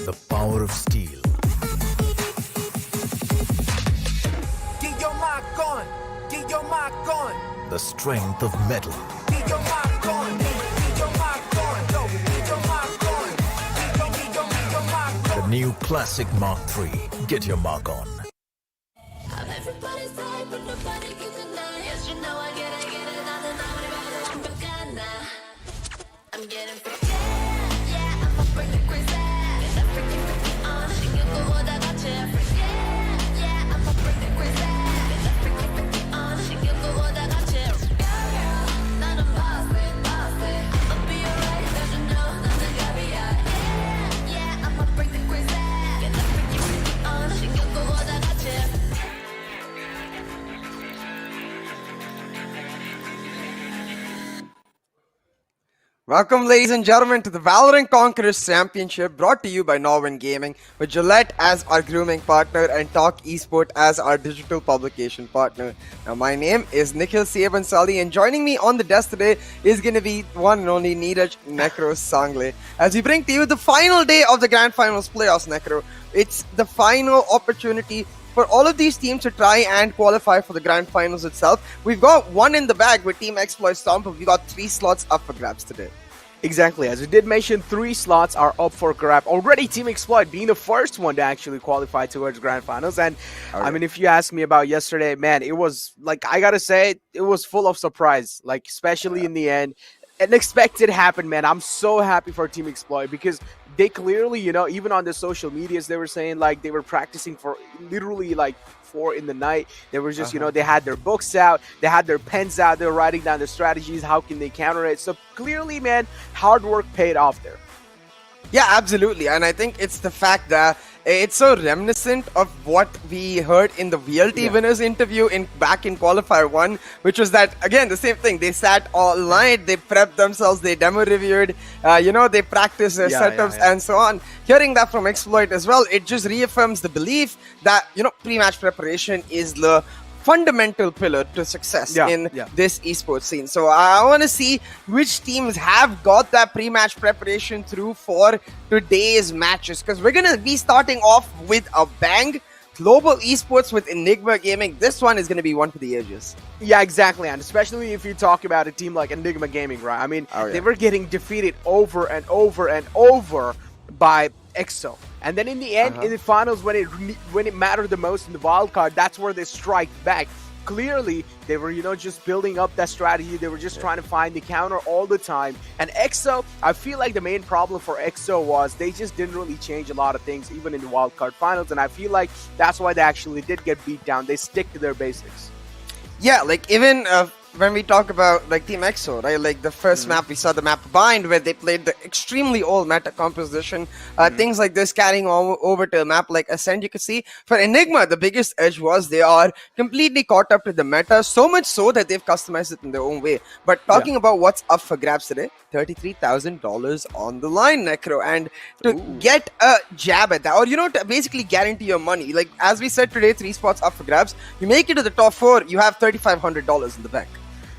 The power of steel. Get your mark on. Get your mark on. The strength of metal. Get your mark on. Get your mark on. Yo, get your mark on. Get your mark on. The new Classic Mark III. Get your mark on. I'm everybody's type, but nobody can deny. Yes, you know I get it, nothing about it. I'm bacana. I'm getting freaky. Yeah, I'ma bring the crazy. Get that freaky on. She can go all that got you freaky. Yeah, I'ma bring the crazy. Get that freaky on. She can go all that got you. Girl, not a bossy. I'ma be alright, 'cause you know nothing got me out. Yeah, I'ma bring the crazy. Get that freaky on. She can go all that got you. Welcome, ladies and gentlemen, to the Valorant Conquerors Championship, brought to you by NODWIN Gaming, with Gillette as our grooming partner and Talk Esports as our digital publication partner. Now, my name is Nikhil Bansali, and joining me on the desk today is going to be one and only Neeraj Necro Sangle. As we bring to you the final day of the Grand Finals playoffs, Necro. It's the final opportunity for all of these teams to try and qualify for the Grand Finals itself. We've got one in the bag with Team Exploit Stomp, but we got 3 slots up for grabs today. Exactly, as we did mention, 3 slots are up for grab. Already Team Exploit being the first one to actually qualify towards Grand Finals. And I mean, if you ask me about yesterday, man, it was like, I gotta say, it was full of surprise, like especially in the end. Unexpected happened, man. I'm so happy for Team Exploit because they clearly, you know, even on the social medias, they were saying like they were practicing for literally like 4 in the night. They were just, you know, they had their books out, they had their pens out, they were writing down their strategies, how can they counter it. So clearly, man, hard work paid off there. Yeah, absolutely. And I think it's the fact that it's so reminiscent of what we heard in the VLT winners interview back in Qualifier 1, which was that, again, the same thing. They sat all night, they prepped themselves, they demo reviewed, they practiced their setups and so on. Hearing that from Exploit as well, it just reaffirms the belief that, pre-match preparation is the fundamental pillar to success in this esports scene. So I want to see which teams have got that pre-match preparation through for today's matches, because we're going to be starting off with a bang. Global Esports with Enigma Gaming. This one is going to be one for the ages. Yeah, exactly. And especially if you talk about a team like Enigma Gaming, right? I mean, they were getting defeated over and over and over by EXO. And then in the end, in the finals, when it mattered the most in the wild card, that's where they strike back. Clearly, they were, just building up that strategy. They were just trying to find the counter all the time. And EXO, I feel like the main problem for EXO was they just didn't really change a lot of things, even in the wild card finals. And I feel like that's why they actually did get beat down. They stick to their basics. Yeah, like even when we talk about like Team EXO, right? Like the first map, we saw the map Bind, where they played the extremely old meta composition. Things like this carrying over to a map like Ascent, you could see. For Enigma, the biggest edge was they are completely caught up to the meta, so much so that they've customized it in their own way. But talking about what's up for grabs today, $33,000 on the line, Necro. And to get a jab at that, or to basically guarantee your money, like as we said today, 3 spots up for grabs. You make it to the top 4, you have $3,500 in the bank.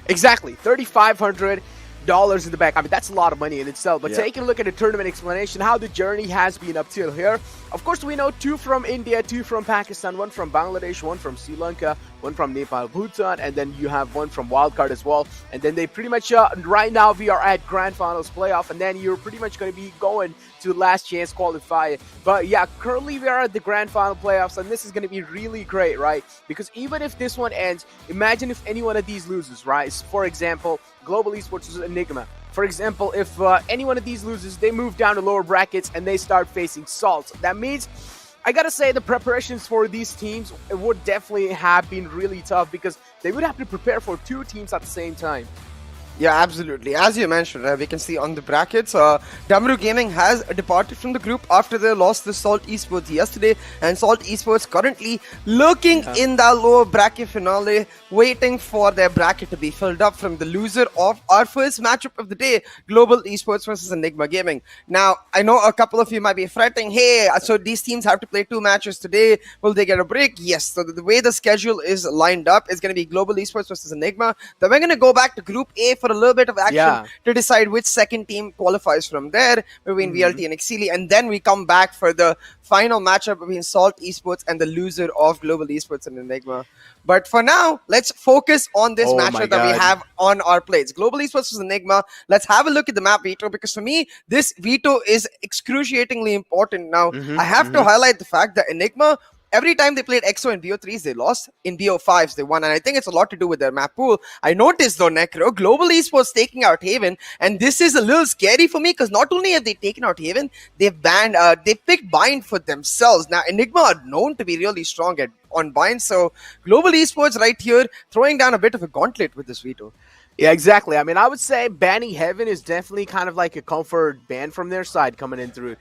Exactly, $3,500 in the bank. I mean, that's a lot of money in itself. But taking a look at the tournament explanation, how the journey has been up till here. Of course, we know 2 from India, 2 from Pakistan, 1 from Bangladesh, 1 from Sri Lanka, 1 from Nepal, Bhutan, and then you have 1 from Wildcard as well. And then they pretty much, right now we are at Grand Finals playoff, and then you're pretty much going to be going to last chance qualifier. But yeah, currently we are at the Grand Final playoffs, and this is going to be really great, right? Because even if this one ends, imagine if any one of these loses, right? For example, Global Esports is Enigma. For example, if any one of these loses, they move down to lower brackets and they start facing Salt. That means, I gotta say, the preparations for these teams would definitely have been really tough because they would have to prepare for 2 teams at the same time. Yeah, absolutely. As you mentioned, we can see on the brackets, Damru Gaming has departed from the group after they lost to Salt Esports yesterday, and Salt Esports currently lurking in that lower bracket finale, waiting for their bracket to be filled up from the loser of our first matchup of the day, Global Esports versus Enigma Gaming. Now, I know a couple of you might be fretting, hey, so these teams have to play 2 matches today, will they get a break? Yes, so the way the schedule is lined up is going to be Global Esports versus Enigma. Then we're going to go back to Group A for for a little bit of action Yeah. to decide which second team qualifies from there between VLT and Exceeli, and then we come back for the final matchup between Salt Esports and the loser of Global Esports and Enigma. But for now, let's focus on this Oh my matchup that we God. have on our plates. Global Esports versus Enigma. Let's have a look at the map, Vito, because for me, this veto is excruciatingly important. Now, I have to highlight the fact that Enigma, every time they played EXO in BO3s, they lost. In BO5s, they won. And I think it's a lot to do with their map pool. I noticed, though, Necro, Global Esports taking out Haven. And this is a little scary for me because not only have they taken out Haven, they've banned, they picked Bind for themselves. Now, Enigma are known to be really strong on Bind. So, Global Esports right here throwing down a bit of a gauntlet with this veto. Yeah, exactly. I mean, I would say banning Heaven is definitely kind of like a comfort ban from their side coming in through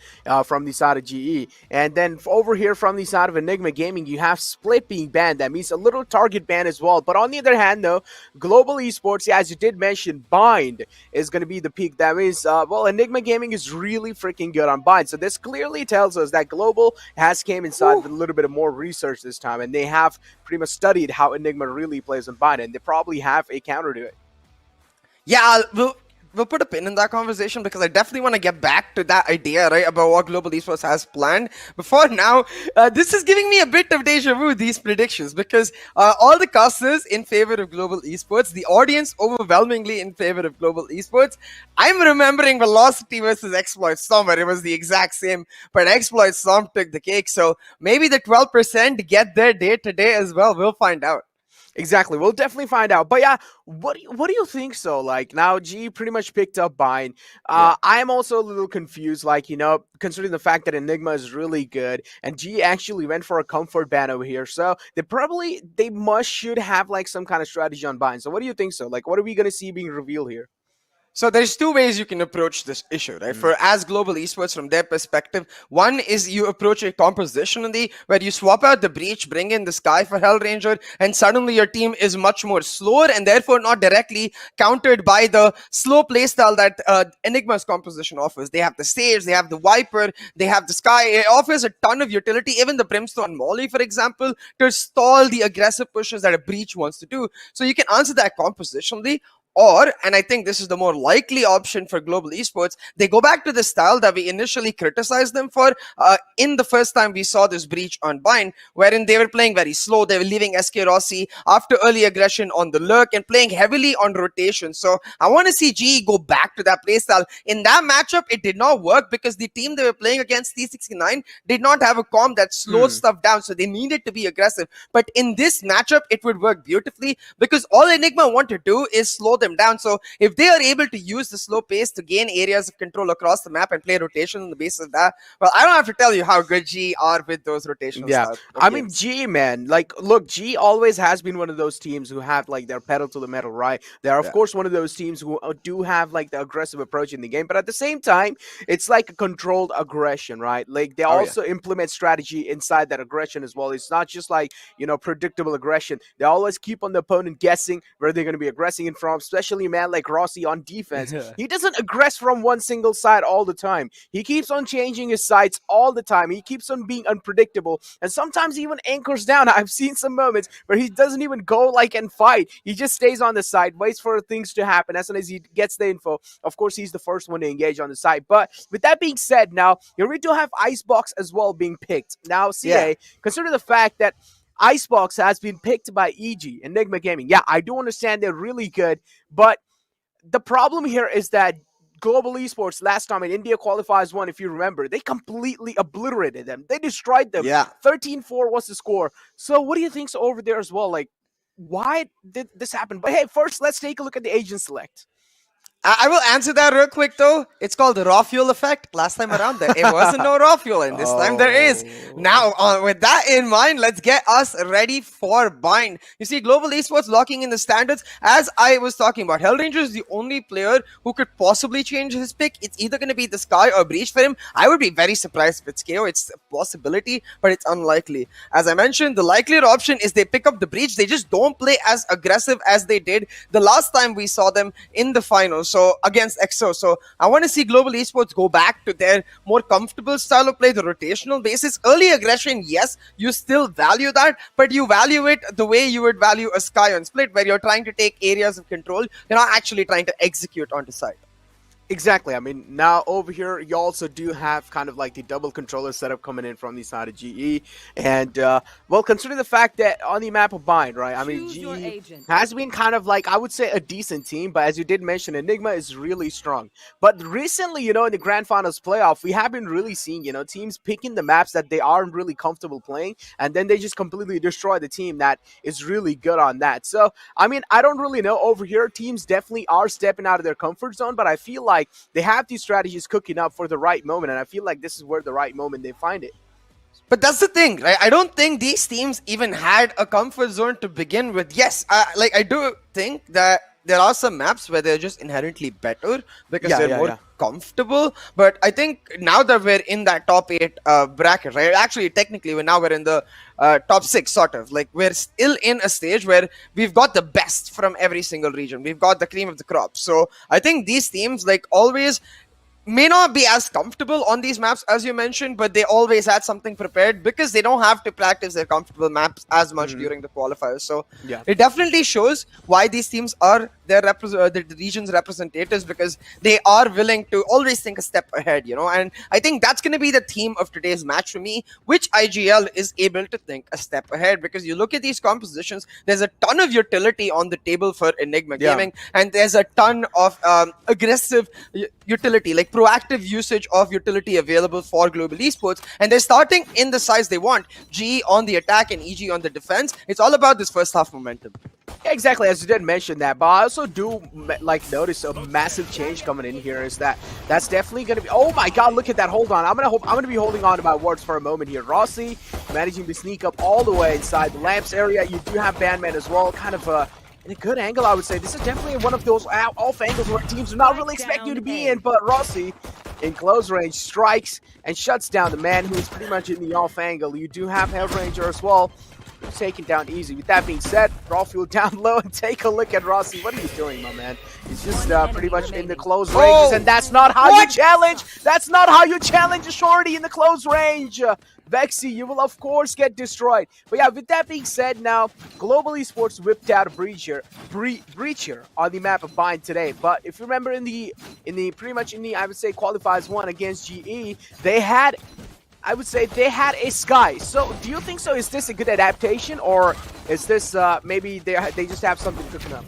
from the side of GE. And then over here from the side of Enigma Gaming, you have Split being banned. That means a little target ban as well. But on the other hand, though, Global Esports, yeah, as you did mention, Bind is going to be the peak. That means, well, Enigma Gaming is really freaking good on Bind. So this clearly tells us that Global has came inside with a little bit of more research this time. And they have pretty much studied how Enigma really plays on Bind. And they probably have a counter to it. Yeah, we'll put a pin in that conversation because I definitely want to get back to that idea, right, about what Global Esports has planned. Before now, this is giving me a bit of deja vu, these predictions, because all the casters in favor of Global Esports, the audience overwhelmingly in favor of Global Esports. I'm remembering Velocity versus Exploit Storm, where it was the exact same, but Exploit Storm took the cake. So maybe the 12% get their day today as well. We'll find out. Exactly. We'll definitely find out. But yeah, what do you think so? Like now G pretty much picked up Bind. I'm also a little confused, like, you know, considering the fact that Enigma is really good and G actually went for a comfort ban over here. So they should have like some kind of strategy on Bind. So what do you think so? Like what are we gonna see being revealed here? So there's two ways you can approach this issue, right? For as Global Esports, from their perspective, one is you approach it compositionally, where you swap out the Breach, bring in the Sky for Hellranger, and suddenly your team is much more slower and therefore not directly countered by the slow playstyle that Enigma's composition offers. They have the Sage, they have the Viper, they have the Sky. It offers a ton of utility, even the Brimstone Molly, for example, to stall the aggressive pushes that a Breach wants to do. So you can answer that compositionally. Or, and I think this is the more likely option for Global Esports, they go back to the style that we initially criticized them for in the first time we saw this Breach on Bind, wherein they were playing very slow. They were leaving SK Rossi after early aggression on the lurk and playing heavily on rotation. So I want to see GE go back to that playstyle. In that matchup, it did not work because the team they were playing against, T69, did not have a comp that slowed stuff down. So they needed to be aggressive. But in this matchup, it would work beautifully because all Enigma want to do is slow them down. So if they are able to use the slow pace to gain areas of control across the map and play rotation on the basis of that, well, I don't have to tell you how good G are with those rotational Yeah, styles. I mean, G, man, like, look, G always has been one of those teams who have, like, their pedal to the metal, right? They are, of course, one of those teams who do have, like, the aggressive approach in the game, but at the same time, it's like a controlled aggression, right? Like, they also implement strategy inside that aggression as well. It's not just, like, you know, predictable aggression. They always keep on the opponent guessing where they're going to be aggressing in from, especially a man like Rossi on defense. He doesn't aggress from one single side all the time. He keeps on changing his sides all the time. He keeps on being unpredictable and sometimes even anchors down. I've seen some moments where he doesn't even go like and fight. He just stays on the side, waits for things to happen. As soon as he gets the info, of course, he's the first one to engage on the side. But with that being said, now here we do have Icebox as well being picked. Now, CA, consider the fact that Icebox has been picked by EG, Enigma Gaming. Yeah, I do understand they're really good, but the problem here is that Global Esports last time in India Qualifiers 1, if you remember, they completely obliterated them. They destroyed them. 13-4 was the score. So what do you think's over there as well? Like, why did this happen? But hey, first, let's take a look at the agent select. I will answer that real quick though. It's called the raw fuel effect. Last time around there, it wasn't no raw fuel, and this time there is. Now, with that in mind, let's get us ready for Bind. You see, Global Esports locking in the standards. As I was talking about, Hellranger is the only player who could possibly change his pick. It's either going to be the Sky or Breach for him. I would be very surprised if it's KO. It's a possibility, but it's unlikely. As I mentioned, the likelier option is they pick up the Breach. They just don't play as aggressive as they did the last time we saw them in the finals. so against EXO. So I want to see Global Esports go back to their more comfortable style of play, the rotational basis. Early aggression, yes, you still value that, but you value it the way you would value a Sky on Split, where you're trying to take areas of control. You're not actually trying to execute onto site. Exactly. I mean, now over here, you also do have kind of like the double controller setup coming in from the side of GE. And, well, considering the fact that on the map of Bind, right, I mean, GE has been kind of like, I would say, a decent team. But as you did mention, Enigma is really strong. But recently, you know, in the Grand Finals playoff, we have been really seeing, you know, teams picking the maps that they aren't really comfortable playing. And then they just completely destroy the team that is really good on that. So, I mean, I don't really know over here. Teams definitely are stepping out of their comfort zone. But I feel like they have these strategies cooking up for the right moment, and I feel like this is where the right moment they find it. But that's the thing, right? I don't think these teams even had a comfort zone to begin with. Yes, I do think that there are some maps where they're just inherently better because they're more comfortable. But I think now that we're in that top 8 bracket, right? Actually, technically, we're in the top 6, sort of. Like, we're still in a stage where we've got the best from every single region. We've got the cream of the crop. So I think these teams, like, always may not be as comfortable on these maps as you mentioned, but they always had something prepared because they don't have to practice their comfortable maps as much during the qualifiers. So it definitely shows why these teams are the region's representatives, because they are willing to always think a step ahead, you know. And I think that's going to be the theme of today's match for me, which IGL is able to think a step ahead, because you look at these compositions, there's a ton of utility on the table for Enigma Gaming, and there's a ton of aggressive utility, like proactive usage of utility available for Global Esports, and they're starting in the size they want. GE on the attack and EG on the defense. It's all about this first half momentum. Yeah, exactly, as you did mention that, but I also do like notice a massive change coming in here. Is that's definitely going to be, oh my god, look at that. Hold on, I'm gonna be holding on to my words for a moment here. Rossi managing to sneak up all the way inside the lamps area. You do have Bandman as well, kind of in a good angle, I would say. This is definitely one of those off angles where teams do not really expect you to be in, but Rossi in close range strikes and shuts down the man who is pretty much in the off angle. You do have Hellranger as well, who's taken down easy. With that being said, Raw down low, and take a look at Rossi. What are you doing, my man? He's just pretty much in the close ranges, and that's not how you challenge. That's not how you challenge a shorty in the close range. Vexy, you will of course get destroyed. But yeah, with that being said, now Global Esports whipped out a breacher on the map of Bind today. But if you remember in the I would say qualifiers 1 against GE, they had, I would say, they had a Sky. So do you think so? Is this a good adaptation, or is this maybe they just have something cooking up?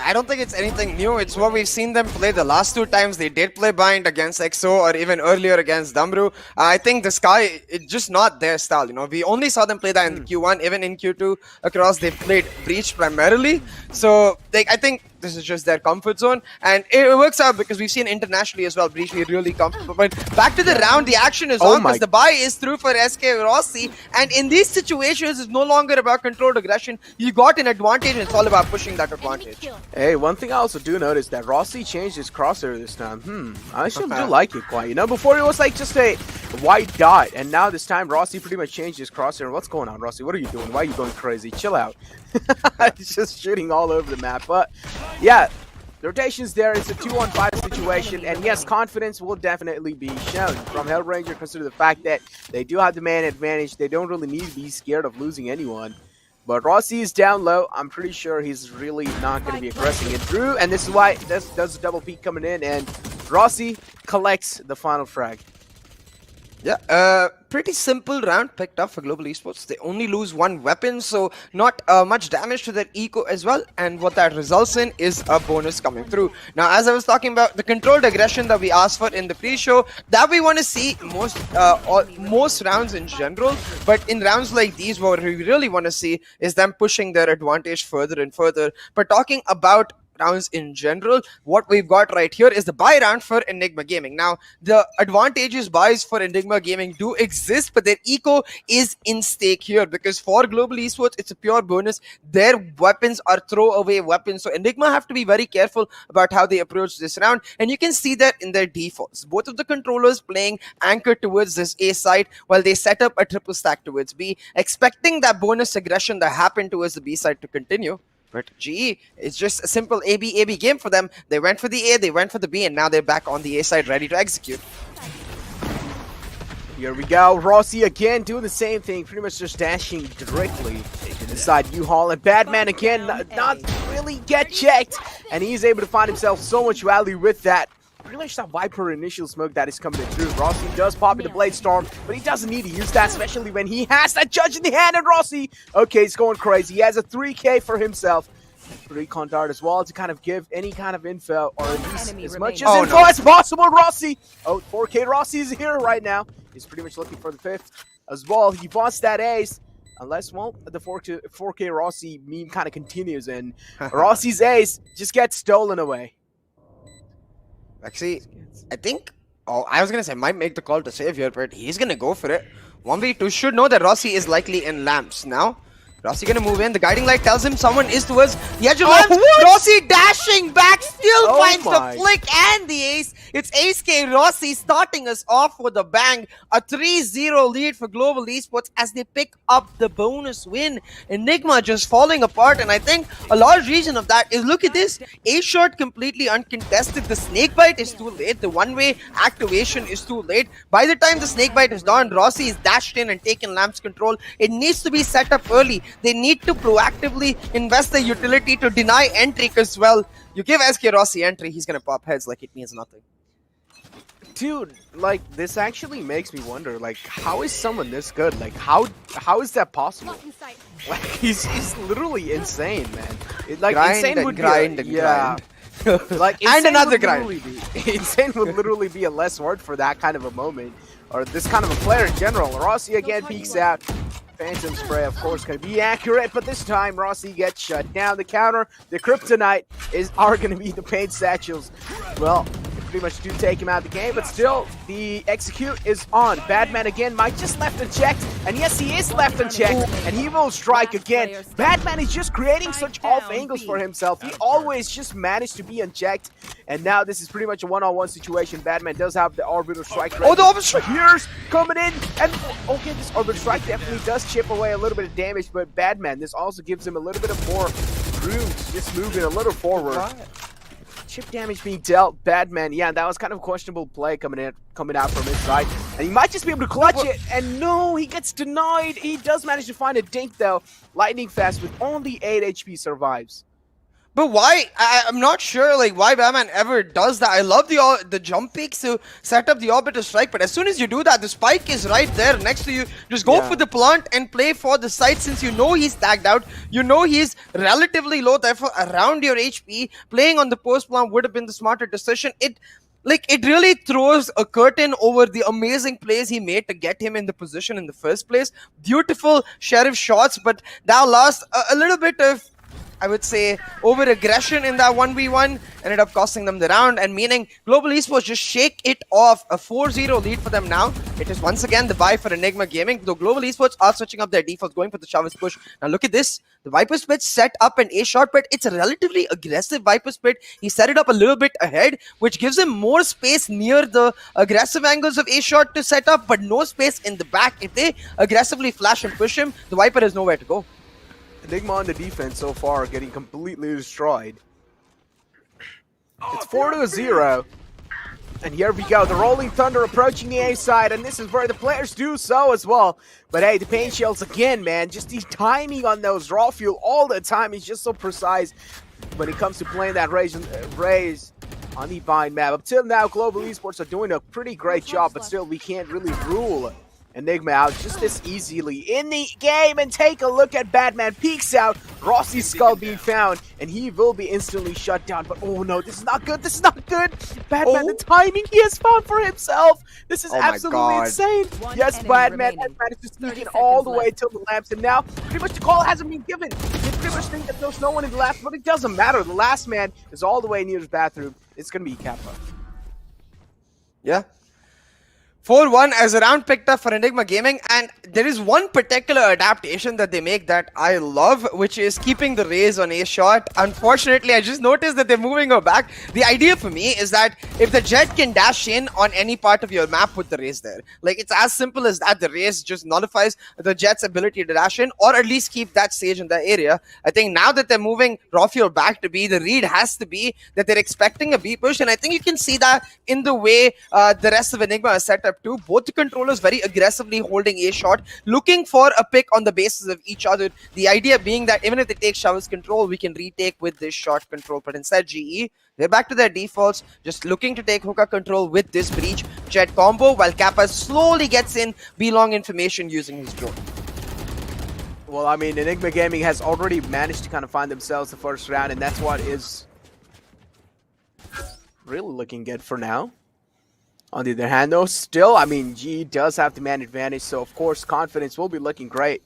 I don't think it's anything new. It's what we've seen them play the last 2 times. They did play Bind against EXO, or even earlier against Damru. I think the Sky, it's just not their style, you know. We only saw them play that in the Q1, even in Q2 across. They played Breach primarily. So, like, I think this is just their comfort zone, and it works out because we've seen internationally as well, Breach be really comfortable. But back to the round, the action is on because the buy is through for SK Rossi, and in these situations, it's no longer about controlled aggression. You got an advantage, and it's all about pushing that advantage. Hey, one thing I also do notice that Rossi changed his crosshair this time. I actually do like it quite. You know, before it was like just a white dot, and now this time Rossi pretty much changed his crosshair. What's going on, Rossi? What are you doing? Why are you going crazy? Chill out. He's just shooting all over the map. But yeah, the rotation's there. It's a 2-on-5 situation, and yes, confidence will definitely be shown from Hellranger, consider the fact that they do have the man advantage. They don't really need to be scared of losing anyone. But Rossi is down low. I'm pretty sure he's really not going to be aggressing it through, and this is why there's a double peek coming in, and Rossi collects the final frag. Yeah, pretty simple round picked up for Global Esports. They only lose 1 weapon, so not much damage to their eco as well. And what that results in is a bonus coming through. Now, as I was talking about, the controlled aggression that we asked for in the pre-show, that we want to see most rounds in general. But in rounds like these, what we really want to see is them pushing their advantage further and further. But talking about rounds in general, what we've got right here is the buy round for Enigma Gaming. Now, the advantages buys for Enigma Gaming do exist, but their eco is in stake here, because for Global Esports, it's a pure bonus. Their weapons are throwaway weapons, so Enigma have to be very careful about how they approach this round, and you can see that in their defaults. Both of the controllers playing anchored towards this A side while they set up a triple stack towards B, expecting that bonus aggression that happened towards the B side to continue. But GE, it's just a simple A-B game for them. They went for the A, they went for the B, and now they're back on the A side ready to execute. Here we go. Rossi again doing the same thing, pretty much just dashing directly inside U-Haul. And Badman again not really get checked. And he's able to find himself so much value with that. Pretty much that Viper initial smoke that is coming in through. Rossi does pop in the Blade Storm, but he doesn't need to use that, especially when he has that Judge in the hand. And Rossi, okay, he's going crazy. He has a 3K for himself. Recon dart as well to kind of give any kind of info, or at least as much info as possible. Rossi, 4K Rossi is here right now. He's pretty much looking for the 5th as well. He wants that ace, unless, well, the 4K Rossi meme kind of continues, and Rossi's ace just gets stolen away. Actually, I think, I was going to say, might make the call to save here, but he's going to go for it. 1v2 should know that Rossi is likely in lamps now. Rossi gonna move in. The guiding light tells him someone is towards the edge of lamps. Rossi dashing back, still finds the flick and the ace. It's Ace K Rossi starting us off with a bang. A 3-0 lead for Global Esports as they pick up the bonus win. Enigma just falling apart, and I think a large reason of that is, look at this. Ace shot completely uncontested. The snake bite is too late. The one-way activation is too late. By the time the snake bite is done, Rossi is dashed in and taken lamps control. It needs to be set up early. They need to proactively invest the utility to deny entry, because, well, you give SK Rossi entry, he's gonna pop heads like it means nothing. Dude, like, this actually makes me wonder, like, how is someone this good? Like, how is that possible? Like, he's literally insane, man. Like, insane would grind. Like, and another grind. Insane would literally be a less word for that kind of a moment, or this kind of a player in general. Rossi again peeks out. Phantom spray, of course, going to be accurate, but this time Rossi gets shut down. The counter, the kryptonite are going to be the paint satchels. Well, pretty much do take him out of the game, but still, the execute is on. Badman again might just left unchecked, and yes, he is left unchecked, and he will strike again. Badman is just creating such off angles for himself. He always just managed to be unchecked, and now this is pretty much a one-on-one situation. Badman does have the orbital strike. Oh, the orbital strike! Here's coming in, and okay, this orbital strike definitely does chip away a little bit of damage, but Badman, this also gives him a little bit of more room to just move it a little forward. Chip damage being dealt. Badman, yeah, that was kind of a questionable play coming out from his side, and he might just be able to clutch it, and no, he gets denied. He does manage to find a dink though. Lightning Fast with only 8 HP survives. But why? I'm not sure, like, why Batman ever does that. I love the jump peaks to set up the orbital strike, but as soon as you do that, the spike is right there next to you. Just go for the plant and play for the site, since you know he's tagged out. You know he's relatively low, therefore around your HP. Playing on the post plant would have been the smarter decision. It really throws a curtain over the amazing plays he made to get him in the position in the first place. Beautiful Sheriff shots, but that lost a little bit of, I would say, over-aggression in that 1v1 ended up costing them the round, and meaning Global Esports just shake it off. A 4-0 lead for them now. It is once again the buy for Enigma Gaming, though Global Esports are switching up their default, going for the Chavez push. Now look at this. The Viper Split set up an A-shot, but it's a relatively aggressive Viper Split. He set it up a little bit ahead, which gives him more space near the aggressive angles of A-shot to set up, but no space in the back. If they aggressively flash and push him, the Viper has nowhere to go. Enigma on the defense so far getting completely destroyed. It's 4-0. And here we go. The Rolling Thunder approaching the A side, and this is where the players do so as well. But hey, the paint shells again, man. Just the timing on those raw fuel all the time is just so precise when it comes to playing that raise on the Vine map. Up till now, Global Esports are doing a pretty great job, but still we can't really rule Enigma out just this easily in the game. And take a look at Badman peeks out. Rossi's skull being found, and he will be instantly shut down. But oh no, this is not good. This is not good. Badman, the timing he has found for himself. This is absolutely insane. Yes, Badman has managed to sneak in all the way till the lamps, and now pretty much the call hasn't been given. They pretty much think that there's no one in the lamps, but it doesn't matter. The last man is all the way near his bathroom. It's gonna be Kappa. Yeah. 4-1 as a round picked up for Enigma Gaming, and there is one particular adaptation that they make that I love, which is keeping the raise on A shot. Unfortunately, I just noticed that they're moving her back. The idea for me is that if the Jet can dash in on any part of your map, put the raise there. Like, it's as simple as that. The raise just nullifies the Jet's ability to dash in, or at least keep that stage in that area. I think now that they're moving Rafiel back to B, the read has to be that they're expecting a B push, and I think you can see that in the way the rest of Enigma is set up too. Both the controllers very aggressively holding A shot, looking for a pick on the basis of each other. The idea being that even if they take Shovel's control, we can retake with this shot control. But instead, GE, they're back to their defaults, just looking to take hookah control with this breach Jet combo, while Kappa slowly gets in B-long information using his drone. Well, I mean, Enigma Gaming has already managed to kind of find themselves the first round, and that's what is really looking good for now. On the other hand, though, still, I mean, GE does have the man advantage, so of course, confidence will be looking great.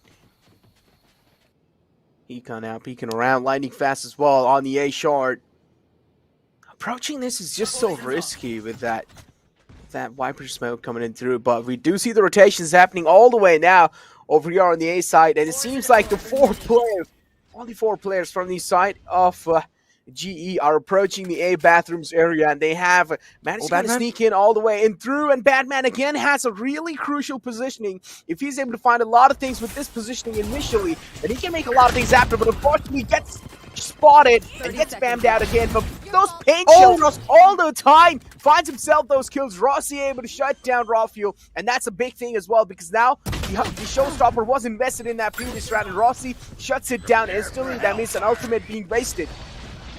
Econ now peeking around, lightning fast as well on the A shard. Approaching this is just so risky with that Viper smoke coming in through, but we do see the rotations happening all the way now over here on the A side, and it seems like the only four players from the side of GE are approaching the A bathrooms area, and they have managed to sneak in all the way in through, and Batman again has a really crucial positioning. If he's able to find a lot of things with this positioning initially, then he can make a lot of things after, but unfortunately he gets spotted and gets spammed out again. But those paint kills all the time, finds himself those kills. Rossi able to shut down Rafiel, and that's a big thing as well, because now the showstopper was invested in that previous round, and Rossi shuts it down instantly. That means an ultimate being wasted.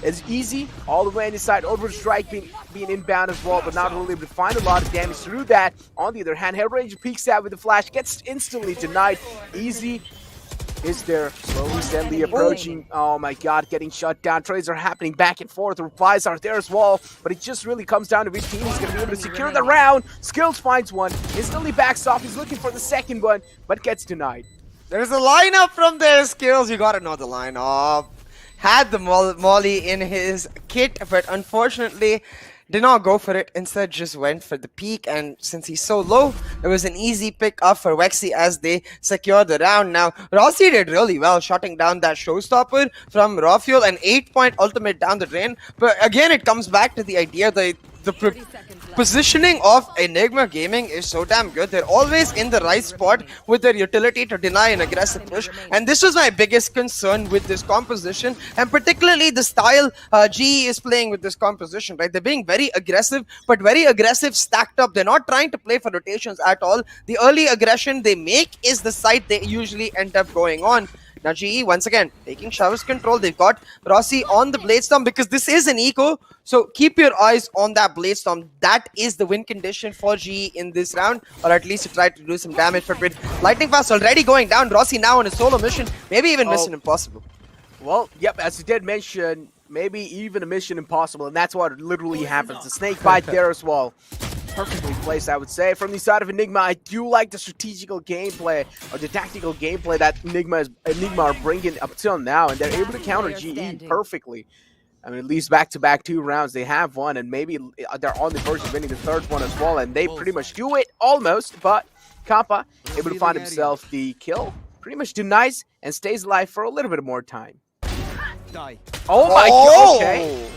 It's easy, all the way on the side, Overstrike being inbound as well, but not really able to find a lot of damage through that. On the other hand, Hellranger peeks out with the flash, gets instantly denied. Easy is there, slowly, steadily approaching. Oh my god, getting shut down. Trades are happening back and forth. The replies are there as well, but it just really comes down to which team is going to be able to secure the round. Skills finds one, instantly backs off. He's looking for the second one, but gets denied. There's a lineup from their Skills. You gotta know the lineup. Had the molly in his kit, but unfortunately did not go for it. Instead, just went for the peak, and since he's so low, it was an easy pick up for Wexy as they secured the round. Now, Rossi did really well, shutting down that showstopper from Rafiel, an 8-point ultimate down the drain. But again, it comes back to the idea that the positioning of Enigma Gaming is so damn good. They're always in the right spot with their utility to deny an aggressive push, and this was my biggest concern with this composition, and particularly the style GE is playing with this composition, right? They're being very aggressive, but very aggressive stacked up. They're not trying to play for rotations at all. The early aggression they make is the site they usually end up going on. Now GE once again taking Shower's control. They've got Rossi on the Bladestorm because this is an eco, so keep your eyes on that Bladestorm. That is the win condition for GE in this round, or at least to try to do some damage. But with Lightning Fast already going down, Rossi now on a solo mission, maybe even Mission Impossible. Well, yep, as you did mention, maybe even a Mission Impossible, and that's what literally happens. The snake bite there as well. Perfectly placed, I would say. From the side of Enigma, I do like the strategical gameplay, or the tactical gameplay that Enigma are bringing up till now, and they're able to counter GE perfectly. I mean, at least back-to-back 2 rounds, they have won, and maybe they're on the verge of winning the third one as well, and they pretty much do it almost, but Kappa able to find himself the kill, pretty much denies and stays alive for a little bit more time. Oh my god, okay.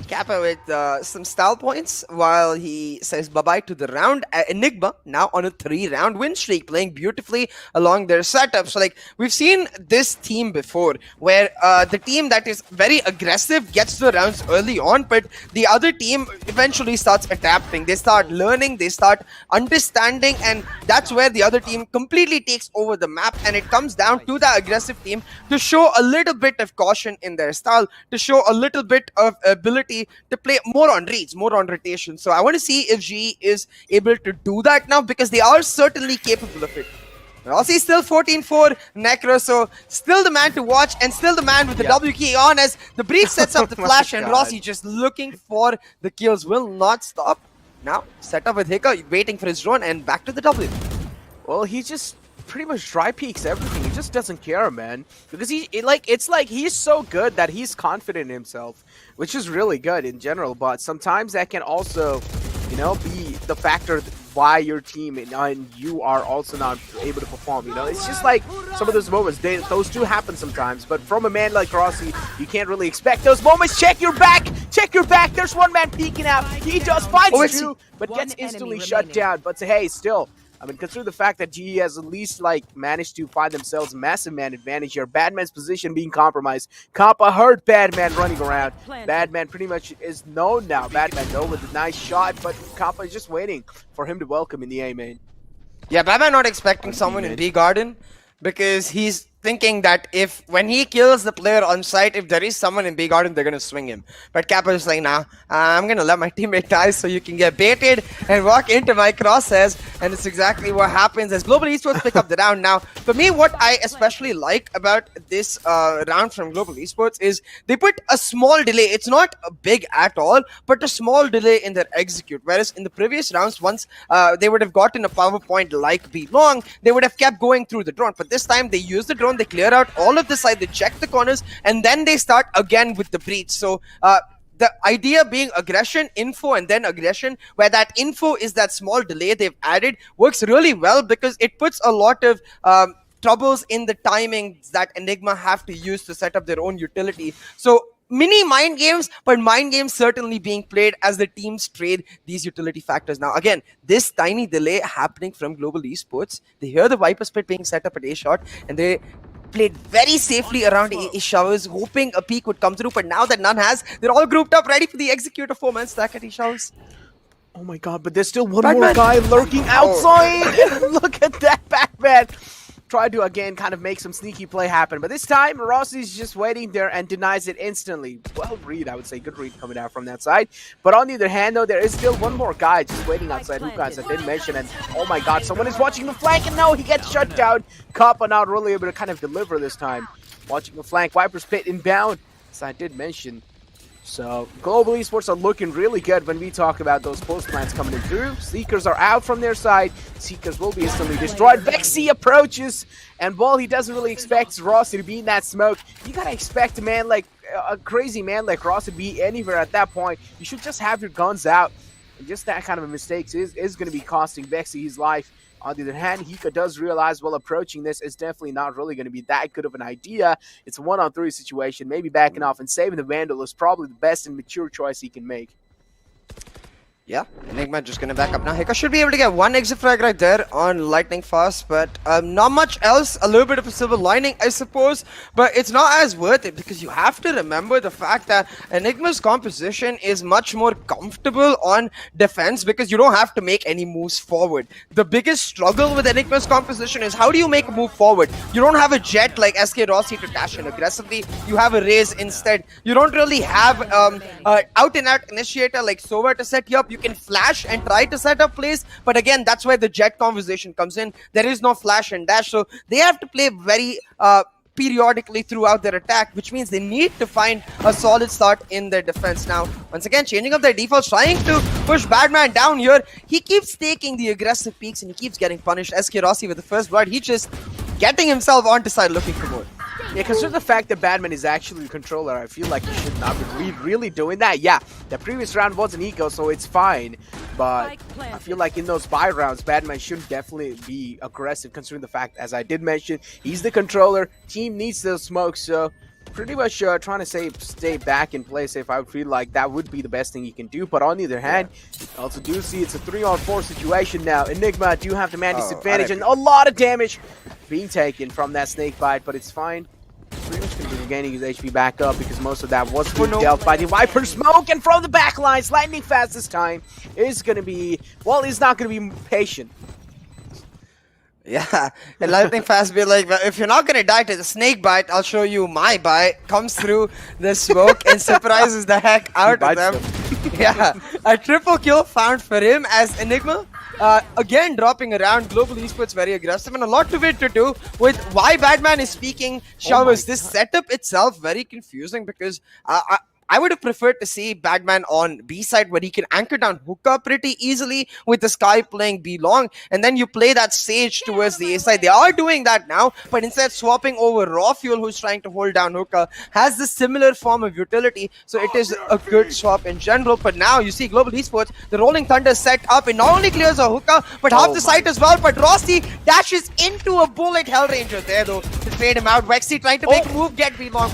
Kappa with some style points while he says bye-bye to the round. Enigma now on a 3-round win streak, playing beautifully along their setup. So, like, we've seen this team before where the team that is very aggressive gets the rounds early on, but the other team eventually starts adapting. They start learning, they start understanding, and that's where the other team completely takes over the map, and it comes down to the aggressive team to show a little bit of caution in their style, to show a little bit of ability to play more on reads, more on rotation. So I want to see if GE is able to do that now, because they are certainly capable of it. Rossi still 14-4, Necro, so still the man to watch, and still the man with the W key on as the breach sets up the flash, and Rossi just looking for the kills, will not stop. Now set up with Hika, waiting for his drone, and back to the W. Well, he just pretty much dry peeks everything. He just doesn't care, man, because it's like he's so good that he's confident in himself, which is really good in general, but sometimes that can also, you know, be the factor why your team and you are also not able to perform. You know, it's just like some of those moments. Those do happen sometimes, but from a man like Rossi, you can't really expect those moments. Check your back. Check your back. There's one man peeking out. He does finds two, but gets instantly shut down. But hey, still. I mean, consider the fact that GE has at least, like, managed to find themselves massive man advantage here. Badman's position being compromised. Kappa heard Badman running around. Badman pretty much is known now. Badman, though, with a nice shot, but Kappa is just waiting for him to welcome in the A main. Yeah, Badman not expecting someone in B Garden because he's thinking that if when he kills the player on site, if there is someone in B Garden, they're gonna swing him. But Kappa is like, nah, I'm gonna let my teammate die so you can get baited and walk into my crosshairs, and it's exactly what happens as Global Esports pick up the round. Now, for me, what I especially like about this round from Global Esports is they put a small delay. It's not big at all, but a small delay in their execute. Whereas in the previous rounds, once they would have gotten a power point like B long, they would have kept going through the drone. But this time they use the drone, they clear out all of the side, they check the corners, and then they start again with the breach. So the idea being aggression, info, and then aggression, where that info is that small delay they've added, works really well because it puts a lot of troubles in the timings that Enigma have to use to set up their own utility. So mini mind games, but mind games certainly being played as the teams trade these utility factors. Now, again, this tiny delay happening from Global Esports, they hear the Viper Split being set up at A shot, and they played very safely around A showers, hoping a peek would come through, but now that none has, they're all grouped up, ready for the executor 4-man stack at A showers. Oh my god, but there's still one more guy lurking outside! Look at that Batman! Tried to, again, kind of make some sneaky play happen. But this time, Rossi's just waiting there and denies it instantly. Well read, I would say. Good read coming out from that side. But on the other hand, though, there is still one more guy just waiting outside. Who guys I did mention. And oh my god, someone is watching the flank. And no, he gets shut down. Kappa not really able to kind of deliver this time. Watching the flank. Viper's Pit inbound. As I did mention. So, Global Esports are looking really good when we talk about those post plans coming in through. Seekers are out from their side. Seekers will be instantly destroyed. Vexy approaches, and while he doesn't really expect Rossi to be in that smoke, you gotta expect a crazy man like Rossi to be anywhere at that point. You should just have your guns out. And just that kind of a mistake is going to be costing Vexy his life. On the other hand, Hika does realize while approaching this is definitely not really going to be that good of an idea. It's a 1-on-3 situation. Maybe backing off and saving the Vandal is probably the best and mature choice he can make. Yeah, Enigma just gonna back up now. Hika should be able to get one exit frag right there on Lightning Fast, but not much else. A little bit of a silver lining, I suppose, but it's not as worth it because you have to remember the fact that Enigma's composition is much more comfortable on defense because you don't have to make any moves forward. The biggest struggle with Enigma's composition is how do you make a move forward? You don't have a jet like SK Rossi to dash in aggressively. You have a Raze instead. You don't really have out-and-out initiator like Sova to set you up. You can flash and try to set up plays, but again, that's where the jet conversation comes in. There is no flash and dash, so they have to play very periodically throughout their attack, which means they need to find a solid start in their defense. Now, once again, changing up their defaults, trying to push Badman down here. He keeps taking the aggressive peaks and he keeps getting punished. SK Rossi with the first blood, he just getting himself onto side looking for more. Yeah, consider the fact that Badman is actually the controller. I feel like he should not be really doing that. Yeah, the previous round was an eco, so it's fine. But I feel like in those buy rounds, Badman should definitely be aggressive, considering the fact, as I did mention, he's the controller. Team needs those smokes, so pretty much trying to stay back and play safe. I would feel like that would be the best thing he can do. But on the other hand, I also do see it's a 3-on-4 situation now. Enigma do have the man disadvantage and a lot of damage being taken from that snake bite, but it's fine. Pretty much going to be regaining his HP back up because most of that was being dealt by the Viper smoke, and from the back lines, Lightning Fast this time is going to be, well, he's not going to be patient. Yeah, and Lightning Fast be like, well, if you're not gonna die to the snake bite, I'll show you my bite. Comes through the smoke and surprises the heck out of them. Yeah, a triple kill found for him as Enigma. Again, dropping around. Global Esports very aggressive, and a lot of it to do with why Badman is speaking showers. This setup itself very confusing because I would have preferred to see Badman on B side where he can anchor down Hookah pretty easily with the Sky playing B long, and then you play that Sage towards the A side. They are doing that now, but instead swapping over Raw Fuel, who's trying to hold down Hookah, has this similar form of utility, so it is a good swap in general. But now you see Global Esports, the Rolling Thunder set up. It not only clears a Hookah, but half the site as well. But Rossi dashes into a bullet Hellranger there though to trade him out. Vexy trying to make a move, get B long.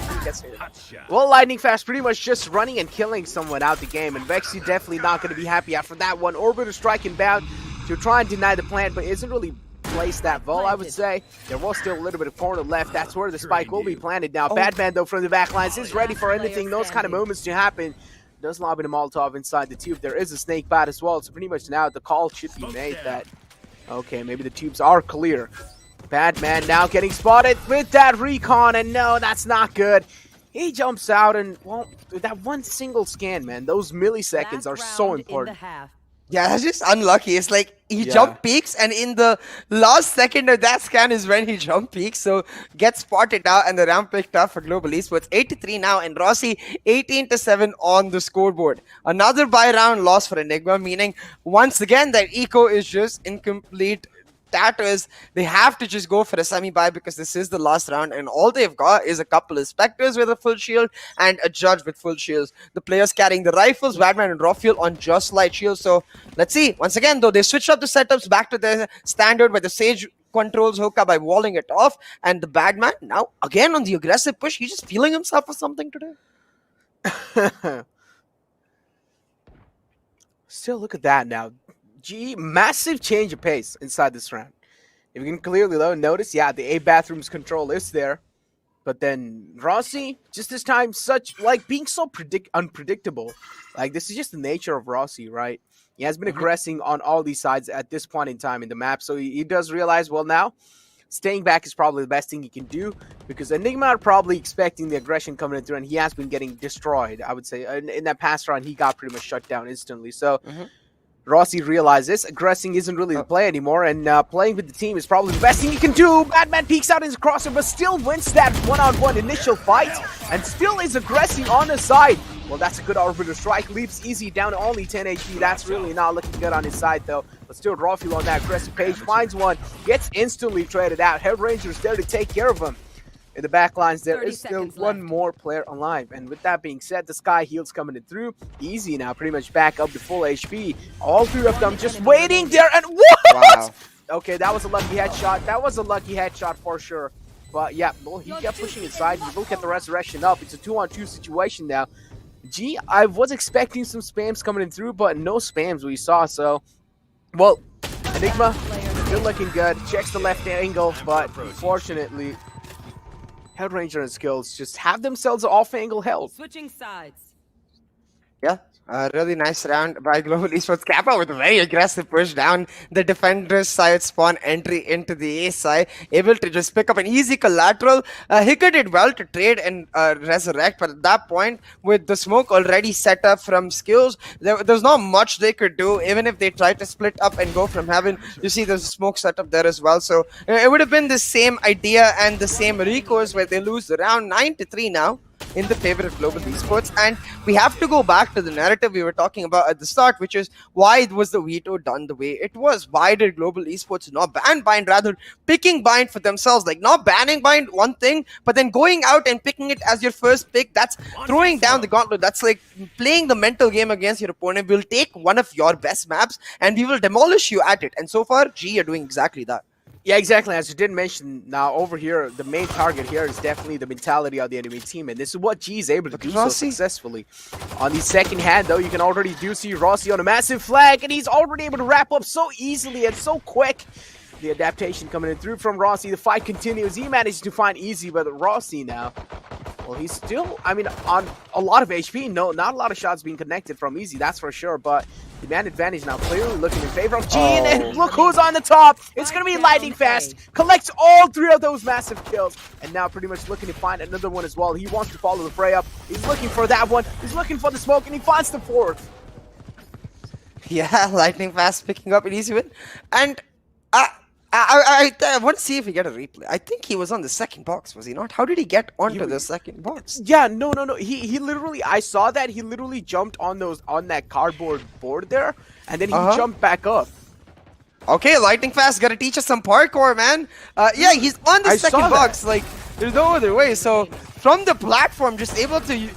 Well, Lightning Fast pretty much just running and killing someone out the game, and Vexy definitely not going to be happy after that one. Orbiter strike inbound to try and deny the plant, but isn't really placed that well, I would say. There was still a little bit of corner left. That's where the spike will be planted now. Badman, though, from the back lines is ready for anything, those kind of moments to happen. Does lob in a Molotov inside the tube. There is a snake bat as well, so pretty much now the call should be made that, okay, maybe the tubes are clear. Badman now getting spotted with that recon, and no, that's not good. He jumps out, and, well, that one single scan, man, those milliseconds are so important. Yeah, that's just unlucky. It's like he jump peaks, and in the last second of that scan is when he jump peaks. So gets spotted out, and the ramp picked up for Global Esports. 8-3 now, and Rossi 18-7 on the scoreboard. Another buy-round loss for Enigma, meaning once again that eco is just incomplete. That is, they have to just go for a semi-buy because this is the last round, and all they've got is a couple of Spectres with a full shield and a Judge with full shields. The players carrying the rifles, Badman and Raw on just light shields. So let's see. Once again, though, they switched up the setups back to their standard where the Sage controls Hookah by walling it off, and the Badman now again on the aggressive push. He's just feeling himself or something today. Still, look at that now. Massive change of pace inside this round. If you can clearly notice, yeah, the A bathrooms control is there. But then Rossi, just this time, being so unpredictable. Like, this is just the nature of Rossi, right? He has been aggressing on all these sides at this point in time in the map. So he does realize, well, now, staying back is probably the best thing he can do. Because Enigma are probably expecting the aggression coming in through, and he has been getting destroyed, I would say. In that past round, he got pretty much shut down instantly. So Rossi realizes aggressing isn't really the play anymore, and playing with the team is probably the best thing he can do. Badman peeks out his crosser, but still wins that one-on-one initial fight, and still is aggressing on the side. Well, that's a good Arbiter strike. Leaps easy down to only 10 HP. That's really not looking good on his side, though. But still, Raw on that aggressive page finds one, gets instantly traded out. Hellranger's there to take care of him. In the back lines, there is still one more player alive. And with that being said, the Sky heals coming in through. Easy now, pretty much back up to full HP. All three of them just waiting there. And what? Wow. Okay, that was a lucky headshot. That was a lucky headshot for sure. But yeah, well, he kept pushing inside. You look at the resurrection up. It's a 2-on-2 situation now. I was expecting some spams coming in through, but no spams we saw. So, well, Enigma, still looking good. Checks the left angle, but unfortunately, Hellranger and skills just have themselves off-angle health. Switching sides. Yeah, a really nice round by Global Esports. Kappa with a very aggressive push down the defender's side spawn entry into the A side. Able to just pick up an easy collateral. Hicker did well to trade and resurrect, but at that point, with the smoke already set up from skills, there's not much they could do. Even if they tried to split up and go from heaven, you see there's a smoke set up there as well. So it would have been the same idea and the same recourse where they lose the round. 9-3 now in the favor of Global Esports, and we have to go back to the narrative we were talking about at the start, which is why was the veto done the way it was? Why did Global Esports not ban Bind, rather picking Bind for themselves? Like, not banning Bind, one thing, but then going out and picking it as your first pick, that's throwing down the gauntlet. That's like playing the mental game against your opponent. We'll take one of your best maps and we will demolish you at it. And so far, G are doing exactly that. Yeah, exactly. As you did mention, now over here, the main target here is definitely the mentality of the enemy team, and this is what G is able to do so successfully. On the second hand, though, you can already see Rossi on a massive flag, and he's already able to wrap up so easily and so quick. The adaptation coming in through from Rossi. The fight continues. He managed to find Easy, but Rossi now, well, he's still, I mean, on a lot of HP. No, not a lot of shots being connected from Easy, that's for sure, but the man advantage now clearly looking in favor of G, and look who's on the top. It's going to be Lightning Fast. Collects all three of those massive kills, and now pretty much looking to find another one as well. He wants to follow the fray up. He's looking for that one. He's looking for the smoke, and he finds the fourth. Yeah, Lightning Fast picking up an easy win. And I want to see if we get a replay. I think he was on the second box, was he not? How did he get onto the second box? Yeah, no. He literally, I saw that he literally jumped on that cardboard board there, and then he jumped back up. Okay, Lightning Fast gotta teach us some parkour, man. Yeah, he's on the second box. Like, there's no other way. So from the platform, just able to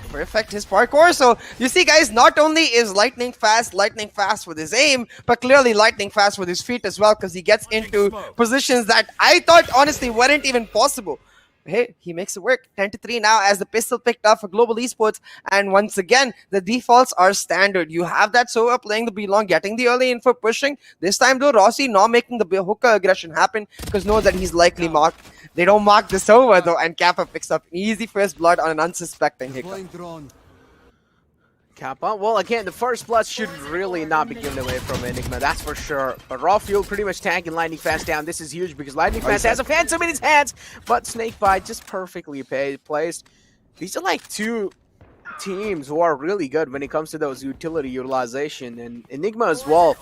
perfect his parkour. So you see, guys, not only is lightning fast with his aim, but clearly lightning fast with his feet as well, because he gets into positions that I thought honestly weren't even possible. Hey, he makes it work. 10-3 now as the pistol picked up for Global Esports. And once again, the defaults are standard. You have that Sova playing the B-long, getting the early info, pushing. This time though, Rossi not making the hookah aggression happen because knows that he's likely marked. They don't mark the Sova though, and Kappa picks up an easy first blood on an unsuspecting hiccup. Kappa, well, again, the first blood should really not be given away from Enigma, that's for sure. But Raw Fuel pretty much tanking Lightning Fast down. This is huge because Lightning Fast has a Phantom in his hands, but Snakebite just perfectly placed. These are like two teams who are really good when it comes to those utility utilization, and Enigma as well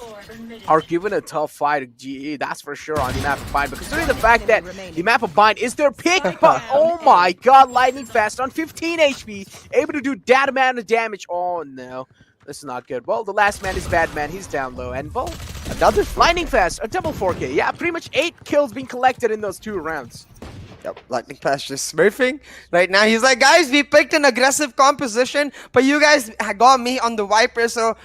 are given a tough fight at GE, that's for sure, on the map of Bind. But considering the fact that the map of Bind is their pick, but oh my god, Lightning Fast on 15 HP, able to do that amount of damage. Oh no, this is not good. Well, the last man is bad man, he's down low, and well, another Lightning Fast, a double 4K. Yeah, pretty much 8 kills being collected in those 2 rounds. Yep, Lightning Fast just smurfing right now. He's like, guys, we picked an aggressive composition, but you guys got me on the Viper, so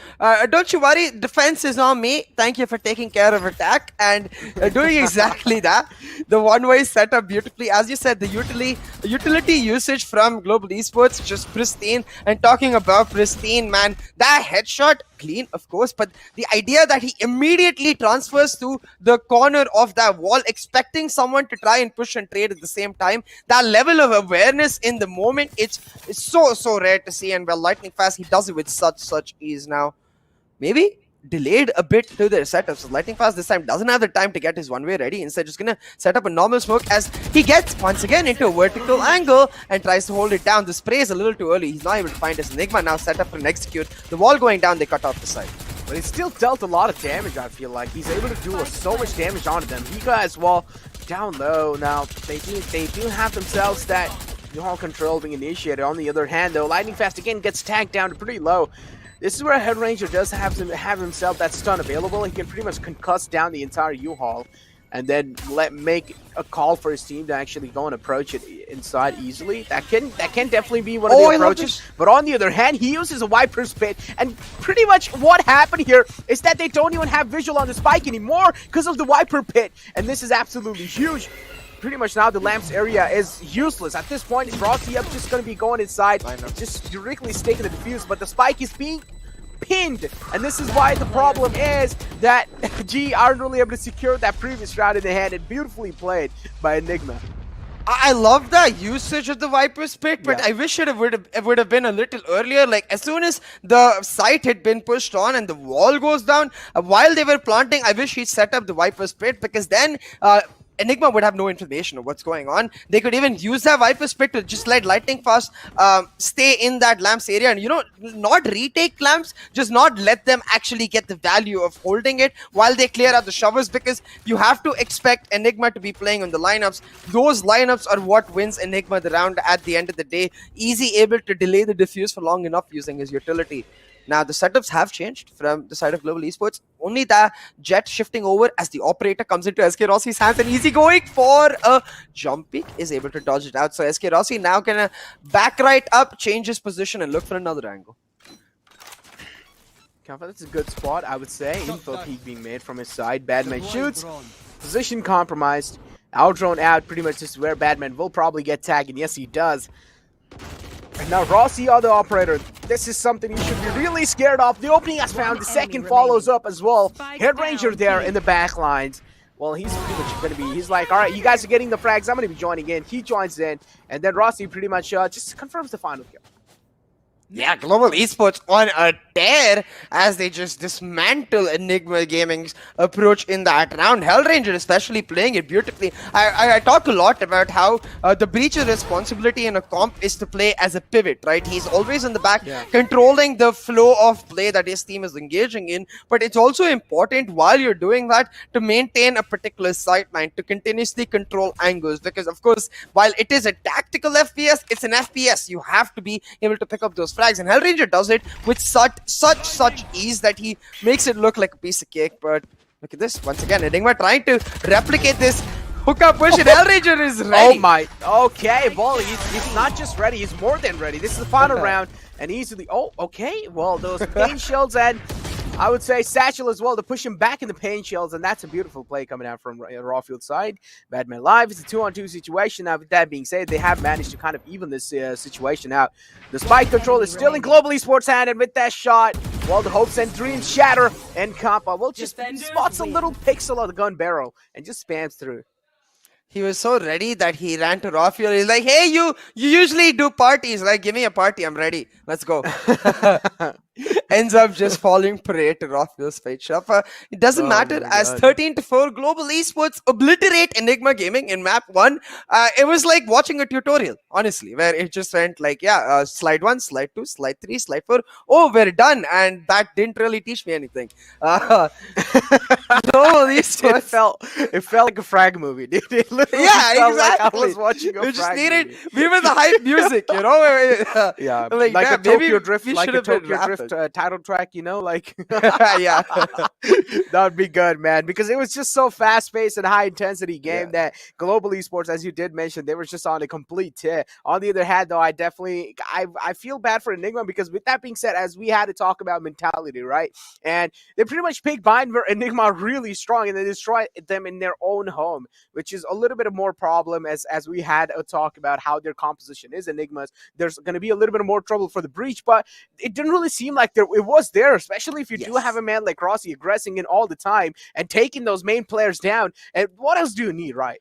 don't you worry, defense is on me. Thank you for taking care of attack and doing exactly that. The one-way setup beautifully. As you said, the utility usage from Global Esports, just pristine. And talking about pristine, man, that headshot, clean, of course, but the idea that he immediately transfers to the corner of that wall, expecting someone to try and push and trade at the same time, that level of awareness in the moment, it's so rare to see. And well, Lightning Fast, he does it with such ease now. Maybe delayed a bit to their setup, so Lightning Fast this time doesn't have the time to get his one-way ready. Instead, just gonna set up a normal smoke as he gets once again into a vertical angle and tries to hold it down. The spray is a little too early. He's not able to find his Enigma now set up for an execute. The wall going down, they cut off the side. But he still dealt a lot of damage, I feel like. He's able to do so much damage onto them. Hika as well, down low. Now, they do have themselves that U-Haul control being initiated. On the other hand, though, Lightning Fast again gets tagged down to pretty low. This is where a Head Ranger does have himself that stun available. He can pretty much concuss down the entire U-Haul and then make a call for his team to actually go and approach it inside easily. That can definitely be one of the approaches. But on the other hand, he uses a Viper's Pit, and pretty much what happened here is that they don't even have visual on the spike anymore because of the Viper Pit, and this is absolutely huge. Pretty much now the lamps area is useless. At this point, Rossi up just going to be going inside, just directly staking the defuse, but the spike is being pinned. And this is why the problem is that G aren't really able to secure that previous round in the hand, and beautifully played by Enigma. I love the usage of the Viper's Pit, but I wish it would have been a little earlier. Like, as soon as the site had been pushed on and the wall goes down, while they were planting, I wish he'd set up the Viper's Pit, because then Enigma would have no information of what's going on. They could even use that Viper's Pit to just let Lightning Fast stay in that lamps area and, you know, not retake lamps, just not let them actually get the value of holding it while they clear out the shovels, because you have to expect Enigma to be playing on the lineups. Those lineups are what wins Enigma the round at the end of the day. Easy able to delay the defuse for long enough using his utility. Now, the setups have changed from the side of Global Esports. Only the Jet shifting over as the operator comes into SK Rossi's hands, and easy going for a jump peek is able to dodge it out. So SK Rossi now can back right up, change his position, and look for another angle. That's a good spot, I would say. Info peek being made from his side. Badman shoots. Position compromised. Our drone out, pretty much just where Badman will probably get tagged, and yes, he does. And now Rossi, other operator, this is something you should be really scared of. The opening has found, the second follows up as well. Head Ranger there in the back lines. Well, he's pretty much going to be, he's like, all right, you guys are getting the frags, I'm going to be joining in. He joins in, and then Rossi pretty much just confirms the final kill. Yeah, Global Esports on a tear as they just dismantle Enigma Gaming's approach in that round. Hellranger especially playing it beautifully. I talk a lot about how the Breach's responsibility in a comp is to play as a pivot, right? He's always in the back, controlling the flow of play that his team is engaging in. But it's also important while you're doing that to maintain a particular sightline, to continuously control angles. Because, of course, while it is a tactical FPS, it's an FPS. You have to be able to pick up those flags, and Hellranger does it with such ease that he makes it look like a piece of cake. But look at this once again, Enigma trying to replicate this hookah push, and Hellranger is ready. Oh my, okay, well, he's not just ready, he's more than ready. This is the final round, and easily, oh, okay, well, those pain shields, and I would say Satchel as well to push him back in the pain shields, and that's a beautiful play coming out from Rawfield side. Badman Live, it's a 2-on-2 situation. Now, with that being said, they have managed to kind of even this situation out. The spike control is still in Global Esports' hand, and with that shot, well, the hopes and dreams shatter, and Kampa, well, just spots a little pixel of the gun barrel and just spams through. He was so ready that he ran to Rawfield. He's like, hey, you usually do parties. Like, give me a party. I'm ready. Let's go. Ends up just falling prey to Rawfield's fight shop. It doesn't matter as 13-4 Global Esports obliterate Enigma Gaming in map 1. It was like watching a tutorial, honestly, where it just went like, slide 1, slide 2, slide 3, slide 4. Oh, we're done. And that didn't really teach me anything. Global Esports. It felt like a frag movie, dude. Yeah, exactly. Like I was watching a we just frag needed, movie. we were the hype music, you know? Yeah, like a that, Tokyo Drift, we like should a have been Tokyo Drift title track, you know, like yeah, that would be good, man, because it was just so fast-paced and high-intensity game that Global Esports, as you did mention, they were just on a complete tear. On the other hand, though, I feel bad for Enigma, because with that being said, as we had to talk about mentality, right, and they pretty much picked Enigma really strong, and they destroyed them in their own home, which is a little bit of more problem as we had a talk about how their composition is. Enigma's, there's going to be a little bit of more trouble for the Breach, but it didn't really seem like it was there, especially if you do have a man like Rossi aggressing in all the time and taking those main players down. And what else do you need, right?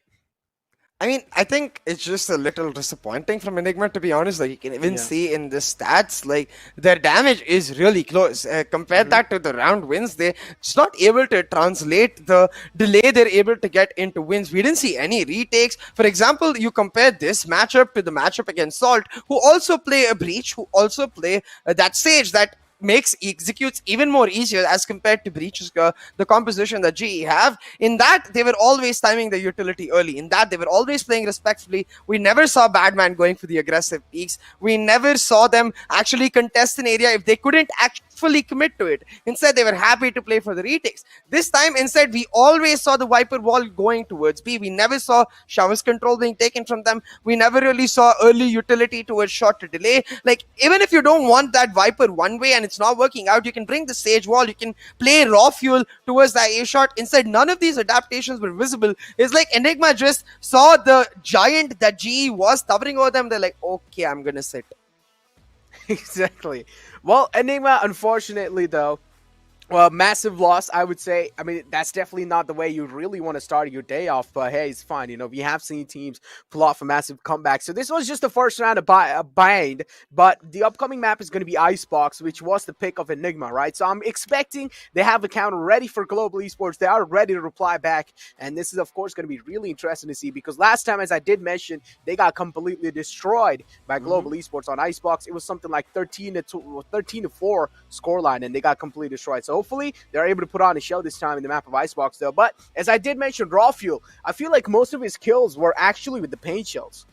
I mean, I think it's just a little disappointing from Enigma, to be honest. Like, you can even see in the stats, like, their damage is really close. Compare that to the round wins. They're just not able to translate the delay they're able to get into wins. We didn't see any retakes. For example, you compare this matchup to the matchup against Salt, who also play a Breach, who also play that Sage that executes even more easier as compared to Breach's the composition that GE have. In that, they were always timing the utility early. In that, they were always playing respectfully. We never saw Badman going for the aggressive peaks. We never saw them actually contest an area if they couldn't fully commit to it. Instead, they were happy to play for the retakes. This time, instead, we always saw the Viper wall going towards B. We never saw Showers control being taken from them. We never really saw early utility towards shot to delay. Like, even if you don't want that Viper one way and it's not working out, you can bring the Sage wall, you can play raw fuel towards the A shot. Instead, none of these adaptations were visible. It's like Enigma just saw the giant that GE was towering over them. They're like, okay, I'm gonna sit. Exactly. Well, Enigma, unfortunately, though, well, massive loss, I would say. I mean, that's definitely not the way you really want to start your day off, but hey, it's fine. You know, we have seen teams pull off a massive comeback. So this was just the first round of bind, but the upcoming map is going to be Icebox, which was the pick of Enigma, right? So I'm expecting they have a counter ready for Global Esports. They are ready to reply back, and this is, of course, going to be really interesting to see, because last time, as I did mention, they got completely destroyed by Global Esports on Icebox. It was something like 13-4 scoreline, and they got completely destroyed. So hopefully, they're able to put on a show this time in the map of Icebox, though. But as I did mention, Raw Fuel, I feel like most of his kills were actually with the paint shells.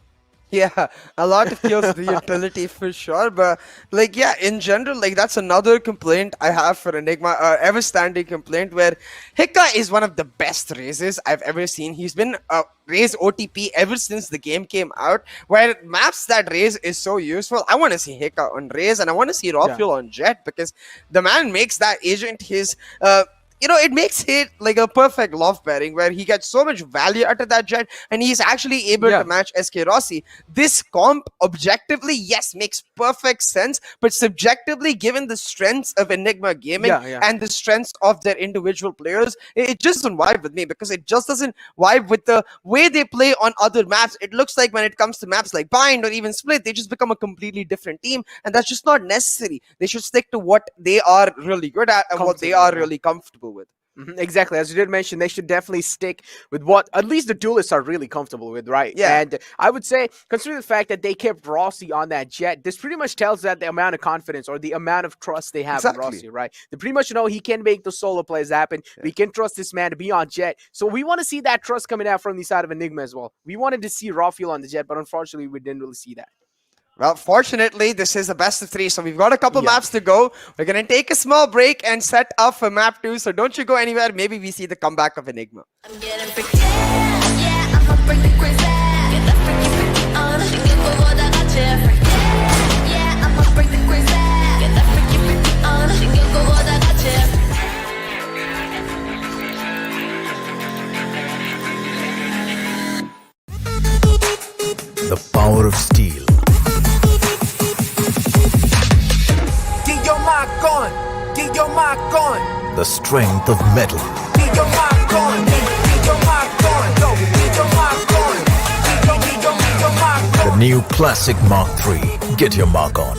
Yeah, a lot of kills the utility for sure, but like, yeah, in general, like, that's another complaint I have for Enigma, ever-standing complaint, where Hika is one of the best raises I've ever seen. He's been a raise OTP ever since the game came out, where maps that raise is so useful. I want to see Hika on raise, and I want to see Raw Fuel on Jet, because the man makes that agent his it makes it like a perfect love pairing where he gets so much value out of that Jet, and he's actually able to match SK Rossi. This comp, objectively, yes, makes perfect sense, but subjectively, given the strengths of Enigma Gaming and the strengths of their individual players, it just doesn't vibe with me, because it just doesn't vibe with the way they play on other maps. It looks like when it comes to maps like Bind or even Split, they just become a completely different team, and that's just not necessary. They should stick to what they are really good at and what they are really comfortable with. Exactly, as you did mention, they should definitely stick with what at least the duelists are really comfortable with, right? Yeah. And I would say, considering the fact that they kept Rossi on that Jet, this pretty much tells that the amount of confidence or the amount of trust they have in Rossi, right? They pretty much know he can make the solo plays happen. We can trust this man to be on Jet. So we want to see that trust coming out from the side of Enigma as well. We wanted to see Rafael on the Jet, but unfortunately, we didn't really see that. Well, fortunately, this is a best of 3, so we've got a couple maps to go. We're going to take a small break and set up for map 2, so don't you go anywhere. Maybe we see the comeback of Enigma. I'm getting freaky, yeah, I'ma bring the crazy. Get that freaky, freaky on. 신경보다 같이 freaky, yeah, I'ma bring the crazy. Get that freaky, freaky on. 신경보다 같이. The power of steel. Get your mic on. Get your mic on. The strength of metal. Get your mic on. Get your mic on. Go. Get your mic on. Get your mic on. The new classic Mark III. Get your mark on.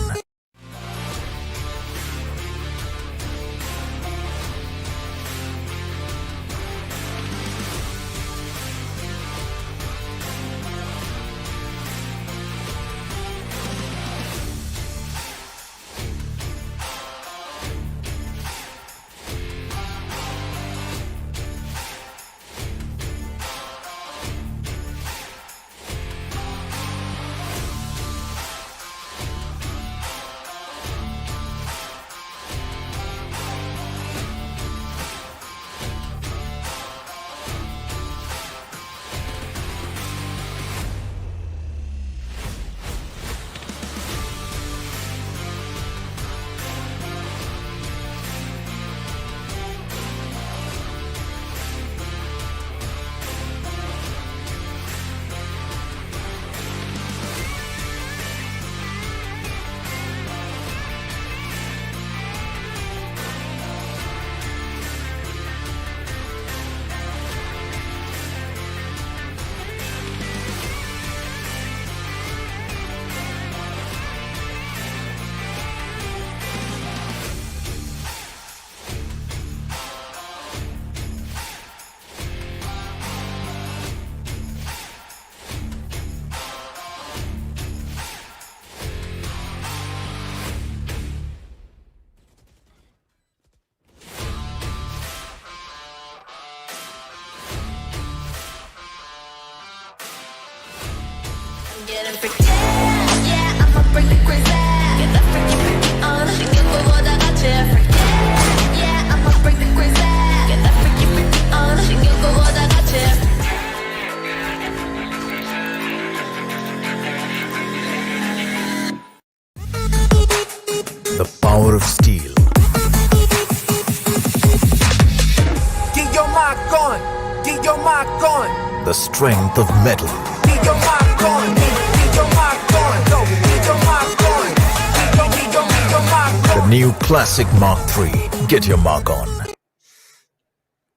Getting freaky, yeah, I'ma bring the crazy. Get that freaky, freaky on. 신경보다 같이 freaky, yeah, I'ma bring the crazy. Get that freaky, freaky on. 신경보다 같이. The power of steel. Get your mic on. Get your mic on. The strength of metal. Get your mic on. Get your mic on. Go. Get your mic on. Get your mic on. The new classic Mark III. Get your mark on.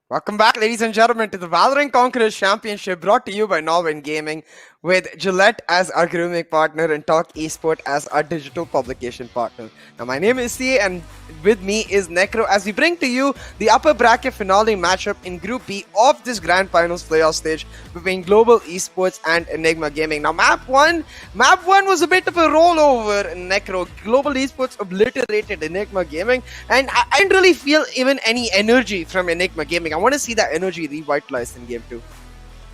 Welcome back, ladies and gentlemen, to the Valorant Conquerors Championship, brought to you by NODWIN Gaming, with Gillette as our grooming partner and Talk Esport as our digital publication partner. Now, my name is CA, and with me is Necro, as we bring to you the upper bracket finale matchup in Group B of this Grand Finals playoff stage between Global Esports and Enigma Gaming. Now, Map 1 was a bit of a rollover, Necro. Global Esports obliterated Enigma Gaming, and I didn't really feel even any energy from Enigma Gaming. I want to see that energy revitalized in Game 2.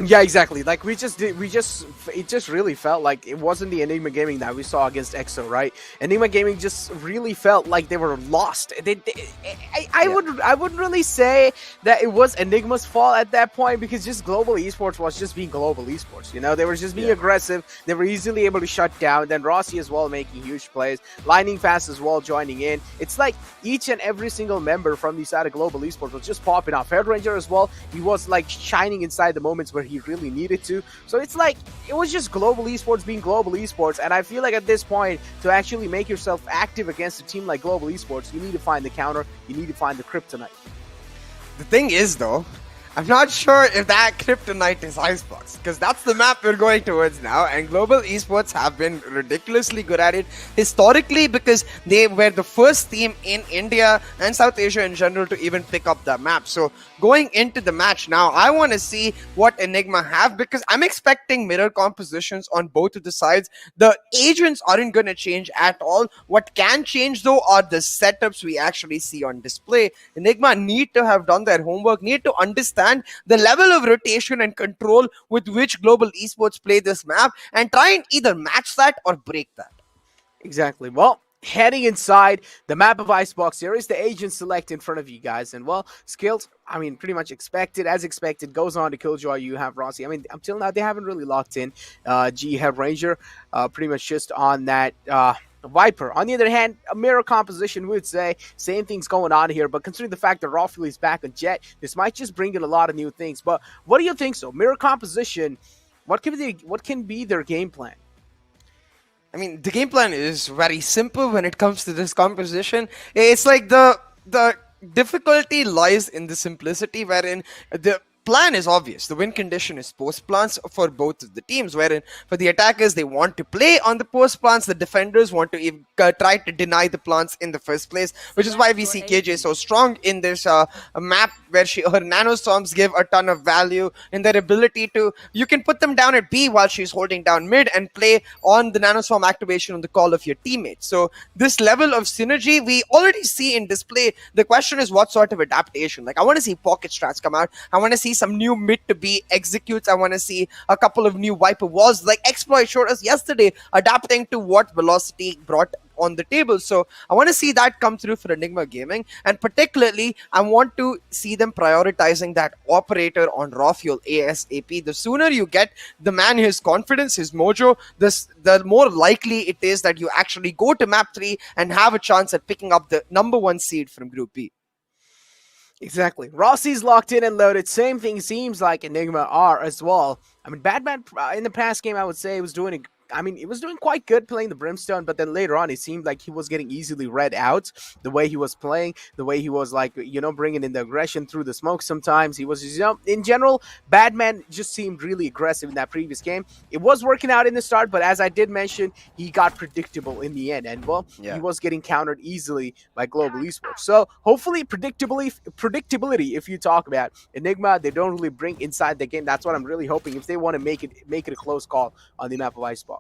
Yeah, exactly. Like it just really felt like it wasn't the Enigma Gaming that we saw against EXO, right? Enigma Gaming just really felt like they were lost. I wouldn't really say that it was Enigma's fault at that point, because just global esports was just being global esports. You know, they were just being aggressive. They were easily able to shut down. Then Rossi as well making huge plays, Lightning Fast as well joining in. It's like each and every single member from the side of global esports was just popping off. Head Ranger as well. He was like shining inside the moments where he really needed to. So it's like it was just global esports being global esports, and I feel like at this point, to actually make yourself active against a team like global esports, you need to find the counter, you need to find the kryptonite. The thing is, though, I'm not sure if that kryptonite is Icebox, because that's the map we're going towards now, and global esports have been ridiculously good at it historically, because they were the first team in India and South Asia in general to even pick up that map. So going into the match now, I want to see what Enigma have, because I'm expecting mirror compositions on both of the sides. The agents aren't going to change at all. What can change, though, are the setups we actually see on display. Enigma need to have done their homework, need to understand the level of rotation and control with which global esports play this map, and try and either match that or break that. Exactly. Well, heading inside the map of Icebox, here is the agent select in front of you guys, and well, skills, I mean, pretty much expected, as expected, goes on to Killjoy. You have Rossi. I mean, until now, they haven't really locked in. G have Ranger, pretty much just on that Viper. On the other hand, a mirror composition would say same thing's going on here, but considering the fact that Rafael is back on Jet, this might just bring in a lot of new things. But what do you think? So mirror composition, what can be their game plan? I mean, the game plan is very simple when it comes to this composition. It's like the difficulty lies in the simplicity, wherein the plan is obvious. The win condition is post plants for both of the teams, wherein for the attackers, they want to play on the post plants. The defenders want to try to deny the plants in the first place, which is why we see KJ so strong in this map, where her nanostorms give a ton of value in their ability to, you can put them down at B while she's holding down mid and play on the nanostorm activation on the call of your teammates. So this level of synergy we already see in display. The question is what sort of adaptation. Like, I want to see pocket strats come out. I want to see some new mid to B executes. I want to see a couple of new Viper walls, like Exploit showed us yesterday, adapting to what Velocity brought on the table. So I want to see that come through for Enigma Gaming, and particularly I want to see them prioritizing that operator on raw fuel ASAP. The sooner you get the man his confidence, his mojo, the more likely it is that you actually go to map 3 and have a chance at picking up the #1 seed from Group B. Exactly. Rossi's locked in and loaded. Same thing seems like Enigma are as well. I mean, Batman in the past game, I would say, was doing it was doing quite good playing the Brimstone, but then later on, it seemed like he was getting easily read out. The way he was playing, the way he was, like, you know, bringing in the aggression through the smoke sometimes. He was, you know, in general, Batman just seemed really aggressive in that previous game. It was working out in the start, but as I did mention, he got predictable in the end. And, well, he was getting countered easily by Global Esports. So, hopefully, predictability, if you talk about Enigma, they don't really bring inside the game. That's what I'm really hoping, if they want to make it a close call on the map of Icebox.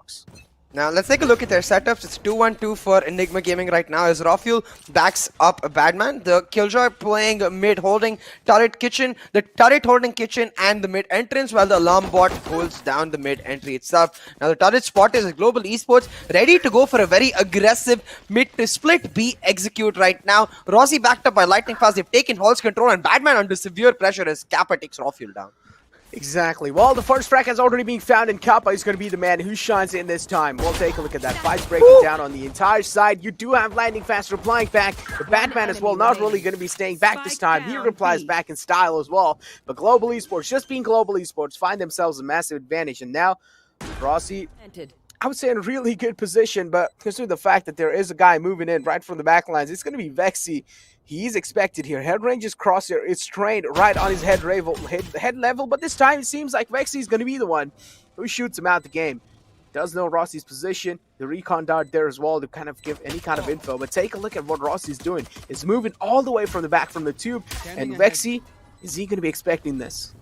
Now let's take a look at their setups. It's 2-1-2 for Enigma Gaming right now as Rafuel backs up Badman. The Killjoy playing mid holding turret kitchen, the turret holding kitchen and the mid entrance, while the alarm bot holds down the mid entry itself. Now the turret spot is Global Esports ready to go for a very aggressive mid to split B execute right now. Rossi backed up by Lightning Fast. They've taken Hall's control, and Badman under severe pressure as Kappa takes Rafuel down. Exactly. Well, the first frag has already been found, and Kappa is going to be the man who shines in this time. We'll take a look at that. Fights breaking down on the entire side. You do have Lightning Fast replying back. The Batman as well, not really going to be staying back this time. He replies back in style as well. But Global Esports, just being Global Esports, find themselves a massive advantage. And now, Rossi, I would say in a really good position, but considering the fact that there is a guy moving in right from the back lines, it's going to be Vexi. He's expected here. Head range's crosshair is trained right on his head level, but this time it seems like Vexi is going to be the one who shoots him out the game. Does know Rossi's position. The recon dart there as well to kind of give any kind of info, but take a look at what Rossi's doing. Is moving all the way from the back from the tube, and Vexi, is he going to be expecting this?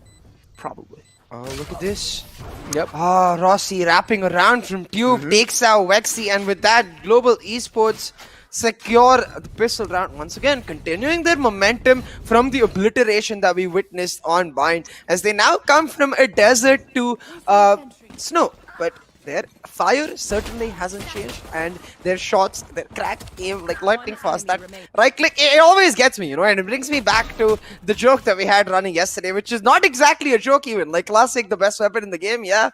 Probably. Oh, look at this. Yep. Rossi wrapping around from tube, takes out Vexi, and with that, Global Esports secure the pistol round once again, continuing their momentum from the obliteration that we witnessed on Bind, as they now come from a desert to snow. But their fire certainly hasn't changed, and their shots, their crack aim like lightning fast. That right click, it always gets me, and it brings me back to the joke that we had running yesterday, which is not exactly a joke even. Like classic, the best weapon in the game, yeah.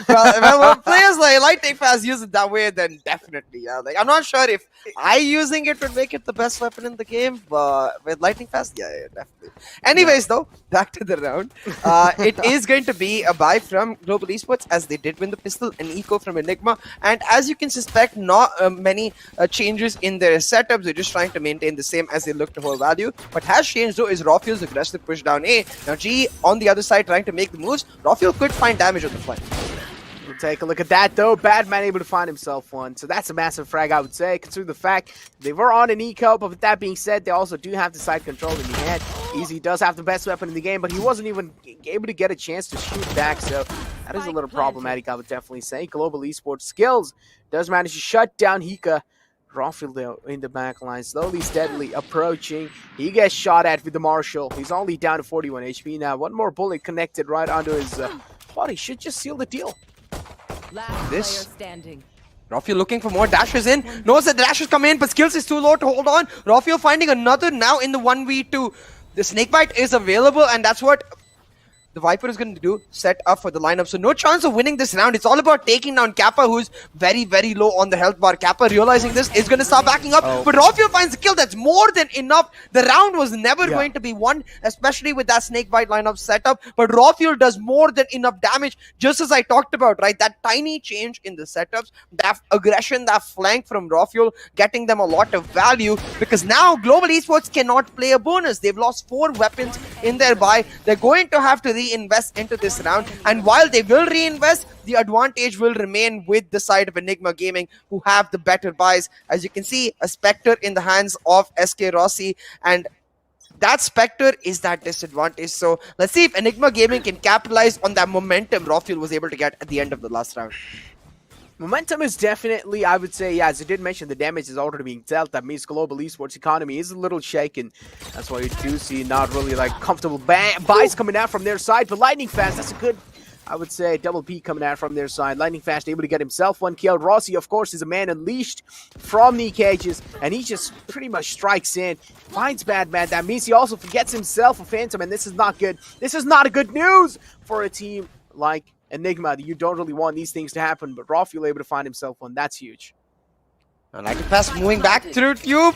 Well, players like lightning fast use it that way, then definitely, yeah. Like I'm not sure if I using it would make it the best weapon in the game, but with lightning fast, yeah, definitely. Anyways, though, back to the round. It is going to be a buy from Global Esports, as they did win the pistol and eco from Enigma, and as you can suspect, not many changes in their setups. They're just trying to maintain the same as they look to hold value. What has changed though is Rafiel's aggressive push down A. Now G on the other side trying to make the moves. Rafiel could find damage on the flank. We'll take a look at that though. Badman able to find himself one. So that's a massive frag, I would say, considering the fact they were on an eco. But with that being said, they also do have the side control in the hand. Easy does have the best weapon in the game, but he wasn't even able to get a chance to shoot back. So that is a little problematic, I would definitely say. Global Esports skills does manage to shut down Hika. Rafiel though in the back line, slowly, steadily approaching. He gets shot at with the Marshall. He's only down to 41 HP now. One more bullet connected right onto his body. Should just seal the deal. This Rafiel looking for more dashes in. Knows that the dashes come in, but skills is too low to hold on. Rafiel finding another now in the 1v2. The snakebite is available, and that's what the Viper is going to do, set up for the lineup. So no chance of winning this round. It's all about taking down Kappa, who's very, very low on the health bar. Kappa realizing this is going to start backing up, but Rafiel finds a kill. That's more than enough. The round was never going to be won, especially with that snakebite lineup setup, but Rafiel does more than enough damage, just as I talked about, right? That tiny change in the setups, that aggression, that flank from Rafiel, getting them a lot of value, because now Global Esports cannot play a bonus. They've lost 4 weapons in their buy. They're going to have to reinvest into this round, and while they will reinvest, the advantage will remain with the side of Enigma Gaming, who have the better buys. As you can see, a Spectre in the hands of SK Rossi, and that Spectre is that disadvantage. So let's see if Enigma Gaming can capitalize on that momentum Rafiel was able to get at the end of the last round. Momentum is definitely, I would say, yeah, as you did mention, the damage is already being dealt. That means Global Esports economy is a little shaken. That's why you do see not really like comfortable buys coming out from their side. But Lightning Fast, that's a good, I would say, double P coming out from their side. Lightning Fast able to get himself one kill. Rossi, of course, is a man unleashed from the cages, and he just pretty much strikes in, finds Badman. That means he also forgets himself a Phantom, and this is not good. This is not a good news for a team like Enigma. You don't really want these things to happen, but Rafiel able to find himself one. That's huge. And Lightning Fast moving back through Tube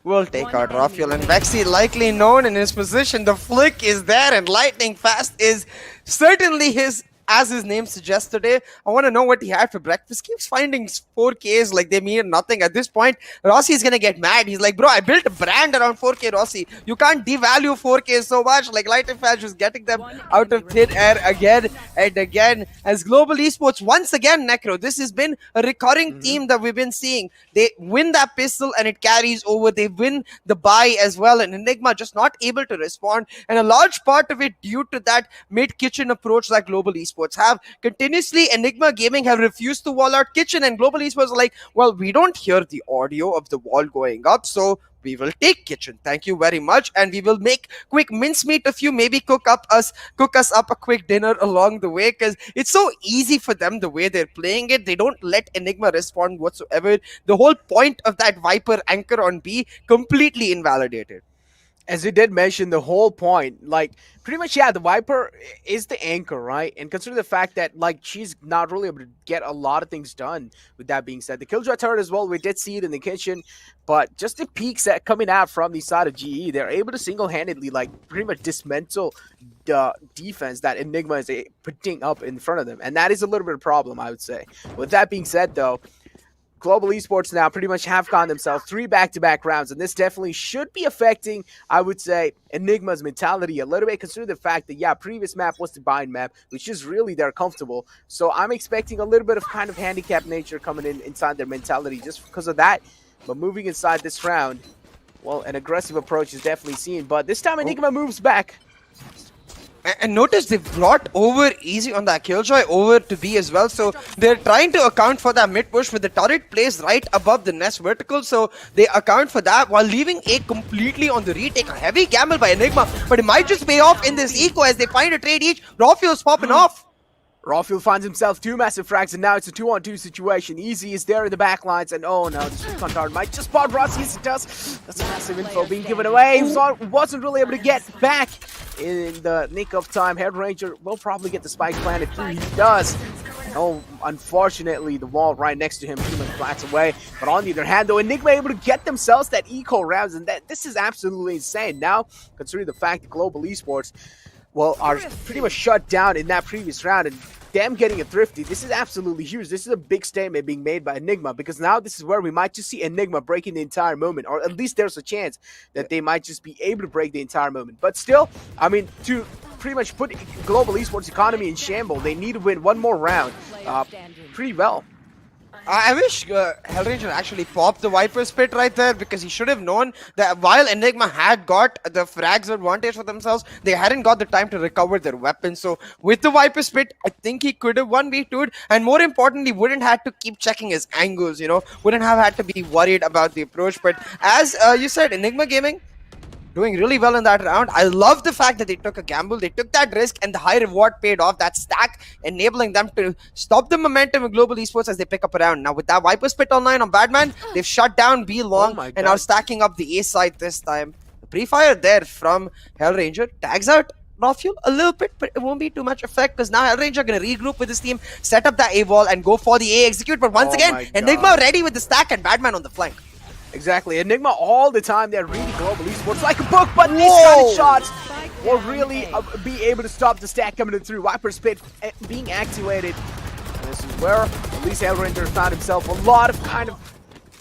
will take out Rafiel, and Vexy likely known in his position. The flick is there, and Lightning Fast is certainly his, as his name suggests today. I want to know what he had for breakfast. Keeps finding 4Ks like they mean nothing. At this point, Rossi is going to get mad. He's like, bro, I built a brand around 4K Rossi. You can't devalue 4K so much. Like Lightning Fast just getting them out of thin air again and again. As Global Esports, once again, Necro, this has been a recurring theme that we've been seeing. They win that pistol and it carries over. They win the buy as well. And Enigma just not able to respond. And a large part of it due to that mid-kitchen approach that Global Esports have. Continuously, Enigma Gaming have refused to wall out kitchen, and Global Esports are like, well, we don't hear the audio of the wall going up, so we will take kitchen. Thank you very much, and we will make quick mincemeat of you. Maybe cook us up a quick dinner along the way, because it's so easy for them the way they're playing it. They don't let Enigma respond whatsoever. The whole point of that Viper anchor on B completely invalidated. As you did mention, the whole point, like, pretty much, yeah, the Viper is the anchor, right? And consider the fact that, like, she's not really able to get a lot of things done. With that being said, the Killjoy turret as well, we did see it in the kitchen, but just the peaks that coming out from the side of GE, they're able to single-handedly, like, pretty much dismantle the defense that Enigma is putting up in front of them. And that is a little bit of a problem, I would say. With that being said, though, Global Esports now pretty much have gotten themselves 3 back-to-back rounds, and this definitely should be affecting, I would say, Enigma's mentality a little bit, considering the fact that, yeah, previous map was the bind map, which is really they're comfortable. So I'm expecting a little bit of kind of handicap nature coming in inside their mentality just because of that. But moving inside this round, well, an aggressive approach is definitely seen, but this time Enigma moves back. And notice they brought over easy on that Killjoy over to B as well. So they're trying to account for that mid push with the turret placed right above the nest vertical. So they account for that while leaving A completely on the retake. A heavy gamble by Enigma, but it might just pay off in this eco as they find a trade each. Rawfuel's popping off. Rawfuel finds himself 2 massive frags, and now it's a 2-on-2 situation. Easy is there in the back lines, and oh no, this recon tower might just spot Rossi. Yes, it does. That's a massive info being given away. He wasn't really able to get back in the nick of time. Head Ranger will probably get the spike planted through. He does. Oh, unfortunately, the wall right next to him pretty much flats away. But on the other hand, though, Enigma able to get themselves that eco rounds, and this is absolutely insane. Now, considering the fact that Global Esports, well, are pretty much shut down in that previous round, and them getting a thrifty, this is absolutely huge. This is a big statement being made by Enigma, because now this is where we might just see Enigma breaking the entire moment, or at least there's a chance that they might just be able to break the entire moment. But still, I mean, to pretty much put Global Esports economy in shambles, they need to win one more round pretty well. I wish Hellranger actually popped the Viper's Pit right there, because he should have known that while Enigma had got the frags advantage for themselves, they hadn't got the time to recover their weapons. So with the Viper's Pit, I think he could have 1v2'd, and more importantly, wouldn't have to keep checking his angles, you know, wouldn't have had to be worried about the approach. But as you said, Enigma Gaming doing really well in that round. I love the fact that they took a gamble, they took that risk, and the high reward paid off. That stack enabling them to stop the momentum of Global Esports as they pick up a round. Now with that Viper's Pit online on Badman, they've shut down B long and are stacking up the A side this time. The pre-fire there from Hellranger tags out Rawfuel a little bit, but it won't be too much effect, because now Hellranger are going to regroup with his team, set up that A wall, and go for the A execute. But once again, Enigma ready with the stack and Badman on the flank. Exactly, Enigma all the time, they're reading Global Esports like a book, but these kind of shots will really be able to stop the stack coming through. Viper's Pit being activated. And this is where at least Hellranger found himself a lot of kind of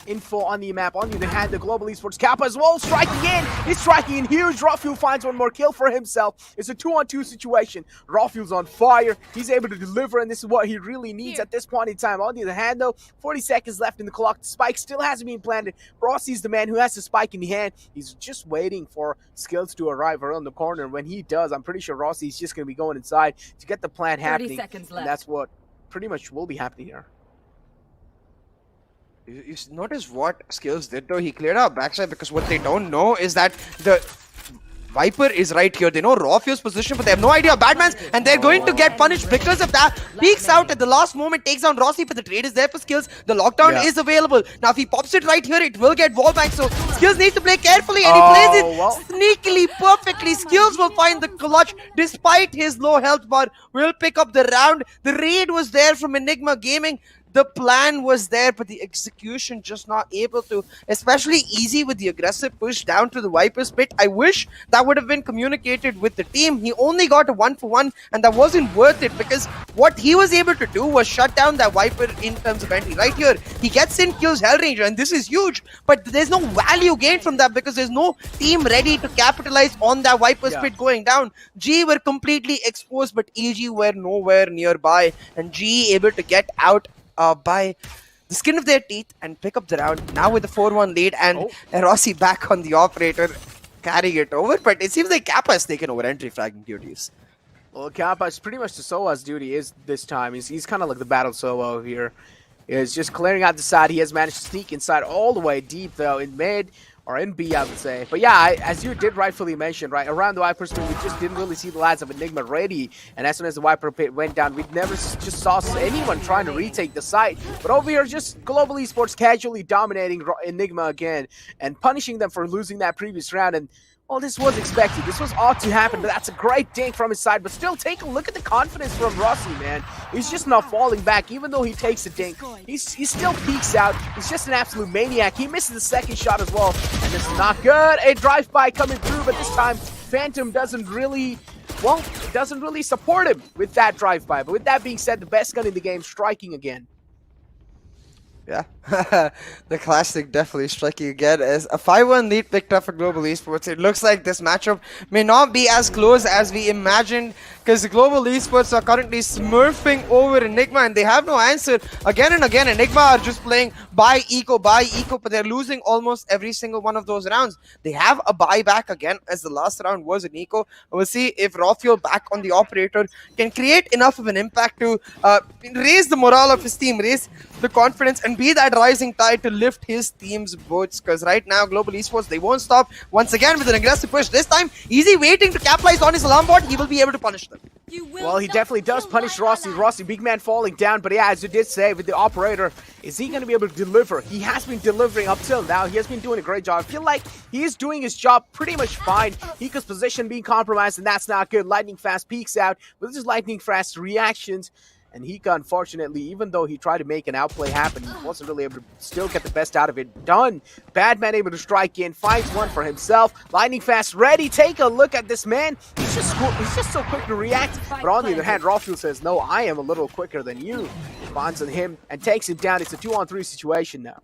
info on the map. On the other hand, the Global Esports Kappa as well striking in. He's striking in huge. Rawfuel finds one more kill for himself. It's a 2-on-2 situation. Rawfuel's on fire. He's able to deliver, and this is what he really needs at this point in time. On the other hand, though, 40 seconds left in the clock. The spike still hasn't been planted. Rossi's the man who has the spike in the hand. He's just waiting for Skills to arrive around the corner. When he does, I'm pretty sure Rossi's just going to be going inside to get the plant happening. 30 seconds left. And that's what pretty much will be happening here. You notice what Skills did though? He cleared out backside, because what they don't know is that the Viper is right here. They know Rawfuel's position, but they have no idea of Batman's, and they're going to get punished because of that. Peeks out at the last moment, takes down Rossi, but the trade is there for Skills. The lockdown is available. Now if he pops it right here, it will get wallbang, so Skills needs to play carefully, and he plays it sneakily, perfectly. Skills will find the clutch despite his low health bar, will pick up the round. The raid was there from Enigma Gaming. The plan was there, but the execution just not able to, especially Easy with the aggressive push down to the Viper's Pit. I wish that would have been communicated with the team. He only got a 1-for-1, and that wasn't worth it, because what he was able to do was shut down that Viper in terms of entry. Right here, he gets in, kills Hellranger, and this is huge, but there's no value gained from that, because there's no team ready to capitalize on that Viper's Pit going down. G were completely exposed, but EG were nowhere nearby, and G able to get out by the skin of their teeth and pick up the round. Now with the 4-1 lead, and Rossi back on the operator, carrying it over. But it seems like Kappa has taken over entry fragging duties. Well, Kappa is pretty much the Soa's duty is this time. He's kind of like the battle Soa here. He's just clearing out the side. He has managed to sneak inside all the way deep, though, in mid. Or in B, I would say. But yeah, as you did rightfully mention, right, around the Viper's Pit, we just didn't really see the lads of Enigma ready. And as soon as the Viper Pit went down, we never just saw anyone trying to retake the site. But over here, just Global Esports casually dominating Enigma again and punishing them for losing that previous round. And well, this was expected. This was ought to happen, but that's a great dink from his side. But still, take a look at the confidence from Rossi, man. He's just not falling back, even though he takes a dink. He still peeks out. He's just an absolute maniac. He misses the second shot as well, and this is not good. A drive-by coming through, but this time, Phantom doesn't really support him with that drive-by. But with that being said, the best gun in the game striking again. Yeah, the classic definitely striking again as a 5-1 lead picked up for Global Esports. It looks like this matchup may not be as close as we imagined because Global Esports are currently smurfing over Enigma and they have no answer. Again and again, Enigma are just playing buy eco, but they're losing almost every single one of those rounds. They have a buyback again, as the last round was an eco. We'll see if Rafael back on the operator can create enough of an impact to raise the morale of his team, raise the confidence, and be that rising tide to lift his team's boats. Because right now, Global Esports, they won't stop. Once again, with an aggressive push. This time, Easy waiting to capitalize on his alarm bot. He will be able to punish them. Well, he definitely does punish Rossi. Rossi, big man falling down. But yeah, as you did say, with the operator, is he going to be able to deliver? He has been delivering up till now. He has been doing a great job. I feel like he is doing his job pretty much fine. Hika's position being compromised, and that's not good. Lightning Fast peeks out, but this is Lightning Fast reactions. And Hika, unfortunately, even though he tried to make an outplay happen, he wasn't really able to still get the best out of it. Done. Badman able to strike in, finds one for himself. Lightning Fast ready. Take a look at this man. He's just so quick to react. But on the other hand, Rafael says, no, I am a little quicker than you. Responds on him and takes him down. It's a 2-on-3 situation now.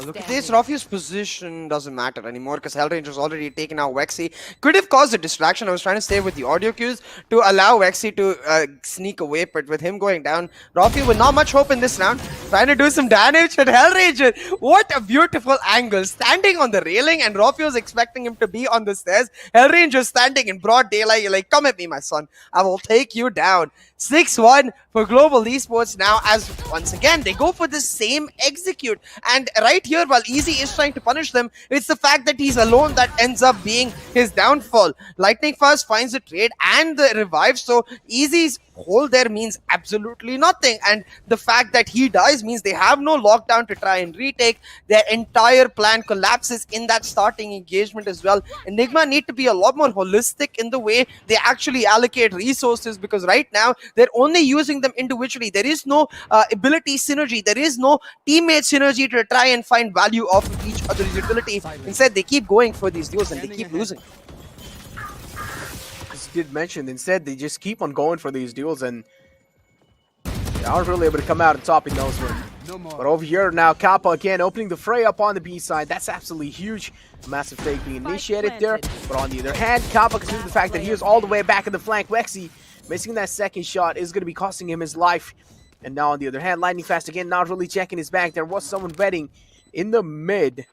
Look at this. Rafia's position doesn't matter anymore because Hellranger's already taken out Wexy. Could have caused a distraction. I was trying to stay with the audio cues to allow Wexy to sneak away, but with him going down, Rafael with not much hope in this round. Trying to do some damage at Hellranger. What a beautiful angle. Standing on the railing and Rafael's expecting him to be on the stairs. Hellranger's standing in broad daylight. You're like, come at me, my son. I will take you down. 6-1 for Global Esports now, as once again they go for the same execute. And right here, while Easy is trying to punish them, it's the fact that he's alone that ends up being his downfall. Lightning Fast finds the trade and the revive, so Easy's hold there means absolutely nothing. And the fact that he dies means they have no lockdown to try and retake. Their entire plan collapses in that starting engagement as well. Enigma need to be a lot more holistic in the way they actually allocate resources, because right now they're only using them individually. There is no ability synergy. There is no teammate synergy to try and find value off of each other's utility. Instead, they keep going for these duels and they keep losing. Did mention, instead they just keep on going for these duels and they aren't really able to come out on top in those ones. But over here now, Kappa again opening the fray up on the B side. That's absolutely huge. A massive fake being initiated there. But on the other hand, Kappa, considering the fact that he is all the way back in the flank, Wexy missing that second shot is going to be costing him his life. And now on the other hand, Lightning Fast again not really checking his back. There was someone betting in the mid.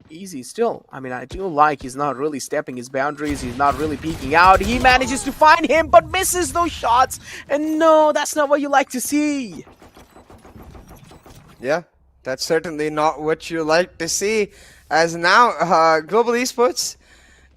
Easy still. I mean, I do like he's not really stepping his boundaries. He's not really peeking out. He manages to find him, but misses those shots. And no, that's not what you like to see. Yeah, that's certainly not what you like to see. As now, Global Esports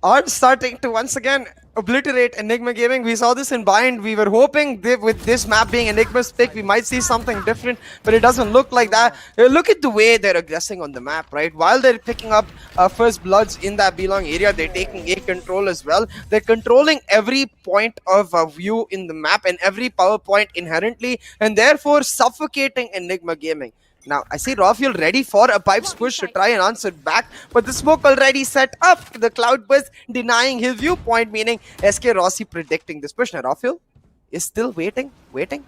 are starting to once again obliterate Enigma Gaming. We saw this in Bind. We were hoping with this map being Enigma's pick, we might see something different, but it doesn't look like that. Look at the way they're aggressing on the map, right? While they're picking up first bloods in that belong area, they're taking A control as well. They're controlling every point of view in the map and every power point inherently, and therefore suffocating Enigma Gaming. Now, I see Rafael ready for a pipes push to try and answer back, but the smoke already set up. The Cloudburst denying his viewpoint, meaning SK Rossi predicting this push. Now, Rafael is still waiting,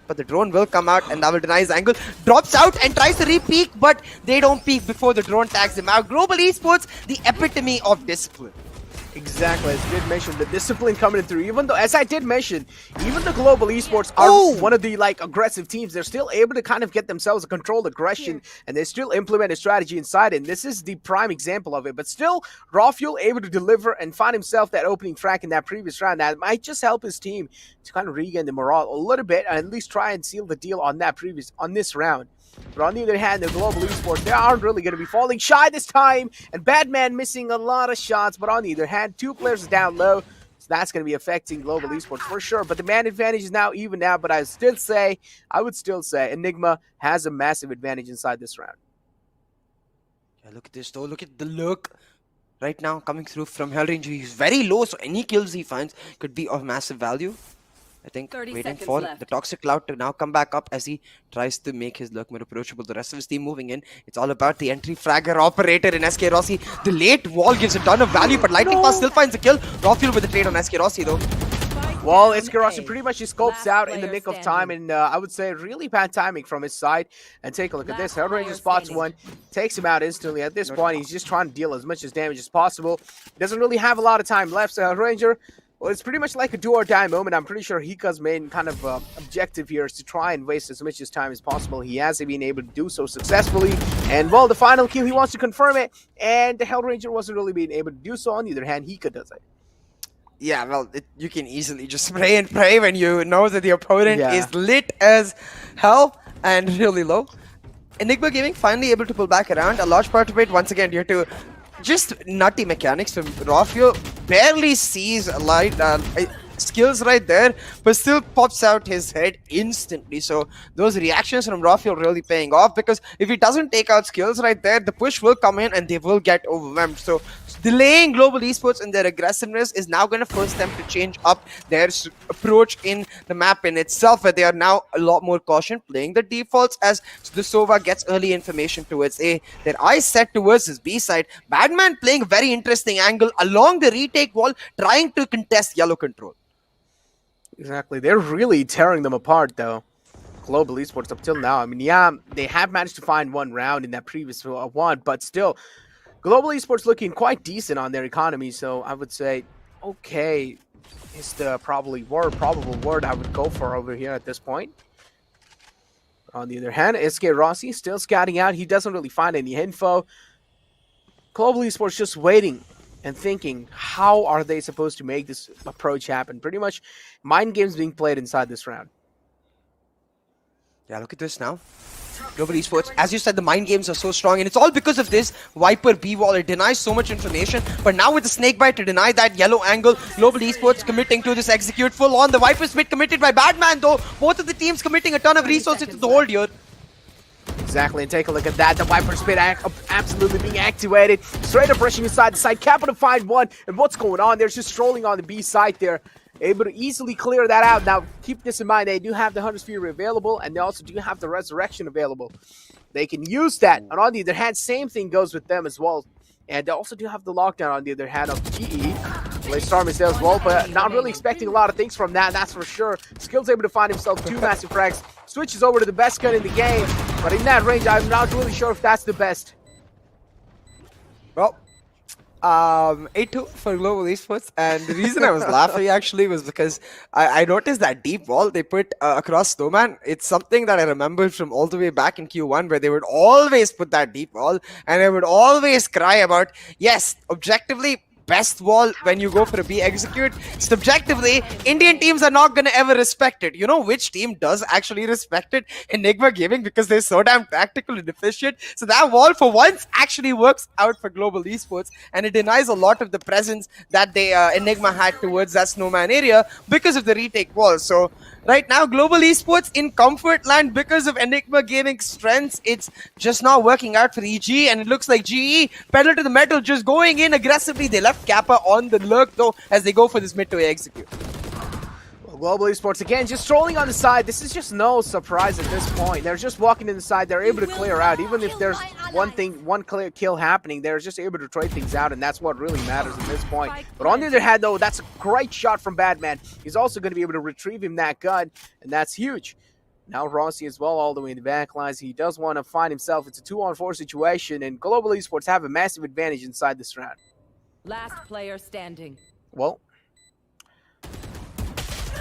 but the drone will come out and that will deny his angle. Drops out and tries to re-peek, but they don't peek before the drone tags him out. Global Esports, the epitome of discipline. Exactly, as I did mention, the discipline coming through. Even though, as I did mention, even the Global Esports are one of the aggressive teams. They're still able to kind of get themselves a controlled aggression, and they still implement a strategy inside. And this is the prime example of it. But still, Rafael able to deliver and find himself that opening track in that previous round. That might just help his team to kind of regain the morale a little bit, and at least try and seal the deal on this round. But on the other hand, the Global Esports, they aren't really going to be falling shy this time. And Badman missing a lot of shots. But on the other hand, 2 players down low. So that's going to be affecting Global Esports for sure. But the man advantage is now even now. But I would still say Enigma has a massive advantage inside this round. Yeah, look at this though. Look at the look right now coming through from Hellranger. He's very low, so any kills he finds could be of massive value. I think waiting for the Toxic Cloud to now come back up as he tries to make his lurk more approachable. The rest of his team moving in. It's all about the entry fragger operator in SK Rossi. The late wall gives a ton of value, but Lightning Fast still finds a kill. Rafael with the trade on SK Rossi though. Well, SK Rossi pretty much scopes out in the nick of time, and I would say really bad timing from his side. And take a look at this. Hellranger spots one, takes him out instantly. At this point, he's just trying to deal as much damage as possible. He doesn't really have a lot of time left, so Hellranger, Well, it's pretty much like a do or die moment. I'm pretty sure Hika's main kind of objective here is to try and waste as much time as possible. He hasn't been able to do so successfully. And, well, the final kill, he wants to confirm it. And the Hellranger wasn't really being able to do so. On the other hand, Hika does it. Yeah, well, you can easily just pray and pray when you know that the opponent is lit as hell and really low. Enigma Gaming finally able to pull back around. A large part of it, once again, due to just nutty mechanics from Rafio. Barely sees light skills right there, but still pops out his head instantly. So those reactions from Rafio really paying off, because if he doesn't take out skills right there, the push will come in and they will get overwhelmed. So delaying Global Esports in their aggressiveness is now going to force them to change up their approach in the map in itself, where they are now a lot more caution, playing the defaults as the Sova gets early information towards A. Their eyes set towards his B side. Badman playing a very interesting angle along the retake wall, trying to contest yellow control. Exactly. They're really tearing them apart, though. Global Esports up till now. I mean, yeah, they have managed to find one round in that previous one, but still, Global Esports looking quite decent on their economy, so I would say, okay, is the probable word I would go for over here at this point. On the other hand, SK Rossi still scouting out. He doesn't really find any info. Global Esports just waiting and thinking, how are they supposed to make this approach happen? Pretty much mind games being played inside this round. Yeah, look at this now. Global Esports, as you said, the mind games are so strong, and it's all because of this Viper B wall. It denies so much information, but now with the snakebite to deny that yellow angle, Global Esports committing to this execute full on. The Viper split committed by Badman, though. Both of the teams committing a ton of resources to the hold here. Exactly, and take a look at that. The Viper spit absolutely being activated. Straight up rushing inside the side. Kappa to find one, and what's going on? They're just strolling on the B side there. Able to easily clear that out. Now, keep this in mind. They do have the Hunter's Fury available, and they also do have the Resurrection available. They can use that. And on the other hand, same thing goes with them as well. And they also do have the lockdown on the other hand of GE. Storm is there as well, but not really expecting a lot of things from that, that's for sure. Skill's able to find himself 2 massive frags. Switches over to the best gun in the game, but in that range, I'm not really sure if that's the best. Well, 8-2 for Global Esports, and the reason I was laughing actually was because I noticed that deep wall they put across Snowman. It's something that I remembered from all the way back in Q1, where they would always put that deep wall, and I would always cry about, yes, objectively, best wall when you go for a B execute. Subjectively, Indian teams are not going to ever respect it. You know which team does actually respect it? Enigma Gaming, because they're so damn tactical and efficient. So that wall for once actually works out for Global Esports, and it denies a lot of the presence that they Enigma had towards that Snowman area because of the retake wall. So right now, Global Esports in comfort land because of Enigma Gaming's strengths. It's just not working out for EG, and it looks like GE, pedal to the metal, just going in aggressively. They left Kappa on the lurk, though, as they go for this mid to A execute. Well, Global Esports, again, just strolling on the side. This is just no surprise at this point. They're just walking in the side. They're able to clear out. Even if there's one clear kill happening, they're just able to trade things out, and that's what really matters at this point. But on the other hand, though, that's a great shot from Badman. He's also going to be able to retrieve him that gun, and that's huge. Now Rossi as well, all the way in the back lines. He does want to find himself. It's a 2-on-4 situation, and Global Esports have a massive advantage inside this round. Last player standing. Well,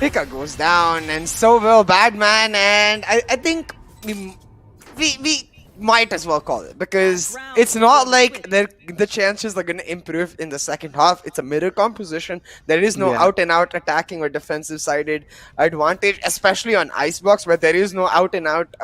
Hika goes down, and so will Badman, and I think we might as well call it, because it's not like the chances are going to improve in the second half. It's a mirror composition. There is no out-and-out attacking or defensive-sided advantage, especially on Icebox, where there is no out-and-out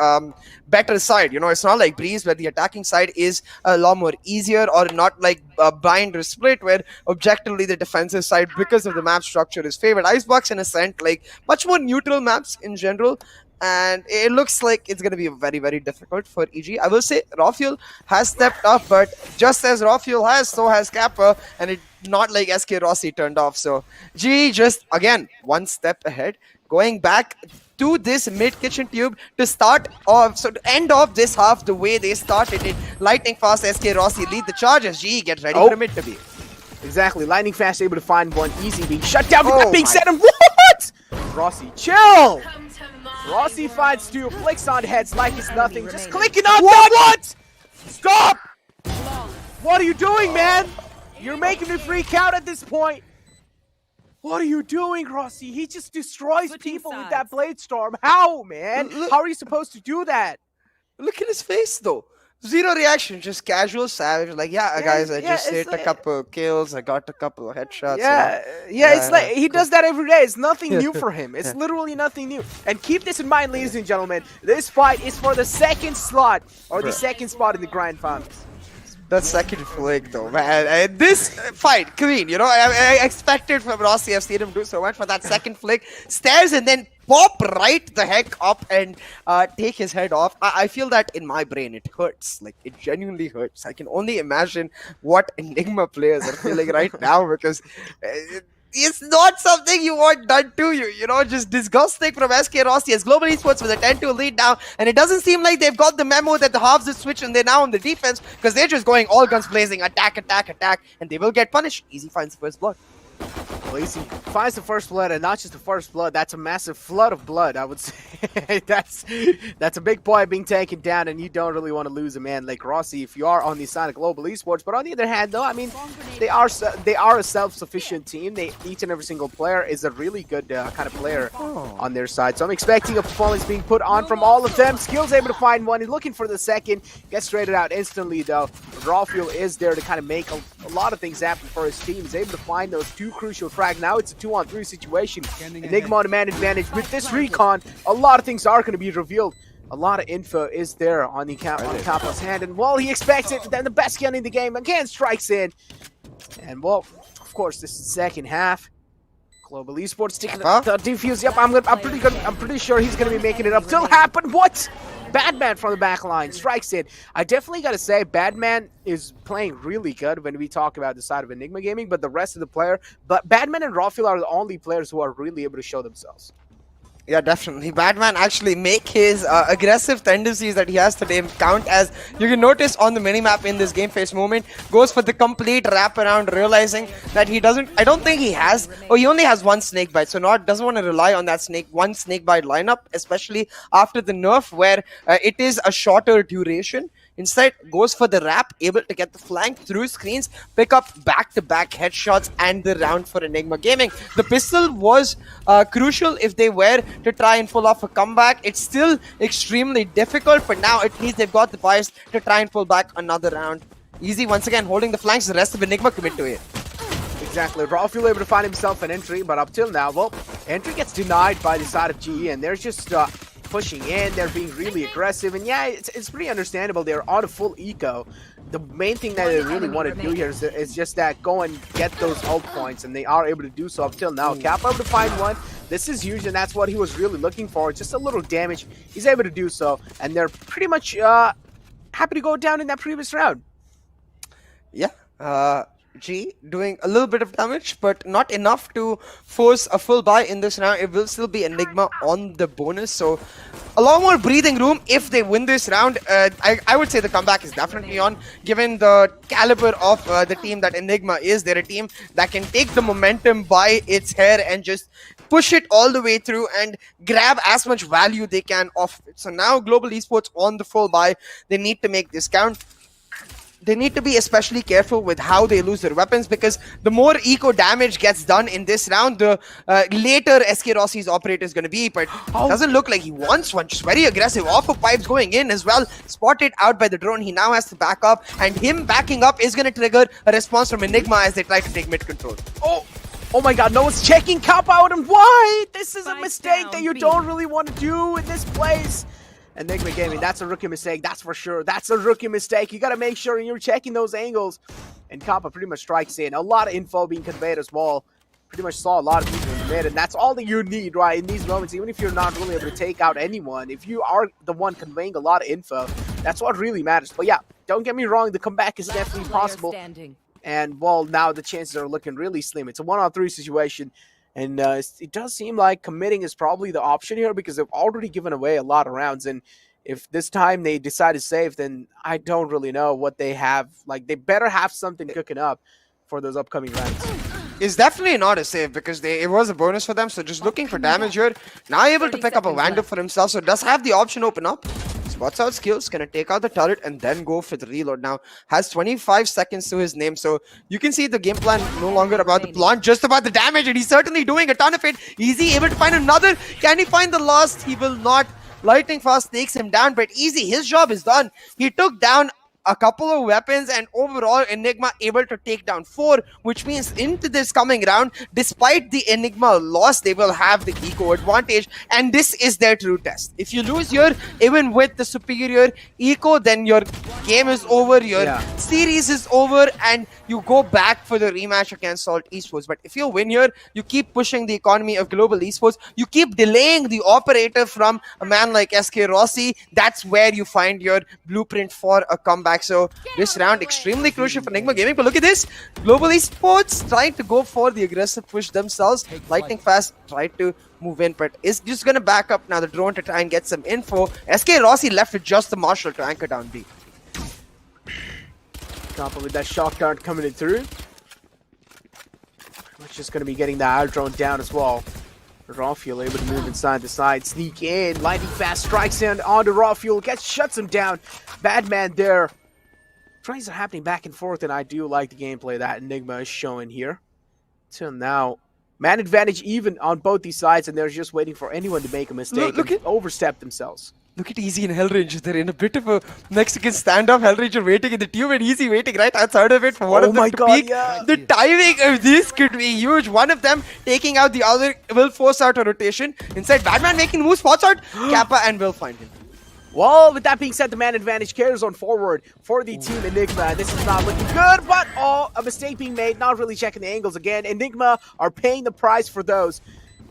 better side. You know, it's not like Breeze, where the attacking side is a lot more easier, or not like Bind or Split, where objectively the defensive side, because of the map structure, is favored. Icebox, in a sense, like much more neutral maps in general. And it looks like it's going to be very, very difficult for EG. I will say Rafuel has stepped up, but just as Rafuel has, so has Kappa, and it's not like SK Rossi turned off. So G just, again, one step ahead, going back to this mid-kitchen tube to start off, so to end off this half the way they started it. Lightning fast, SK Rossi lead the charges. G gets ready for mid to be. Exactly, lightning fast, able to find one easy, being shut down. With that being said, and what? Rossi, chill! Rossi finds 2, flicks on heads like it's nothing, just clicking on what? Stop! What are you doing, man? You're making me freak out at this point. What are you doing, Rossi? He just destroys Switching people with sides. that Blade Storm. How, man? Look- How are you supposed to do that? Look at his face though. Zero reaction, just casual savage. Like, yeah, guys, I just it's hit a like- couple of kills. I got a couple of headshots. Yeah, it's like he cool. does that every day. It's nothing new for him. It's literally nothing new. And keep this in mind, ladies and gentlemen. This fight is for the second slot or the Bruh. second spot in the Grand Finals. That second flick though, man. This fight, clean. You know, I expected from Rossi. I've seen him do so much, for that second flick, stares and then pop right the heck up and take his head off. I feel that in my brain it hurts. Like, it genuinely hurts. I can only imagine what Enigma players are feeling right now, because it's not something you want done to you. You know, just disgusting from SK Rossi as Global Esports with a 10-2 lead now, and it doesn't seem like they've got the memo that the halves is switched and they're now on the defense, because they're just going all guns blazing, attack, and they will get punished. Easy finds the first blood. Well, he finds the first blood, and not just the first blood. That's a massive flood of blood, I would say. that's a big boy being taken down, and you don't really want to lose a man like Rossi if you are on the side of Global Esports. But on the other hand, though, I mean, they are a self-sufficient team. Each and every single player is a really good kind of player on their side. So I'm expecting a performance being put on from all of them. Skill's able to find one. He's looking for the second. Gets traded out instantly, though. Rawfuel is there to kind of make a lot of things happen for his team. He's able to find those two crucial frags. Now it's a 2-on-3 situation. Enigma on a man advantage. With this recon, a lot of things are going to be revealed. A lot of info is there on the Kappa's hand. And, well, he expects it. Then the best gun in the game again strikes in. And, well, of course, this is the second half. Global Esports taking the defuse. Yep, I'm pretty sure he's going to be making it up. Still happen. What? Badman from the back line strikes in. I definitely got to say, Badman is playing really good when we talk about the side of Enigma Gaming, but the rest of the player, but Badman and Rawfuel are the only players who are really able to show themselves. Yeah, definitely. Batman actually make his aggressive tendencies that he has today count, as you can notice on the minimap in this game face moment. Goes for the complete wraparound, realizing that he doesn't, I don't think he has, he only has one snake bite, so doesn't want to rely on that one snake bite lineup, especially after the nerf where it is a shorter duration. Instead, goes for the wrap, able to get the flank through screens, pick up back-to-back headshots, and the round for Enigma Gaming. The pistol was crucial if they were to try and pull off a comeback. It's still extremely difficult, but now at least they've got the bias to try and pull back another round. Easy once again holding the flanks, the rest of Enigma commit to it. Exactly. Rawfuel able to find himself an entry, but up till now, well, entry gets denied by the side of GE, and they're just pushing in. They're being really aggressive, and yeah, it's pretty understandable. They're on a full eco. The main thing that they really want to do here is just that go and get those ult points, and they are able to do so up till now. Kappa able to find one. This is huge, and that's what he was really looking for. Just a little damage. He's able to do so, and they're pretty much happy to go down in that previous round. Yeah. G doing a little bit of damage, but not enough to force a full buy in this round. It will still be Enigma on the bonus, so a lot more breathing room if they win this round. I would say the comeback is definitely on, given the caliber of the team that Enigma is. They're a team that can take the momentum by its hair and just push it all the way through and grab as much value they can off it. So now Global Esports on the full buy. They need to make this count. They need to be especially careful with how they lose their weapons, because the more eco damage gets done in this round, the later SK Rossi's operator is going to be. But it doesn't look like he wants one. Just very aggressive. Off of pipes going in as well. Spotted out by the drone. He now has to back up. And him backing up is going to trigger a response from Enigma as they try to take mid control. Oh my god, no one's checking Kappa out, and why? This is a Spike mistake down that you B. don't really want to do in this place. Enigma Gaming, that's a rookie mistake, that's for sure. That's a rookie mistake. You got to make sure you're checking those angles. And Kappa pretty much strikes in. A lot of info being conveyed as well. Pretty much saw a lot of people in the mid, and that's all that you need, right? In these moments, even if you're not really able to take out anyone, if you are the one conveying a lot of info, that's what really matters. But yeah, don't get me wrong, the comeback is definitely possible. And, well, now the chances are looking really slim. It's a 1-on-3 situation. And it does seem like committing is probably the option here, because they've already given away a lot of rounds. And if this time they decide to save, then I don't really know what they have. Like, they better have something cooking up for those upcoming rounds. It's definitely not a save, because it was a bonus for them. So just looking for damage here. Now able to pick up a Vandal for himself. So does have the option open up. spots out skills, gonna take out the turret and then go for the reload. Now has 25 seconds to his name, so you can see the game plan no longer about the plant, just about the damage, and he's certainly doing a ton of it. Easy able to find another. Can he find the last? He will not. Lightning Fast takes him down, but Easy, his job is done. He took down a couple of weapons, and overall Enigma able to take down 4, which means into this coming round, despite the Enigma loss, they will have the eco advantage, and this is their true test. If you lose here, even with the superior eco, then your game is over, your series is over, and you go back for the rematch against Salt Esports. But if you win here, you keep pushing the economy of global esports, you keep delaying the operator from a man like SK Rossi. That's where you find your blueprint for a comeback. So this round extremely crucial for Enigma Gaming. But look at this, global esports trying to go for the aggressive push themselves. Lightning Fast tried to move in, but is just gonna back up now the drone to try and get some info. SK Rossi left with just the Marshal to anchor down B. Compa with that shock dart coming in through. We're just going to be getting the air drone down as well. Rawfuel able to move inside the side, sneak in. Lightning Fast strikes in onto Rawfuel, shuts him down. Bad man there. Tries are happening back and forth, and I do like the gameplay that Enigma is showing here. Till now, man advantage even on both these sides, and they're just waiting for anyone to make a mistake and overstep themselves. Look at Easy and Hellranger. They're in a bit of a Mexican standoff. Hellranger waiting in the tube and Easy waiting right outside of it for one of them to peek. Yeah. The timing of this could be huge. One of them taking out the other will force out a rotation. Inside, Batman making moves, spots out Kappa and will find him. Well, with that being said, the man advantage carries on forward for the team Enigma. This is not looking good, but a mistake being made. Not really checking the angles again. Enigma are paying the price for those.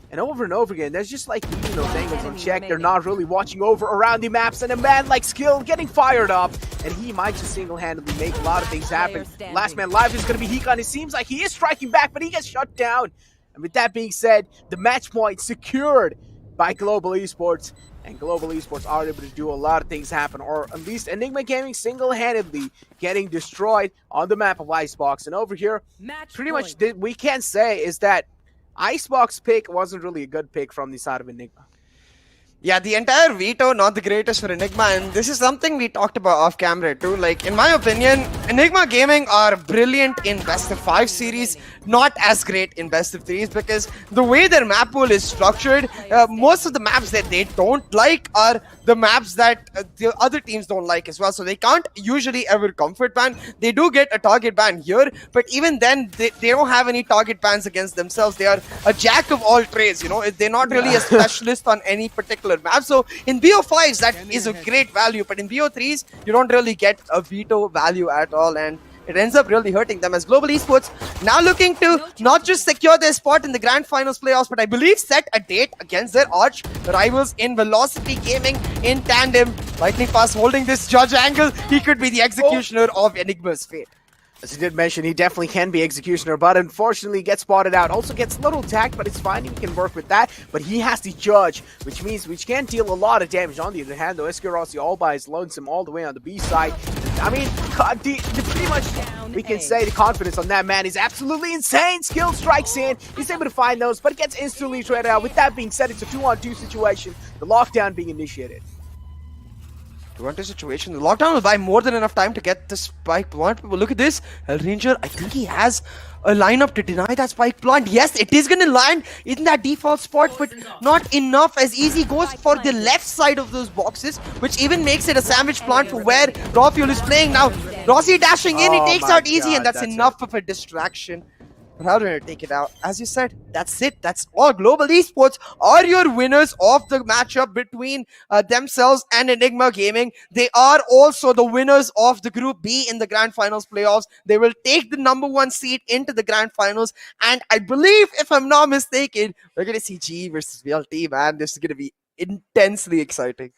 And over again, there's just like leaving those angles unchecked. They're not really watching over around the maps, and a man like Skill getting fired up, and he might just single-handedly make a lot of things happen. Last man live is going to be Hikon. It seems like he is striking back, but he gets shut down. And with that being said, the match point secured by Global Esports, and Global Esports are able to do a lot of things happen, or at least Enigma Gaming single-handedly getting destroyed on the map of Icebox. And over here, pretty much we can say is that Icebox pick wasn't really a good pick from the side of Enigma. Yeah, the entire veto, not the greatest for Enigma, and this is something we talked about off camera too. Like, in my opinion, Enigma Gaming are brilliant in best of 5 series, not as great in best of 3s, because the way their map pool is structured, most of the maps that they don't like are the maps that the other teams don't like as well. So they can't usually ever comfort ban. They do get a target ban here, but even then, they don't have any target bans against themselves. They are a jack of all trades, you know. They're not really a specialist on any particular map. So in BO5s, that is a great value, but in BO3s, you don't really get a veto value at all, and it ends up really hurting them as Global Esports now looking to not just secure their spot in the Grand Finals playoffs, but I believe set a date against their arch rivals in Velocity Gaming in tandem. Lightning Fast holding this judge angle. He could be the executioner of Enigma's fate. As he did mention, he definitely can be Executioner, but unfortunately gets spotted out. Also gets a little attacked, but it's fine. He can work with that. But he has the Judge, which means we can deal a lot of damage. On the other hand, though, SK Rossi all by his lonesome all the way on the B side. I mean, pretty much we can say the confidence on that man is absolutely insane. Skill strikes in. He's able to find those, but it gets instantly traded out. With that being said, it's a 2-on-2 situation. The lockdown being initiated. 2-on-2 situation. The lockdown will buy more than enough time to get the spike plant. Look at this. Hellranger, I think he has a lineup to deny that spike plant. Yes, it is going to land in that default spot, but not enough as Easy goes for the left side of those boxes, which even makes it a sandwich plant for where Rawfuel is playing now. Rossi dashing in, he takes out Easy, and that's enough of a distraction. But how do I take it out? As you said, that's it. That's all. Global Esports are your winners of the matchup between themselves and Enigma Gaming. They are also the winners of the Group B in the Grand Finals playoffs. They will take the #1 seed into the Grand Finals. And I believe, if I'm not mistaken, we're going to see G versus VLT, man. This is going to be intensely exciting.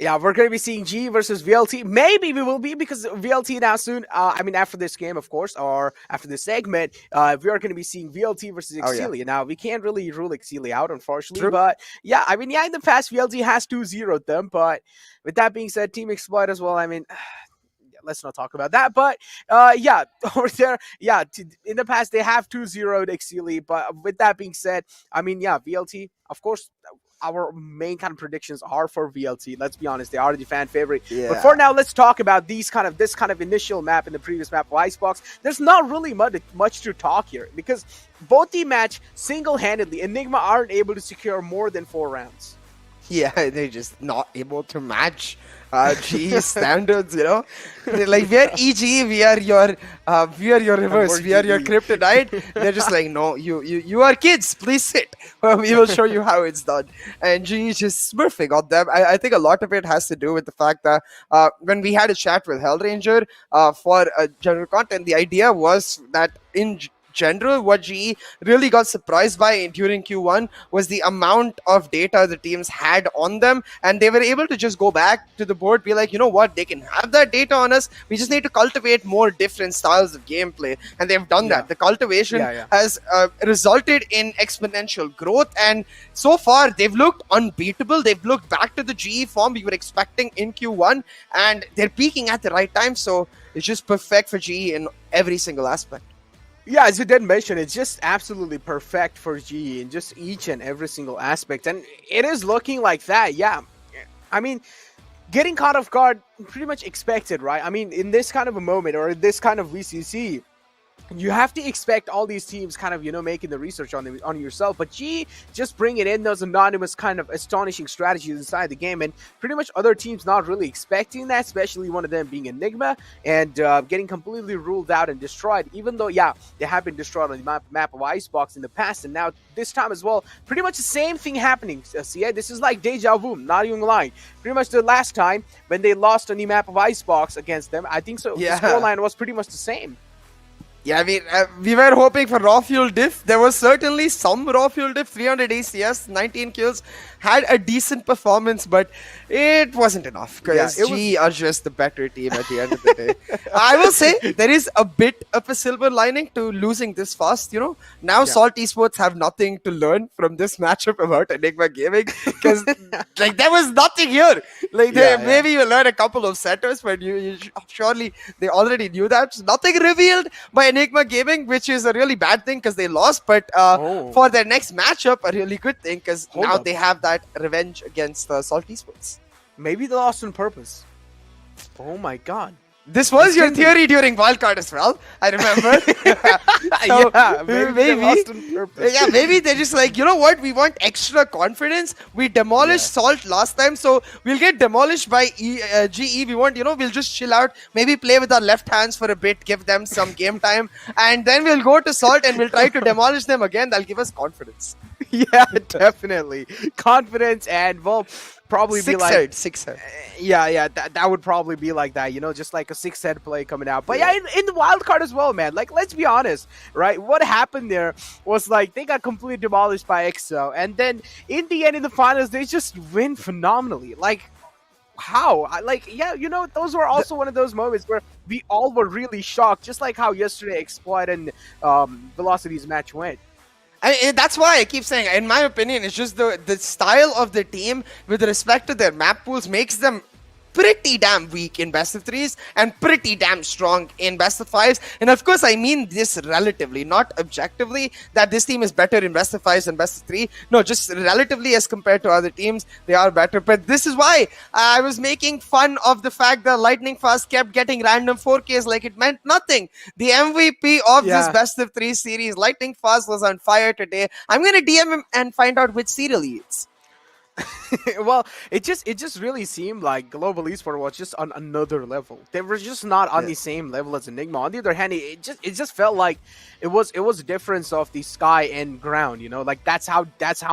Yeah, we're going to be seeing G versus VLT. Maybe we will be, because VLT now soon, I mean, after this game, of course, or after this segment, we are going to be seeing VLT versus Exceeli. Now, we can't really rule Exceeli out, unfortunately. True. But, yeah, I mean, yeah, in the past, VLT has 2-0'd them. But with that being said, Team Exploit as well, I mean, let's not talk about that. But, yeah, over there, yeah, in the past, they have 2-0'd Exceeli. But with that being said, I mean, yeah, VLT, of course, our main kind of predictions are for VLT. Let's be honest, they are the fan favorite. Yeah. But for now, let's talk about this kind of initial map and the previous map of Icebox. There's not really much to talk here because both the match single-handedly, Enigma aren't able to secure more than 4 rounds. Yeah, they're just not able to match GE standards, you know. They're like, we're EG, we are your reverse, we are your kryptonite. They're just like, no, you are kids, please sit. We will show you how it's done. And GE is just smurfing on them. I think a lot of it has to do with the fact that when we had a chat with Hellranger for general content, the idea was that in general, what GE really got surprised by during Q1 was the amount of data the teams had on them, and they were able to just go back to the board, be like, you know what, they can have that data on us, we just need to cultivate more different styles of gameplay, and they've done that. The cultivation has resulted in exponential growth, and so far they've looked unbeatable. They've looked back to the GE form we were expecting in Q1, and they're peaking at the right time, so it's just perfect for GE in every single aspect. Yeah, as you did mention, it's just absolutely perfect for GE in just each and every single aspect. And it is looking like that, yeah. I mean, getting caught off guard, pretty much expected, right? I mean, in this kind of a moment, or in this kind of VCC, you have to expect all these teams kind of, you know, making the research on yourself. But GE just bring it in those anonymous kind of astonishing strategies inside the game. And pretty much other teams not really expecting that, especially one of them being Enigma and getting completely ruled out and destroyed. Even though, yeah, they have been destroyed on the map of Icebox in the past. And now this time as well, pretty much the same thing happening. See, this is like deja vu, not even lying. Pretty much the last time when they lost on the map of Icebox against them, I think so. Yeah. The scoreline was pretty much the same. Yeah, I mean, we were hoping for raw fuel diff. There was certainly some raw fuel diff, 300 ACS, 19 kills, had a decent performance, but it wasn't enough because GE are just the better team at the end of the day. I will say there is a bit of a silver lining to losing this fast, you know. Now Salt Esports have nothing to learn from this matchup about Enigma Gaming because like there was nothing here. Like maybe you learn a couple of setters, but you surely they already knew that. Nothing revealed by Enigma Gaming, which is a really bad thing because they lost, but for their next matchup, a really good thing because now they have that revenge against Salt Esports. Maybe they lost on purpose. Oh my god. This was your theory during wildcard as well, I remember. So, yeah, maybe they lost on purpose. Yeah, maybe they're just like, you know what, we want extra confidence. We demolished Salt last time, so we'll get demolished by GE. We want, you know, we'll just chill out, maybe play with our left hands for a bit, give them some game time, and then we'll go to Salt and we'll try to demolish them again. That'll give us confidence. Yeah, definitely. Confidence and, well, probably be like six head. Yeah, that would probably be like that, you know, just like a 6-head play coming out. But yeah, in the wild card as well, man. Like, let's be honest, right? What happened there was like they got completely demolished by EXO, and then in the end, in the finals, they just win phenomenally. Like, how? You know, those were also one of those moments where we all were really shocked, just like how yesterday Exploit and Velocity's match went. That's why I keep saying, in my opinion, it's just the style of the team with respect to their map pools makes them pretty damn weak in best of threes and pretty damn strong in best of fives. And of course, I mean this relatively, not objectively, that this team is better in best of fives than best of three. No, just relatively as compared to other teams, they are better. But this is why I was making fun of the fact that Lightning Fast kept getting random 4Ks like it meant nothing. The MVP of this best of three series, Lightning Fast, was on fire today. I'm going to DM him and find out which serial he is. Well, it just really seemed like Global Esports was just on another level. They were just not on the same level as Enigma. On the other hand, it just felt like it was a difference of the sky and ground, you know? Like that's how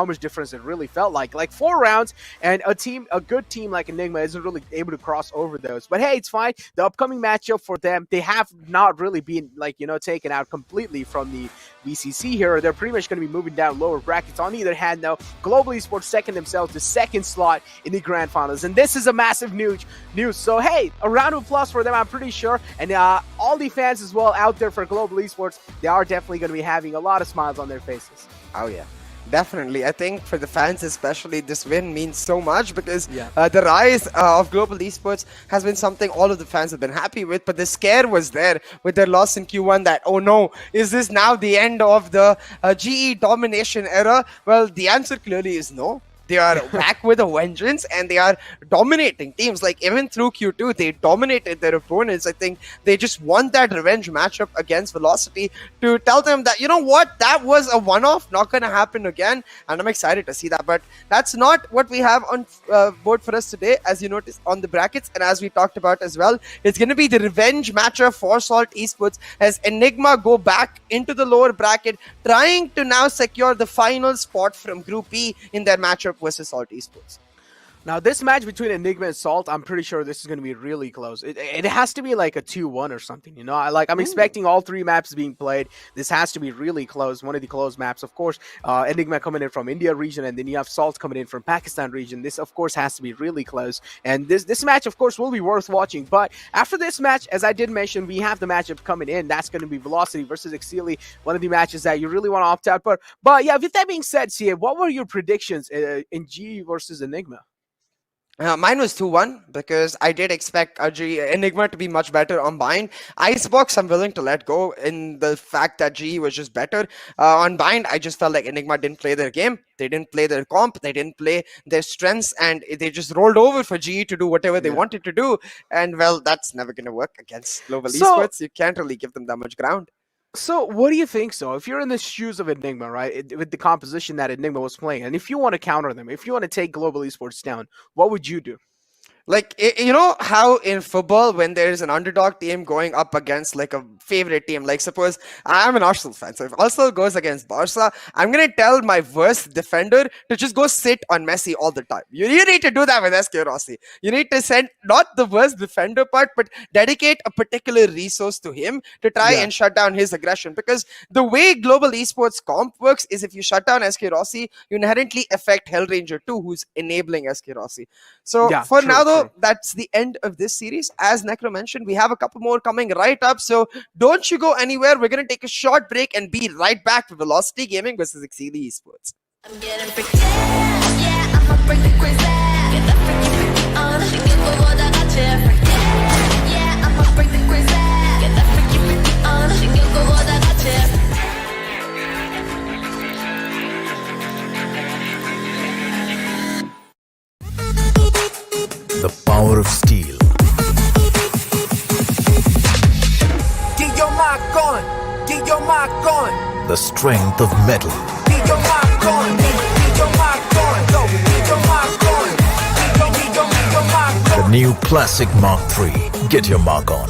much difference it really felt like. Like 4 rounds and a good team like Enigma isn't really able to cross over those. But hey, it's fine. The upcoming matchup for them, they have not really been, like, you know, taken out completely from the VCC here. They're pretty much going to be moving down lower brackets. On the other hand, though, Global Esports second themselves the second slot in the Grand Finals, and this is a massive news. So hey, a round of applause for them, I'm pretty sure, and all the fans as well out there for Global Esports, they are definitely going to be having a lot of smiles on their faces. Oh yeah. Definitely. I think for the fans especially, this win means so much because the rise of Global Esports has been something all of the fans have been happy with, but the scare was there with their loss in Q1 that, oh no, is this now the end of the GE domination era? Well, the answer clearly is no. They are back with a vengeance, and they are dominating teams. Like, even through Q2, they dominated their opponents. I think they just want that revenge matchup against Velocity to tell them that, you know what, that was a one-off, not going to happen again, and I'm excited to see that. But that's not what we have on board for us today, as you notice on the brackets, and as we talked about as well. It's going to be the revenge matchup for Salt Esports as Enigma go back into the lower bracket, trying to now secure the final spot from Group E in their matchup versus Salt Esports. Now, this match between Enigma and Salt, I'm pretty sure this is going to be really close. It has to be like a 2-1 or something, you know? I'm expecting all 3 maps being played. This has to be really close, one of the close maps. Of course, Enigma coming in from India region, and then you have Salt coming in from Pakistan region. This, of course, has to be really close. And this match, of course, will be worth watching. But after this match, as I did mention, we have the matchup coming in. That's going to be Velocity versus Exceeli, one of the matches that you really want to opt out. But yeah, with that being said, CA, what were your predictions in G versus Enigma? Mine was 2-1 because I did expect Enigma to be much better on bind. Icebox, I'm willing to let go in the fact that GE was just better. On bind, I just felt like Enigma didn't play their game. They didn't play their comp. They didn't play their strengths, and they just rolled over for GE to do whatever they wanted to do. And, well, that's never going to work against global esports. You can't really give them that much ground. So, what do you think, so? If you're in the shoes of Enigma, right, with the composition that Enigma was playing, and if you want to counter them, if you want to take global esports down, what would you do? Like, you know how in football, when there's an underdog team going up against like a favorite team, like suppose I'm an Arsenal fan, so if Arsenal goes against Barca, I'm going to tell my worst defender to just go sit on Messi all the time. You need to do that with SK Rossi. You need to send not the worst defender part, but dedicate a particular resource to him to try and shut down his aggression. Because the way global esports comp works is if you shut down SK Rossi, you inherently affect Hellranger 2, who's enabling SK Rossi. So for now, though, that's the end of this series. As Necro mentioned, we have a couple more coming right up, so don't you go anywhere. We're going to take a short break and be right back with Velocity Gaming versus Exceeli Esports. I'm getting freaky, yeah, I'ma break the crazy. Get that freaky, freaky on. 신경보다 같이 freaky, yeah, I'ma break the crazy. Get that freaky, freaky on. 신경보다 같이. The power of steel. Get your mic on. Get your mic on. The strength of metal. Get your mic on. Get your mic on. Go. Get your mic on. Get your mic on. The new Classic Mark III. Get your mark on.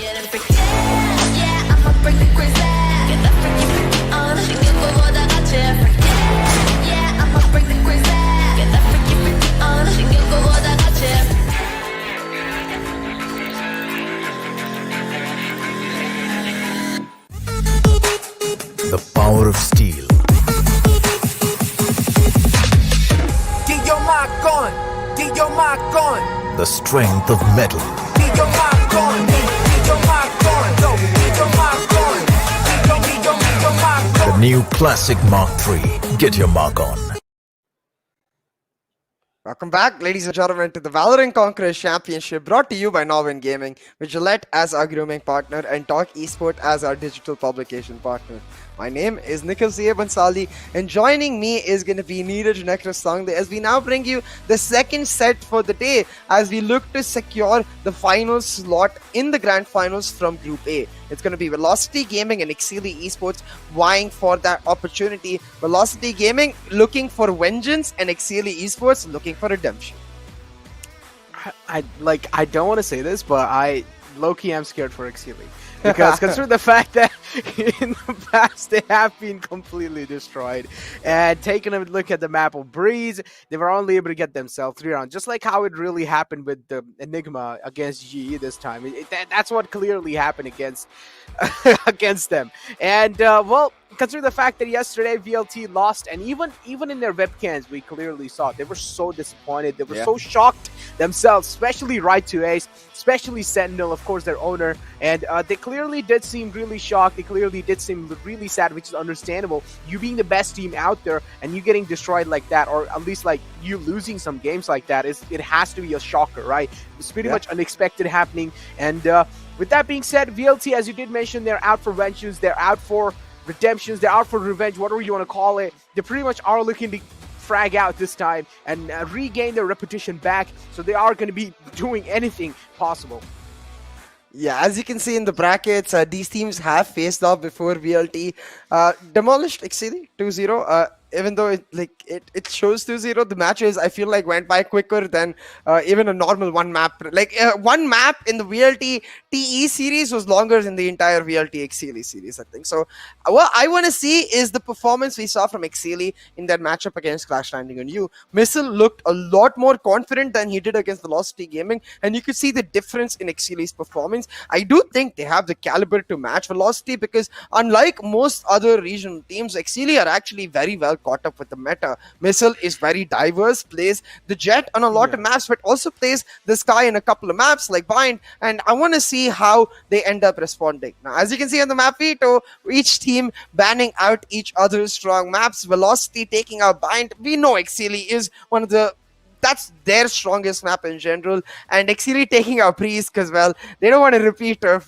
getting freaky. Yeah, I'ma bring the crazy. Get that freaky, freaky on. 신경보다 같이 freaky. Yeah, I'ma bring the crazy. Get that freaky, freaky on. 신경보다 같이. The power of steel. Get your mark on. Get your mark on. The strength of metal. Get your mark on. Get your mark on. Yo, get your mark on. Get your mark The on. new classic Mark III. Get your mark on. Welcome back, ladies and gentlemen, to the Valorant Conquerors Championship, brought to you by NODWIN Gaming, with Gillette as our grooming partner and Talk Esports as our digital publication partner. My name is Nikhil C. Bansali, and joining me is going to be Neeraj Nekrasangde as we now bring you the second set for the day as we look to secure the final slot in the Grand Finals from Group A. It's going to be Velocity Gaming and Exceeli Esports vying for that opportunity. Velocity Gaming looking for vengeance and Exceeli Esports looking for redemption. I don't want to say this, but I low-key am scared for Exceeli. Because consider the fact that in the past they have been completely destroyed. And taking a look at the map of Breeze, they were only able to get themselves 3 rounds. Just like how it really happened with the Enigma against GE this time. That's what clearly happened against against them. And well, consider the fact that yesterday VLT lost, and even in their webcams we clearly saw they were so disappointed. They were so shocked themselves, especially Right to Ace, especially Sentinel, of course, their owner. And they clearly did seem really shocked. They clearly did seem really sad, which is understandable. You being the best team out there and you getting destroyed like that, or at least like you losing some games like that, it has to be a shocker, right? It's pretty much unexpected happening. And with that being said, VLT, as you did mention, they're out for vengeance, they're out for redemptions, they're out for revenge, whatever you want to call it. They pretty much are looking to frag out this time and regain their reputation back. So they are going to be doing anything possible. Yeah, as you can see in the brackets, these teams have faced off before. VLT demolished Exceeli 2-0. Even though it shows 2-0, the matches I feel like went by quicker than even a normal one map. Like one map in the VLT TE series was longer than the entire VLT Exceeli series, I think. So what I want to see is the performance we saw from Exceeli in that matchup against Crash Landing on You. Missile looked a lot more confident than he did against Velocity Gaming, and you could see the difference in Exceeli's performance. I do think they have the caliber to match Velocity because unlike most other regional teams, Exceeli are actually very well caught up with the meta. Missile is very diverse, plays the Jet on a lot of maps, but also plays the Sky in a couple of maps like Bind, and I want to see how they end up responding. Now, as you can see on the map veto, each team banning out each other's strong maps. Velocity taking out Bind. We know Exceeli is one of the that's their strongest map in general, and Exceeli taking out Breeze because, well, they don't want to repeat of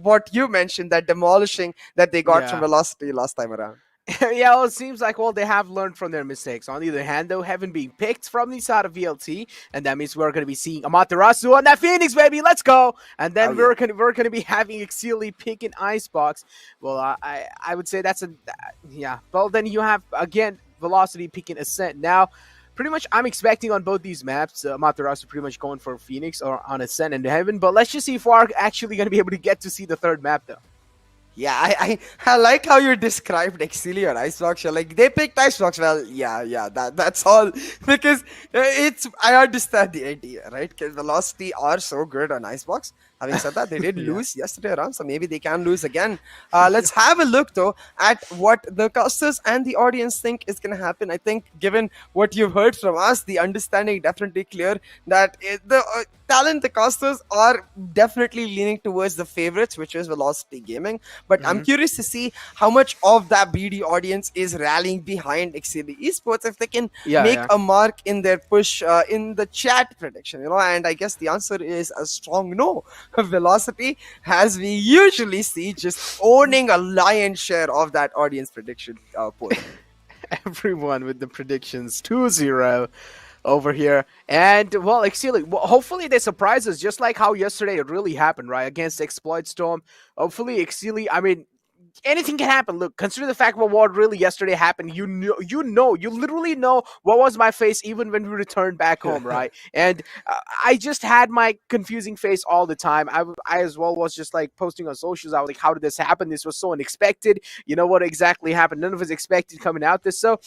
what you mentioned, that demolishing that they got from Velocity last time around. Yeah, well, it seems like, well, they have learned from their mistakes. On the other hand, though, Heaven being picked from the side of VLT, and that means we're going to be seeing Amaterasu on that Phoenix, baby. Let's go! And then we're going to be having Exceeli picking Icebox. Well, I would say that's yeah. Well, then you have again Velocity picking Ascent. Now, pretty much, I'm expecting on both these maps, Amaterasu pretty much going for Phoenix or on Ascent and Heaven. But let's just see if we're actually going to be able to get to see the third map, though. Yeah, I like how you described Exceeli or Icebox. You're like, they picked Icebox. Well, yeah, that's all. Because I understand the idea, right? Because Velocity are so good on Icebox. Having said that, they did lose yesterday around, so maybe they can lose again. Let's have a look, though, at what the casters and the audience think is going to happen. I think, given what you've heard from us, the understanding definitely clear that the talent, the casters are definitely leaning towards the favorites, which is Velocity Gaming. But I'm curious to see how much of that BD audience is rallying behind Exceeli Esports if they can make a mark in their push in the chat prediction, and I guess the answer is a strong no. Velocity, as we usually see, just owning a lion's share of that audience prediction poll. Everyone with the predictions 2-0 over here. And, well, Exceeli, hopefully they surprise us, just like how yesterday it really happened, right, against Exploit Storm. Hopefully Exceeli, I mean, anything can happen. Look, consider the fact what really yesterday happened. You literally know what was my face even when we returned back home, right? And I just had my confusing face all the time. I as well was just like posting on socials. I was like, how did this happen? This was so unexpected. You know what exactly happened? None of us expected coming out this. So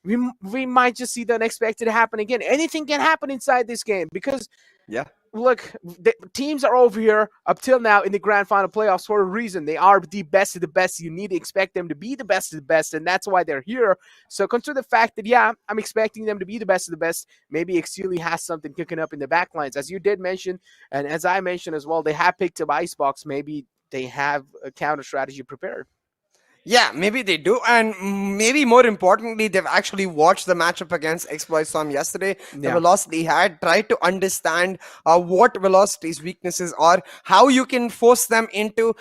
we might just see the unexpected happen again. Anything can happen inside this game because Yeah. look, the teams are over here up till now in the grand final playoffs for a reason. They are the best of the best. You need to expect them to be the best of the best, and that's why they're here. So consider the fact that, yeah, I'm expecting them to be the best of the best. Maybe Exceeli has something cooking up in the backlines. As you did mention, and as I mentioned as well, they have picked up Icebox. Maybe they have a counter strategy prepared. Yeah, maybe they do, and maybe more importantly, they've actually watched the matchup against Exploit Storm yesterday. The Yeah. Velocity had tried to understand what Velocity's weaknesses are, how you can force them into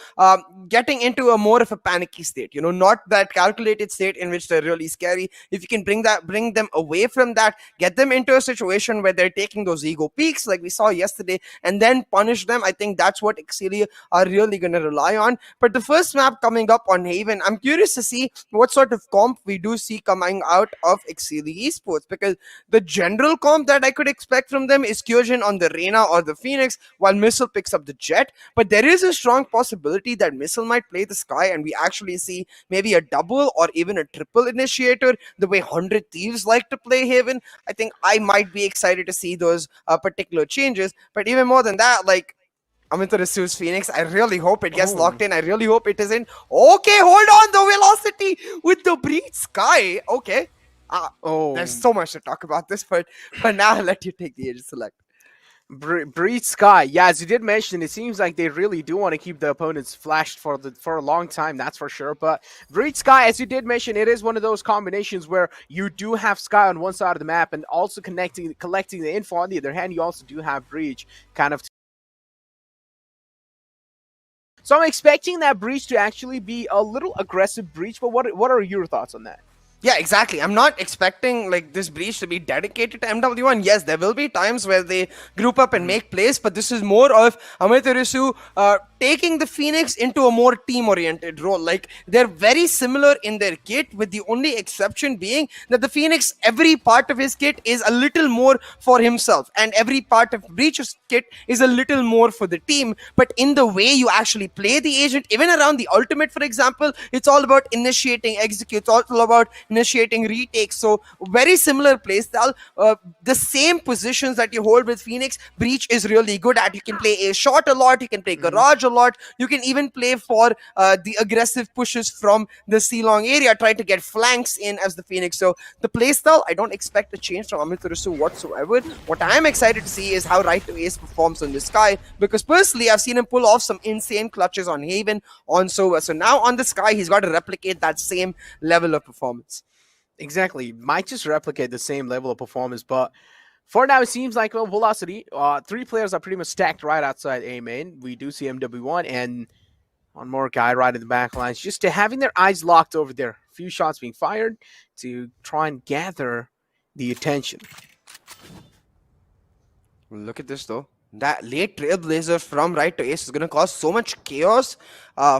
getting into a more of a panicky state. You know, not that calculated state in which they're really scary. If you can bring them away from that, get them into a situation where they're taking those ego peaks like we saw yesterday, and then punish them. I think that's what Exceeli are really going to rely on. But the first map coming up on Haven, I'm curious to see what sort of comp we do see coming out of Exceeli Esports, because the general comp that I could expect from them is Kyojin on the Reyna or the Phoenix, while Missile picks up the Jet. But there is a strong possibility that Missile might play the Sky, and we actually see maybe a double or even a triple initiator, the way 100 Thieves like to play Haven. I think I might be excited to see those particular changes. But even more than that, like, Amitara's Phoenix, I really hope it gets locked in. I really hope it isn't. Okay, hold on. The Velocity with the Breach Sky. Okay. There's so much to talk about this, but now I'll let you take the agent select. Breach Sky, yeah, as you did mention, it seems like they really do want to keep the opponents flashed for a long time, that's for sure. But Breach Sky, as you did mention, it is one of those combinations where you do have Sky on one side of the map and also collecting the info. On the other hand, you also do have Breach kind of. So I'm expecting that Breach to actually be a little aggressive Breach, but what are your thoughts on that? Yeah, exactly. I'm not expecting like this Breach to be dedicated to MW1. Yes, there will be times where they group up and make plays, but this is more of Amitarasu taking the Phoenix into a more team-oriented role. Like, they're very similar in their kit, with the only exception being that the Phoenix, every part of his kit is a little more for himself, and every part of Breach's kit is a little more for the team. But in the way you actually play the agent, even around the ultimate, for example, it's all about initiating execute. It's all about initiating retakes. So very similar playstyle. The same positions that you hold with Phoenix, Breach is really good at. You can play a shot a lot, you can play garage a lot, you can even play for the aggressive pushes from the C-long area, try to get flanks in as the Phoenix. So the playstyle, I don't expect a change from Amitarasu whatsoever. What I am excited to see is how Right to Ace performs on the Sky, because personally I've seen him pull off some insane clutches on Haven, on Sova. So now on the Sky, he's got to replicate that same level of performance. Exactly. Might just replicate the same level of performance, but for now, it seems like, well, Velocity, 3 players are pretty much stacked right outside A main. We do see MW1 and one more guy right in the back lines, just to having their eyes locked over there. A few shots being fired to try and gather the attention. Look at this though. That late Trailblazer from Right to Ace is going to cause so much chaos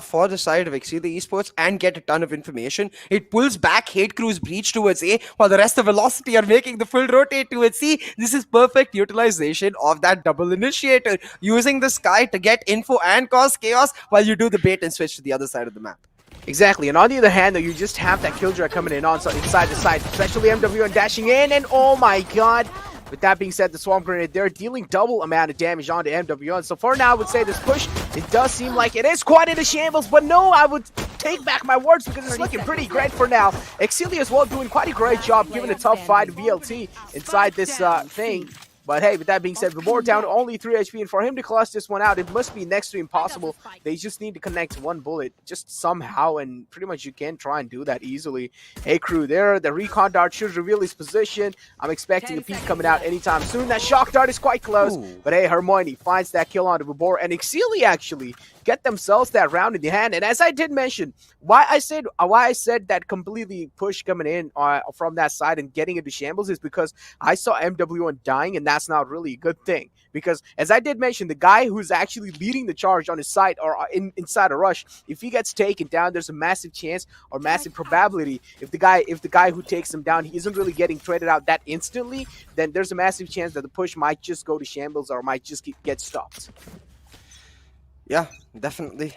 for the side of Exceeli Esports and get a ton of information. It pulls back Hate Crew's Breach towards A, while the rest of Velocity are making the full rotate towards C. This is perfect utilization of that double initiator, using the Sky to get info and cause chaos while you do the bait and switch to the other side of the map. Exactly, and on the other hand, though, you just have that Killjoy coming in on inside the side, especially MW1 dashing in, and oh my god. With that being said, the Swamp Grenade, they're dealing double amount of damage onto MW1. So for now, I would say this push, it does seem like it is quite in the shambles, but no, I would take back my words because it's looking pretty great for now. Exceeli as well doing quite a great job giving a tough fight to VLT inside this thing. But hey, with that being said, Vibor down to only 3 HP, and for him to clutch this one out, it must be next to impossible. They just need to connect one bullet just somehow, and pretty much you can try and do that easily. Hey, crew, there, the recon dart should reveal his position. I'm expecting a peek coming out anytime soon. That shock dart is quite close, but hey, Hermione finds that kill onto Vibor, and Exceeli actually get themselves that round in the hand. And as I did mention, why I said that completely push coming in from that side and getting into shambles is because I saw MW1 dying, and that's not really a good thing. because as I did mention, the guy who's actually leading the charge on his side or inside a rush, if he gets taken down, there's a massive chance or massive probability if the guy who takes him down, he isn't really getting traded out that instantly, then there's a massive chance that the push might just go to shambles or might just get stopped. Yeah, definitely.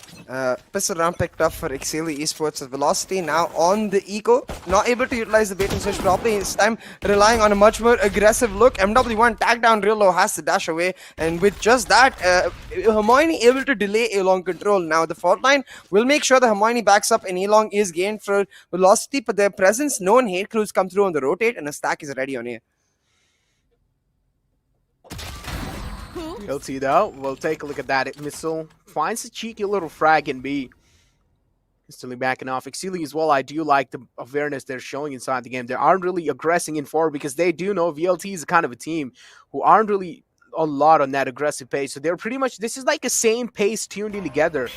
Pistol round picked up for Exceeli Esports. Velocity now on the eco. Not able to utilize the bait and switch properly. This time relying on a much more aggressive look. MW1 tag down real low, has to dash away. And with just that, Hermione able to delay A-Long control. Now the fault line will make sure the Hermione backs up and A-Long is gained for Velocity. But their presence, known hate crews come through on the rotate and a stack is ready on A. Guilty though. We'll take a look at that. Missile finds a cheeky little frag in B. Instantly backing off. Exceeli as well, I do like the awareness they're showing inside the game. They aren't really aggressing in forward because they do know VLT is a kind of a team who aren't really a lot on that aggressive pace. So they're pretty much, this is like a same pace tuned in together.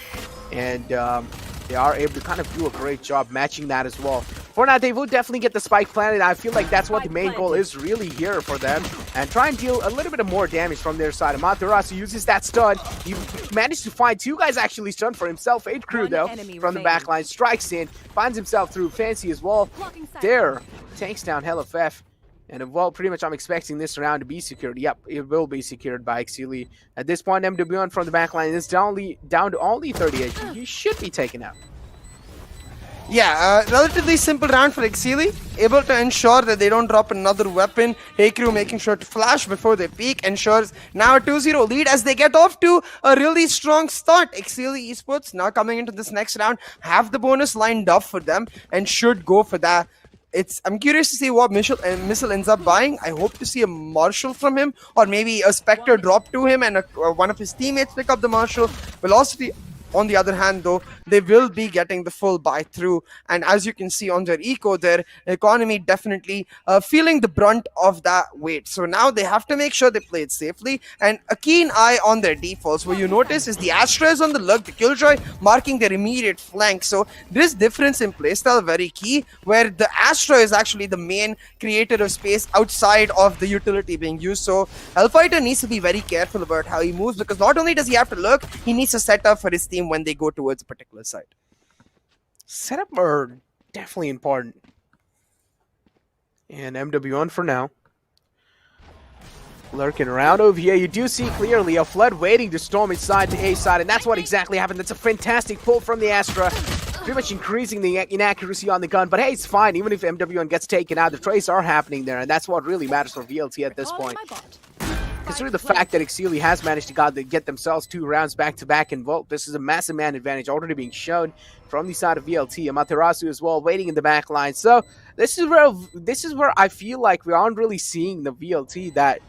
And they are able to kind of do a great job matching that as well. For now, they will definitely get the spike planted. I feel like that's what the main goal is really here for them. And try and deal a little bit of more damage from their side. Amaterasu uses that stun. He managed to find two guys actually stunned for himself. 8 crew though from the backline. Strikes in. Finds himself through. Fancy as well. There. Takes down HellFF. And well, pretty much I'm expecting this round to be secured. Yep, it will be secured by Exceeli. At this point, MW1 from the backline is down to only 30 HP. He should be taken out. Yeah, relatively simple round for Exceeli. Able to ensure that they don't drop another weapon. Crew making sure to flash before they peak. Ensures now a 2-0 lead as they get off to a really strong start. Exceeli Esports now coming into this next round have the bonus lined up for them and should go for that. I'm curious to see what Missile ends up buying. I hope to see a Marshall from him or maybe a Spectre drop to him and one of his teammates pick up the Marshall. Velocity, on the other hand, though, they will be getting the full buy through. And as you can see on their eco, their economy definitely feeling the brunt of that weight. So now they have to make sure they play it safely and a keen eye on their defaults. What you notice is the Astra is on the look, the Killjoy marking their immediate flank. So this difference in playstyle very key, where the Astra is actually the main creator of space outside of the utility being used. So Hellfighter needs to be very careful about how he moves, because not only does he have to look, he needs to set up for his team when they go towards a particular side. Setup are definitely important. And MW1 for now. Lurking around over here. You do see clearly a flood waiting to storm inside the A side, and that's what exactly happened. That's a fantastic pull from the Astra. Pretty much increasing the inaccuracy on the gun, but hey, it's fine. Even if MW1 gets taken out, the trades are happening there, and that's what really matters for VLT at this point. Considering the fact that Exceeli has managed to get themselves 2 rounds back-to-back in Vault, this is a massive man advantage already being shown from the side of VLT. Amaterasu as well, waiting in the back line. So this is where I feel like we aren't really seeing the VLT that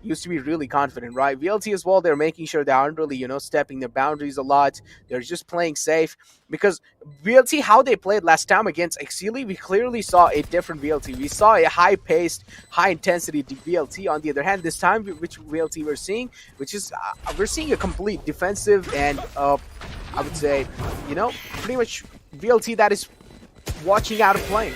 used to be really confident, right? VLT as well, they're making sure they aren't really, stepping their boundaries a lot. They're just playing safe, because VLT, how they played last time against Exceeli, we clearly saw a different VLT. We saw a high-paced, high-intensity VLT. On the other hand, this time, which VLT we're seeing, which is, we're seeing a complete defensive and, I would say, pretty much VLT that is watching out of playing.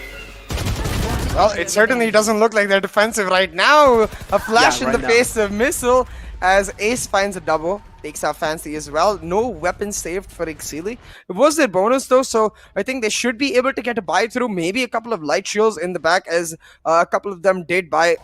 Well, it certainly doesn't look like they're defensive right now. A flash in the face of Missile as Ace finds a double. Takes out Fancy as well. No weapons saved for Exceeli. It was their bonus though, so I think they should be able to get a buy through. Maybe a couple of light shields in the back, as a couple of them did buy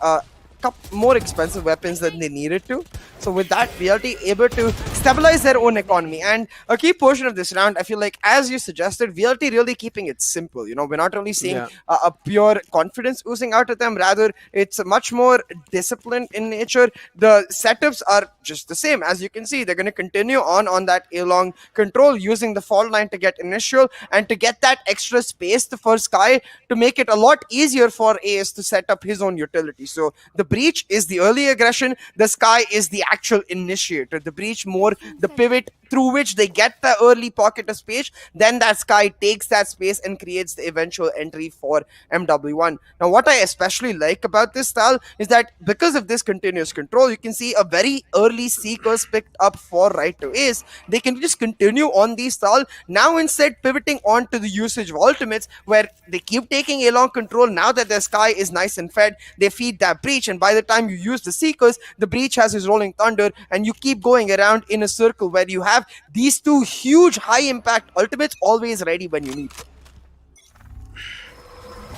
couple more expensive weapons than they needed to. So with that, VLT able to stabilize their own economy. And a key portion of this round, I feel like, as you suggested, VLT really keeping it simple. We're not really seeing a pure confidence oozing out of them. Rather, it's much more disciplined in nature. The setups are just the same. As you can see, they're going to continue on that A-Long control, using the fault line to get initial and to get that extra space for Sky to make it a lot easier for Ace to set up his own utility. So the breach is the early aggression. The Sky is the actual initiator. The breach more the pivot through which they get the early pocket of space. Then that Sky takes that space and creates the eventual entry for MW1. Now, what I especially like about this style is that because of this continuous control, you can see a very early seekers picked up for right to Ace. They can just continue on these style. Now, instead, pivoting on to the usage of ultimates, where they keep taking A-Long control. Now that their Sky is nice and fed, they feed that breach, and and by the time you use the Seekers, the Breach has his Rolling Thunder, and you keep going around in a circle where you have these two huge high-impact ultimates always ready when you need them.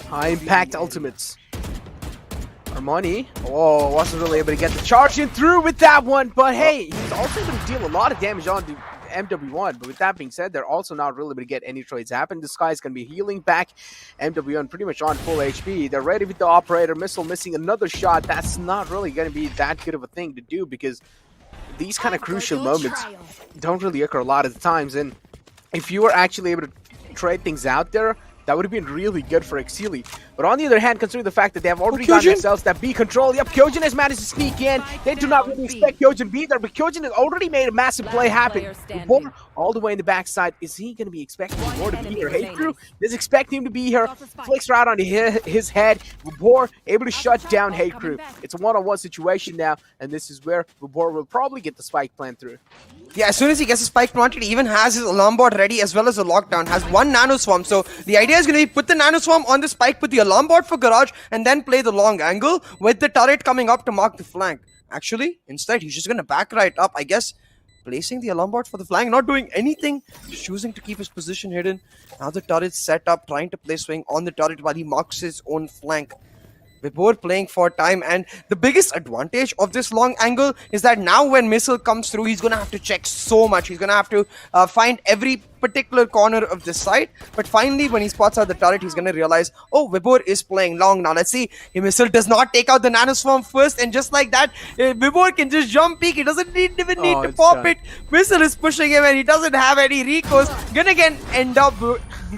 High-impact ultimates. Armani, wasn't really able to get the charge in through with that one, but hey, he's also going to deal a lot of damage on the MW1, but with that being said, they're also not really able to get any trades happen. This guy's going to be healing back. MW1 pretty much on full HP. They're ready with the operator. Missile missing another shot. That's not really going to be that good of a thing to do because these kind of crucial moments don't really occur a lot of the times, and if you were actually able to trade things out there, that would have been really good for Exceeli. But on the other hand, considering the fact that they have already got themselves that B control, yep, Kyojin has managed to sneak in. They do not really expect Kyojin to be there, but Kyojin has already made a massive play happen. Vibhor, all the way in the backside. Is he going to be expecting Vibhor to be here? Hey, crew, is expecting him to be here. Flicks right on his head. Vibhor able to shut down Hey Crew. It's a one-on-one situation now, and this is where Vibhor will probably get the spike plan through. Yeah, as soon as he gets his spike planted, he even has his alarm bot ready as well as a lockdown. Has one nano swarm. So the idea is going to be put the nano swarm on the spike, put the alarm bot for garage, and then play the long angle with the turret coming up to mark the flank. Actually, instead, he's just going to back right up, I guess, placing the alarm bot for the flank, not doing anything, just choosing to keep his position hidden. Now the turret's set up, trying to play swing on the turret while he marks his own flank. Vibhor playing for time, and the biggest advantage of this long angle is that now when missile comes through, he's gonna have to check so much. He's gonna have to find every particular corner of this site, but finally when he spots out the turret, he's gonna realize, oh, Vibhor is playing long. Now let's see, the missile does not take out the nanoswarm first, and just like that, Vibhor can just jump peek. He doesn't even need to pop it. Missile is pushing him and he doesn't have any recourse. Gonna again end up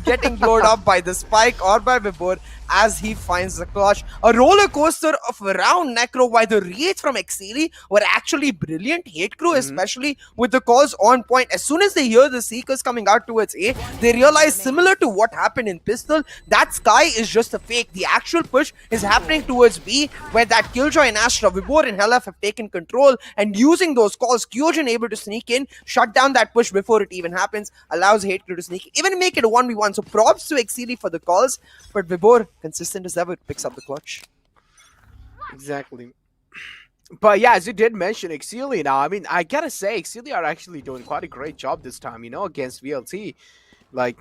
getting blown up by the spike or by Vibhor as he finds the clutch. A roller coaster of around Necro, while the raids from Exceeli were actually brilliant. Hate Crew, especially with the calls on point. As soon as they hear the Seekers coming out towards A, they realize, similar to what happened in Pistol, that Sky is just a fake. The actual push is happening towards B, where that Killjoy and Astra, Vibhor and Helaf have taken control, and using those calls, Kyojin able to sneak in, shut down that push before it even happens, allows Hate Crew to sneak in, even make it a 1v1. So props to Exceeli for the calls, but Vibhor, consistent as ever, picks up the clutch. Exactly. But yeah, as you did mention, Exceeli now, I mean, I gotta say, Exceeli are actually doing quite a great job this time, you know, against VLT. Like,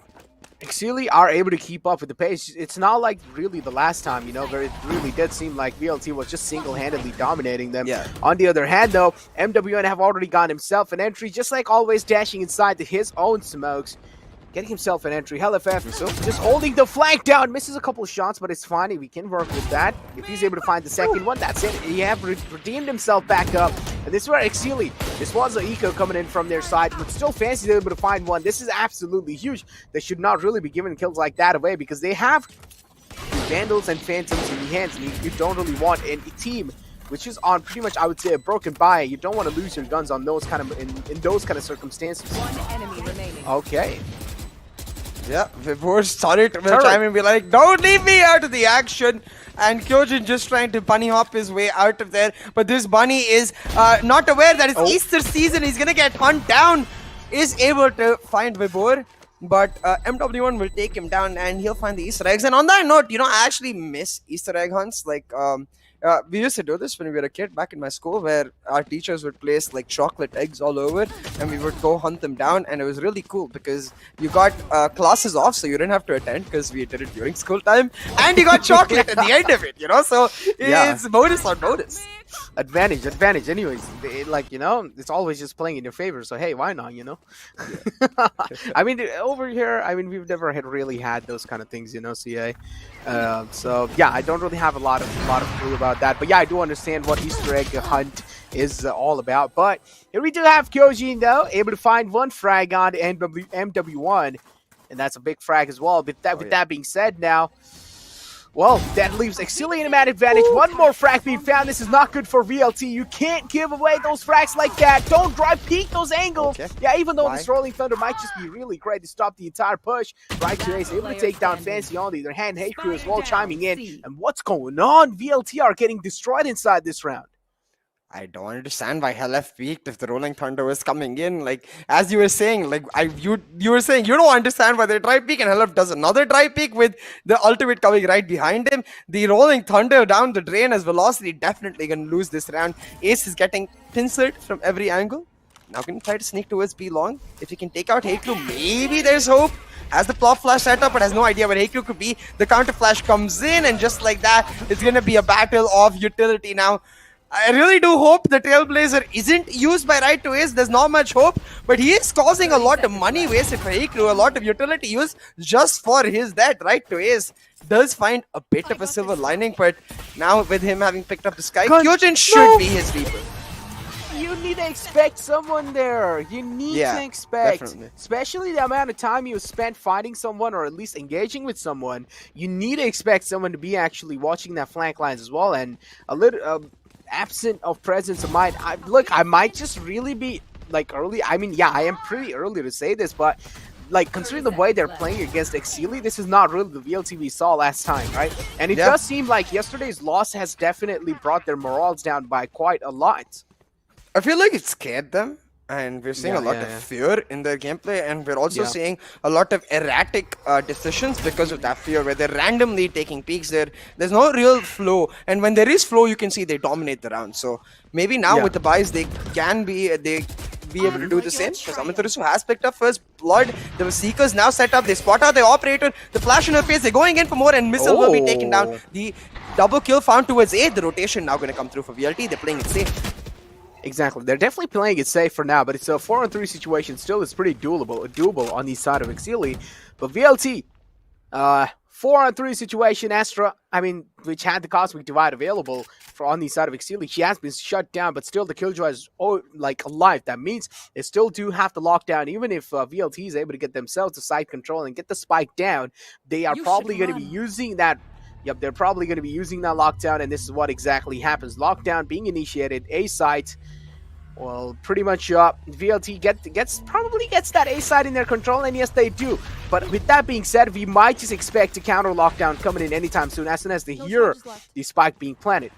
Exceeli are able to keep up with the pace. It's not like really the last time, you know, where it really did seem like VLT was just single-handedly dominating them. Yeah. On the other hand, though, MWN have already gotten himself an entry, just like always dashing inside to his own smokes. Getting himself an entry. LFF just holding the flank down. Misses a couple of shots, but it's fine. We can work with that. If he's able to find the second one, that's it. He have redeemed himself back up. And this is where Exceeli, this was an eco coming in from their side, but still Fancy's able to find one. This is absolutely huge. They should not really be giving kills like that away because they have Vandals and Phantoms in the hands, and you don't really want a team which is on pretty much, I would say, a broken buy. You don't want to lose your guns on those kind of in those kind of circumstances. One enemy remaining. Okay. Yeah, Vibhor started to time and be like, don't leave me out of the action. And Kyojin just trying to bunny hop his way out of there. But this bunny is not aware that it's Easter season. He's going to get hunt down. Is able to find Vibhor. But MW1 will take him down and he'll find the Easter eggs. And on that note, you know, I actually miss Easter egg hunts. Like, we used to do this when we were a kid back in my school, where our teachers would place like chocolate eggs all over and we would go hunt them down, and it was really cool because you got classes off, so you didn't have to attend because we did it during school time, and you got chocolate at the end of it, you know, so it's bonus on bonus. Advantage. Anyways, like, you know, it's always just playing in your favor, so hey, why not, you know? I mean, over here, I mean, we've never really had those kind of things, you know, CA. So yeah, I don't really have a lot of clue about that, but yeah, I do understand what Easter egg hunt is all about. But here we do have Kyojin, though, able to find one frag on MW1, and that's a big frag as well. But that, with that being said, now, well, that leaves Exceeli in a mad advantage. One more frag being found. This is not good for VLT. You can't give away those frags like that. Don't drive peek those angles. Okay. Yeah, even though this Rolling Thunder might just be really great to stop the entire push, Right to Ace able to take down Fancy on the other hand. Hey Crew as well chiming in. And what's going on? VLT are getting destroyed inside this round. I don't understand why LF peaked if the Rolling Thunder was coming in. Like, as you were saying, like you were saying you don't understand why they try peak, and LF does another try peak with the ultimate coming right behind him. The Rolling Thunder down the drain as Velocity definitely gonna lose this round. Ace is getting pincered from every angle. Now gonna try to sneak towards B long. If he can take out Heiku, maybe there's hope. Has the plop flash set up, but has no idea where Heiku could be. The counter flash comes in, and just like that, it's gonna be a battle of utility now. I really do hope the Trailblazer isn't used by Right to Ace. There's not much hope, but he is causing a lot of money wasted for Heiku, a lot of utility use just for his death. Right to Ace does find a bit of a silver lining, but now with him having picked up the Sky, Kyojin should be his Reaper. You need to expect someone there. You need to expect, definitely. especially the amount of time you spent fighting someone or at least engaging with someone. You need to expect someone to be actually watching that flank lines as well, and a little absent of presence of mind. Look, I might just really be like early. I mean, yeah, I am pretty early to say this, but like considering the way they're playing against Exceeli, this is not really the VLT we saw last time, right? And it does seem like yesterday's loss has definitely brought their morals down by quite a lot. I feel like it scared them, and we're seeing a lot of fear in their gameplay, and we're also seeing a lot of erratic decisions because of that fear, where they're randomly taking peaks. There's no real flow, and when there is flow, you can see they dominate the round. So maybe now with the buys, they can be able to do the same. Because Amaterasu has picked up first blood. The Seekers now set up. They spot out the operator. The flash in her face. They're going in for more, and Missile will be taken down. The double kill found towards A. The rotation now going to come through for VLT. They're playing it safe. Exactly. They're definitely playing it safe for now, but it's a 4-on-3 situation. Still, it's pretty doable on the side of Exceeli. But VLT, 4-on-3 situation, Astra, I mean, which had the Cosmic Divide available for on the side of Exceeli, she has been shut down, but still the Killjoy is like alive. That means they still do have to lock down. Even if VLT is able to get themselves the side control and get the spike down, they are probably going to be using that. Yep, they're probably going to be using that lockdown, and this is what exactly happens. Lockdown being initiated, A site. Well, pretty much VLT probably gets that A side in their control, and yes, they do. But with that being said, we might just expect a counter lockdown coming in anytime soon as they hear the spike being planted.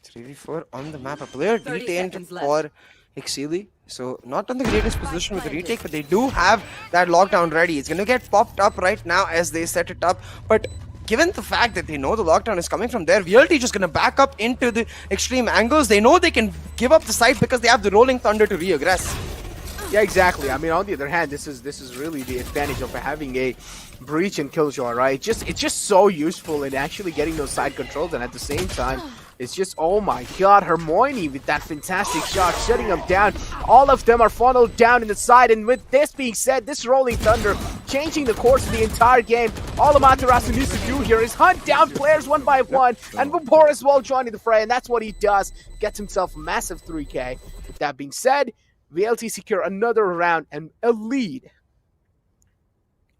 3v4 on the map. A player detained for Exceeli. So not on the greatest position with the retake, but they do have that lockdown ready. It's going to get popped up right now as they set it up. But given the fact that they know the lockdown is coming from there, VLT just going to back up into the extreme angles. They know they can give up the site because they have the Rolling Thunder to re-aggress. Yeah, exactly. I mean, on the other hand, this is really the advantage of having a Breach and Killjoy, right? It's just so useful in actually getting those side controls, and at the same time, it's just, oh my god, Hermione with that fantastic shot, shutting them down. All of them are funneled down in the side, and with this being said, this Rolling Thunder changing the course of the entire game. All Amaterasu needs to do here is hunt down players one by one, and Vapor as well joining the fray, and that's what he does. Gets himself a massive 3K. With that being said, VLT secure another round and a lead.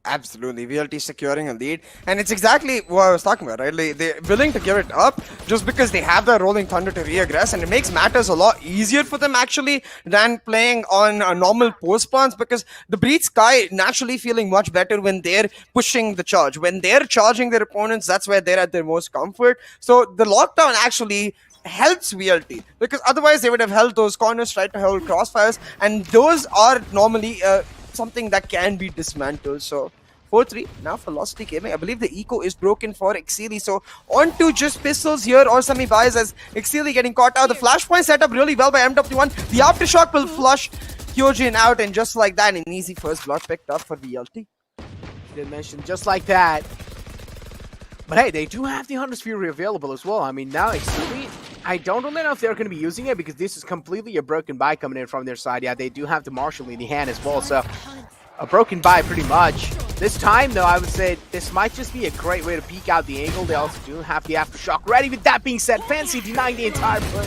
Absolutely, VLT securing a lead, and it's exactly what I was talking about, right? Like, they're willing to give it up just because they have that Rolling Thunder to re-aggress, and it makes matters a lot easier for them actually than playing on normal post spawns, because the Breach Sky naturally feeling much better when they're pushing the charge. When they're charging their opponents, that's where they're at their most comfort. So the lockdown actually helps VLT, because otherwise they would have held those corners, tried to hold crossfires, and those are normally something that can be dismantled. So 4-3 now for Velocity Gaming. I believe the eco is broken for Exceeli, so on to just pistols here or semi-buys as Exceeli getting caught out. The flashpoint set up really well by MW1. The aftershock will flush Kyojin out, and just like that, an easy first blood picked up for VLT. Did mention just like that. But hey, they do have the Hunter's Fury available as well. I mean, now Exceeli, I don't really know if they're going to be using it, because this is completely a broken buy coming in from their side. Yeah, they do have the Marshall in the hand as well, so a broken buy pretty much. This time, though, I would say this might just be a great way to peek out the angle. They also do have the aftershock ready. With that being said, Fancy denying the entire play.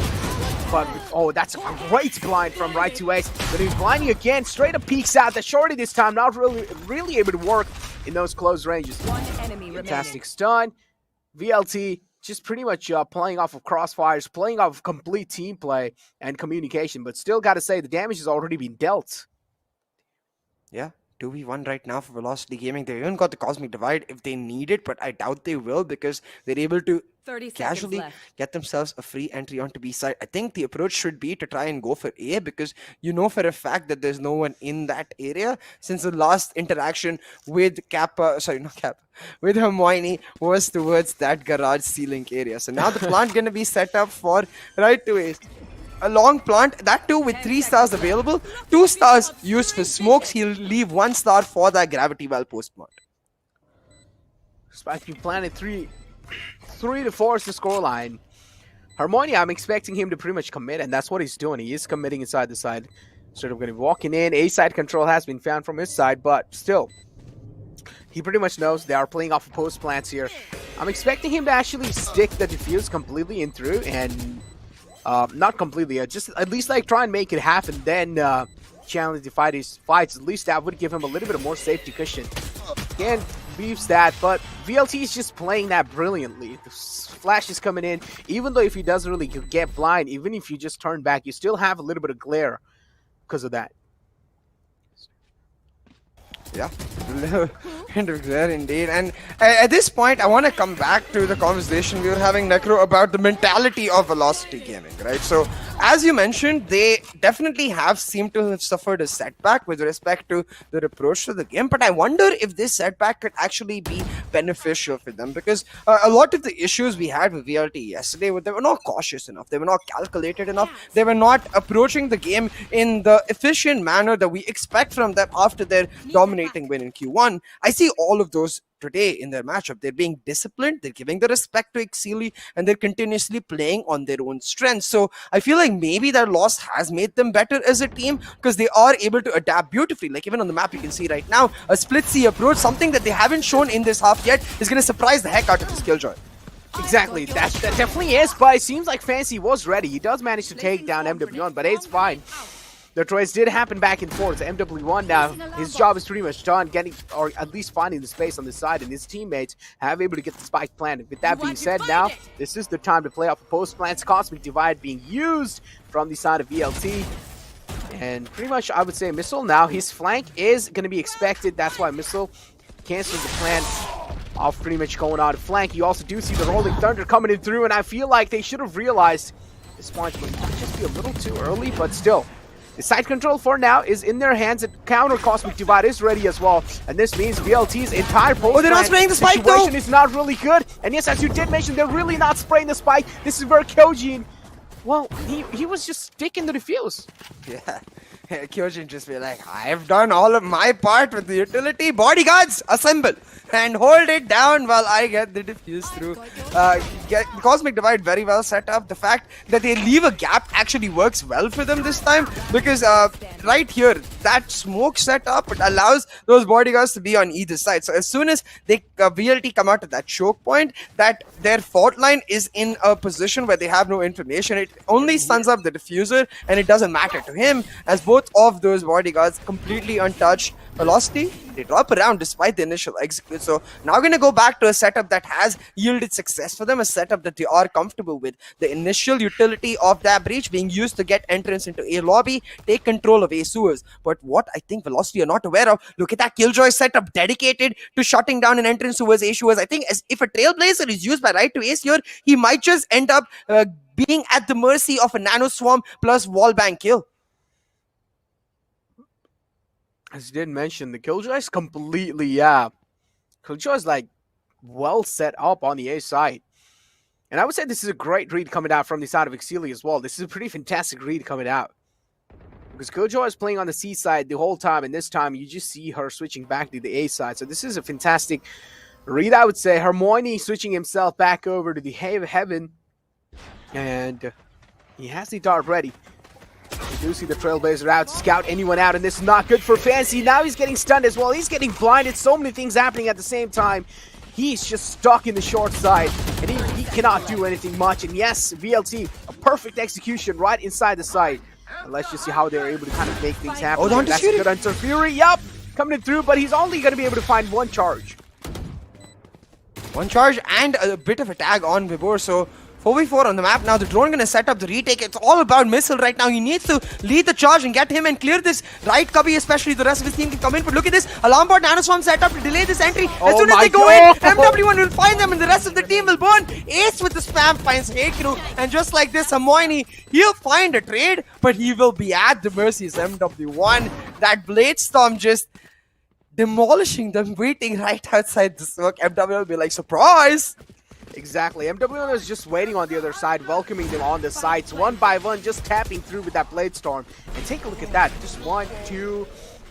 But, oh, that's a great blind from Right to Ace. But he's blinding again, straight up peeks out. The shorty this time not really able to work in those close ranges. One enemy Fantastic stun. VLT just pretty much playing off of crossfires, playing off of complete team play and communication. But still got to say, the damage has already been dealt. Yeah, 2v1 right now for Velocity Gaming. They even got the Cosmic Divide if they need it, but I doubt they will, because they're able to 30 seconds casually left. get themselves a free entry onto B side. I think the approach should be to try and go for A, because you know for a fact that there's no one in that area, since the last interaction with with Hermione was towards that garage ceiling area. So now the plant gonna be set up for right to A. A long plant, that too with 3 stars available, 2 stars used for smokes. He'll leave 1 star for that gravity well post plant. Spike, you planted 3 to 4 is the scoreline. Harmonia, I'm expecting him to pretty much commit, and that's what he's doing. He is committing inside the side. Sort of going to be walking in. A side control has been found from his side, but still, he pretty much knows they are playing off of post plants here. I'm expecting him to actually stick the defuse completely in through, and not completely, just at least like try and make it happen, then challenge the fights. At least that would give him a little bit of more safety cushion. Again, beefs that, but VLT is just playing that brilliantly. The flash is coming in, even though if he doesn't really get blind, even if you just turn back, you still have a little bit of glare because of that. Yeah, kind of there indeed. And at this point, I want to come back to the conversation we were having, Necro, about the mentality of Velocity Gaming, right? So, as you mentioned, they definitely have seemed to have suffered a setback with respect to their approach to the game. But I wonder if this setback could actually be beneficial for them, because a lot of the issues we had with VLT yesterday, they were not cautious enough, they were not calculated enough, they were not approaching the game in the efficient manner that we expect from them after their domination win in Q1. I see all of those today in their matchup. They're being disciplined, they're giving the respect to Exceeli, and they're continuously playing on their own strengths. So I feel like maybe their loss has made them better as a team, because they are able to adapt beautifully. Like even on the map you can see right now, a split C approach, something that they haven't shown in this half yet, is going to surprise the heck out of this Killjoy. Exactly, that definitely is, but it seems like Fancy was ready. He does manage to take down MW1, but it's fine. The trades did happen back and forth. MW1 now, his job is pretty much done, getting, or at least finding the space on the side, and his teammates have able to get the spike planted. With that being said, now, this is the time to play off a post plants. Cosmic Divide being used from the side of VLT. And pretty much, I would say, Missile now, his flank is going to be expected. That's why Missile cancels the plan of pretty much going out of flank. You also do see the Rolling Thunder coming in through, and I feel like they should have realized this point might just be a little too early, but still. The side control for now is in their hands, and counter Cosmic Divide is ready as well. And this means VLT's entire post they're not spraying the spike though! Situation is not really good. And yes, as you did mention, they're really not spraying the spike. This is where Kyojin, well, he was just sticking the defuse. Yeah. Kyojin just be like, I've done all of my part with the utility. Bodyguards, assemble and hold it down while I get the defuse through. Get the Cosmic Divide very well set up. The fact that they leave a gap actually works well for them this time, because right here, that smoke setup, it allows those bodyguards to be on either side. So as soon as they VLT come out to that choke point, that their fault line is in a position where they have no information. It only stuns up the diffuser, and it doesn't matter to him, as both of those bodyguards completely untouched. Velocity, they drop around despite the initial execute. So now going to go back to a setup that has yielded success for them, a setup that they are comfortable with. The initial utility of that breach being used to get entrance into A lobby, take control of A sewers. But what I think Velocity are not aware of, look at that Killjoy setup dedicated to shutting down an entrance towards A sewers. I think as if a Trailblazer is used by right to Ace here, he might just end up being at the mercy of a Nano Swarm plus wallbang kill. As you did mention, the Killjoy is completely, Killjoy is like well set up on the A side. And I would say this is a great read coming out from the side of Exceeli as well. This is a pretty fantastic read coming out. Because Killjoy is playing on the C side the whole time, and this time you just see her switching back to the A side. So this is a fantastic read, I would say. Hermione switching himself back over to the Heaven. And he has the dart ready. We do see the Trailblazer out to scout anyone out, and this is not good for Fancy. Now he's getting stunned as well. He's getting blinded. So many things happening at the same time. He's just stuck in the short side, and he cannot do anything much. And yes, VLT, a perfect execution right inside the site. And let's just see how they're able to kind of make things happen. Oh, don't That's shoot good Hunter Fury. Yup, coming in through, but he's only going to be able to find one charge. One charge and a bit of a tag on Vibor, so 4v4 on the map now. The drone gonna set up the retake. It's all about Missile right now. He needs to lead the charge and get him and clear this right cubby, especially. The rest of his team can come in. But look at this. Alarm bot nanoswarm set up to delay this entry. As soon as they go in, MW1 will find them and the rest of the team will burn. Ace with the spam finds Hekru. And just like this, Hermione, he'll find a trade, but he will be at the mercies MW1. That Blade Storm just demolishing them, waiting right outside the smoke. MW will be like, surprise! Exactly. MW is just waiting on the other side, welcoming them on the sides, one by one, just tapping through with that Blade Storm. And take a look at that. Just 1, 2,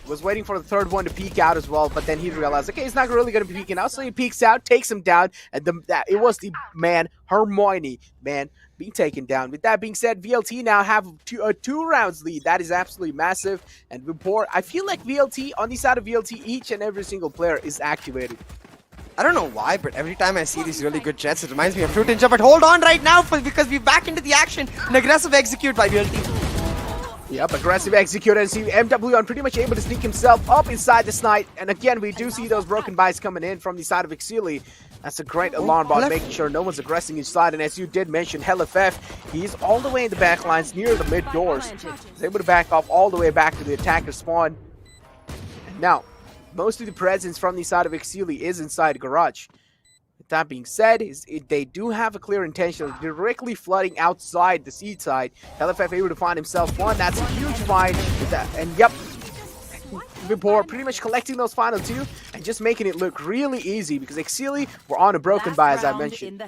was waiting for the third one to peek out as well, but then he realized, okay, he's not really going to be peeking out, so he peeks out, takes him down, and it was the man, Hermione, man, being taken down. With that being said, VLT now have a 2 rounds lead. That is absolutely massive. And before, I feel like VLT, on the side of VLT, each and every single player is activated. I don't know why, but every time I see these really good jets, it reminds me of Fruit Ninja. But hold on right now, because we're back into the action. An aggressive execute by VLT. Yep, aggressive execute, and see MW1 pretty much able to sneak himself up inside the snipe. And again, we do see those broken buys coming in from the side of Exceeli. That's a great alarm bot, making sure no one's aggressing inside. And as you did mention, HellFF, he's all the way in the back lines near the mid doors. He's able to back off all the way back to the attacker spawn. And now, most of the presence from the side of Exceeli is inside Garage. With that being said, they do have a clear intention of directly flooding outside the seed side. LFF able to find himself one. That's a huge find. And yep, Vibor pretty much collecting those final 2 and just making it look really easy because Exceeli were on a broken buy, as I mentioned.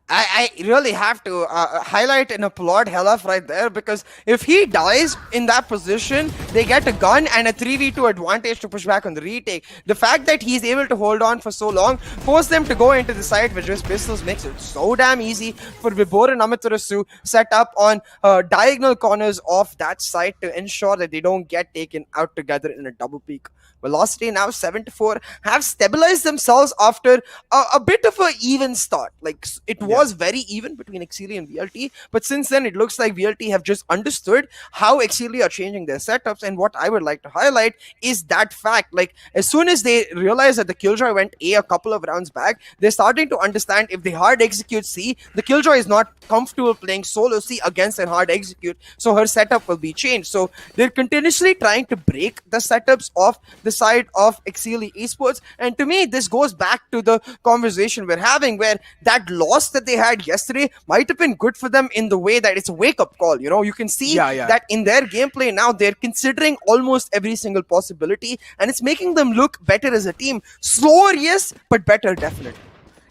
I really have to highlight and applaud Helaf right there, because if he dies in that position, they get a gun and a 3v2 advantage to push back on the retake. The fact that he's able to hold on for so long forced them to go into the site with just pistols makes it so damn easy for Vibor and Amaterasu set up on diagonal corners of that site to ensure that they don't get taken out together in a double peak. Velocity now 7-4 have stabilized themselves after a bit of an even start. Like it was very even between Exceeli and VLT, but since then it looks like VLT have just understood how Exceeli are changing their setups. And what I would like to highlight is that fact, like as soon as they realize that the Killjoy went A couple of rounds back, they're starting to understand if they hard execute C, the Killjoy is not comfortable playing solo C against a hard execute, so her setup will be changed. So they're continuously trying to break the setups of the side of Exceeli Esports. And to me, this goes back to the conversation we're having, where that loss that they had yesterday might have been good for them in the way that it's a wake-up call. You know, you can see that in their gameplay now, they're considering almost every single possibility, and it's making them look better as a team. Slower, yes, but better, definitely.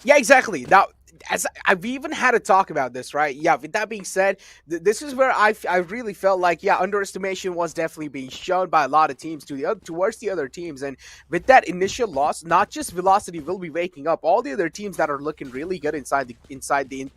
Yeah, exactly. Now, as I've even had a talk about this, right? Yeah, with that being said, this is where I really felt like, yeah, underestimation was definitely being shown by a lot of teams towards the other teams. And with that initial loss, not just Velocity will be waking up, all the other teams that are looking really good inside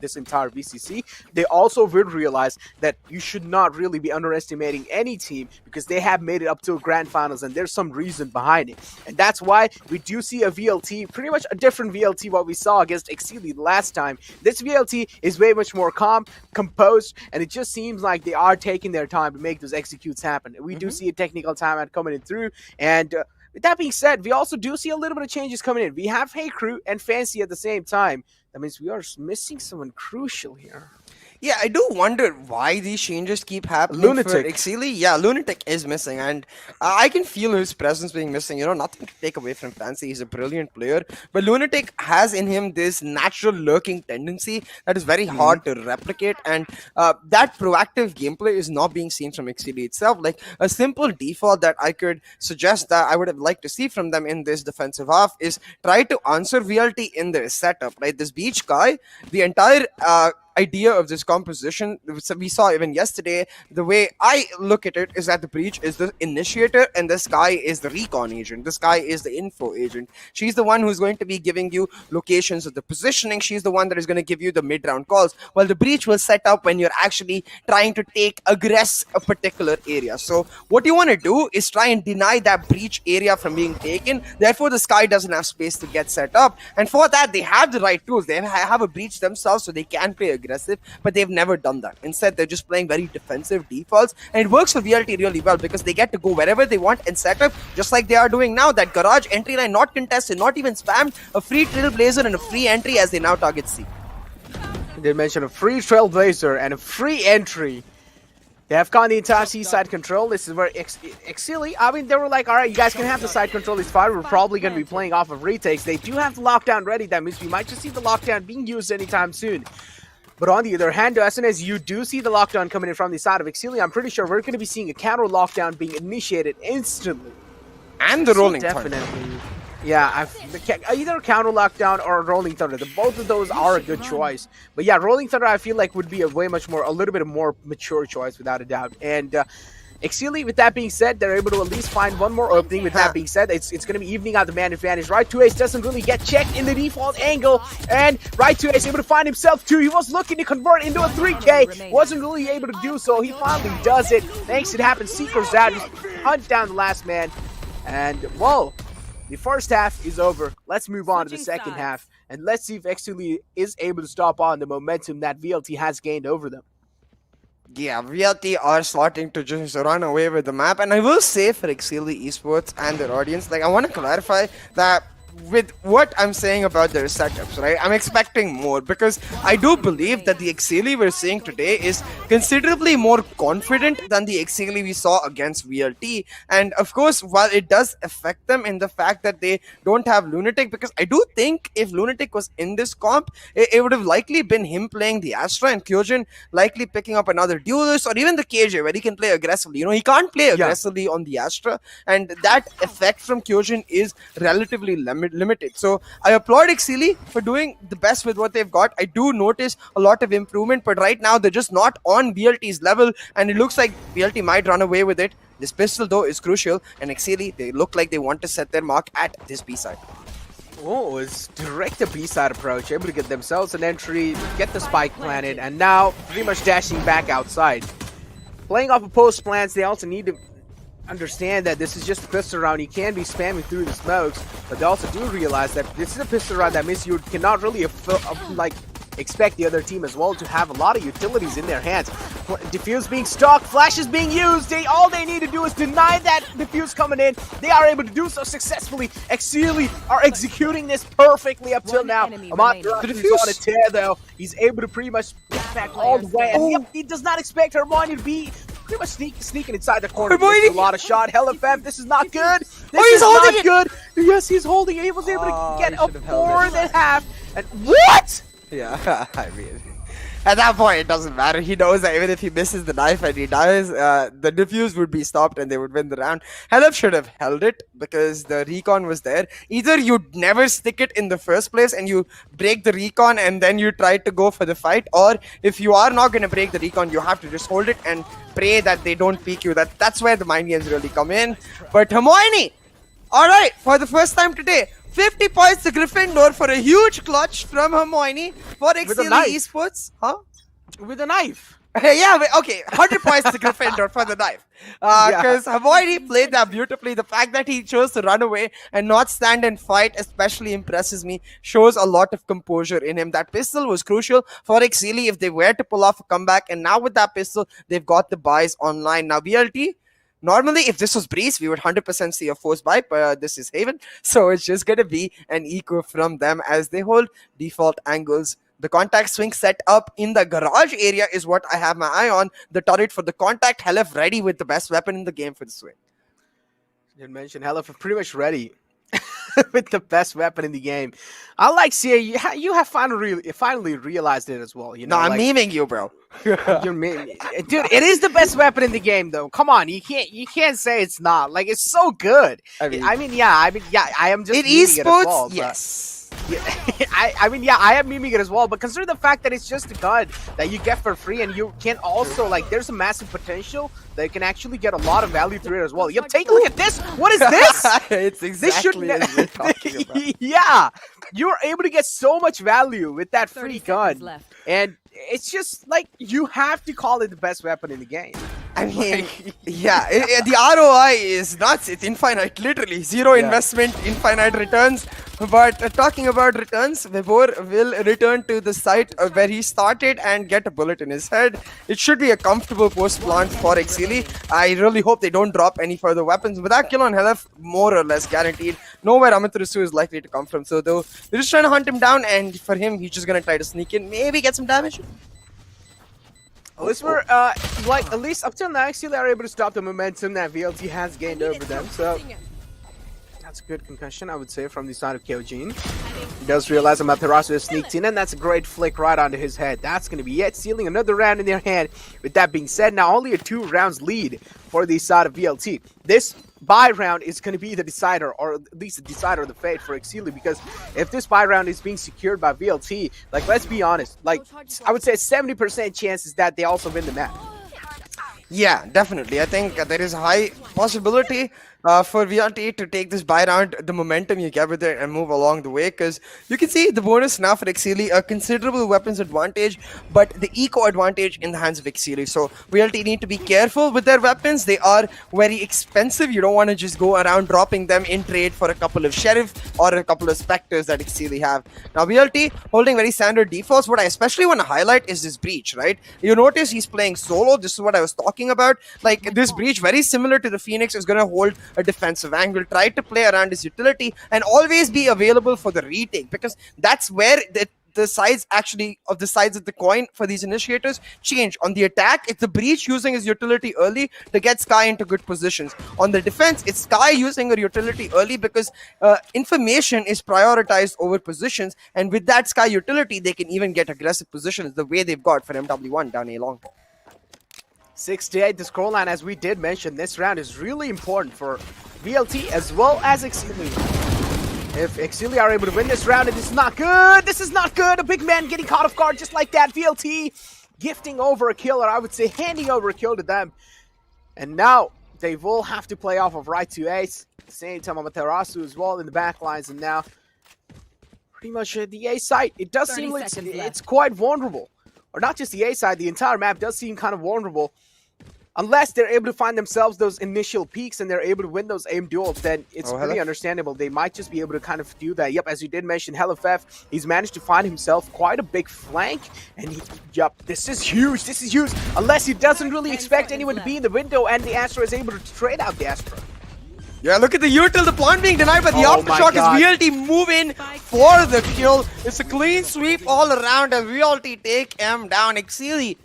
this entire VCC, they also will realize that you should not really be underestimating any team, because they have made it up to a grand finals and there's some reason behind it. And that's why we do see a VLT, pretty much a different VLT what we saw against Exceeli last time. This VLT is way much more calm, composed, and it just seems like they are taking their time to make those executes happen. We do see a technical timeout coming in through, and with that being said, we also do see a little bit of changes coming in. We have Hey Crew and Fancy at the same time. That means we are missing someone crucial here. Yeah, I do wonder why these changes keep happening. Lunatic. For Exceeli. Yeah, Lunatic is missing, and I can feel his presence being missing. You know, nothing to take away from Fancy. He's a brilliant player, but Lunatic has in him this natural lurking tendency that is very hard to replicate, and that proactive gameplay is not being seen from Exceeli itself. Like a simple default that I could suggest that I would have liked to see from them in this defensive half is try to answer VLT in their setup. Right, this beach guy, the entire idea of this composition we saw even yesterday, the way I look at it is that the breach is the initiator and this guy is the recon agent. This guy is the info agent. She's the one who's going to be giving you locations of the positioning. She's the one that is going to give you the mid-round calls, while the breach will set up when you're actually trying to aggress a particular area. So what you want to do is try and deny that breach area from being taken. Therefore, the sky doesn't have space to get set up, and for that they have the right tools. They have a breach themselves, so they can play aggressive, but they've never done that. Instead, they're just playing very defensive defaults, and it works for VLT really well because they get to go wherever they want and set up, just like they are doing now. That garage entry line not contested, not even spammed, a free trailblazer and a free entry as they now target C. They mentioned a free Trailblazer and a free entry. They have gotten the entire C-side control. This is where Exceeli, I mean, they were like, all right, you guys can have the side control. It's fine. We're probably going to be playing off of retakes. They do have the lockdown ready. That means we might just see the lockdown being used anytime soon. But on the other hand, as soon as you do see the lockdown coming in from the side of Exceeli, I'm pretty sure we're going to be seeing a counter lockdown being initiated instantly. And the rolling Definitely. thunder. Yeah, either a counter lockdown or a rolling thunder. Both of those are a good choice. But yeah, rolling thunder I feel like would be a little bit more mature choice without a doubt. And Exceeli, with that being said, they're able to at least find one more opening. With that being said, it's going to be evening out the man advantage. Right 2Ace doesn't really get checked in the default angle. And Right 2Ace able to find himself too. He was looking to convert into a 3K. Wasn't really able to do so. He finally does it. Thanks, it happened. Seeker's out. Just hunt down the last man. And, whoa. The first half is over. Let's move on to the second half. And let's see if Exceeli is able to stop on the momentum that VLT has gained over them. Yeah, VLT are starting to just run away with the map. And I will say for Exceeli Esports and their audience, like, I want to clarify that with what I'm saying about their setups, right? I'm expecting more because I do believe that the Exceeli we're seeing today is considerably more confident than the Exceeli we saw against VLT. And of course, while it does affect them in the fact that they don't have Lunatic, because I do think if Lunatic was in this comp, it would have likely been him playing the Astra and Kyojin likely picking up another duelist or even the KJ where he can play aggressively. You know, he can't play aggressively on the Astra, and that effect from Kyojin is relatively limited. So I applaud Exceeli for doing the best with what they've got. I do notice a lot of improvement, but right now they're just not on VLT's level, and it looks like VLT might run away with it. This pistol though is crucial, and Exceeli, they look like they want to set their mark at this B side. Oh, it's direct a B-side approach, able to get themselves an entry, get the spike planted, and now pretty much dashing back outside. Playing off of post plants, they also need to understand that this is just a pistol round. You can be spamming through the smokes, but they also do realize that this is a pistol round that means you cannot really expect the other team as well to have a lot of utilities in their hands. Diffuse being stuck, flash is being used. All they need to do is deny that diffuse coming in. They are able to do so successfully. Exceeli are executing this perfectly up till now. Amat is on a tear though. He's able to pretty much get back all the way. And he does not expect Hermione to be pretty much sneaking inside the corner. A lot of shot. Helifem, this is not good. This is not good. Yes, he's holding it. He was able to get a 4.5. And what? Yeah, I mean, at that point, it doesn't matter. He knows that even if he misses the knife and he dies, the diffuse would be stopped and they would win the round. Helef should have held it because the recon was there. Either you never stick it in the first place and you break the recon and then you try to go for the fight, or if you are not going to break the recon, you have to just hold it and pray that they don't peek you. That's where the mind games really come in. But Hermione, alright, for the first time today, 50 points to Gryffindor for a huge clutch from Hermione for Exceeli Esports. Huh? With a knife. Yeah, okay, 100 points to Gryffindor for the knife. Because Hermione played that beautifully. The fact that he chose to run away and not stand and fight especially impresses me. Shows a lot of composure in him. That pistol was crucial for Exceeli if they were to pull off a comeback. And now with that pistol, they've got the buys online. Now, VLT, normally, if this was Breeze, we would 100% see a force buy, but this is Haven. So it's just going to be an eco from them as they hold default angles. The contact swing set up in the garage area is what I have my eye on. The turret for the contact. Helef ready with the best weapon in the game for the swing. You didn't mention Helef pretty much ready with the best weapon in the game. I like seeing you have finally realized it as well. You know, no, I'm memeing you, bro. You're dude, it is the best weapon in the game, though. Come on, you can't say it's not. Like, it's so good. I am just. In esports, it as well, yes. Yeah, I am memeing it as well, but consider the fact that it's just a gun that you get for free, and you can also, like, there's a massive potential that you can actually get a lot of value through it as well. Yep, take a look at this. What is this? It's exactly as we're talking about. Yeah, you're able to get so much value with that free gun, and it's just like you have to call it the best weapon in the game. I mean, yeah, the ROI is nuts. It's infinite, literally. Zero investment, infinite returns. But talking about returns, Vibor will return to the site where he started and get a bullet in his head. It should be a comfortable post plant for Exceeli. I really hope they don't drop any further weapons. With that kill on Helef, more or less guaranteed. Nowhere Amaterasu is likely to come from. So though, they're just trying to hunt him down, and for him, he's just going to try to sneak in, maybe get some damage. Whisper, like, at least up till now, Exceeli are able to stop the momentum that VLT has gained over them, so that's a good concussion, I would say, from the side of Kyojin. He does realize Amaterasu has sneaked in, and that's a great flick right onto his head. That's going to be it, sealing another round in their hand. With that being said, now only a 2 rounds lead for the side of VLT. This bye round is going to be the decider, or at least the decider of the fate for Exceeli, because if this bye round is being secured by VLT, like, let's be honest, like, I would say 70% chances that they also win the match. Yeah, definitely. I think there is a high possibility for VRT to take this buy round, the momentum you get with it, and move along the way. Because you can see the bonus now for Exceeli, a considerable weapons advantage, but the eco advantage in the hands of Exceeli. So VRT need to be careful with their weapons. They are very expensive. You don't want to just go around dropping them in trade for a couple of Sheriff or a couple of Spectres that Exceeli have. Now VRT holding very standard defaults. What I especially want to highlight is this breach, right? You notice he's playing solo. This is what I was talking about. Like, this breach, very similar to the Phoenix, is going to hold a defensive angle, try to play around his utility, and always be available for the retake, because that's where the sides actually of the sides of the coin for these initiators change. On the attack, it's the breach using his utility early to get Sky into good positions. On the defense, it's Sky using her utility early because information is prioritized over positions, and with that Sky utility, they can even get aggressive positions the way they've got for MW1 down A long. 6-8, the scoreline, as we did mention, this round is really important for VLT as well as Exceeli. If Exceeli are able to win this round, this is not good. This is not good. A big man getting caught off guard just like that. VLT gifting over a kill, or I would say handing over a kill to them. And now they will have to play off of right to ace. At the same time, Amaterasu as well in the back lines, and now pretty much the A site. It does seem like it's quite vulnerable. Or not just the A side, the entire map does seem kind of vulnerable. Unless they're able to find themselves those initial peaks and they're able to win those aim duels, then it's pretty understandable. They might just be able to kind of do that. Yep, as you did mention, HelloFF, he's managed to find himself quite a big flank. And this is huge. This is huge. Unless he doesn't really expect anyone to be in the window and the Astra is able to trade out the Astra. Yeah, look at the util, the plant being denied, but the aftershock is VLT move in for the kill. It's a clean sweep all around as VLT take M down. Exceeli,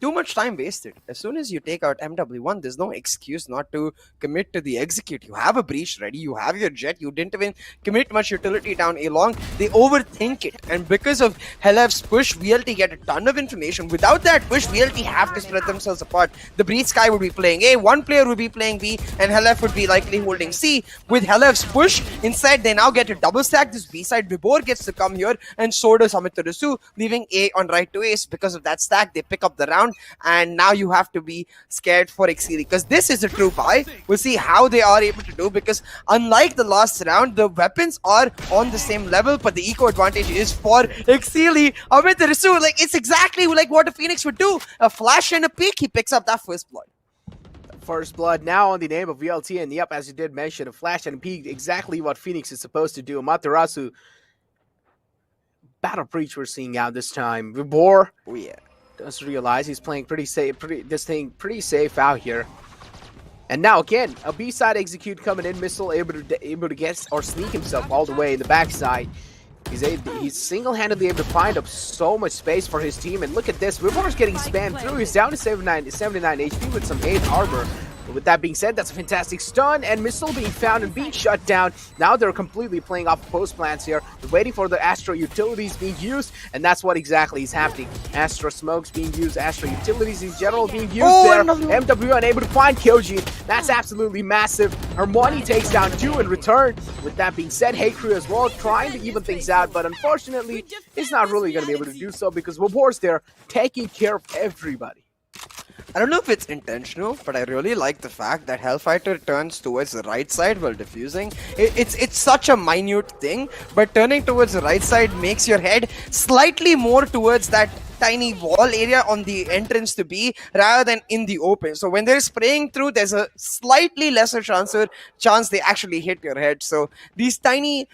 too much time wasted. As soon as you take out MW1, there's no excuse not to commit to the execute. You have a breach ready, you have your jet, you didn't even commit much utility down A long. They overthink it, and because of Helef's push, VLT get a ton of information. Without that push, VLT have to spread themselves apart. The breach Sky would be playing A, one player would be playing B, and Helef would be likely holding C. With Helef's push, inside they now get a double stack. This B side, Vibor gets to come here, and so does Amaterasu, leaving A on right to ace. Because of that stack, they pick up the round. And now you have to be scared for Exceeli, because this is a true buy. We'll see how they are able to do, because unlike the last round, the weapons are on the same level, but the eco advantage is for Exceeli. Amaterasu, like, it's exactly like what a Phoenix would do. A flash and a peek, he picks up that first blood. First blood now on the name of VLT, and yep, as you did mention, a flash and a peek, exactly what Phoenix is supposed to do. Amaterasu, battle breach we're seeing out this time. Vibor, Oh yeah, does realize he's playing pretty safe, pretty safe out here. And now again, a B-side execute coming in, Missile able to get or sneak himself all the way in the backside. He's single-handedly able to find up so much space for his team. And look at this, Vibor's getting spammed through. He's down to 79 HP with some 8 armor. But with that being said, that's a fantastic stun, and Missile being found and being shut down. Now they're completely playing off post plants here. They're waiting for the Astra utilities being used, and that's what exactly is happening. Astra smokes being used, Astra utilities in general being used there. MW unable to find Kyojin. That's absolutely massive. Hermione takes down 2 in return. With that being said, Hey Crew as well trying to even things out, but unfortunately, he's not really going to be able to do so because Vibor's there taking care of everybody. I don't know if it's intentional, but I really like the fact that Hellfighter turns towards the right side while defusing. It's such a minute thing, but turning towards the right side makes your head slightly more towards that tiny wall area on the entrance to B rather than in the open. So when they're spraying through, there's a slightly lesser chance they actually hit your head. So these tiny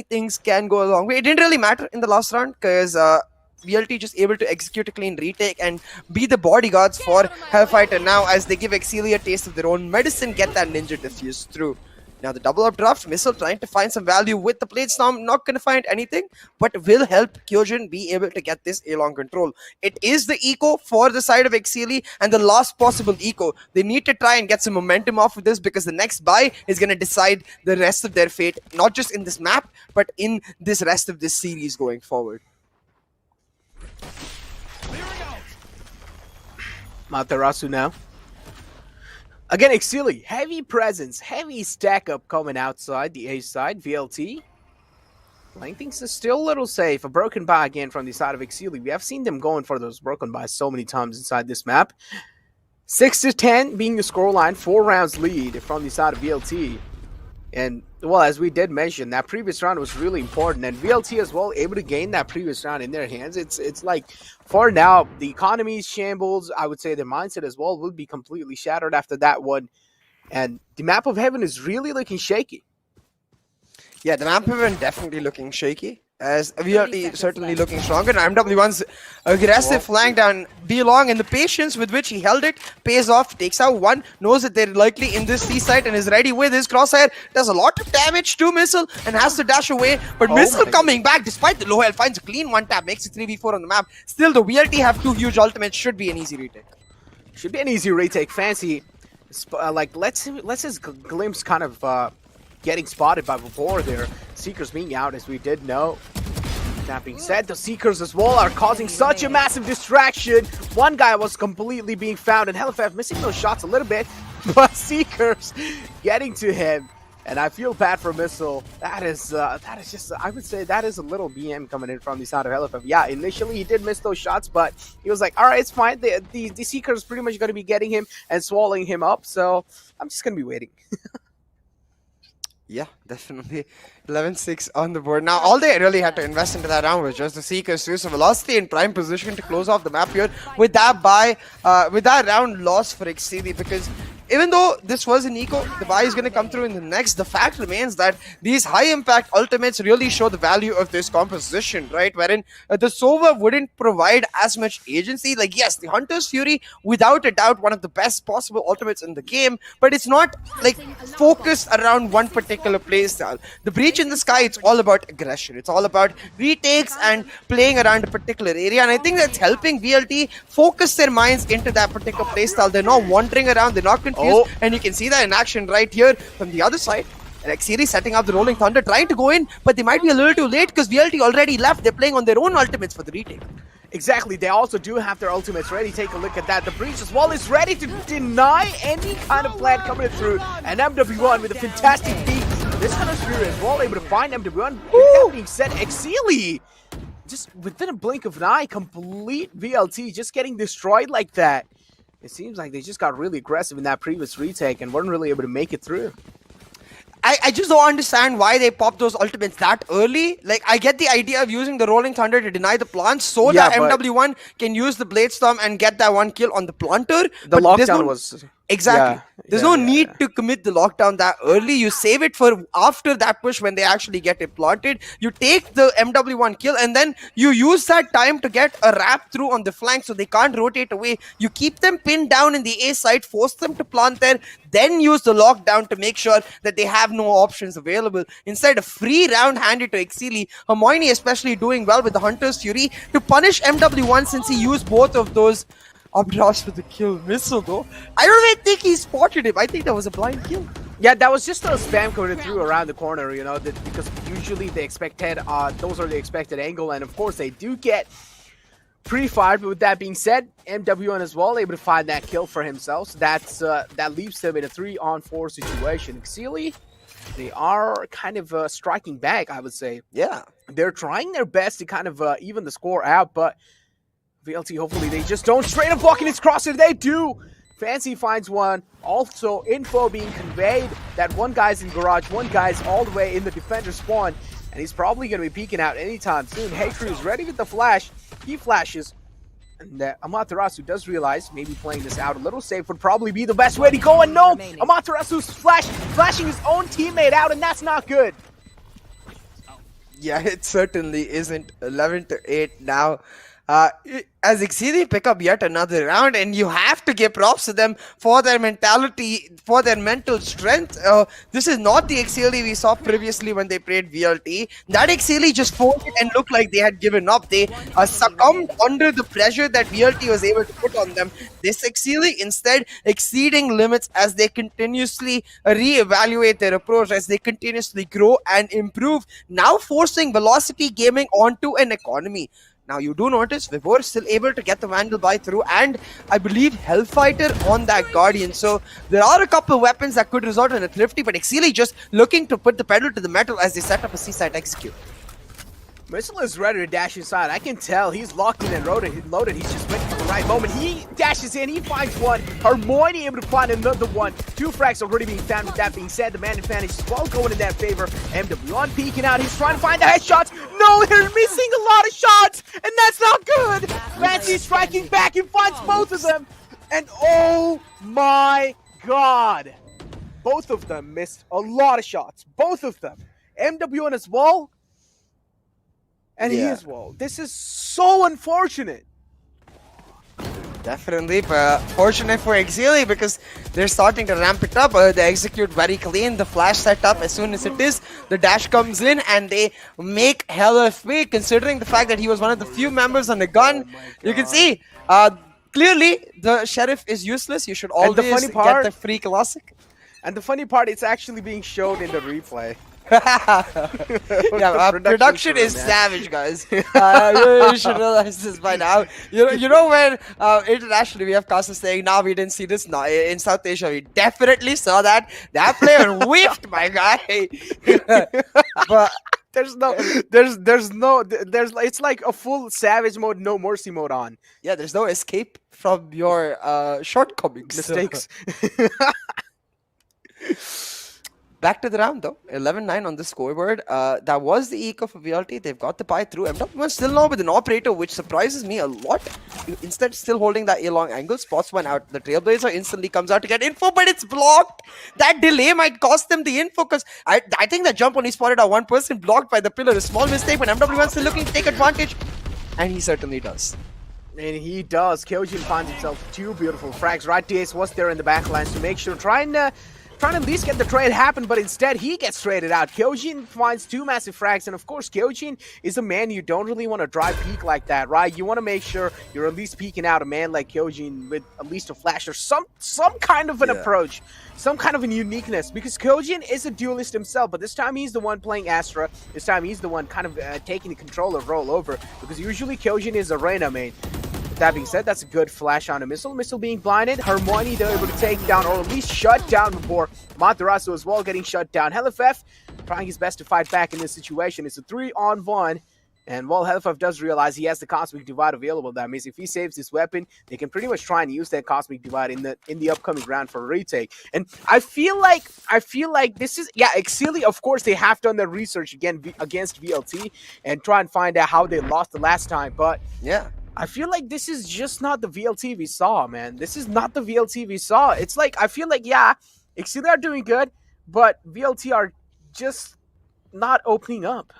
things can go a long way. It didn't really matter in the last round because VLT just able to execute a clean retake and be the bodyguards for Hellfighter now as they give Exceeli a taste of their own medicine, get that ninja diffuse through. Now the double up draft, Missile trying to find some value with the plate storm, not going to find anything, but will help Kyojin be able to get this A-long control. It is the eco for the side of Exceeli and the last possible eco. They need to try and get some momentum off of this because the next buy is going to decide the rest of their fate, not just in this map, but in this rest of this series going forward. Matarasu now. Again, Exceeli, heavy presence, heavy stack up coming outside the A side. VLT playing things is still a little safe. A broken buy again from the side of Exceeli. We have seen them going for those broken buys so many times inside this map. 6-10 being the scoreline, 4 rounds lead from the side of VLT. And, well, as we did mention, that previous round was really important. And VLT as well, able to gain that previous round in their hands. It's like, for now, the economy's shambles. I would say their mindset as well will be completely shattered after that one. And the map of heaven is really looking shaky. Yeah, the map of heaven definitely looking shaky. As VLT certainly looking stronger. And MW1's aggressive flank down B long, and the patience with which he held it pays off. Takes out one, knows that they're likely in this C site and is ready with his crosshair. Does a lot of damage to Missile and has to dash away. But Missile coming back despite the low health, finds a clean one tap, makes it 3v4 on the map. Still, the VLT have 2 huge ultimates. Should be an easy retake. Should be an easy retake. Fancy, like let's just glimpse kind of getting spotted by before there. Seekers being out, as we did know. That being said, the Seekers as well are causing such a massive distraction. One guy was completely being found, and HellFF missing those shots a little bit, but Seekers getting to him. And I feel bad for Missile. That is just, I would say that is a little BM coming in from the side of HellFF. Yeah, initially he did miss those shots, but he was like, all right, it's fine. The Seekers pretty much going to be getting him and swallowing him up, so I'm just going to be waiting. Yeah, definitely. 11-6 on the board. Now, all they really had to invest into that round was just the Seekers too. So Velocity in prime position to close off the map here with that buy, with that round loss for Exceeli, because even though this was an eco, the buy is going to come through in the next. The fact remains that these high-impact ultimates really show the value of this composition, right? Wherein the Sova wouldn't provide as much agency. Like, yes, the Hunter's Fury, without a doubt, one of the best possible ultimates in the game, but it's not, like, focused around one particular playstyle. The Breach in the Sky, it's all about aggression. It's all about retakes and playing around a particular area, and I think that's helping VLT focus their minds into that particular playstyle. They're not wandering around, they're not confused, and you can see that in action right here from the other side. And Exceeli setting up the Rolling Thunder, trying to go in, but they might be a little too late because VLT already left. They're playing on their own ultimates for the retake. Exactly, they also do have their ultimates ready. Take a look at that. The Breach as well is ready to deny any kind of plan coming through. And MW1 with a fantastic peek. This Hunter's Fury as well able to find MW1. With that being said, Exceeli, just within a blink of an eye, complete VLT, just getting destroyed like that. It seems like they just got really aggressive in that previous retake and weren't really able to make it through. I just don't understand why they popped those ultimates that early. Like, I get the idea of using the Rolling Thunder to deny the plants so that MW1 can use the Blade Storm and get that one kill on the planter. The lockdown was... Exactly. There's no need to commit the lockdown that early. You save it for after that push when they actually get it planted. You take the MW1 kill and then you use that time to get a wrap through on the flank so they can't rotate away. You keep them pinned down in the A side, force them to plant there, then use the lockdown to make sure that they have no options available. Instead, a free round handed to Exceeli. Hermione especially doing well with the Hunter's Fury to punish MW1 since he used both of those updrafts for the kill. Missile though, I don't even think he spotted him. I think that was a blind kill. Yeah, that was just a spam coming through around the corner, you know, because usually they expected, those are the expected angle, and of course they do get pre-fired. But with that being said, MW1 as well able to find that kill for himself. So that's that leaves them in a 3-on-4 situation. Exceeli, they are kind of striking back, I would say. Yeah, they're trying their best to kind of even the score out, but VLT, hopefully they just don't straight up walk in its crosshair. They do. Fancy finds one. Also, info being conveyed that one guy's in garage, one guy's all the way in the defender spawn, and he's probably going to be peeking out anytime soon. Hatred is ready with the flash. He flashes. And Amaterasu does realize maybe playing this out a little safe would probably be the best way to go. And no, Remaining. Amaterasu's flashing his own teammate out, and that's not good. Yeah, it certainly isn't. 11-8 now. As Exceeli pick up yet another round, and you have to give props to them for their mentality, for their mental strength. This is not the Exceeli we saw previously when they played VLT. That Exceeli just folded and looked like they had given up. They succumbed under the pressure that VLT was able to put on them. This Exceeli instead exceeding limits as they continuously reevaluate their approach, as they continuously grow and improve, now forcing Velocity Gaming onto an economy. Now you do notice Vibor still able to get the Vandal buy through, and I believe Hellfighter on that Guardian. So there are a couple of weapons that could result in a Thrifty, but Exceeli just looking to put the pedal to the metal as they set up a C-side execute. Missile is ready to dash inside. I can tell he's locked in and loaded. He's just waiting for the right moment. He dashes in. He finds one. Harmony able to find another one. 2 frags already being found. With that being said, the man advantage is well going in that favor. MW1 peeking out. He's trying to find the headshots. No, they're missing a lot of shots, and that's not good. Fancy striking back and finds both of them. And oh my god, both of them missed a lot of shots. Both of them. MW1 as well. And he as well. This is so unfortunate. Definitely, but fortunate for Exceeli because they're starting to ramp it up. They execute very clean. The flash setup, as soon as it is, the dash comes in and they make hella free, considering the fact that he was one of the few members on the gun. You can see, clearly, the Sheriff is useless. You should always get the free classic. And the funny part, it's actually being shown in the replay. Yeah, production is savage, guys. You should realize this by now. You know when internationally we have casters saying, "Nah, we didn't see this." No, in South Asia we definitely saw that. That player whiffed, my guy. But it's like a full savage mode, no mercy mode on. Yeah, there's no escape from your shortcomings, Mistakes. Back to the round though, 11-9 on the scoreboard. That was the eco for VLT. They've got the buy through. MW1 still now with an operator, which surprises me a lot. Instead, still holding that A-long angle. Spots one out. The Trailblazer instantly comes out to get info, but it's blocked. That delay might cost them the info because I think that jump only spotted out one person blocked by the pillar. A small mistake, but MW1 still looking to take advantage. And he certainly does. And he does. Kyojin finds himself 2 beautiful frags. Right, DS was there in the backlines to make sure, trying to at least get the trade happen, but instead he gets traded out. Kyojin finds 2 massive frags, and of course Kyojin is a man you don't really want to drive peek like that, right? You want to make sure you're at least peeking out a man like Kyojin with at least a flash or some kind of an approach, some kind of an uniqueness, because Kyojin is a duelist himself, but this time he's the one playing Astra. This time he's the one kind of taking the controller role over, because usually Kyojin is a Reyna main. That being said, that's a good flash on a missile. Missile being blinded. Harmony, they're able to take down, or at least shut down before Materasu as well getting shut down. HellFF trying his best to fight back in this situation. It's a 3-on-1. And while HellFF does realize he has the Cosmic Divide available, that means if he saves this weapon, they can pretty much try and use that Cosmic Divide in the upcoming round for a retake. And I feel like this is, Exceeli, of course, they have done their research again against VLT and try and find out how they lost the last time. But yeah, I feel like this is just not the VLT we saw, man. This is not the VLT we saw. It's like, I feel like, Exceeli are doing good, but VLT are just not opening up.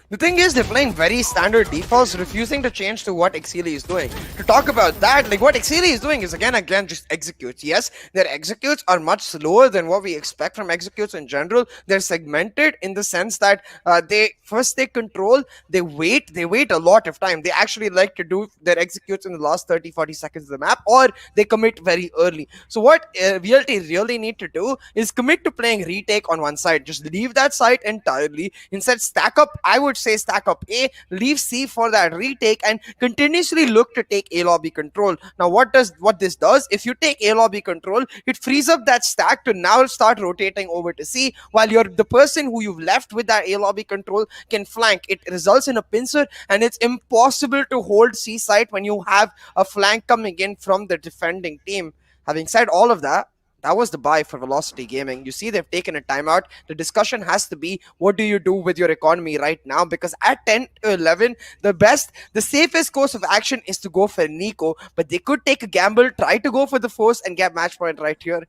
The thing is, they're playing very standard defaults, refusing to change to what Exceeli is doing. To talk about that, like what Exceeli is doing is again just executes. Yes, their executes are much slower than what we expect from executes in general. They're segmented in the sense that they first take control, they wait a lot of time. They actually like to do their executes in the last 30-40 seconds of the map, or they commit very early. So what VLT really need to do is commit to playing retake on one side. Just leave that side entirely. Instead, stack up, I would say stack up A, leave C for that retake, and continuously look to take A lobby control. Now what this does, if you take A lobby control, it frees up that stack to now start rotating over to C, while the person who you've left with that A lobby control can flank. It results in a pincer, and it's impossible to hold C site when you have a flank coming in from the defending team. Having said all of that, That was the buy for Velocity Gaming. You see, they've taken a timeout. The discussion has to be, what do you do with your economy right now? Because at 10 to 11, the safest course of action is to go for Nico. But they could take a gamble, try to go for the force, and get match point right here.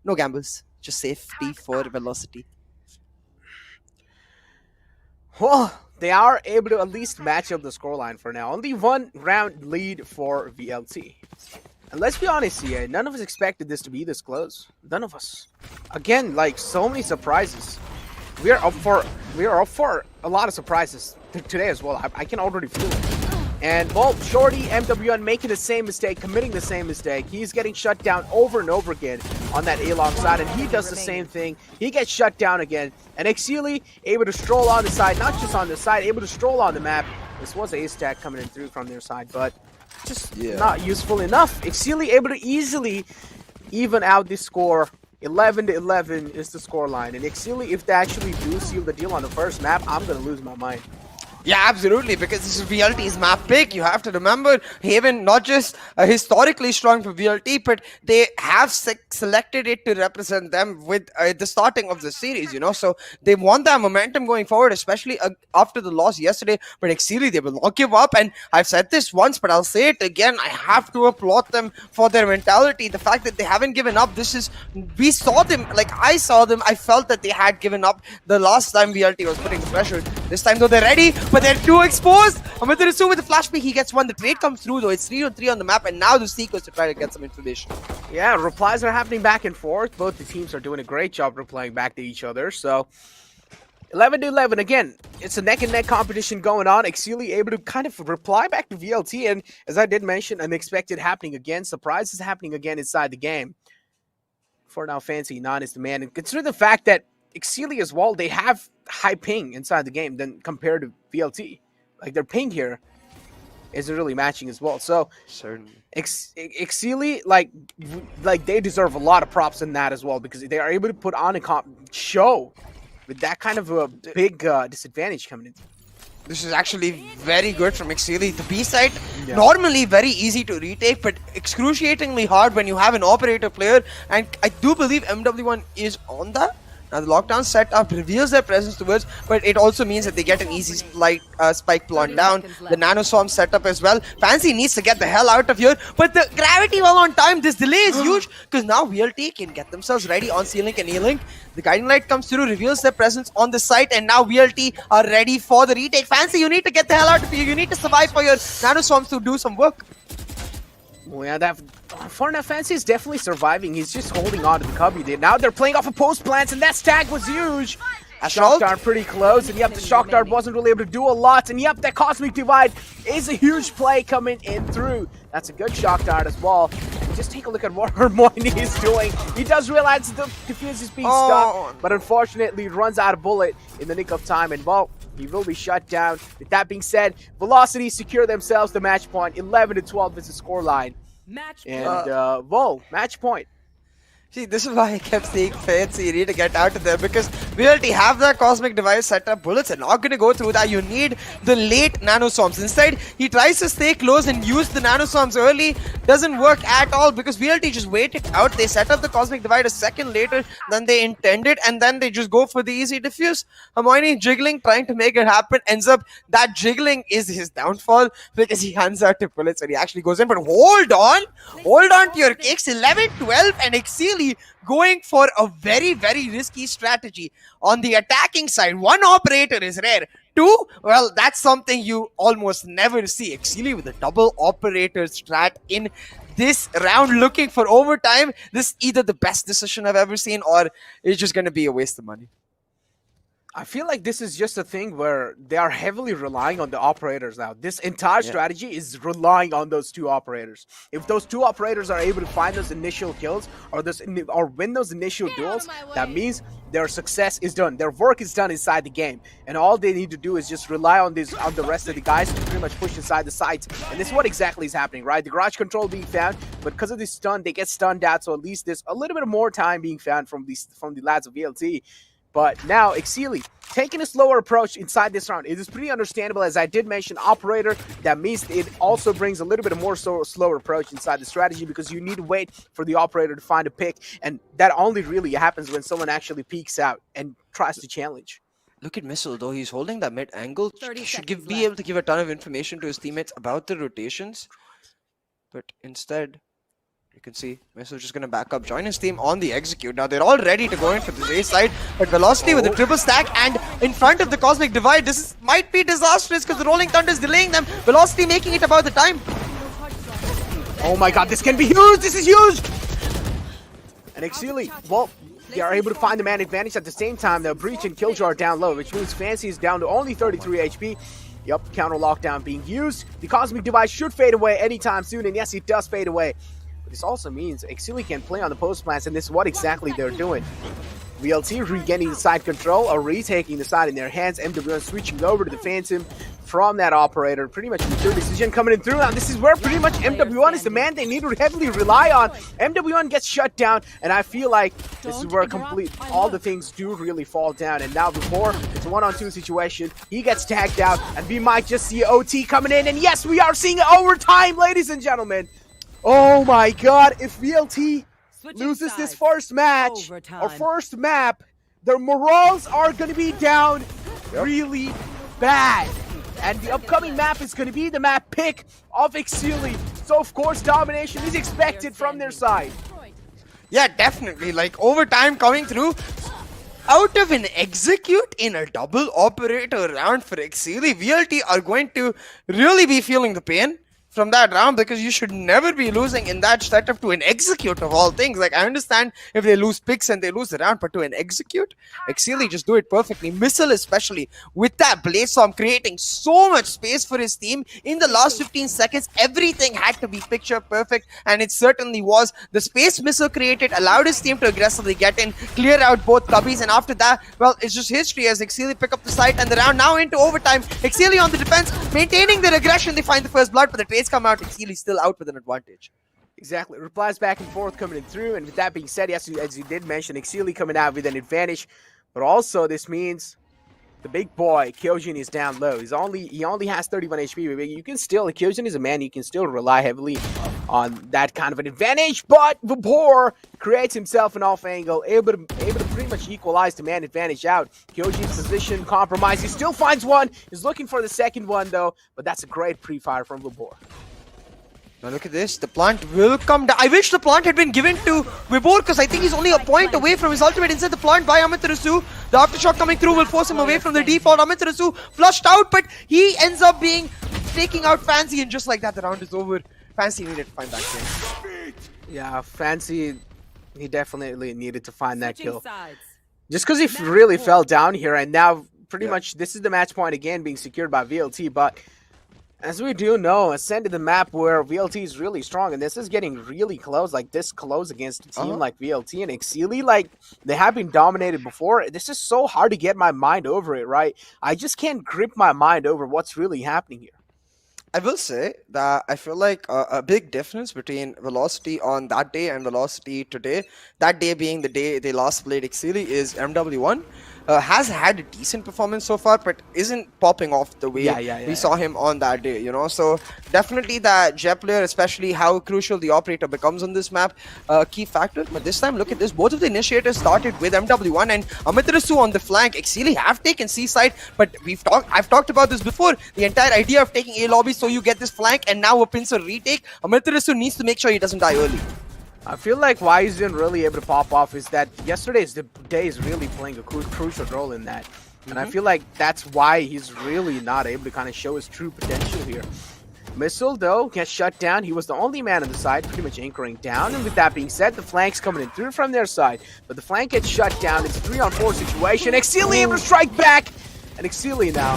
No gambles, just safety for Velocity. Well, they are able to at least match up the scoreline for now. Only 1 round lead for VLT. And let's be honest here, none of us expected this to be this close. None of us. Again, like, so many surprises. We are up for a lot of surprises today as well. I can already feel it. And, well, Shorty, MWN making the same mistake, committing the same mistake. He's getting shut down over and over again on that A-long side, and he does the same thing. He gets shut down again. And Exceeli able to stroll on the side, not just on the side, able to stroll on the map. This was a stack coming in through from their side, but just not useful enough. Exceeli able to easily even out this score. 11 to 11 is the score line. And Exceeli, if they actually do seal the deal on the first map, I'm going to lose my mind. Yeah, absolutely, because this is VLT's map pick. You have to remember, Haven, not just historically strong for VLT, but they have selected it to represent them with the starting of the series, you know, so they want that momentum going forward, especially after the loss yesterday. But Exceeli, they will not give up, and I've said this once, but I'll say it again, I have to applaud them for their mentality, the fact that they haven't given up. We saw them, like I saw them, I felt that they had given up the last time VLT was putting the pressure. This time though, they're ready, but they're too exposed. Amitarasu with the flash pick, he gets one. The trade comes through though. It's 3-on-3 on the map, and now the seekers to try to get some information. Yeah, replies are happening back and forth. Both the teams are doing a great job replying back to each other. So 11 to 11 again. It's a neck-and-neck competition going on. Exceeli able to kind of reply back to VLT, and as I did mention, unexpected happening again. Surprises happening again inside the game. For now, Fancy Non is the man, and consider the fact that Exceeli as well, they have high ping inside the game than compared to VLT. Like, their ping here isn't really matching as well. So Certainly. Exceeli, like they deserve a lot of props in that as well, because they are able to put on a show with that kind of a big disadvantage coming in. This is actually very good from Exceeli. The B side, normally very easy to retake, but excruciatingly hard when you have an operator player, and I do believe MW1 is on that. Now the lockdown setup reveals their presence towards, but it also means that they get an easy spike plant down. The nanoswarm setup as well. Fancy needs to get the hell out of here, but the gravity well on time. This delay is huge because now VLT can get themselves ready on C-Link and E-Link. The guiding light comes through, reveals their presence on the site, and now VLT are ready for the retake. Fancy, you need to get the hell out of here. You need to survive for your nanoswarms to do some work. Well, yeah, that for now, Fancy is definitely surviving. He's just holding on to the cubby there. Now they're playing off of post plants, and that tag was huge. Shock Dart pretty close, and yep, the Shock Dart wasn't really able to do a lot, and yep, that Cosmic Divide is a huge play coming in through. That's a good Shock Dart as well. And just take a look at what Hermione is doing. He does realize the defuse is being stuck, but unfortunately runs out of bullet in the nick of time, and well, he will be shut down. With that being said, Velocity secure themselves the match point. 11 to 12 is the scoreline. And whoa, match point. See, this is why I kept saying Fancy, you need to get out of there, because we already have that Cosmic Device setup. Bullets are not going to go through that. You need the late nanoswarms. Instead, he tries to stay close and use the nanoswarms early. Doesn't work at all, because VLT just wait it out. They set up the Cosmic Divide a second later than they intended, and then they just go for the easy defuse. Hermione jiggling, trying to make it happen. Ends up, that jiggling is his downfall, because he hands out the bullets and he actually goes in. But hold on to your kicks. 11-12 and Exceeli going for a very, very risky strategy. On the attacking side, one operator is rare. Two, well, that's something you almost never see. Exceeli with a double operator strat in this round, looking for overtime. This is either the best decision I've ever seen, or it's just going to be a waste of money. I feel like this is just a thing where they are heavily relying on the operators now. This entire strategy is relying on those two operators. If those two operators are able to find those initial kills or win those initial duels, that means their success is done. Their work is done inside the game. And all they need to do is just rely on the rest of the guys to pretty much push inside the sites. And this is what exactly is happening, right? The garage control being found, but because of this stun, they get stunned out. So at least there's a little bit more time being found from the lads of VLT. But now Exceeli taking a slower approach inside this round. It is pretty understandable, as I did mention, operator. That means it also brings a little bit of more slower approach inside the strategy, because you need to wait for the operator to find a pick, and that only really happens when someone actually peeks out and tries to challenge. Look at Missile, though. He's holding that mid angle. 30 He should seconds be left. able to give a ton of information to his teammates about the rotations. But instead, you can see Missile just going to back up, join his team on the execute. Now they're all ready to go in for the A side, but Velocity with the triple stack and in front of the Cosmic Divide. This might be disastrous because the Rolling Thunder is delaying them. Velocity making it about the time. Oh my god, this can be huge! This is huge! And Exceeli, well, they are able to find the man advantage at the same time. The Breach and Killjoy are down low, which means Fancy is down to only 33 HP. Yup, counter lockdown being used. The Cosmic Divide should fade away anytime soon, and yes, it does fade away. But this also means Exceeli can play on the post plants, and this is what exactly they're doing. VLT regaining the side control, or retaking the side in their hands. MWN switching over to the Phantom from that operator. Pretty much mature decision coming in through. Now this is where pretty much MWN is the man they need to heavily rely on. MWN gets shut down, and I feel like this is where all the things do really fall down. And now before it's a 1-on-2 situation, he gets tagged out, and we might just see OT coming in. And yes, we are seeing overtime, ladies and gentlemen. Oh my god, if VLT loses this first match or first map, their morals are going to be down really bad. And the upcoming map is going to be the map pick of Exceeli. So of course domination is expected from their side. Yeah, definitely. Like overtime coming through. Out of an execute in a double operator round for Exceeli, VLT are going to really be feeling the pain from that round, because you should never be losing in that setup to an execute of all things. Like, I understand if they lose picks and they lose the round, but to an execute, Exceeli just do it perfectly. Missile especially with that Blaze Storm creating so much space for his team in the last 15 seconds. Everything had to be picture perfect, and it certainly was. The space Missile created allowed his team to aggressively get in, clear out both cubbies, and after that, well, it's just history as Exceeli pick up the site and the round now into overtime. Exceeli on the defense, maintaining their aggression. They find the first blood, but the trades come out. Exceeli still out with an advantage. Exactly. Replies back and forth coming in through. And with that being said, yes, as you did mention, Exceeli coming out with an advantage. But also this means the big boy, Kyojin, is down low. He only has 31 HP. But you can still, Kyojin is a man, you can still rely heavily on that kind of an advantage. But Vapor creates himself an off angle, able to pretty much equalize the man advantage out. Kyojin's position compromised. He still finds one. He's looking for the second one though. But that's a great pre-fire from Vapor. Now look at this, the plant will come down. I wish the plant had been given to Vibor, because I think he's only a point away from his ultimate. Instead, the plant by Amaterasu. The aftershock coming through will force him away from the default. Amaterasu flushed out, but he ends up taking out Fancy, and just like that, the round is over. Fancy needed to find that kill. Yeah, Fancy, he definitely needed to find that kill. Sides. Just because he really fell down here, and now pretty much this is the match point again being secured by VLT, but as we do know, Ascend to the map where VLT is really strong, and this is getting really close, like this close against a team like VLT and Exceeli. Like, they have been dominated before. This is so hard to get my mind over it, right? I just can't grip my mind over what's really happening here. I will say that I feel like a big difference between Velocity on that day and Velocity today, that day being the day they last played Exceeli, is MW1 has had a decent performance so far, but isn't popping off the way we saw him on that day, you know. So definitely that Jet player, especially how crucial the operator becomes on this map, key factor. But this time, look at this, both of the initiators started with MW1 and Amaterasu on the flank. Exceeli have taken C-side, but I've talked about this before, the entire idea of taking A lobby so you get this flank and now a pincer retake. Amaterasu needs to make sure he doesn't die early. I feel like why he's been really able to pop off is that yesterday's day is really playing a crucial role in that. And I feel like that's why he's really not able to kind of show his true potential here. Missile, though, gets shut down. He was the only man on the side, pretty much anchoring down. And with that being said, the flank's coming in through from their side. But the flank gets shut down. It's a 3-on-4 situation. Exceeli able to strike back. And Exceeli now,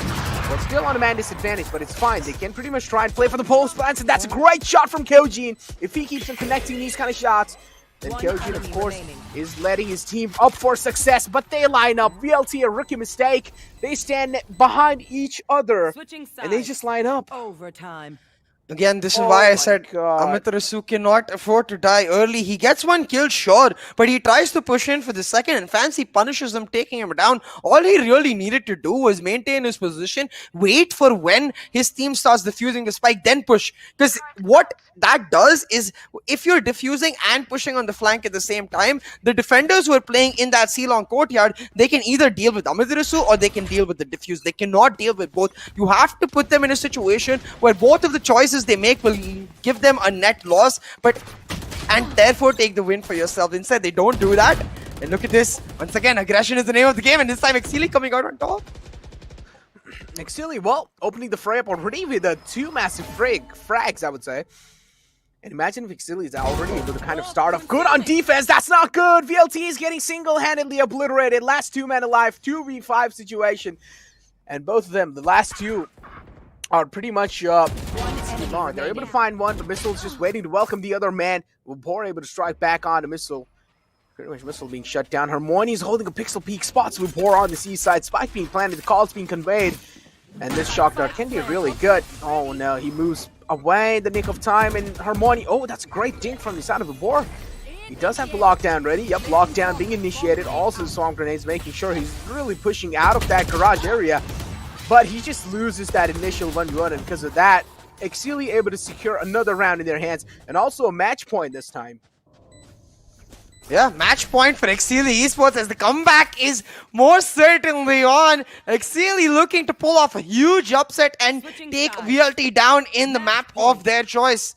well, still on a man disadvantage, but it's fine. They can pretty much try and play for the post plants, and that's a great shot from Kyojin. If he keeps on connecting these kind of shots, then Kyojin, of course, is letting his team up for success, but they line up. VLT, a rookie mistake. They stand behind each other, and they just line up. Overtime. Again, this is Oh why I my said God. Amaterasu cannot afford to die early. He gets one kill, sure, but he tries to push in for the second, and Fancy punishes him, taking him down. All he really needed to do was maintain his position, wait for when his team starts defusing the spike, then push. Because what that does is, if you're defusing and pushing on the flank at the same time, the defenders who are playing in that C-long courtyard, they can either deal with Amaterasu or they can deal with the defuse. They cannot deal with both. You have to put them in a situation where both of the choices they make will give them a net loss, and therefore take the win for yourself. Instead, they don't do that. And look at this. Once again, aggression is the name of the game, and this time Exceeli coming out on top. Exceeli, well, opening the fray up already with two massive frags, I would say. And imagine if Exceeli is already able to kind of start off good on defense. That's not good. VLT is getting single-handedly obliterated. Last two men alive, 2v5 situation. And both of them, the last two, are pretty much long. They're able to find one. The Missile's just waiting to welcome the other man. Vapor able to strike back on the Missile. Pretty much Missile being shut down. Hermione's holding a pixel peek. Spots Vapor on the C side. Spike being planted. The call's being conveyed. And this shock dart can be really good. Oh no, he moves away in the nick of time. And Hermione, oh, that's a great dink from the side of Vapor. He does have the lockdown ready. Yep, lockdown being initiated. Also the swamp grenades, making sure he's really pushing out of that garage area. But he just loses that initial 1v1, and because of that, Exceeli able to secure another round in their hands, and also a match point this time. Yeah, match point for Exceeli Esports as the comeback is more certainly on. Exceeli looking to pull off a huge upset and take VLT down in the map of their choice.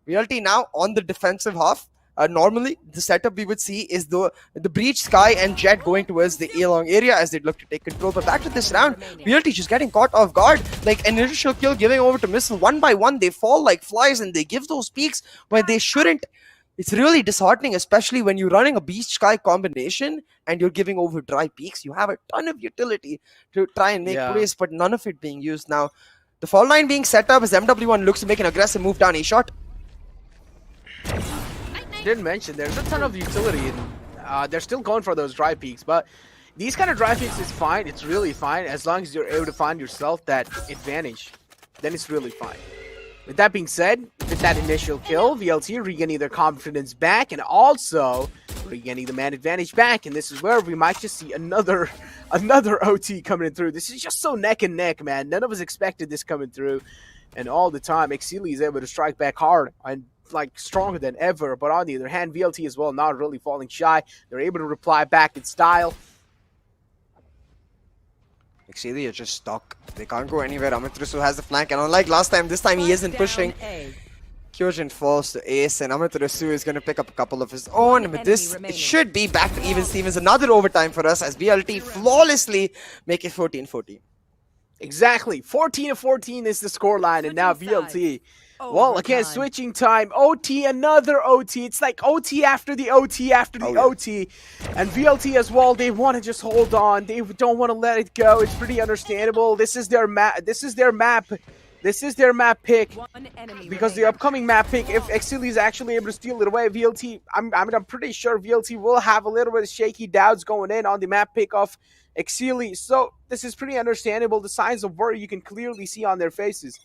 VLT now on the defensive half. Normally, the setup we would see is the Breach, Sky, and Jet going towards the A-long area as they look to take control. But back to this round, VLT just getting caught off guard. Like an initial kill giving over to Missile. One by one, they fall like flies and they give those peaks where they shouldn't. It's really disheartening, especially when you're running a Beast Sky combination and you're giving over dry peaks. You have a ton of utility to try and make plays, but none of it being used now. The fall line being set up as MW1 looks to make an aggressive move down A-shot. Didn't mention there's a ton of utility, and they're still going for those dry peaks, but these kind of dry peaks is fine. It's really fine as long as you're able to find yourself that advantage. Then it's really fine. With that being said, with that initial kill, VLT regaining their confidence back and also regaining the man advantage back, and this is where we might just see another OT coming through. This is just so neck and neck, man. None of us expected this coming through, and all the time Exceeli is able to strike back hard and like stronger than ever. But on the other hand, VLT as well not really falling shy. They're able to reply back in style. Exceeli are just stuck. They can't go anywhere. Amaterasu has the flank, and unlike last time, this time he isn't pushing. Kyojin falls to ace, and Amaterasu is going to pick up a couple of his own. But this it should be back to even Stevens. Another overtime for us as VLT flawlessly make it 14-14. Exactly. 14-14 is the scoreline, and now VLT. Well, again, switching time. OT, another OT. It's like OT after the OT after the OT. And VLT as well, they want to just hold on. They don't want to let it go. It's pretty understandable. This is their map. This is their map. This is their map pick. Because the upcoming map pick, if Exceeli is actually able to steal it away, VLT, I'm pretty sure VLT will have a little bit of shaky doubts going in on the map pick of Exceeli. So this is pretty understandable. The signs of worry you can clearly see on their faces.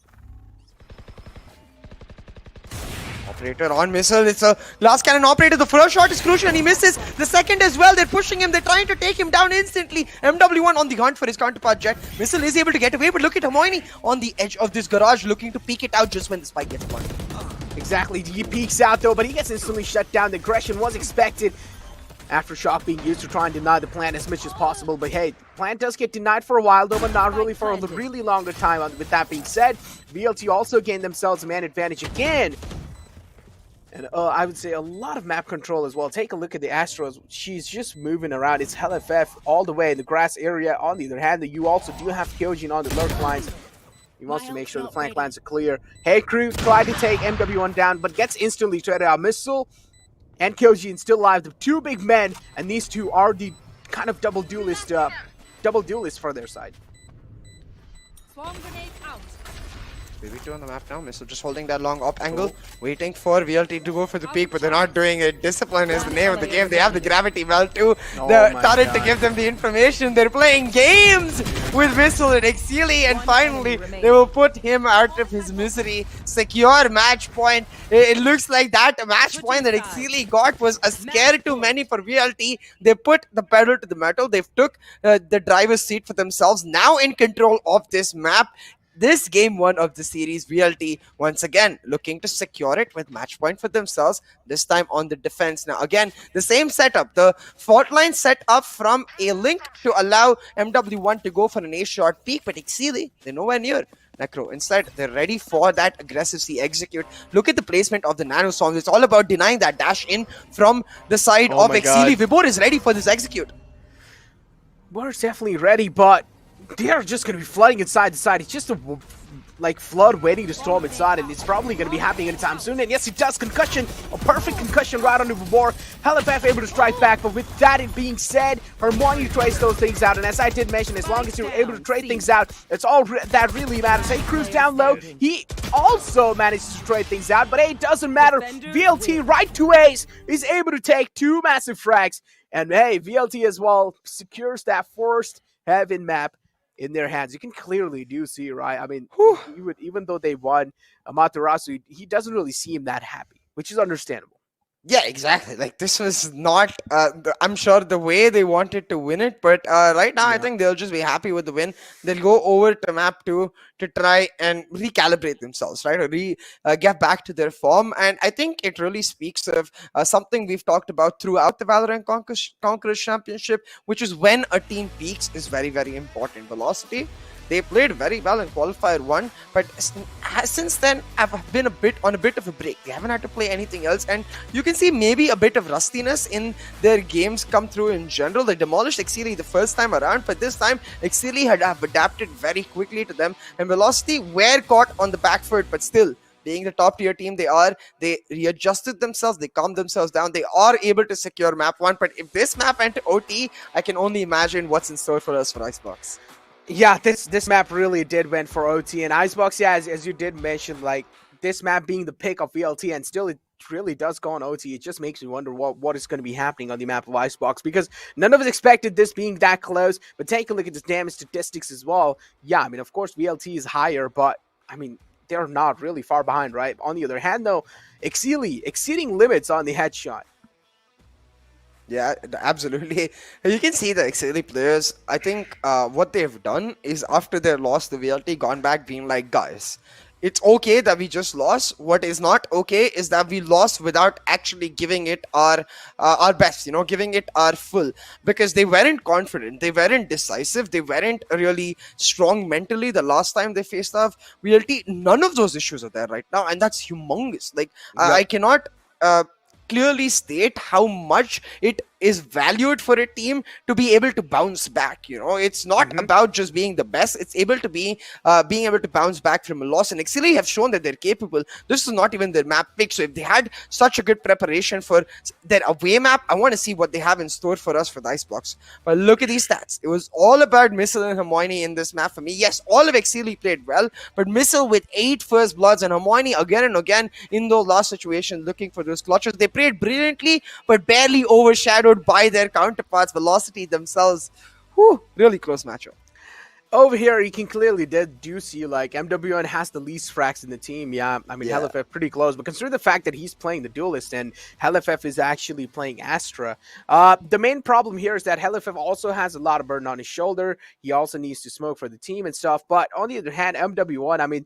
Operator on Missile. It's a glass cannon operator. The first shot is crucial and he misses. The second as well. They're pushing him. They're trying to take him down instantly. MW1 on the hunt for his counterpart Jet. Missile is able to get away, but look at Hermione on the edge of this garage looking to peek it out just when the spike gets planted. Exactly. He peeks out though, but he gets instantly shut down. The aggression was expected after shock being used to try and deny the plant as much as possible. But hey, plant does get denied for a while though, but not really for a really longer time. With that being said, VLT also gained themselves a man advantage again. And I would say a lot of map control as well. Take a look at the Astros. She's just moving around. It's Hell FF all the way in the grass area. On the other hand, you also do have Kyojin on the lurk lines. He wants to make sure the flank lines are clear. Hey Crew tried to take MW1 down, but gets instantly traded out. Missile and Kyojin still alive. The two big men, and these two are the kind of double duelist for their side. Swarm grenade out. BB2 on the map now. Missile just holding that long up angle, waiting for VLT to go for the peak, but they're not doing it. Discipline is the name of the game. They have the gravity belt too. The turret to give them the information. They're playing games. with Missile and Exceeli, and finally they will put him out of his misery. Secure match point. It looks like that match point that Exceeli got was a scare too many for VLT. They put the pedal to the metal. They've took the driver's seat for themselves. Now in control of this map. This game one of the series, VLT once again looking to secure it with match point for themselves, this time on the defense. Now again, the same setup, the fault line set up from a link to allow MW1 to go for an A-shot peak, but Exceeli, they're nowhere near Necro. Instead, they're ready for that aggressive C execute. Look at the placement of the nano songs. It's all about denying that dash in from the side of Exceeli. Vibor is ready for this execute. We're definitely ready, but they're just going to be flooding inside the side. It's just a flood waiting to storm inside, and it's probably going to be happening anytime soon. And yes, it does. Concussion, a perfect concussion right onto Vibor. HLFF able to strike back, but with that being said, Hermione trades those things out. And as I did mention, as long as you're able to trade things out, it's all that really matters. Hey, Cruz down low. He also manages to trade things out, but hey, it doesn't matter. VLT right to ace is able to take 2 massive frags. And hey, VLT as well secures that first heaven map in their hands. You can clearly do see, right? I mean, even though they won, Amaterasu, he doesn't really seem that happy, which is understandable. Yeah, exactly. Like, this was not, I'm sure, the way they wanted to win it. But right now, I think they'll just be happy with the win. They'll go over to map 2 to try and recalibrate themselves, right? Or get back to their form. And I think it really speaks of something we've talked about throughout the Valorant Conquerors Championship, which is when a team peaks is very, very important. Velocity. They played very well in Qualifier 1, but since then have been on a bit of a break. They haven't had to play anything else, and you can see maybe a bit of rustiness in their games come through in general. They demolished Exceeli the first time around, but this time Exceeli have adapted very quickly to them, and Velocity were caught on the back foot, but still, being the top tier team they readjusted themselves, they calmed themselves down, they are able to secure map 1. But if this map went to OT, I can only imagine what's in store for us for Icebox. Yeah, this map really did went for OT, and Icebox, yeah, as you did mention, like, this map being the pick of VLT, and still it really does go on OT. It just makes me wonder what is going to be happening on the map of Icebox, because none of us expected this being that close. But take a look at the damage statistics as well. Yeah, I mean, of course, VLT is higher, but, I mean, they're not really far behind, right? On the other hand, though, Exceeli exceeding limits on the headshot. Yeah, absolutely. You can see the Exceeli players, I think what they've done is after their loss to VLT, gone back being like, guys, it's okay that we just lost. What is not okay is that we lost without actually giving it our best, giving it our full. Because they weren't confident, they weren't decisive, they weren't really strong mentally the last time they faced off VLT. None of those issues are there right now, and that's humongous. Like, I cannot clearly state how much it is valued for a team to be able to bounce back. It's not about just being the best, it's able to be being able to bounce back from a loss, and Exceeli have shown that they're capable. This is not even their map pick, so if they had such a good preparation for their away map, I want to see what they have in store for us for the Icebox. But look at these stats. It was all about Missile and Hermione in this map for me. Yes, all of Exceeli played well, but Missile with 8 first bloods and Hermione again and again in those last situations looking for those clutches. They played brilliantly, but barely overshadowed by their counterparts, Velocity themselves. Really close matchup. Over here, you can clearly do see, like, MWN has the least frags in the team. Yeah, I mean, HLFF pretty close, but consider the fact that he's playing the Duelist and HLFF is actually playing Astra. The main problem here is that HLFF also has a lot of burden on his shoulder. He also needs to smoke for the team and stuff, but on the other hand, MW1, I mean,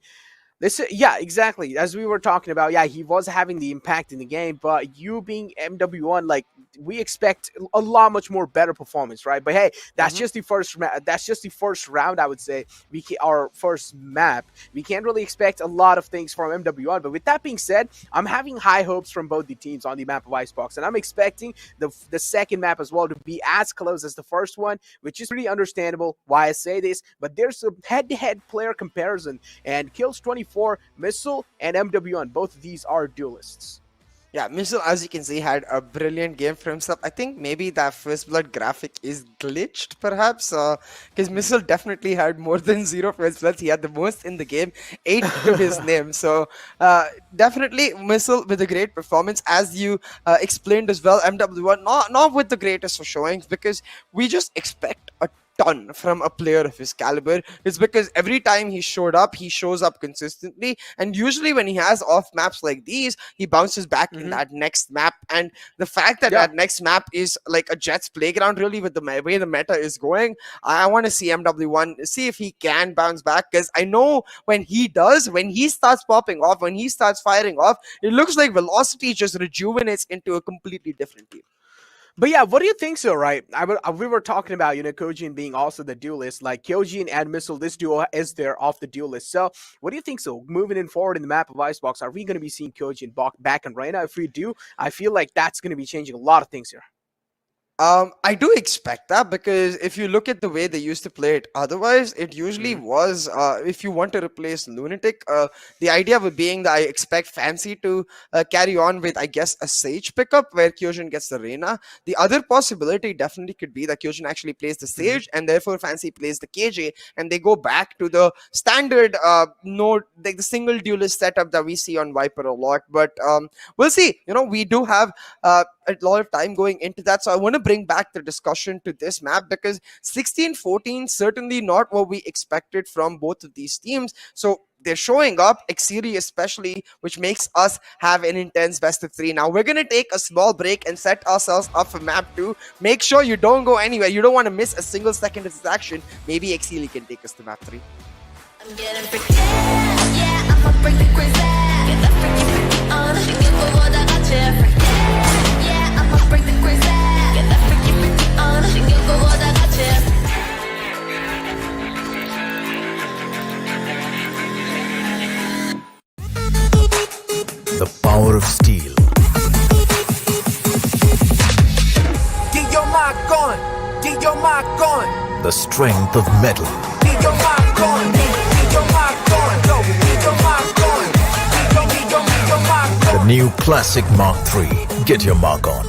yeah, exactly. As we were talking about, yeah, he was having the impact in the game, but you being MW1, like, we expect a lot much more better performance, right? But hey, that's just the first. That's just the first round, I would say. Our first map. We can't really expect a lot of things from MW1. But with that being said, I'm having high hopes from both the teams on the map of Icebox, and I'm expecting the second map as well to be as close as the first one, which is pretty understandable why I say this. But there's a head-to-head player comparison, and Kills 24, Missile, and MW1. Both of these are duelists. Yeah, Missile, as you can see, had a brilliant game for himself. I think maybe that first blood graphic is glitched, perhaps, because Missile definitely had more than 0 first bloods. He had the most in the game, 8 to his name. So definitely Missile with a great performance, as you explained as well. MW1 not with the greatest of showings, because we just expect a ton from a player of his caliber is because every time he showed up, he shows up consistently. And usually when he has off maps like these, he bounces back in that next map. And the fact that that next map is like a Jets playground, really, with the way the meta is going, I want to see MW1 see if he can bounce back, because I know when he does, when he starts popping off, when he starts firing off, it looks like Velocity just rejuvenates into a completely different team. But yeah, what do you think so, right? We were talking about, Kyojin being also the duelist. Like, Kyojin and Missile, this duo is there off the duelist. So, what do you think so? Moving in forward in the map of Icebox, are we going to be seeing Kyojin back in Reyna? If we do, I feel like that's going to be changing a lot of things here. I do expect that, because if you look at the way they used to play it, otherwise it usually was, if you want to replace Lunatic, the idea would being that I expect Fancy to carry on with, I guess, a Sage pickup where Kyojin gets the Reyna. The other possibility definitely could be that Kyojin actually plays the Sage and therefore Fancy plays the KJ, and they go back to the standard node, like the single duelist setup that we see on Viper a lot. But we'll see. We do have a lot of time going into that, so I want to bring back the discussion to this map, because 16-14 certainly not what we expected from both of these teams. So they're showing up, Exceeli especially, which makes us have an intense best of 3. Now we're going to take a small break and set ourselves up for map 2. Make sure you don't go anywhere. You don't want to miss a single second of this action. Maybe Exceeli can take us to map 3. I'm getting freaky, yeah, I'ma break the crazy. Get that freaky, freaky on. Give what I got you, freaky, yeah, I'ma break the crazy. Get that freaky, freaky on. Give what I got you. The power of steel. Get your mark on. Get your mark on. The strength of metal. Get your mark on. Get your mark on. Go. Get your mark on. Get your mark on. The new classic Mark III. Get your mark on.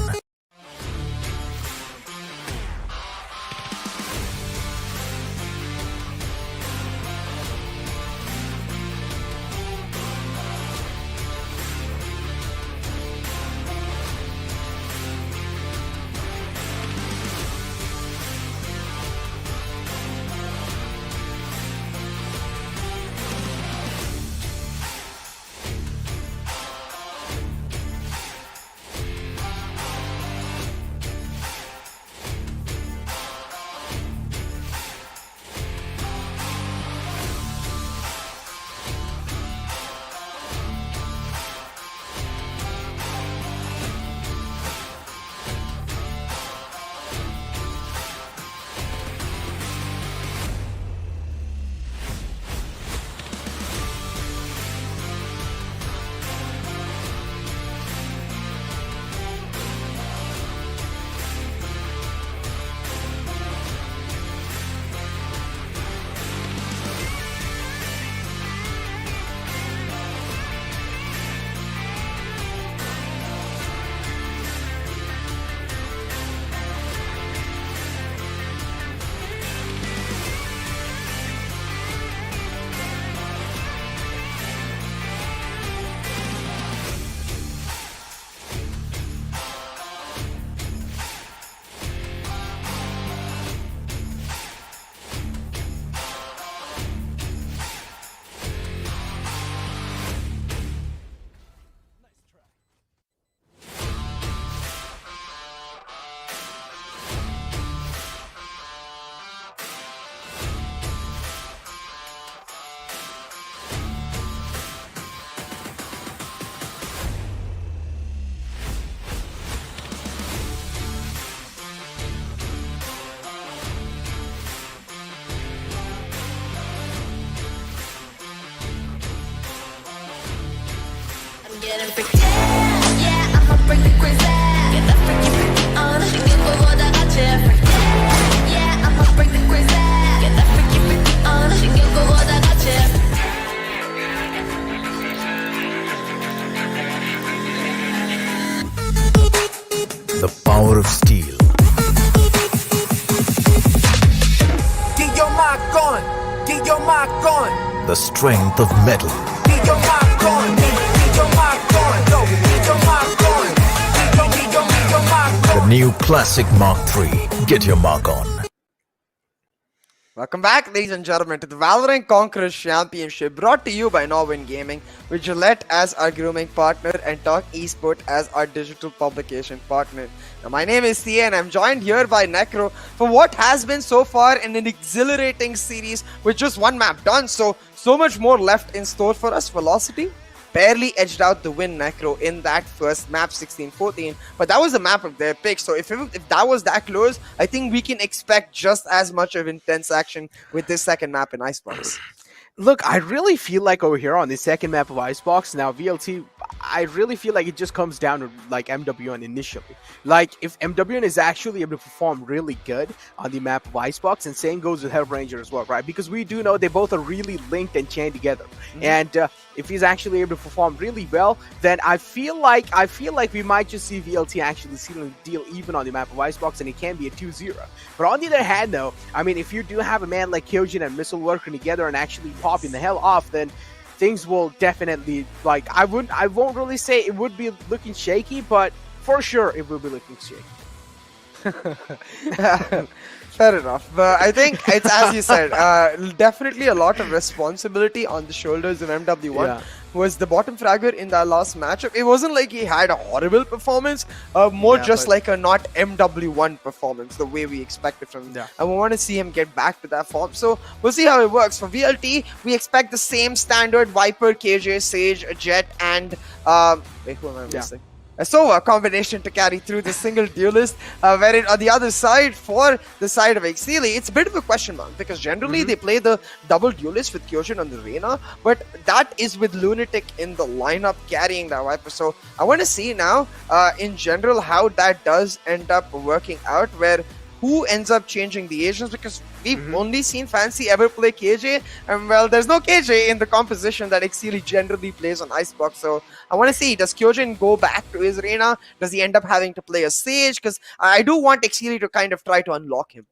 Getting freaky, yeah, I'ma break the crazy. Get that freaky, freaky on. Give what I got you, freaky, yeah, I'ma break the crazy. Get that freaky, freaky on. Give what I got you. The power of steel. Get your mark on. Get your mark on. The strength of metal. Get your mark on. Get your mark on. Go. Get your mark on. Get your mark on. The new classic Mark III. Get your mark on. Welcome back, ladies and gentlemen, to the Valorant Conquerors Championship, brought to you by NODWIN Gaming, with Gillette as our grooming partner and Talk Esports as our digital publication partner. Now, my name is Thea and I'm joined here by Necro for what has been so far an exhilarating series with just one map done. So much more left in store for us. Velocity barely edged out the win, Necro, in that first map, 16-14. But that was the map of their pick. So if that was that close, I think we can expect just as much of intense action with this second map in Icebox. Look, I really feel like over here on the second map of Icebox, now VLT, I really feel like it just comes down to like MWN initially. Like if MWN is actually able to perform really good on the map of Icebox, and same goes with Hellranger as well, right? Because we do know they both are really linked and chained together. And if he's actually able to perform really well, then I feel like we might just see VLT actually sealing the deal even on the map of Icebox, and it can be a 2-0. But on the other hand, though, I mean, if you do have a man like Kyojin and Missile working together and actually popping the hell off, then things will definitely, like, I won't really say it would be looking shaky, but for sure it will be looking shaky. Fair enough. But I think it's, as you said, definitely a lot of responsibility on the shoulders of MW1. Yeah. Who was the bottom fragger in that last matchup. It wasn't like he had a horrible performance, more just like a not MW1 performance, the way we expected from him. Yeah. And we want to see him get back to that form. So we'll see how it works. For VLT, we expect the same standard Viper, KJ, Sage, Jet, and wait, who am I missing? A Sova combination to carry through the single duelist, wherein on the other side, for the side of Exceeli, it's a bit of a question mark, because generally they play the double duelist with Kyojin on the Reyna, but that is with Lunatic in the lineup carrying that Viper. So I want to see now, in general, how that does end up working out, where who ends up changing the agents, because we've only seen Fancy ever play KJ, and well, there's no KJ in the composition that Exceeli generally plays on Icebox. So I want to see, does Kyojin go back to his Reyna? Does he end up having to play a Sage? Because I do want Exceeli to kind of try to unlock him.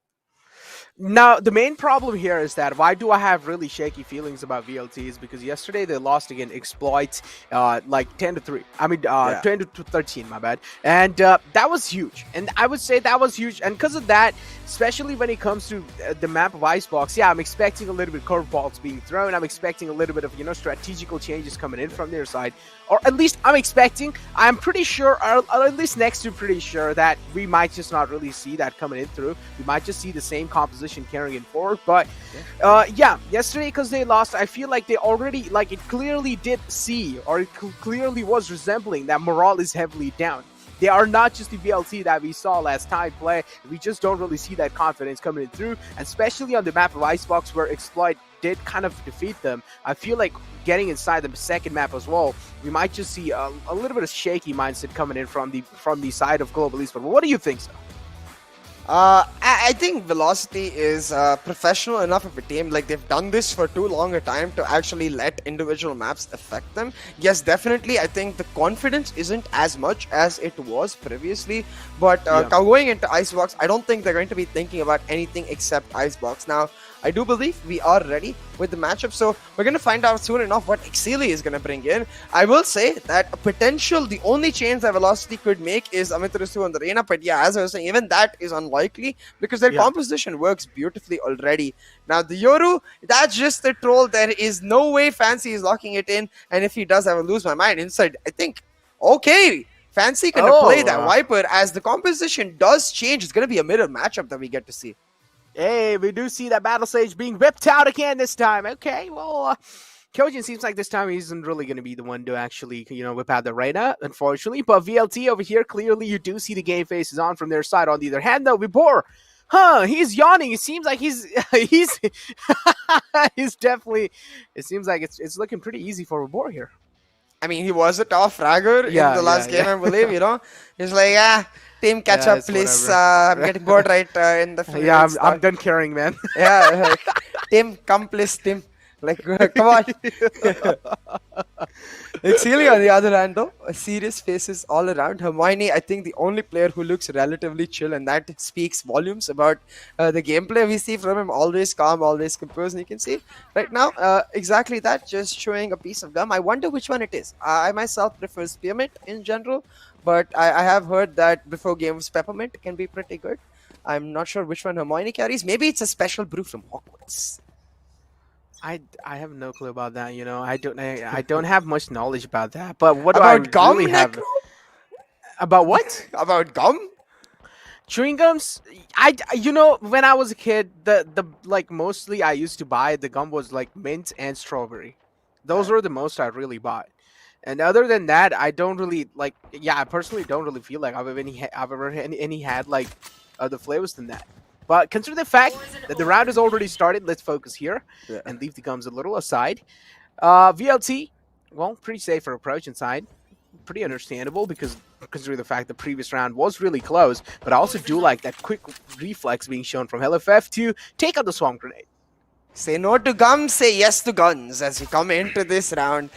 Now, the main problem here is that why do I have really shaky feelings about VLT is because yesterday they lost again Exploit like 10-3. I mean, 10-13, my bad. And that was huge. And I would say that was huge. And because of that, especially when it comes to the map of Icebox, yeah, I'm expecting a little bit curveballs being thrown. I'm expecting a little bit of, you know, strategical changes coming in from their side. Or at least I'm pretty sure, or at least next to pretty sure, that we might just not really see that coming in through. We might just see the same composition carrying it forward. But yeah, yesterday, because they lost, I feel like they already, like, it clearly did see, or it clearly was resembling that morale is heavily down. They are not just the VLT that we saw last time play. We just don't really see that confidence coming in through, and especially on the map of Icebox where Exploit did kind of defeat them. I feel like getting inside the second map as well, we might just see a little bit of shaky mindset coming in from the side of Global Esports. But what do you think, sir? I think Velocity is professional enough of a team. Like, they've done this for too long a time to actually let individual maps affect them. Yes, definitely, I think the confidence isn't as much as it was previously. But going into Icebox, I don't think they're going to be thinking about anything except Icebox. Now, I do believe we are ready with the matchup, so we're going to find out soon enough what Exceeli is going to bring in. I will say that the only change that Velocity could make is Amitarasu on the Reyna, but yeah, as I was saying, even that is unlikely because their composition works beautifully already. Now, the Yoru, that's just a troll. There is no way Fancy is locking it in, and if he does, I will lose my mind. Inside, I think, okay, Fancy can play that Viper as the composition does change. It's going to be a mirror matchup that we get to see. Hey, we do see that Battle Sage being ripped out again this time. Okay, well, Kyojin seems like this time he isn't really going to be the one to actually, you know, whip out the Reyna, unfortunately. But VLT over here, clearly you do see the game faces on from their side. On the other hand, though, Vibor, he's yawning. It seems like he's definitely, it seems like it's looking pretty easy for Vibor here. I mean, he was a top fragger in the last game, I believe, you know. He's like, team catch up, please. I'm getting bored right in the field. Yeah, I'm done caring, man. Yeah, like, team, come please, team. Like, come on. Exceeli, on the other hand, though, serious faces all around. Hermione, I think the only player who looks relatively chill, and that speaks volumes about the gameplay we see from him. Always calm, always composed, and you can see right now, exactly that, just showing a piece of gum. I wonder which one it is. I myself prefer Spearmint in general, but I have heard that before games, Peppermint can be pretty good. I'm not sure which one Hermione carries. Maybe it's a special brew from Hogwarts. I have no clue about that. You know, I don't have much knowledge about that. But what About do I gum, really have Necro? about what? About gum? Chewing gums? You know, when I was a kid, the like mostly I used to buy the gum was like mint and strawberry. Those were the most I really bought. And other than that, I don't really like. Yeah, I personally don't really feel like I've ever had like other flavors than that. But consider the fact that the round has already started. Let's focus here and leave the gums a little aside. VLT, well, pretty safer approach inside. Pretty understandable because considering the fact the previous round was really close. But I also do like that quick reflex being shown from LFF to take out the swamp grenade. Say no to gum, say yes to guns as we come into this round.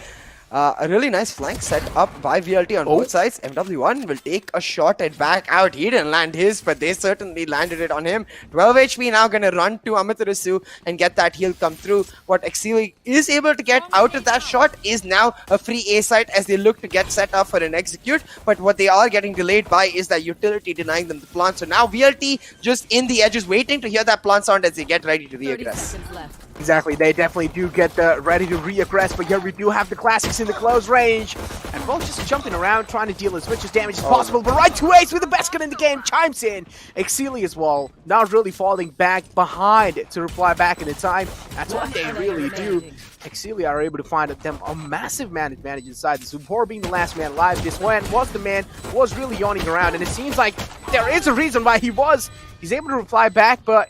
A really nice flank set up by VLT on both sides. MW1 will take a shot at back out. He didn't land his, but they certainly landed it on him. 12 HP now going to run to Amaterasu and get that heal come through. What Exceeli is able to get out of that shot is now a free A site as they look to get set up for an execute. But what they are getting delayed by is that utility denying them the plant. So now VLT just in the edges waiting to hear that plant sound as they get ready to 30 reaggress. seconds left. Exactly, they definitely do get ready to reaggress, but here we do have the classics in the close range. And both just jumping around, trying to deal as much as damage as possible. But right to Ace with the best gun in the game chimes in. Exceeli as well, not really falling back behind to reply back in the time. That's what they really do. Exceeli are able to find them a massive man advantage inside. The Zubor being the last man alive. This one was the man who was really yawning around. And it seems like there is a reason why he's able to reply back, but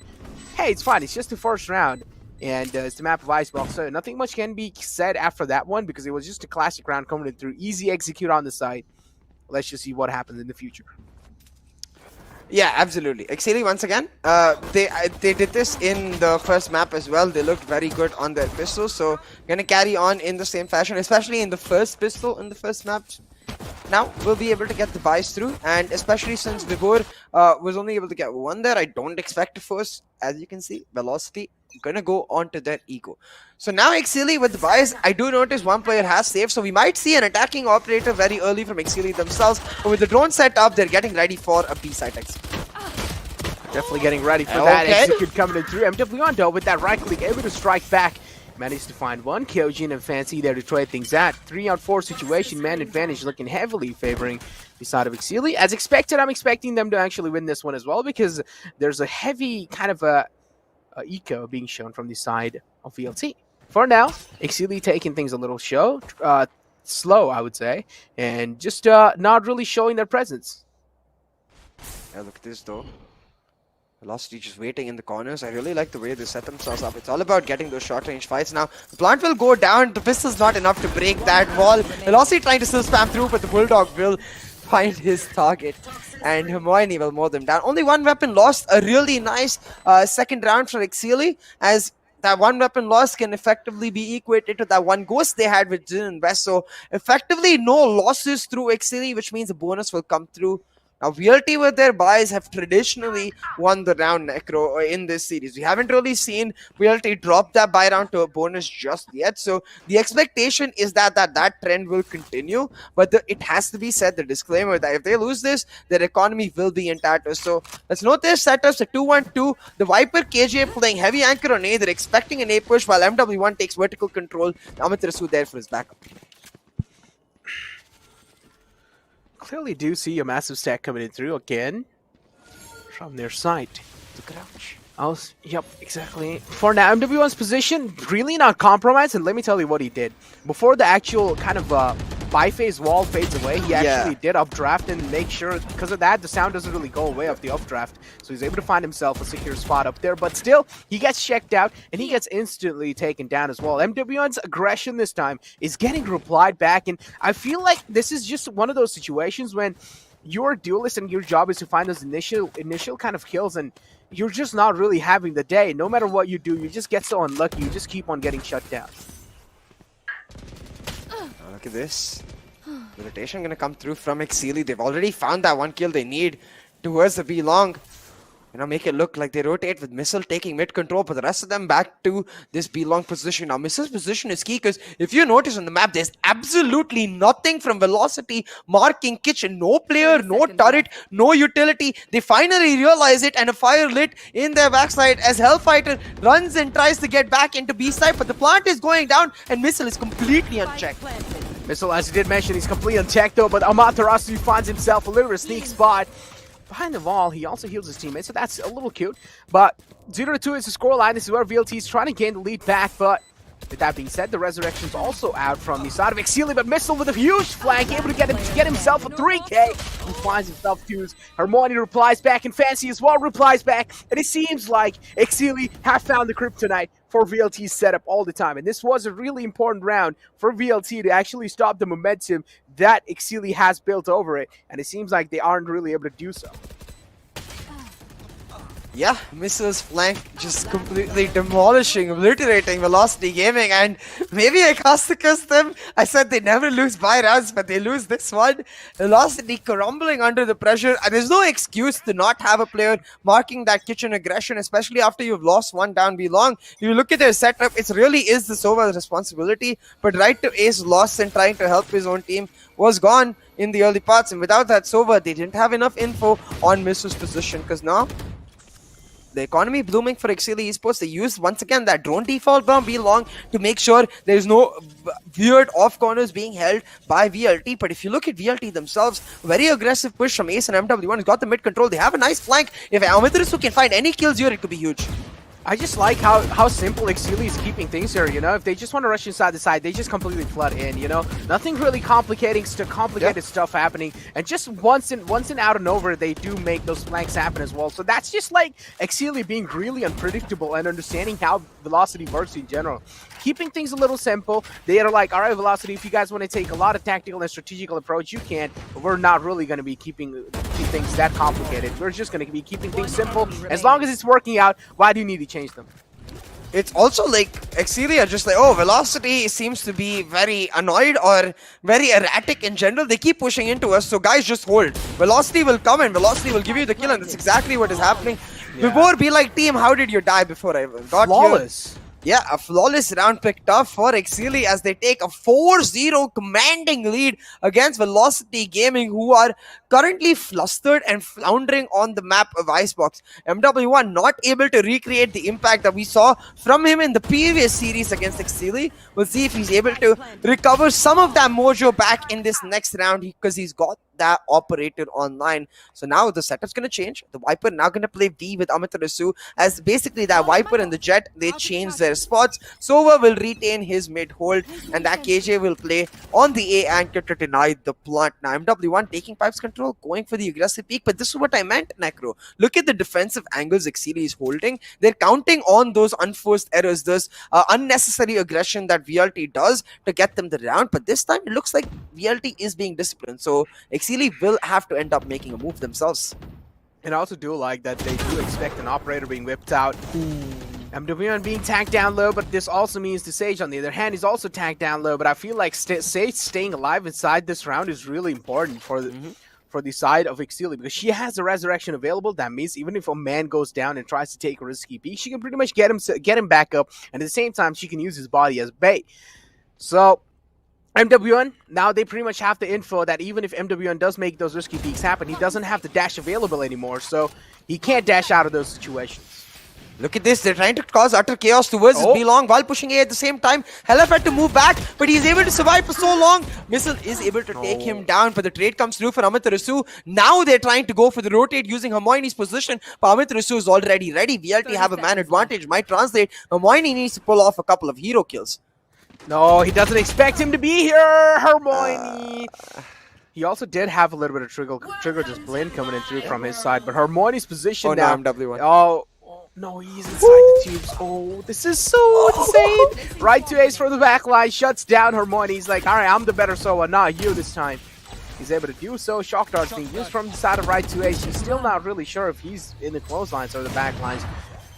hey, it's fine. It's just the first round. And it's the map of Icebox, so nothing much can be said after that one because it was just a classic round coming through. Easy execute on the side. Let's just see what happens in the future. Yeah, absolutely. Exceeli once again, they did this in the first map as well. They looked very good on their pistol, so gonna carry on in the same fashion, especially in the first pistol in the first map. Now we'll be able to get the buys through, and especially since Vibur was only able to get one there, I don't expect to force. As you can see, velocity gonna go onto their ego. So now Exceeli with the buys, I do notice one player has saved, so we might see an attacking operator very early from Exceeli themselves. But with the drone set up, they're getting ready for a B-side exit. Definitely getting ready for that execute coming in through. MW1 though with that right click, able to strike back. Managed to find one. Kyojin and Fancy there to try things out. 3-on-4 situation, man advantage looking heavily favoring the side of Exceeli. As expected, I'm expecting them to actually win this one as well because there's a heavy kind of a eco being shown from the side of VLT. For now, Exceeli taking things a little slow, I would say, and just not really showing their presence. Yeah, look at this though. Velocity just waiting in the corners. I really like the way they set themselves up. It's all about getting those short range fights now. The plant will go down. The pistol's not enough to break that wall. Velocity trying to still spam through, but the Bulldog will find his target. And Hermione will mow them down. Only one weapon lost. A really nice second round for Exceeli, as that one weapon loss can effectively be equated to that one ghost they had with Jin and West. So effectively no losses through Exceeli, which means a bonus will come through. Now, VLT with their buys have traditionally won the round, Necro, in this series. We haven't really seen VLT drop that buy round to a bonus just yet. So, the expectation is that that trend will continue. But it has to be said, the disclaimer, that if they lose this, their economy will be in tatters. So, let's note their setups, a 2-1-2. The Viper KJ playing heavy anchor on A. They're expecting an A push while MW1 takes vertical control. Amaterasu there for his backup. Clearly do see a massive stack coming in through again from their side. The crouch. Yep, exactly. For now, MW1's position, really not compromised, and let me tell you what he did. Before the actual kind of bi-phase wall fades away, he actually did updraft and make sure, because of that, the sound doesn't really go away off the updraft. So he's able to find himself a secure spot up there, but still, he gets checked out, and he gets instantly taken down as well. MW1's aggression this time is getting replied back, and I feel like this is just one of those situations when you're a duelist and your job is to find those initial kind of kills, and you're just not really having the day. No matter what you do, you just get so unlucky. You just keep on getting shut down. Look at this. The rotation going to come through from Exceeli. They've already found that one kill they need towards the B long. make it look like they rotate with Missile taking mid control, but the rest of them back to this B long position. Now, Missile's position is key because if you notice on the map, there's absolutely nothing from Velocity marking Kitchen. No player, no turret, no utility. They finally realize it, and a fire lit in their backside as Hellfighter runs and tries to get back into B side, but the plant is going down, and Missile is completely unchecked. Missile, as you did mention, he's completely unchecked though, but Amaterasu finds himself a little bit of sneak spot. Behind the wall, he also heals his teammates, so that's a little cute. But 0-2 is the scoreline. This is where VLT is trying to gain the lead back, but with that being said, the Resurrection's also out from the side of Exceeli, but Missile with a huge flank, able to get himself a 3K. He finds himself twos. Hermione replies back, and Fancy as well replies back, and it seems like Exceeli have found the kryptonite for VLT's setup all the time. And this was a really important round for VLT to actually stop the momentum that Exceeli has built over it, and it seems like they aren't really able to do so. Yeah, Missile's flank just completely demolishing, obliterating Velocity Gaming, and maybe I cast against them. I said they never lose by rounds, but they lose this one. Velocity crumbling under the pressure, and there's no excuse to not have a player marking that kitchen aggression, especially after you've lost one down B long. If you look at their setup, it really is the Sova's responsibility, but right to Ace lost and trying to help his own team was gone in the early parts, and without that Sova, they didn't have enough info on Missile's position, because now the economy blooming for Exceeli Esports. They used once again that drone default bomb be long to make sure there's no weird off corners being held by VLT. But if you look at VLT themselves, very aggressive push from Ace and MW1 has got the mid control. They have a nice flank. If Amaterasu can find any kills here, it could be huge. I just like how simple Exceeli is keeping things here, you know? If they just want to rush inside the side, they just completely flood in, you know? Nothing really complicated stuff happening. And just once in out and over, they do make those flanks happen as well. So that's just like Exceeli being really unpredictable and understanding how Velocity works in general. Keeping things a little simple. They are like, all right, Velocity, if you guys want to take a lot of tactical and strategical approach, you can. But we're not really going to be keeping things that complicated. We're just going to be keeping things simple. As long as it's working out, why do you need to change them? It's also like Exceeli are just like, oh, Velocity seems to be very annoyed or very erratic in general. They keep pushing into us, so guys, just hold. Velocity will come and Velocity will give you the kill, and that's exactly what is happening. Yeah. Before, be like, team, how did you die before I got Flawless. here? Yeah, a flawless round picked up for Exceeli as they take a 4-0 commanding lead against Velocity Gaming, who are currently flustered and floundering on the map of Icebox. MW1 not able to recreate the impact that we saw from him in the previous series against Exceeli. We'll see if he's able to recover some of that mojo back in this next round, because he's got that operator online. So now the setup's going to change. The Viper now going to play B with Amaterasu, as basically that Viper and the Jet, they change their spots. Sova will retain his mid hold, and that KJ will play on the A anchor to deny the plant. Now MW1 taking pipes control, going for the aggressive peak, but this is what I meant, Necro. Look at the defensive angles Exceeli is holding. They're counting on those unforced errors, this unnecessary aggression that VLT does to get them the round, but this time it looks like VLT is being disciplined. So Exceeli will have to end up making a move themselves. And I also do like that they do expect an operator being whipped out. MW1 being tagged down low, but this also means the Sage, on the other hand, is also tagged down low. But I feel like Sage staying alive inside this round is really important for the side of Exceeli, because she has the Resurrection available. That means even if a man goes down and tries to take a risky peek, she can pretty much get him back up, and at the same time, she can use his body as bait. So MW1, now they pretty much have the info that even if MW1 does make those risky peeks happen, he doesn't have the dash available anymore, so he can't dash out of those situations. Look at this, they're trying to cause utter chaos towards his B-Long while pushing A at the same time. Helef had to move back, but he's able to survive for so long. Missile is able to take him down, but the trade comes through for Amaterasu. Now they're trying to go for the rotate using Hermione's position, but Amaterasu is already ready. VLT have a man advantage, might translate. Hermione needs to pull off a couple of hero kills. No, he doesn't expect him to be here, Hermione. He also did have a little bit of trigger just blind coming in through from his side, but Hermione's position now. No, MW1. Oh, no, he's inside the tubes. Oh, this is so insane. Right to Ace for the back line, shuts down Hermione. He's like, all right, I'm the better Soa, not you this time. He's able to do so. Shock darts being used from the side of right to Ace. He's still not really sure if he's in the clotheslines or the back lines.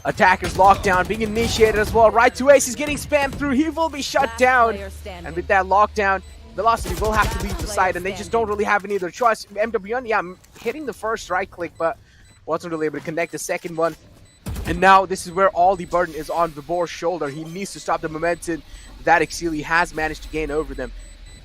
Attackers lockdown being initiated as well. Right to Ace is getting spammed through. He will be shut down. And with that lockdown, Velocity will have to leave the site, and they just don't really have any other choice. MW1, yeah, hitting the first right click, but Wasn't really able to connect the second one. And now this is where all the burden is on Vibor's shoulder. He needs to stop the momentum that Exceeli has managed to gain over them.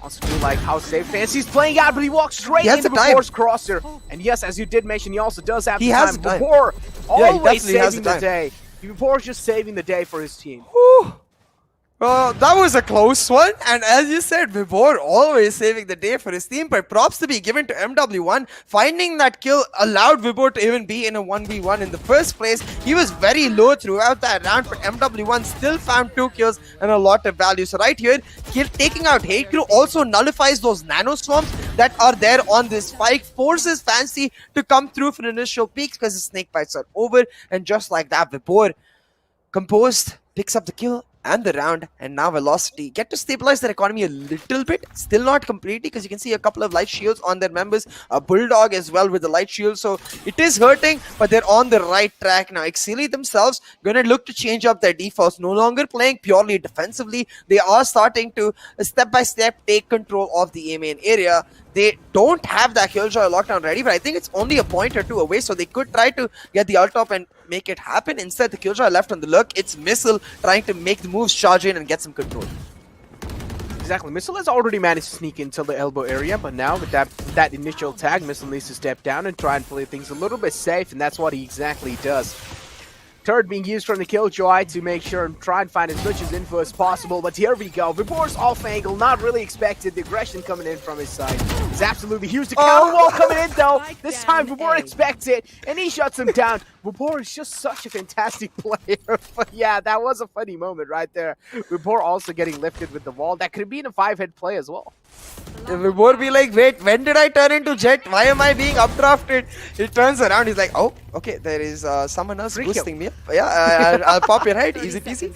Also feel like how safe Fancy's playing out, but he walks straight into Vibor's crosser. And yes, as you did mention, he also does have the time. Vibor always saving the day. Vibor's just saving the day for his team. Whew. Well, that was a close one, and as you said, Vibor always saving the day for his team, but props to be given to MW1. Finding that kill allowed Vibor to even be in a 1v1 in the first place. He was very low throughout that round, but MW1 still found 2 kills and a lot of value. So right here, taking out Hate Crew also nullifies those nano swarms that are there on this spike, forces Fancy to come through for initial peaks because the snake bites are over, and just like that, Vibor, composed, picks up the kill and the round, and now Velocity get to stabilize their economy a little bit, still not completely, because you can see a couple of light shields on their members, a Bulldog as well with the light shield, so it is hurting, but they're on the right track now. Exceeli themselves gonna look to change up their defaults, no longer playing purely defensively. They are starting to step by step take control of the A main area. They don't have that Killjoy lockdown ready, but I think it's only a point or two away, so they could try to get the ult up and make it happen. Instead, the Killjoy left on the lurk. It's Missile trying to make the moves, charge in, and get some control. Exactly. Missile has already managed to sneak into the elbow area, but now with that initial tag, Missile needs to step down and try and play things a little bit safe, and that's what he exactly does. Turret being used from the Killjoy to make sure and try and find as much as info as possible, but here we go. Vibor's off angle, not really expected. The aggression coming in from his side is absolutely huge. The counter wall coming in though. This time Vibor expects it, and he shuts him down. Vibor is just such a fantastic player. But yeah, that was a funny moment right there. Vibor also getting lifted with the wall. That could have been a 5-head play as well. Vibor be like, wait, when did I turn into Jet? Why am I being updrafted? He turns around, he's like, oh, okay, there is someone else boosting me up. Yeah, I'll pop your head, easy peasy.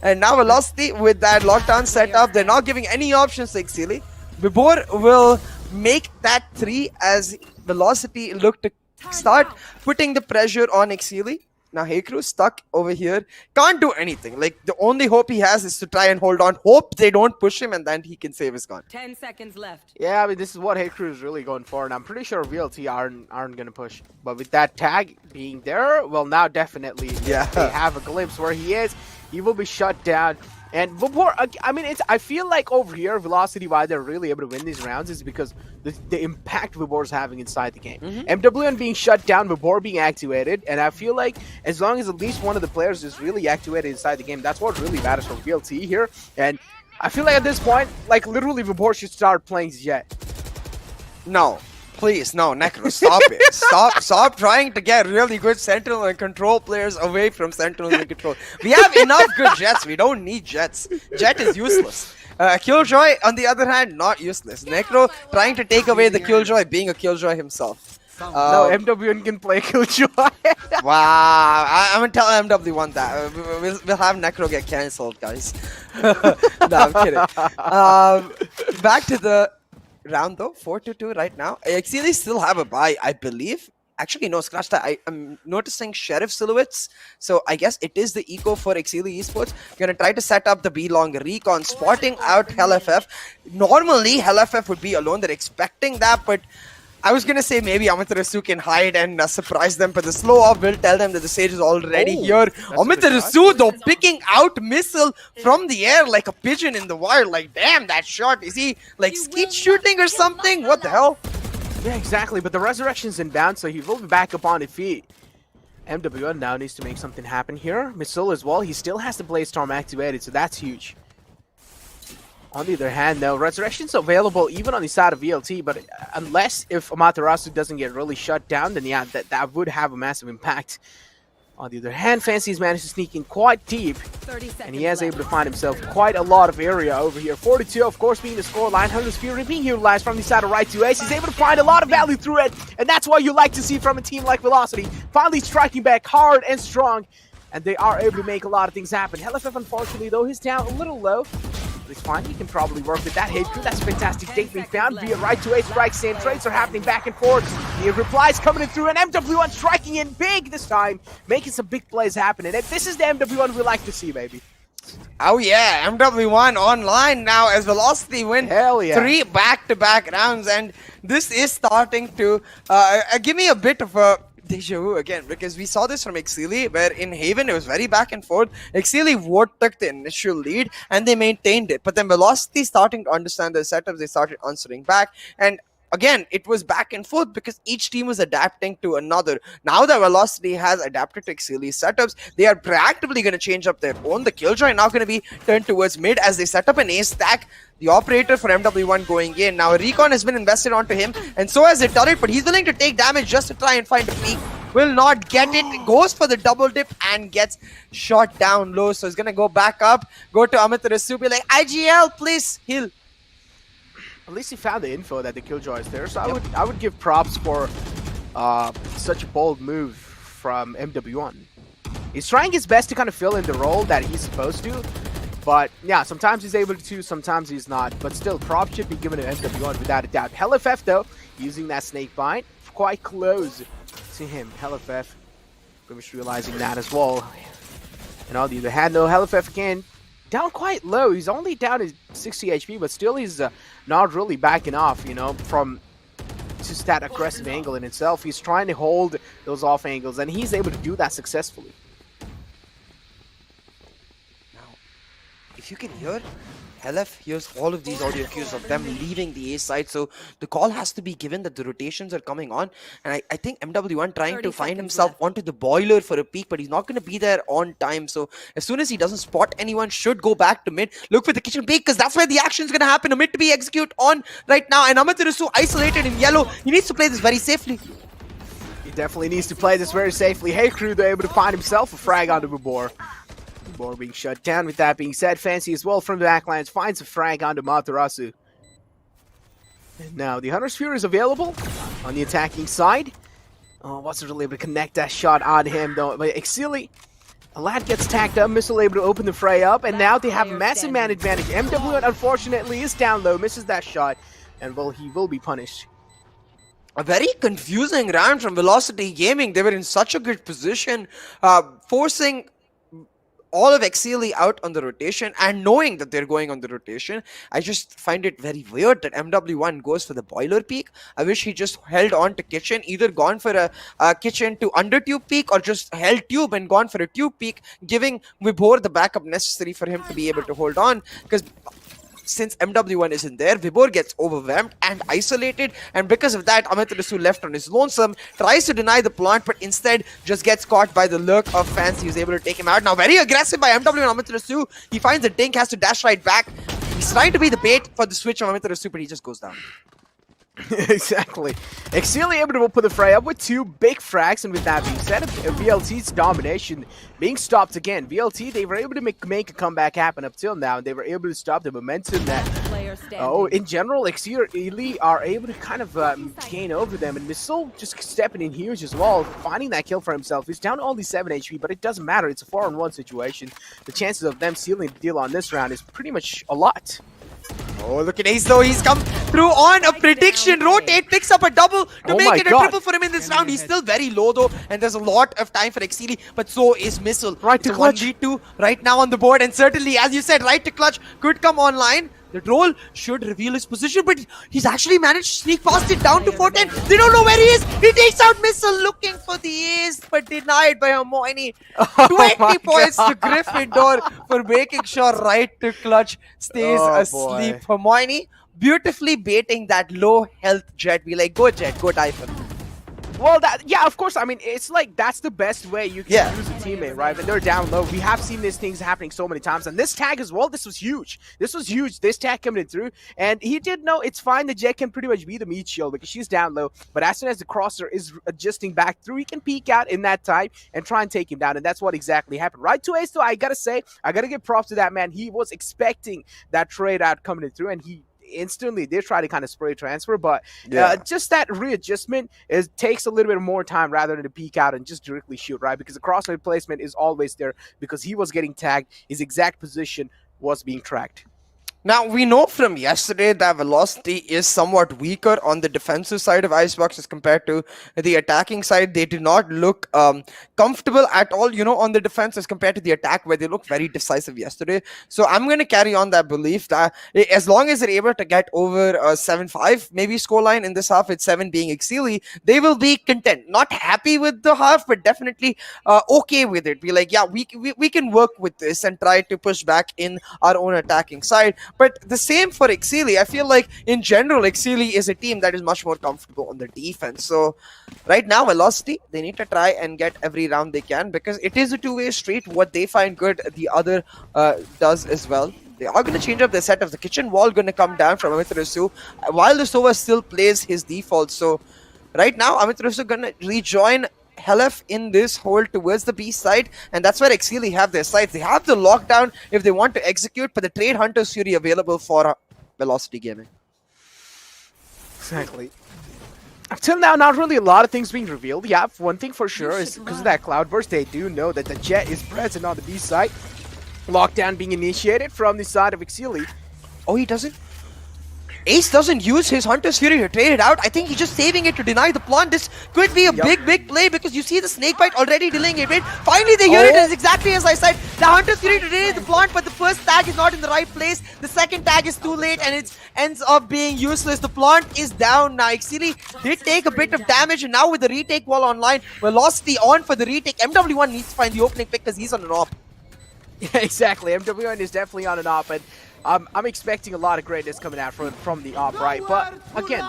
And now Velocity with that lockdown setup, they're not giving any options to Exceeli. Vibor will make that 3 as Velocity look to start putting the pressure on Exceeli. Now Heycrew stuck over here, can't do anything. Like, the only hope he has is to try and hold on, hope they don't push him, and then he can save his gun. 10 seconds left. Yeah, I mean, this is what Heycrew is really going for, and I'm pretty sure VLT aren't going to push. But with that tag being there, well, now definitely they have a glimpse where he is. He will be shut down. And Vibor, I mean, I feel like over here, Velocity, why they're really able to win these rounds is because the impact Vibor's having inside the game. MWN being shut down, Vibor being activated, and I feel like as long as at least one of the players is really activated inside the game, that's what really matters for VLT here. And I feel like at this point, like literally Vibor should start playing Jet. No. Please, no, Necro, stop it. Stop trying to get really good Sentinel and Control players away from Sentinel and Control. We have enough good Jets. We don't need Jets. Jet is useless. Killjoy, on the other hand, not useless. Necro trying to take away the Killjoy, being a Killjoy himself. No, MWN can play Killjoy. Wow, I'm gonna tell MW1 that. We'll have Necro get cancelled, guys. No, I'm kidding. Back to the round though, 4-2 right now. Exceeli still have a bye, I believe. Actually, no, scratch that. I'm noticing Sheriff silhouettes, so I guess it is the eco for Exceeli Esports. Gonna try to set up the B-long recon, spotting out HellFF. Normally, HellFF would be alone. They're expecting that, but I was gonna say maybe Amaterasu can hide and surprise them, but the slow off will tell them that the stage is already here. Amaterasu though picking out Missile from the air like a pigeon in the wire. Like, damn, that shot. Is he like skeet shooting or something? What the hell? Yeah, exactly, but the resurrection's inbound, so he will be back up on his feet. MWN now needs to make something happen here. Missile as well, he still has the Blaze Storm activated, so that's huge. On the other hand, though, Resurrection's available even on the side of VLT, but unless if Amaterasu doesn't get really shut down, then yeah, that would have a massive impact. On the other hand, Fancy's managed to sneak in quite deep, and he is able to find himself quite a lot of area over here. 42, of course, being the scoreline. Hunter's Fury being utilized from the side of right to ace. He's able to find a lot of value through it, and that's what you like to see from a team like Velocity. Finally striking back hard and strong, and they are able to make a lot of things happen. HellFF, unfortunately, though, he's down a little low. It's fine, he can probably work with that hit crew. That's a fantastic date being found via right to ace strike. Same trades are happening back and forth. The replies coming in through, and MW1 striking in big this time, making some big plays happen. And this is the MW1 we like to see, baby. Oh yeah, MW1 online now as Velocity win 3 back-to-back rounds, and this is starting to give me a bit of a deja vu again, because we saw this from Exceeli, where in Haven it was very back and forth. Exceeli took the initial lead and they maintained it, but then Velocity starting to understand their setups, they started answering back, and again, it was back and forth because each team was adapting to another. Now that Velocity has adapted to Exceeli's setups, they are proactively going to change up their own. The Killjoy now going to be turned towards mid as they set up an ace stack. The operator for MW1 going in. Now, a recon has been invested onto him, and so has a turret, but he's willing to take damage just to try and find a peak. Will not get it. Goes for the double dip and gets shot down low. So he's going to go back up, go to Amaterasu, be like, IGL, please heal. At least he found the info that the Killjoy is there, so I would give props for such a bold move from MW1. He's trying his best to kind of fill in the role that he's supposed to, but yeah, sometimes he's able to, sometimes he's not. But still, props should be given to MW1 without a doubt. HellFF though, using that snake bite, quite close to him. HellFF pretty much realizing that as well. And on the other hand though, HellFF again, down quite low. He's only down at 60 HP, but still he's not really backing off, you know, from just that aggressive angle in itself. He's trying to hold those off angles, and he's able to do that successfully. Now, if you can hear, LF hears all of these audio cues of them leaving the A side, so the call has to be given that the rotations are coming on, and I think MW1 trying to find himself onto the boiler for a peak, but he's not going to be there on time, so as soon as he doesn't spot anyone, should go back to mid, look for the kitchen peak, because that's where the action is going to happen. A mid to be execute on right now, and Amaterasu isolated in yellow. He needs to play this very safely. He definitely needs to play this very safely. Hey Crew, they're able to find himself a frag onto Babor. Babor being shut down. With that being said, Fancy as well from the backlines finds a frag onto Matarasu. And now the Hunter's Fury is available on the attacking side. Oh, wasn't really able to connect that shot on him though. But Exceeli, a lad gets tagged up, Missile able to open the fray up, and now they have a massive man advantage. MW unfortunately is down low, misses that shot, and well, he will be punished. A very confusing round from Velocity Gaming. They were in such a good position, forcing all of Exceeli out on the rotation, and knowing that they're going on the rotation, I just find it very weird that MW1 goes for the boiler peak. I wish he just held on to kitchen, either gone for a kitchen to under tube peak, or just held tube and gone for a tube peak, giving Vibhor the backup necessary for him to be able to hold on, because since MW1 isn't there, Vibhor gets overwhelmed and isolated, and because of that, Amaterasu left on his lonesome, tries to deny the plant, but instead just gets caught by the lurk of Fancy, who's able to take him out. Now very aggressive by MW and Amaterasu. He finds the dink, has to dash right back. He's trying to be the bait for the switch of Amaterasu, but he just goes down. Exactly. Exceeli able to put the fray up with two big frags, and with that being said, VLT's domination being stopped again. VLT, they were able to make a comeback happen up till now, and they were able to stop the momentum that, in general, Exceeli are able to kind of gain over them, and Missile just stepping in huge as well, finding that kill for himself. He's down to only 7 HP, but it doesn't matter. It's a 4-on-1 situation. The chances of them sealing the deal on this round is pretty much a lot. Oh, look at Ace though. He's come through on a prediction. Rotate, picks up a double to make it a triple for him in this round. He's still very low though, and there's a lot of time for Exceeli, but so is Missile. Right to clutch. 1v2 right now on the board, and certainly, as you said, right to clutch could come online. The troll should reveal his position, but he's actually managed to sneak past it down to 410. They don't know where he is. He takes out Missile, looking for the ace, but denied by Hermione. 20 points to Gryffindor for making sure right to clutch stays asleep. Hermione beautifully baiting that low health Jet. Be like, go Jet, go die for him. Well, yeah, of course. I mean, it's like that's the best way you can use a teammate, right? When they're down low, we have seen these things happening so many times. And this tag as well, this was huge. This was huge. This tag coming through, and he did know it's fine. The Jet can pretty much be the meat shield because she's down low. But as soon as the crosser is adjusting back through, he can peek out in that time and try and take him down. And that's what exactly happened. Right to Ace, though, I gotta say, I gotta give props to that man. He was expecting that trade out coming through, and he instantly did try to kind of spray transfer, but just that readjustment takes a little bit more time rather than to peek out and just directly shoot, right? Because the crosshair placement is always there because he was getting tagged. His exact position was being tracked. Now, we know from yesterday that Velocity is somewhat weaker on the defensive side of Icebox as compared to the attacking side. They do not look comfortable at all, on the defense as compared to the attack, where they looked very decisive yesterday. So I'm going to carry on that belief that as long as they're able to get over 7-5, maybe scoreline in this half, with 7 being Exceeli, they will be content. Not happy with the half, but definitely okay with it. Be like, yeah, we can work with this and try to push back in our own attacking side. But the same for Exceeli. I feel like in general, Exceeli is a team that is much more comfortable on the defense. So right now, Velocity, they need to try and get every round they can, because it is a two-way street. What they find good, the other does as well. They are going to change up their setups. The kitchen wall going to come down from Amitrusu, while the Sova still plays his default. So right now, Amitrusu going to rejoin Helef in this hole towards the B side, and that's where Exceeli have their sights. They have the lockdown if they want to execute, but the Trade Hunter's Fury available for Velocity Gaming. Exactly. Until now, not really a lot of things being revealed. Yeah, one thing for sure is because of that Cloudburst, they do know that the Jet is present on the B side. Lockdown being initiated from the side of Exceeli. Oh, he doesn't? Ace doesn't use his Hunter's Fury to trade it out. I think he's just saving it to deny the plant. This could be a big play, because you see the Snakebite already delaying it. Right? Finally, they hear it. It's exactly as I said. The Hunter's Fury to delay the plant, but the first tag is not in the right place. The second tag is too late, and it ends up being useless. The plant is down now. Exceeli did take a bit of damage, and now with the retake wall online, Velocity on for the retake. MW1 needs to find the opening pick because he's on an op. Yeah, exactly. MW1 is definitely on an op, and I'm expecting a lot of greatness coming out from the op, right? But again,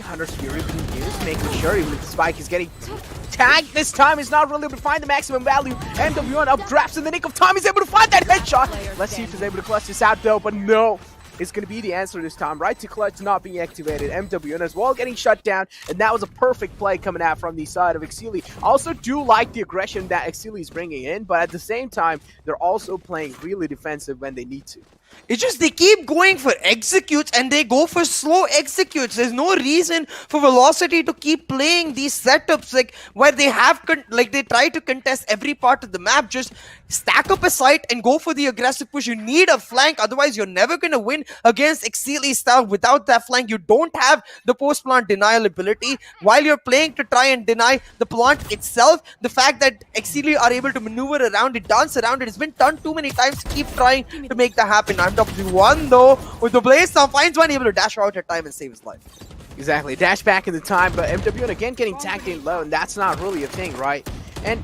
Hunter's Fury being used, making sure even if the spike is getting tagged this time, is not really able to find the maximum value. MW1 updrafts in the nick of time, he's able to find that headshot. Let's see if he's able to clutch this out though, but no. It's going to be the answer this time. Right to clutch not being activated. MWN as well getting shut down. And that was a perfect play coming out from the side of Exceeli. Also do like the aggression that Exceeli is bringing in. But at the same time, they're also playing really defensive when they need to. It's just they keep going for executes and they go for slow executes. There's no reason for Velocity to keep playing these setups like where they have they try to contest every part of the map. Just stack up a site and go for the aggressive push. You need a flank, otherwise you're never going to win against Exceeli style. Without that flank, you don't have the post-plant denial ability. While you're playing to try and deny the plant itself, the fact that Exceeli are able to maneuver around it, dance around it, it's been done too many times. Keep trying to make that happen. MW1 though, with the blaze now finds one, able to dash out at time and save his life. Exactly, dash back in the time, but MW1 again getting tagged in low, and that's not really a thing, right? And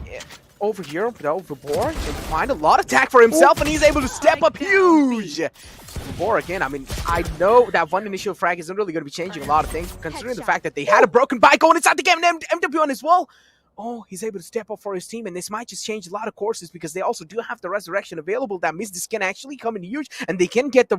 over here, though, Vibor can find a lot of tag for himself, and he's able to step up huge. Vibor again, I mean, I know that one initial frag isn't really going to be changing a lot of things, considering the fact that they had a broken bike going inside the game, and MW1 as well. Oh, he's able to step up for his team, and this might just change a lot of courses because they also do have the resurrection available. That means this can actually come in huge, and they can get the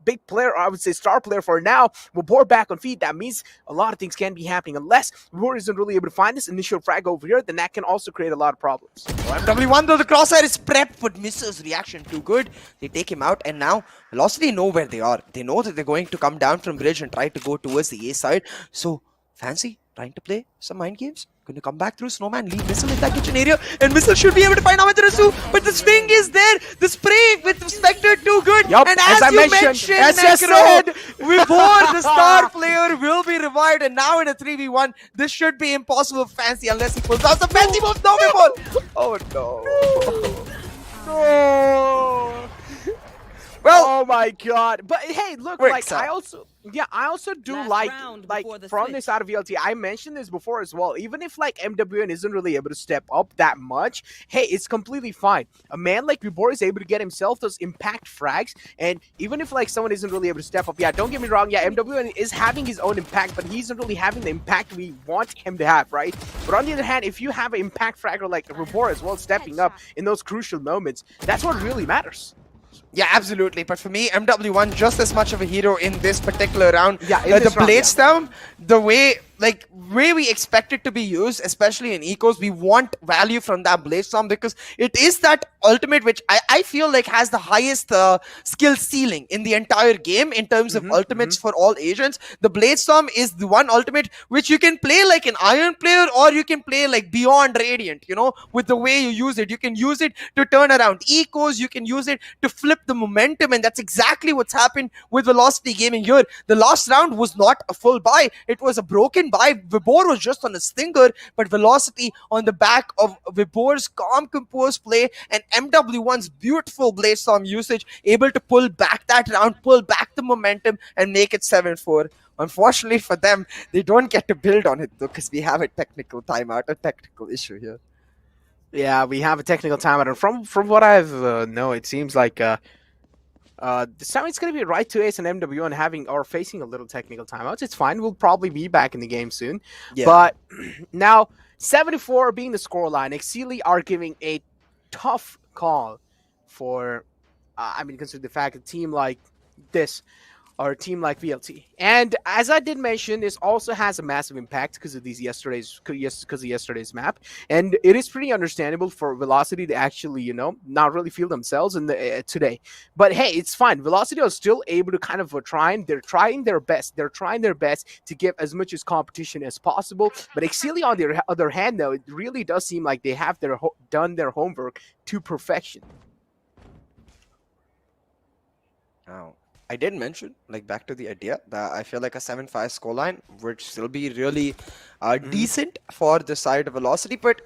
big player, or I would say star player for now. Vibor back on feet. That means a lot of things can be happening. Unless Vibor isn't really able to find this initial frag over here, then that can also create a lot of problems. MW1 though, the crosshair is prepped, but misses. Reaction too good. They take him out, and now Velocity know where they are. They know that they're going to come down from bridge and try to go towards the A side. So, Fancy trying to play some mind games. Going to come back through Snowman, leave Missile in that kitchen area, and Missile should be able to find Amaterasu, but the swing is there, the spray with Spectre too good, yep, and as you mentioned, Necro, Vibor, the star player, will be revived, and now in a 3v1, this should be impossible for Fancy unless he pulls out the Fancy move. No, Vibor! Oh no. No. Well, oh my god. But hey, look, like I also do like from this out of VLT, I mentioned this before as well. Even if like MWN isn't really able to step up that much, hey, it's completely fine. A man like Vibor is able to get himself those impact frags, and even if like someone isn't really able to step up, yeah, don't get me wrong, yeah, MWN is having his own impact, but he isn't really having the impact we want him to have, right? But on the other hand, if you have an impact fragger like Vibor as well stepping up in those crucial moments, that's what really matters. Yeah, absolutely. But for me, MW1 just as much of a hero in this particular round. Yeah, the Blaze Town, the way like way we expect it to be used, especially in ecos. We want value from that blade storm because it is that ultimate which I feel like has the highest skill ceiling in the entire game in terms of ultimates for all agents. The blade storm is the one ultimate which you can play like an iron player, or you can play like beyond radiant, you know, with the way you use it. You can use it to turn around ecos, you can use it to flip the momentum, and that's exactly what's happened with Velocity Gaming here. The last round was not a full buy, it was a broken buy. Vibor was just on a stinger, but Velocity on the back of Vibor's calm, composed play and MW1's beautiful blade storm usage, able to pull back that round, pull back the momentum, and make it 7-4. Unfortunately for them, they don't get to build on it though, because we have a technical timeout, a technical issue here. Yeah, we have a technical timeout, and from what I've know, it seems like this time it's going to be right to Ace and MW1 having or facing a little technical timeouts. It's fine. We'll probably be back in the game soon. Yeah. But now 74 being the scoreline, Exceeli are giving a tough call for. I mean, consider the fact that a team like this. Or a team like VLT. And as I did mention, this also has a massive impact because of yesterday's map. And it is pretty understandable for Velocity to actually, you know, not really feel themselves in the today. But hey, it's fine. Velocity are still able to kind of they're trying their best. They're trying their best to give as much as competition as possible. But Exceeli, on the other hand, though, it really does seem like they have done their homework to perfection. Oh. I did mention, like, back to the idea that I feel like a 7-5 scoreline would still be really decent for the side of Velocity, but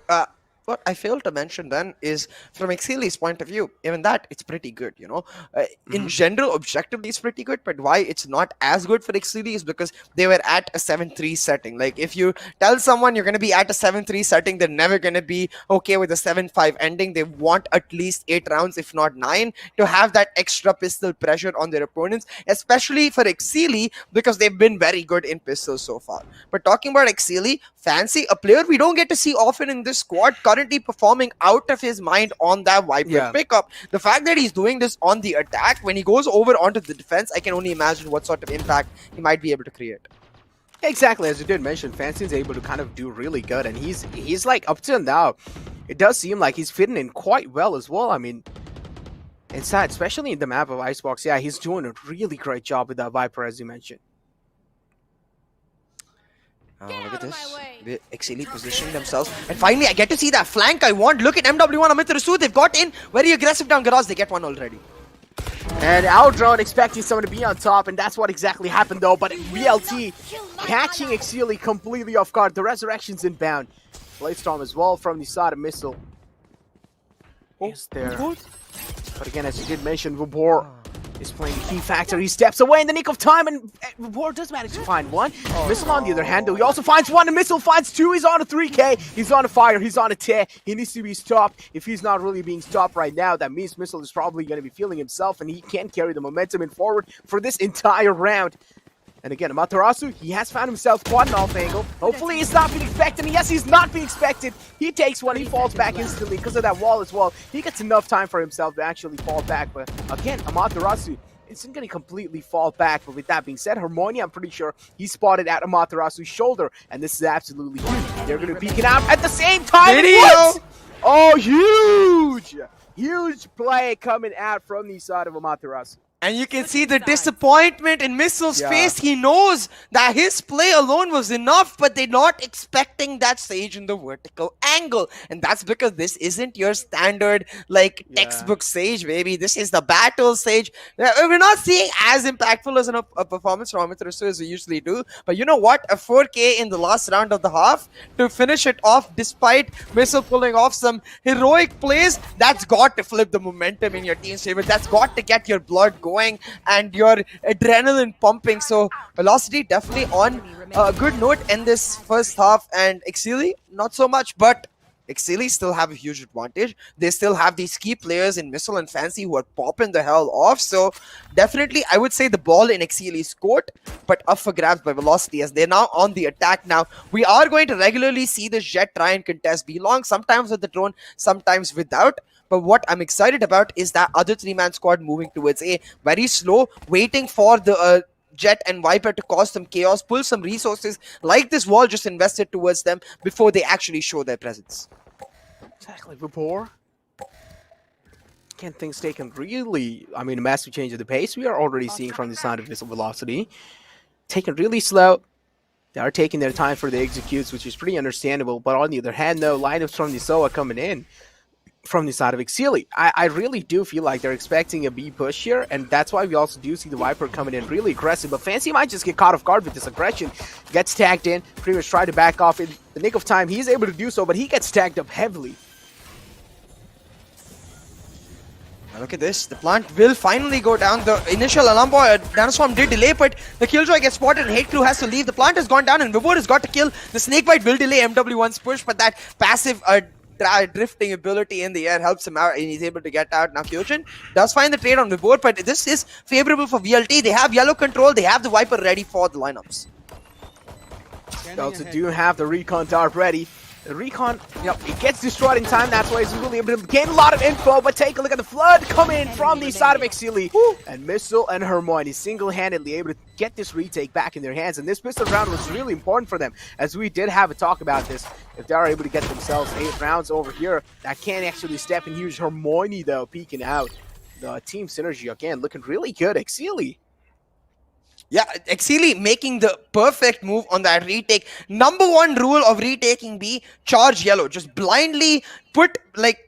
what I failed to mention then is from Exceeli's point of view, even that it's pretty good, you know. In general, objectively, it's pretty good, but why it's not as good for Exceeli is because they were at a 7-3 setting. Like, if you tell someone you're going to be at a 7-3 setting, they're never going to be okay with a 7-5 ending. They want at least 8 rounds, if not 9, to have that extra pistol pressure on their opponents, especially for Exceeli, because they've been very good in pistols so far. But talking about Exceeli, Fancy, a player we don't get to see often in this squad, currently performing out of his mind on that Viper pickup. The fact that he's doing this on the attack, when he goes over onto the defense, I can only imagine what sort of impact he might be able to create. Exactly, as you did mention, Fancy's able to kind of do really good, and he's like, up till now, it does seem like he's fitting in quite well as well. I mean, inside, especially in the map of Icebox, yeah, he's doing a really great job with that Viper, as you mentioned. Look at this. Exceeli positioning themselves. And finally, I get to see that flank I want. Look at MW1, Amit Rasu. They've got in. Very aggressive down garage. They get one already. And Outdrone expecting someone to be on top, and that's what exactly happened though. But VLT catching Exceeli completely off guard. The Resurrection's inbound. Blade Storm as well from the side of Missile. Is there. But again, as you did mention, Vibor is playing the key factor. He steps away in the nick of time, and Vibor does manage to find one. Missile on the other hand, though, he also finds one, and Missile finds two. He's on a 3K. He's on a fire. He's on a tear. He needs to be stopped. If he's not really being stopped right now, that means Missile is probably going to be feeling himself, and he can't carry the momentum in forward for this entire round. And again, Amaterasu, he has found himself quad an off angle. Hopefully he's not being expected. And yes, he's not being expected. He takes one. He falls back instantly because of that wall as well. He gets enough time for himself to actually fall back. But again, Amaterasu isn't going to completely fall back. But with that being said, Harmonia, I'm pretty sure he spotted at Amaterasu's shoulder. And this is absolutely huge. They're going to peek it out at the same time. What? Oh, huge! Huge play coming out from the side of Amaterasu. And you can see the disappointment in Missile's face. He knows that his play alone was enough, but they're not expecting that Sage in the vertical angle. And that's because this isn't your standard, like, textbook Sage, baby. This is the battle Sage. We're not seeing as impactful as a performance from Amaterasu as we usually do. But you know what? A 4K in the last round of the half to finish it off, despite Missile pulling off some heroic plays, that's got to flip the momentum in your team's favor. That's got to get your blood going and your adrenaline pumping. So Velocity definitely on a good note in this first half, and Exceeli not so much, but Exceeli still have a huge advantage. They still have these key players in Missile and Fancy who are popping the hell off. So definitely I would say the ball in Exceeli's court, but up for grabs by Velocity as they're now on the attack. Now we are going to regularly see the Jet try and contest B-Long, sometimes with the drone, sometimes without. But what I'm excited about is that other 3-man squad moving towards A. Very slow, waiting for the Jet and Viper to cause some chaos, pull some resources like this wall just invested towards them before they actually show their presence. Exactly, Vapor. Can things taken really, I mean, a massive change of the pace we are already seeing from the side of this velocity. Taken really slow. They are taking their time for the executes, which is pretty understandable. But on the other hand, no lineups from the SOA coming in from the side of Exceeli. I really do feel like they're expecting a B push here, and that's why we also do see the Viper coming in really aggressive. But Fancy might just get caught off guard with this aggression. Gets tagged in, pretty much try to back off in the nick of time. He's able to do so, but he gets tagged up heavily. Look at this. The plant will finally go down. The initial alarm Nanoswarm did delay, but the Killjoy gets spotted and Hate Crew has to leave. The plant has gone down and Vibor has got to kill. The Snakebite will delay MW1's push, but that passive drifting ability in the air helps him out and he's able to get out. Now Kyojin does find the trade on Vibor, but this is favorable for VLT. They have yellow control. They have the Viper ready for the lineups. They also do have the Recon Dart ready. The Recon, it gets destroyed in time. That's why he's really able to gain a lot of info. But take a look at the flood coming in from the side of Exceeli. And Missile and Hermione single-handedly able to get this retake back in their hands. And this pistol round was really important for them, as we did have a talk about this. If they are able to get themselves 8 rounds over here, that can actually step in huge. Hermione, though, peeking out. The team synergy, again, looking really good. Exceeli. Yeah, Exceeli making the perfect move on that retake. Number one rule of retaking B, charge yellow. Just blindly put, like,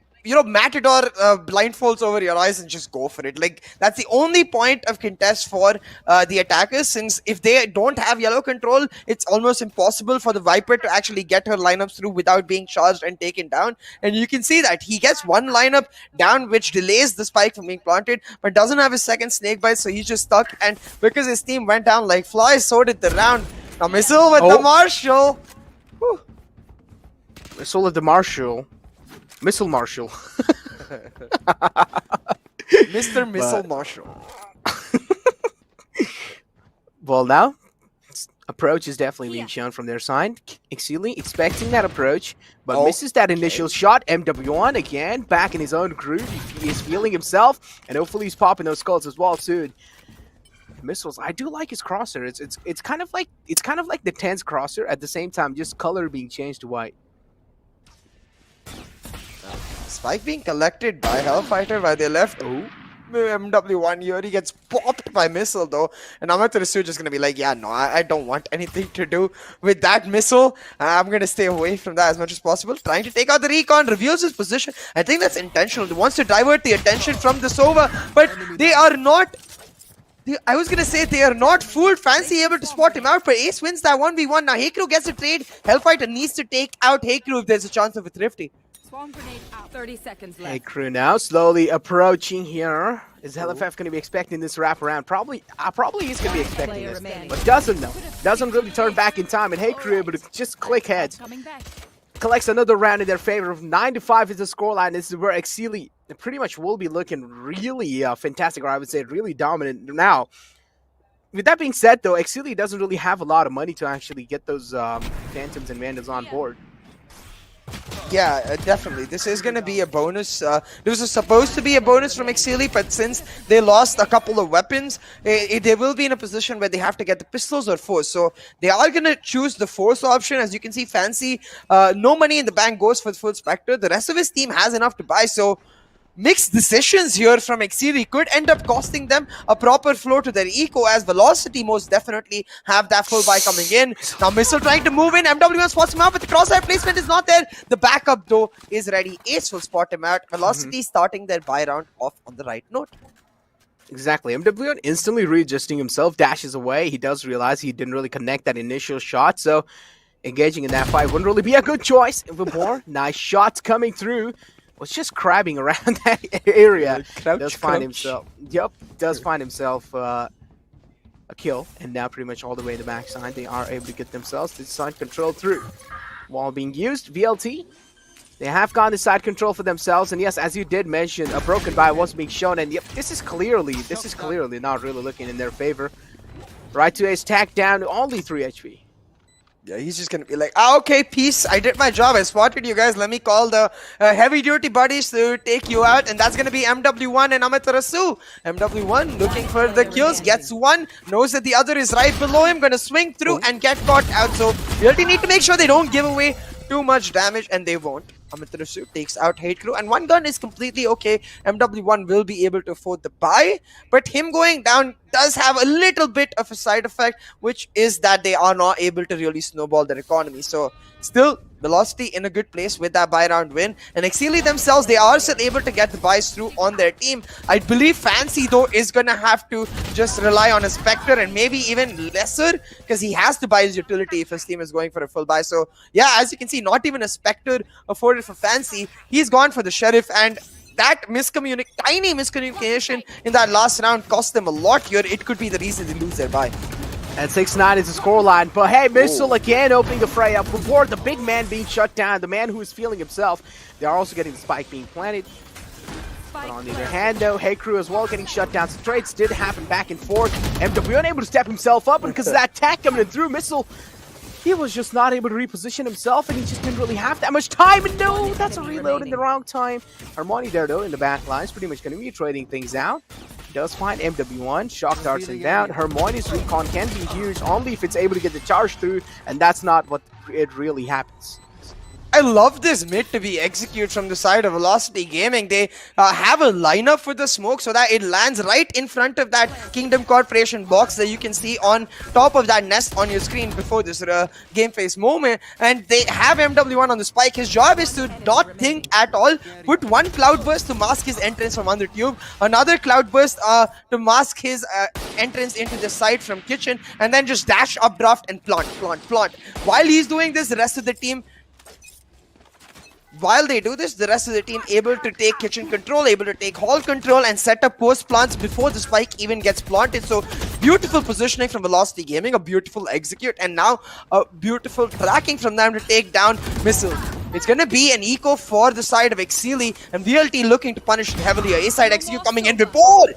Matador blindfolds over your eyes and just go for it. Like, that's the only point of contest for the attackers, since if they don't have yellow control, it's almost impossible for the Viper to actually get her lineups through without being charged and taken down. And you can see that he gets one lineup down, which delays the spike from being planted, but doesn't have his second snakebite, so he's just stuck. And because his team went down like flies, so did the round. Now Missile with the Marshall. Whew. Missile with the Marshall. Missile Marshall. Mr. Missile Marshall. Well, now, approach is definitely being shown from their side. Exceeli expecting that approach, but misses that initial shot. MW1 again, back in his own groove. He is feeling himself, and hopefully he's popping those skulls as well soon. Missiles, I do like his crosser. It's kind of like the Tense crosser at the same time, just color being changed to white. Spike being collected by Hellfighter by their left. MW1 here, he gets popped by Missile though, and Amaterasu just gonna be like, yeah, no, I don't want anything to do with that Missile. I'm gonna stay away from that as much as possible. Trying to take out the Recon, reveals his position. I think that's intentional. He wants to divert the attention from the Sova, but they are not. I was gonna say they are not fooled. Fancy able to spot him out, but Ace wins that 1v1. Now Heycrew gets a trade. Hellfighter needs to take out Heycrew if there's a chance of a Thrifty. Swarm grenade out. 30 seconds left. Heycrew now slowly approaching here. Is LFF going to be expecting this wraparound? Probably he's going to be expecting this, but doesn't know. Doesn't really turn back in time, and Heycrew able to just click heads. Coming back. Collects another round in their favor. Of 9-5 is the scoreline. This is where Exceeli pretty much will be looking really fantastic, or I would say really dominant now. With that being said, though, Exceeli doesn't really have a lot of money to actually get those Phantoms and Vandals on board. Yeah, definitely. This is going to be a bonus. This was supposed to be a bonus from Exceeli, but since they lost a couple of weapons, they will be in a position where they have to get the pistols or force. So they are going to choose the force option. As you can see, Fancy, no money in the bank, goes for the full Spectre. The rest of his team has enough to buy, so mixed decisions here from Exceeli could end up costing them a proper flow to their eco, as Velocity most definitely have that full buy coming in. Now Missile trying to move in, MW1 spots him out, but the crosshair placement is not there. The backup though is ready. Ace will spot him out. Velocity starting their buy round off on the right note. Exactly. MW1 instantly readjusting himself, dashes away. He does realize he didn't really connect that initial shot, so engaging in that fight wouldn't really be a good choice. Vibor, nice shots coming through. Was just crabbing around that area. Does find himself a kill, and now pretty much all the way in the backside they are able to get themselves the side control through. Wall being used, VLT. They have gone the side control for themselves, and yes, as you did mention, a broken buy was being shown, and yep, this is clearly not really looking in their favor. Right to Ace, tagged down to only 3 HP. Yeah, he's just gonna be like, okay, peace. I did my job. I spotted you guys. Let me call the heavy duty buddies to take you out. And that's gonna be MW1 and Amaterasu. MW1 looking for the kills, gets one, knows that the other is right below him, gonna swing through and get caught out. So really need to make sure they don't give away too much damage, and they won't. Amaterasu takes out Hate Crew, and one gun is completely okay. MW1 will be able to afford the buy, but him going down does have a little bit of a side effect, which is that they are not able to really snowball their economy. So still, Velocity in a good place with that buy round win, and Exceeli themselves, they are still able to get the buys through on their team. I believe Fancy though is gonna have to just rely on a Spectre, and maybe even lesser, because he has to buy his utility if his team is going for a full buy. So yeah, as you can see, not even a Spectre afforded for Fancy. He's gone for the Sheriff, and that tiny miscommunication in that last round cost them a lot here. It could be the reason they lose their buy. And 6-9 is the scoreline. But hey, Missile again opening the fray up before the big man being shut down, the man who is feeling himself. They are also getting the spike being planted. But on the other hand, though, Hey Crew as well getting shut down. So trades did happen back and forth. MW unable to step himself up, and because of that attack coming in through, Missile, he was just not able to reposition himself, and he just didn't really have that much time. And no, that's a reload in the wrong time. Harmony there, though, in the back lines, pretty much going to be trading things out. He does find MW1, shock darts him down. Harmony's recon can be huge only if it's able to get the charge through, and that's not what it really happens. I love this mid to be executed from the side of Velocity Gaming. They have a lineup for the smoke so that it lands right in front of that Kingdom Corporation box that you can see on top of that nest on your screen before this game phase moment. And they have MW1 on the spike. His job is to not think at all. Put one Cloudburst to mask his entrance from under tube, another Cloudburst to mask his entrance into the side from kitchen, and then just dash updraft and plant. While he's doing this, the rest of the team, while they do this, the rest of the team able to take kitchen control, able to take hall control, and set up post plants before the spike even gets planted. So beautiful positioning from Velocity Gaming, a beautiful execute, and now a beautiful tracking from them to take down Missile. It's gonna be an eco for the side of Exceeli, and VLT looking to punish it heavily. A side execute coming in before,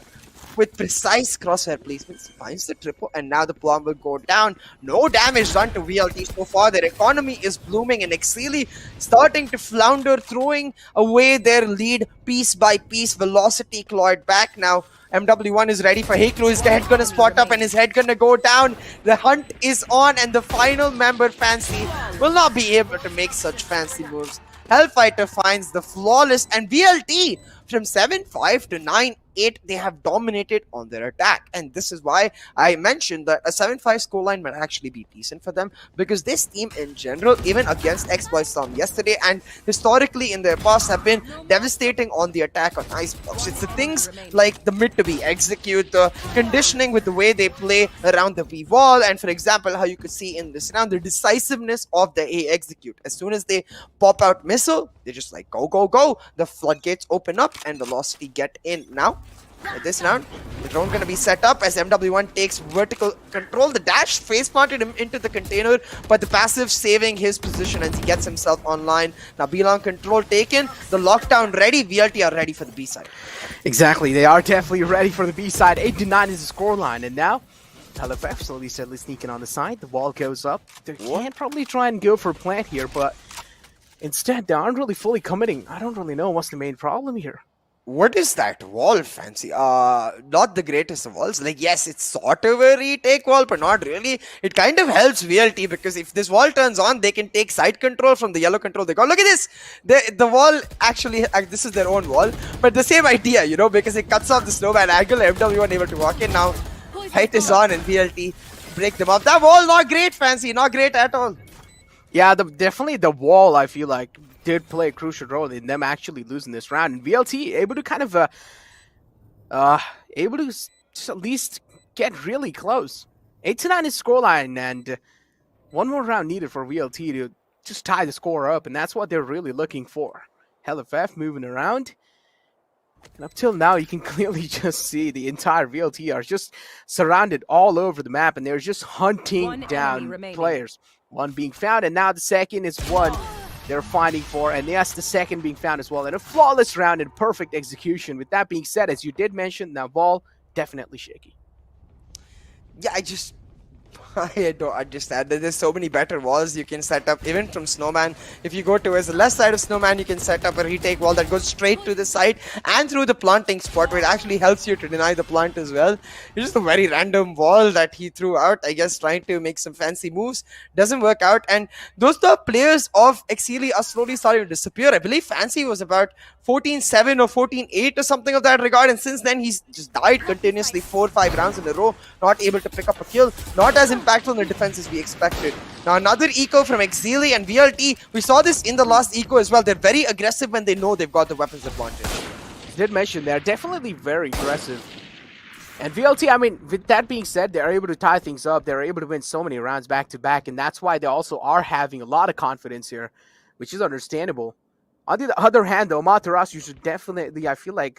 with precise crosshair placements, finds the triple, and now the bomb will go down. No damage done to VLT so far. Their economy is blooming, and Exceeli starting to flounder, throwing away their lead piece by piece. Velocity clawed back now. MW1 is ready for Hey Crew. His head gonna spot up and his head gonna go down. The hunt is on, and the final member, Fancy, will not be able to make such fancy moves. Hellfighter finds the flawless, and VLT from 7-5 to 9-8, they have dominated on their attack. And this is why I mentioned that a 7-5 scoreline might actually be decent for them, because this team in general, even against Exploit Storm yesterday and historically in their past, have been devastating on the attack on Icebox. It's the things like the mid to be execute, the conditioning with the way they play around the B wall, and for example, how you could see in this round, the decisiveness of the A execute. As soon as they pop out Missile, they just like go. The floodgates open up and Velocity get in. Now this round, the drone gonna be set up as MW1 takes vertical control. The dash face planted him into the container, but the passive saving his position as he gets himself online. Now B-long control taken, the lockdown ready. VLT are ready for the B side. Exactly, they are definitely ready for the B side. 8-9 is the scoreline, and now LFF slowly steadily sneaking on the side. The wall goes up. They can probably try and go for plant here, but instead they aren't really fully committing. I don't really know what's the main problem here. What is that wall, Fancy? Not the greatest of walls. Like, yes, it's sort of a retake wall, but not really. It kind of helps VLT, because if this wall turns on, they can take side control from the yellow control they got. Look at this! The wall actually, this is their own wall, but the same idea, you know, because it cuts off the snowman angle. MW1 able to walk in now. Height is on, and VLT break them up. That wall, not great, Fancy. Not great at all. Yeah, definitely the wall, I feel like, did play a crucial role in them actually losing this round. And VLT able to kind of, able to just at least get really close. 8-9 is scoreline, and one more round needed for VLT to just tie the score up, and that's what they're really looking for. LFF moving around. And up till now, you can clearly just see the entire VLT are just surrounded all over the map, and they're just hunting down players. One being found, and now the second is one they're fighting for, and yes, the second being found as well. And a flawless round and perfect execution. With that being said, as you did mention, now ball definitely shaky. Yeah, I don't understand. There's so many better walls you can set up, even from Snowman. If you go towards the left side of Snowman, you can set up a retake wall that goes straight to the side and through the planting spot, where it actually helps you to deny the plant as well. It's just a very random wall that he threw out, I guess, trying to make some fancy moves. Doesn't work out, and those top players of Exceeli are slowly starting to disappear. I believe Fancy was about 14-7 or 14-8 or something of that regard, and since then he's just died continuously 4 or 5 rounds in a row, not able to pick up a kill, not as impactful on the defense as we expected. Now another eco from Exceeli and VLT. We saw this in the last eco as well. They're very aggressive when they know they've got the weapons advantage. Did mention they're definitely very aggressive. And VLT, I mean, with that being said, they're able to tie things up. They're able to win so many rounds back to back, and that's why they also are having a lot of confidence here, which is understandable. On the other hand, though, Amaterasu should definitely, I feel like,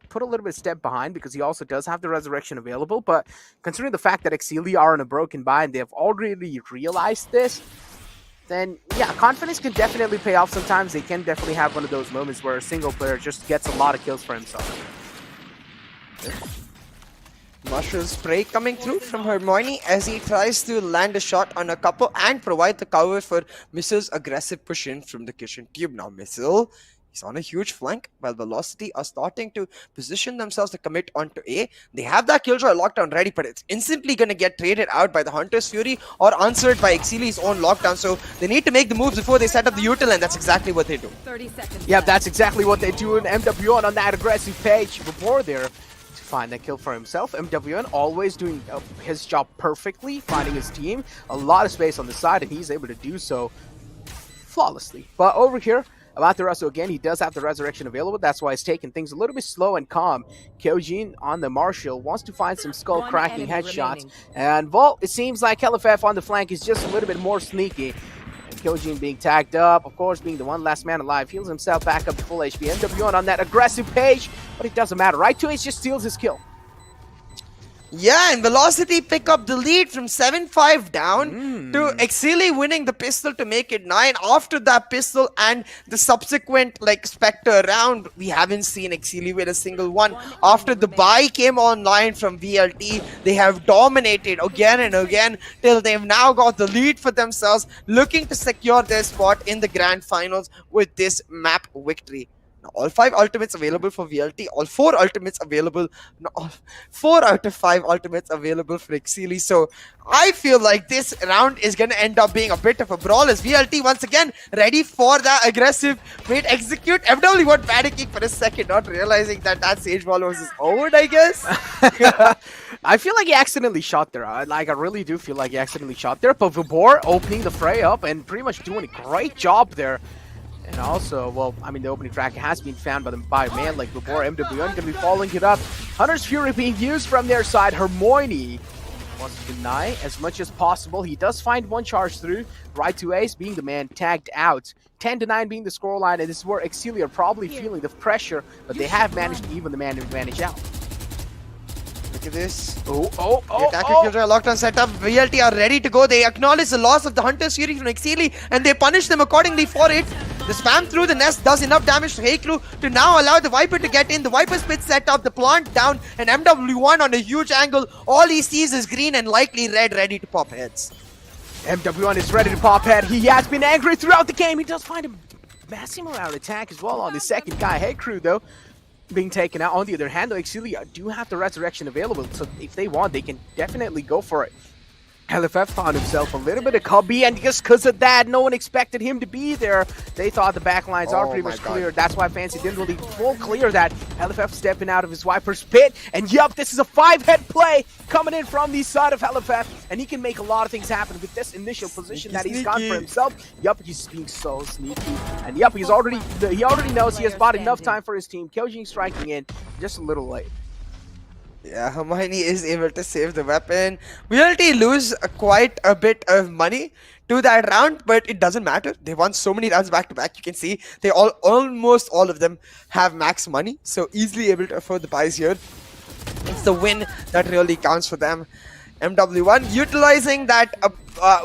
put a little bit step behind, because he also does have the resurrection available. But considering the fact that Exceeli are on a broken buy and they have already realized this, then yeah, confidence can definitely pay off sometimes. They can definitely have one of those moments where a single player just gets a lot of kills for himself. Mushroom spray coming through from Hermione as he tries to land a shot on a couple and provide the cover for Missil's aggressive push in from the kitchen tube. Now Missil, he's on a huge flank, while Velocity are starting to position themselves to commit onto A. They have that killjoy lockdown ready, but it's instantly going to get traded out by the Hunter's Fury or answered by Exceeli's own lockdown, so they need to make the moves before they set up the util, and that's exactly what they do. 30 seconds. Yep, that's exactly what they do in MWN on that aggressive page before there. Find that kill for himself. MWN always doing his job perfectly, finding his team a lot of space on the side, and he's able to do so flawlessly. But over here, Amaterasu again, he does have the resurrection available. That's why he's taking things a little bit slow and calm. Kyojin on the Marshall wants to find some skull cracking headshots, and Volt, it seems like LFF on the flank is just a little bit more sneaky. Kyojin being tagged up, of course, being the one last man alive, heals himself back up to full HP. MWN on that aggressive page, but it doesn't matter. Right to H just steals his kill. Yeah, and Velocity pick up the lead from 7-5 down to Exceeli winning the pistol to make it 9. After that pistol and the subsequent Spectre round, we haven't seen Exceeli win a single one. After the buy came online from VLT, they have dominated again and again till they've now got the lead for themselves, looking to secure their spot in the Grand Finals with this map victory. Now, all 5 ultimates available for VLT, all 4 ultimates available, no, all 4 out of 5 ultimates available for Exceeli. So I feel like this round is going to end up being a bit of a brawl as VLT once again ready for that aggressive wait execute. FW went panicking for a second, not realizing that that Sage Ball was his own, I guess. I feel like he accidentally shot there. I really do feel like he accidentally shot there. But Vibor opening the fray up and pretty much doing a great job there. And also, well, I mean, the opening track has been found by a man like Vibor. MWN going to be following it up. Hunter's Fury being used from their side. Hermione wants to deny as much as possible. He does find one charge through. Right to Ace being the man tagged out. 10-9 being the scoreline, and this is where Exceeli are probably feeling the pressure, but they have managed to even the man advantage out. Look at this. The Attacker killjoy lockdown setup. VLT are ready to go. They acknowledge the loss of the Hunter's Fury from Exceeli and they punish them accordingly for it. The spam through the nest does enough damage to Heiklu to now allow the Viper to get in. The Viper spit set up, the plant down, and MW1 on a huge angle. All he sees is green and likely red ready to pop heads. MW1 is ready to pop head. He has been angry throughout the game. He does find a massive amount of attack as well on the second guy. Head crew though being taken out. On the other hand, though, Exceeli do have the resurrection available, so if they want, they can definitely go for it. LFF found himself a little bit of cubby, and just because of that, no one expected him to be there. They thought the backlines are pretty much clear. That's why Fancy didn't really full clear that. LFF stepping out of his Viper's pit, and yup, this is a 5-head play coming in from the side of LFF, and he can make a lot of things happen with this initial position that he's got for himself. Yup, he's being so sneaky, and yup, he already knows he has bought enough time for his team. Kyojin striking in just a little late. Yeah, Hermione is able to save the weapon. We already lose quite a bit of money to that round, but it doesn't matter. They won so many rounds back to back. You can see they almost all of them have max money, so easily able to afford the buys here. It's the win that really counts for them. MW1 utilizing that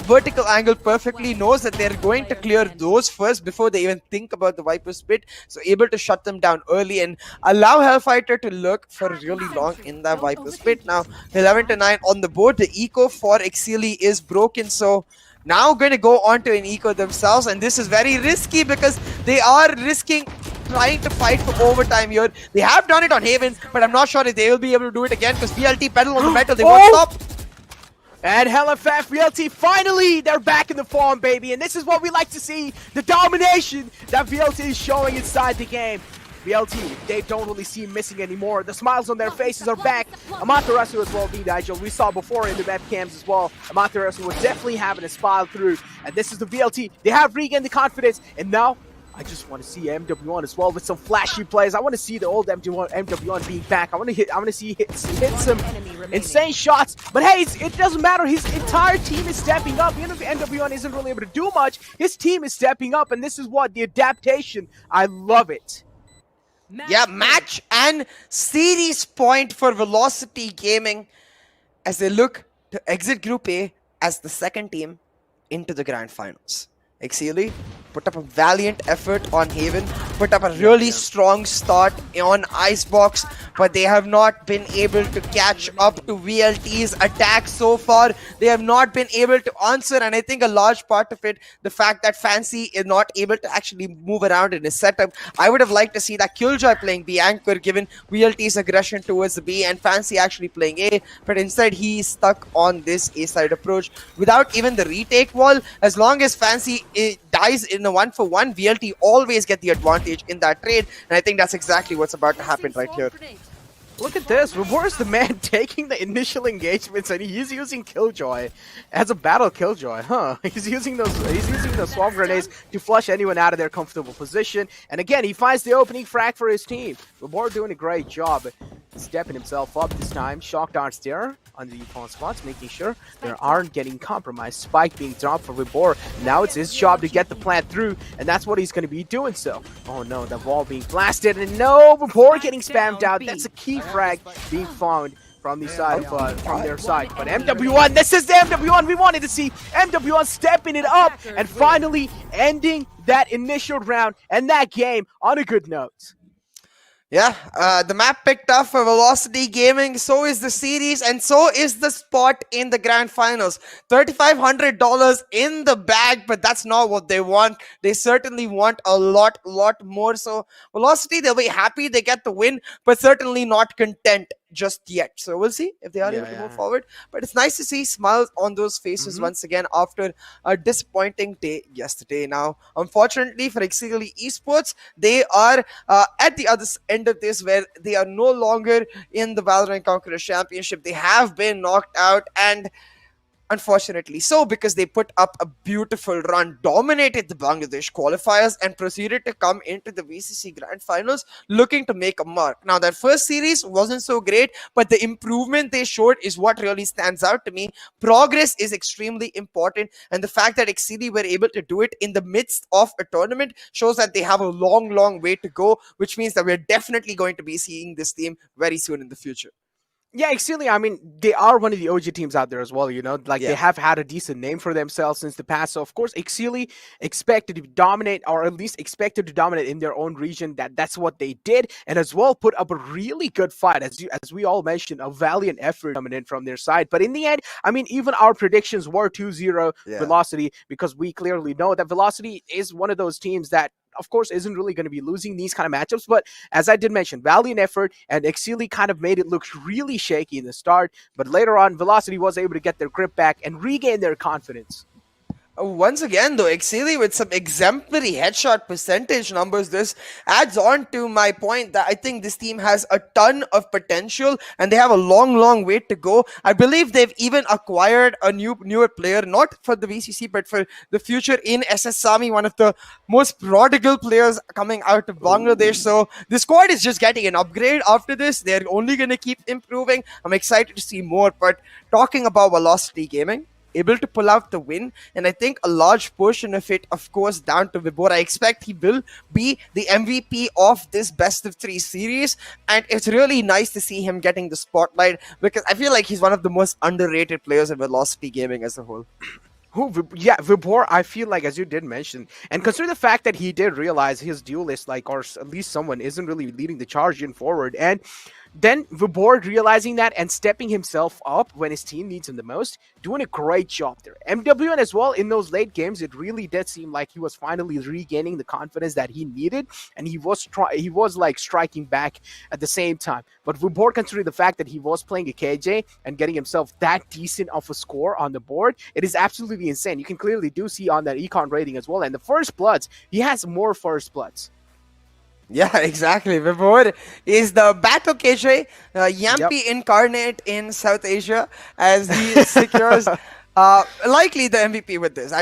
vertical angle perfectly, knows that they're going to clear those first before they even think about the Viper split, so able to shut them down early and allow Hellfighter to lurk for really long in that Viper split. Now 11 to 9 on the board. The eco for Exceeli is broken, so now going to go on to an eco themselves, and this is very risky because they are risking trying to fight for overtime here. They have done it on Haven, but I'm not sure if they will be able to do it again because BLT pedal on the metal, they won't stop. And HellFF VLT, finally, they're back in the form, baby. And this is what we like to see, the domination that VLT is showing inside the game. VLT, they don't really seem missing anymore. The smiles on their faces are back. Amaterasu as well, D-Nigel. We saw before in the webcams as well. Amaterasu was definitely having a smile through. And this is the VLT. They have regained the confidence. And now, I just want to see MW1 as well with some flashy plays. I want to see the old MW1 being back. I want to see hit some insane shots. But hey, it doesn't matter. His entire team is stepping up. Even if MW1 isn't really able to do much, his team is stepping up, and this is what the adaptation. I love it. Yeah, match and series point for Velocity Gaming as they look to exit Group A as the second team into the Grand Finals. Exceeli put up a valiant effort on Haven, put up a really strong start on Icebox, but they have not been able to catch up to VLT's attack so far. They have not been able to answer, and I think a large part of it, the fact that Fancy is not able to actually move around in his setup. I would have liked to see that Killjoy playing B anchor given VLT's aggression towards the B and Fancy actually playing A, but instead he's stuck on this A side approach without even the retake wall. As long as Fancy dies in a 1-for-1, VLT always get the advantage in that trade, and I think that's exactly what's about to happen right here. Look at this. Reverse the man taking the initial engagements, and he's using Killjoy as a battle Killjoy, huh? He's using those swamp grenades to flush anyone out of their comfortable position. And again, he finds the opening frag for his team. Rebor doing a great job stepping himself up this time. Shock darts there on the default spots, making sure they aren't getting compromised. Spike being dropped for Rebor. Now it's his job to get the plant through, and that's what he's going to be doing so. Oh no, the wall being blasted, and no, Rebor getting spammed out. That's a key frag being found from the side from their side. But MW1, this is the MW1 we wanted to see. MW1 stepping it up and finally ending that initial round and that game on a good note. Yeah, the map picked up for Velocity Gaming, so is the series, and so is the spot in the Grand Finals. $3,500 in the bag, but that's not what they want. They certainly want a lot more. So Velocity, they'll be happy they get the win, but certainly not content just yet. So we'll see if they are able to move forward. But it's nice to see smiles on those faces once again after a disappointing day yesterday. Now, unfortunately for Exceeli Esports, they are at the other end of this where they are no longer in the Valorant Conquerors Championship. They have been knocked out, and unfortunately so, because they put up a beautiful run, dominated the Bangladesh qualifiers, and proceeded to come into the VCC Grand Finals looking to make a mark. Now, that first series wasn't so great, but the improvement they showed is what really stands out to me. Progress is extremely important, and the fact that Exceeli were able to do it in the midst of a tournament shows that they have a long way to go, which means that we're definitely going to be seeing this team very soon in the future. Yeah, Exceeli, I mean, they are one of the OG teams out there as well, you know? Like, they have had a decent name for themselves since the past. So, of course, Exceeli expected to dominate, or at least expected to dominate in their own region. That's what they did. And as well, put up a really good fight. As we all mentioned, a valiant effort coming in from their side. But in the end, I mean, even our predictions were 2-0 Velocity, because we clearly know that Velocity is one of those teams that, of course, isn't really going to be losing these kind of matchups. But as I did mention, valiant effort, and Exceeli kind of made it look really shaky in the start. But later on, Velocity was able to get their grip back and regain their confidence. Once again, though, Exceeli with some exemplary headshot percentage numbers, this adds on to my point that I think this team has a ton of potential and they have a long way to go. I believe they've even acquired a newer player, not for the VCC, but for the future in SS Sami, one of the most prodigal players coming out of Bangladesh. So the squad is just getting an upgrade after this. They're only going to keep improving. I'm excited to see more. But talking about Velocity Gaming, able to pull out the win, and I think a large portion of it, of course, down to Vibor. I expect he will be the MVP of this best of 3 series, and it's really nice to see him getting the spotlight because I feel like he's one of the most underrated players in Velocity Gaming as a whole. Yeah, Vibor, I feel like, as you did mention, and consider the fact that he did realize his duelist, like, or at least someone, isn't really leading the charge in forward, and then Vibor realizing that and stepping himself up when his team needs him the most, doing a great job there. MWN as well, in those late games, it really did seem like he was finally regaining the confidence that he needed, and he was like striking back at the same time. But Vibor, considering the fact that he was playing a KJ and getting himself that decent of a score on the board, it is absolutely insane. You can clearly do see on that econ rating as well, and the first bloods, he has more first bloods. Yeah, exactly. Vibor is the battle KJ, Yampi incarnate in South Asia, as he secures likely the MVP with this.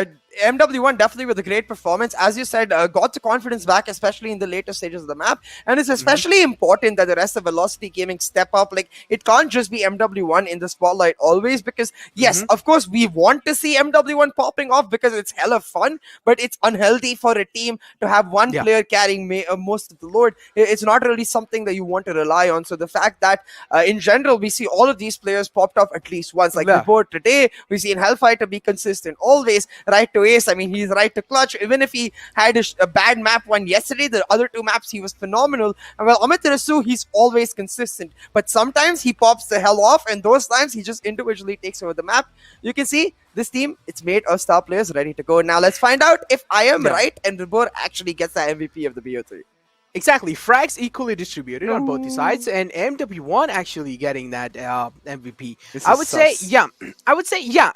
MW1 definitely with a great performance. As you said, got the confidence back, especially in the later stages of the map. And it's especially important that the rest of Velocity Gaming step up. Like, it can't just be MW1 in the spotlight always because, yes, of course, we want to see MW1 popping off because it's hella fun, but it's unhealthy for a team to have one player carrying most of the load. It's not really something that you want to rely on. So the fact that, in general, we see all of these players popped off at least once. Like, before today, we've seen Hellfighter be consistent always, right to ace. I mean, he's right to clutch. Even if he had a bad map one yesterday, the other 2 maps he was phenomenal. And well, Amit Rasu, he's always consistent. But sometimes he pops the hell off, and those times he just individually takes over the map. You can see this team, it's made of star players ready to go. Now let's find out if I am right and Vibor actually gets the MVP of the BO3. Exactly, frags equally distributed on both the sides, and MW1 actually getting that MVP. I would say, yeah.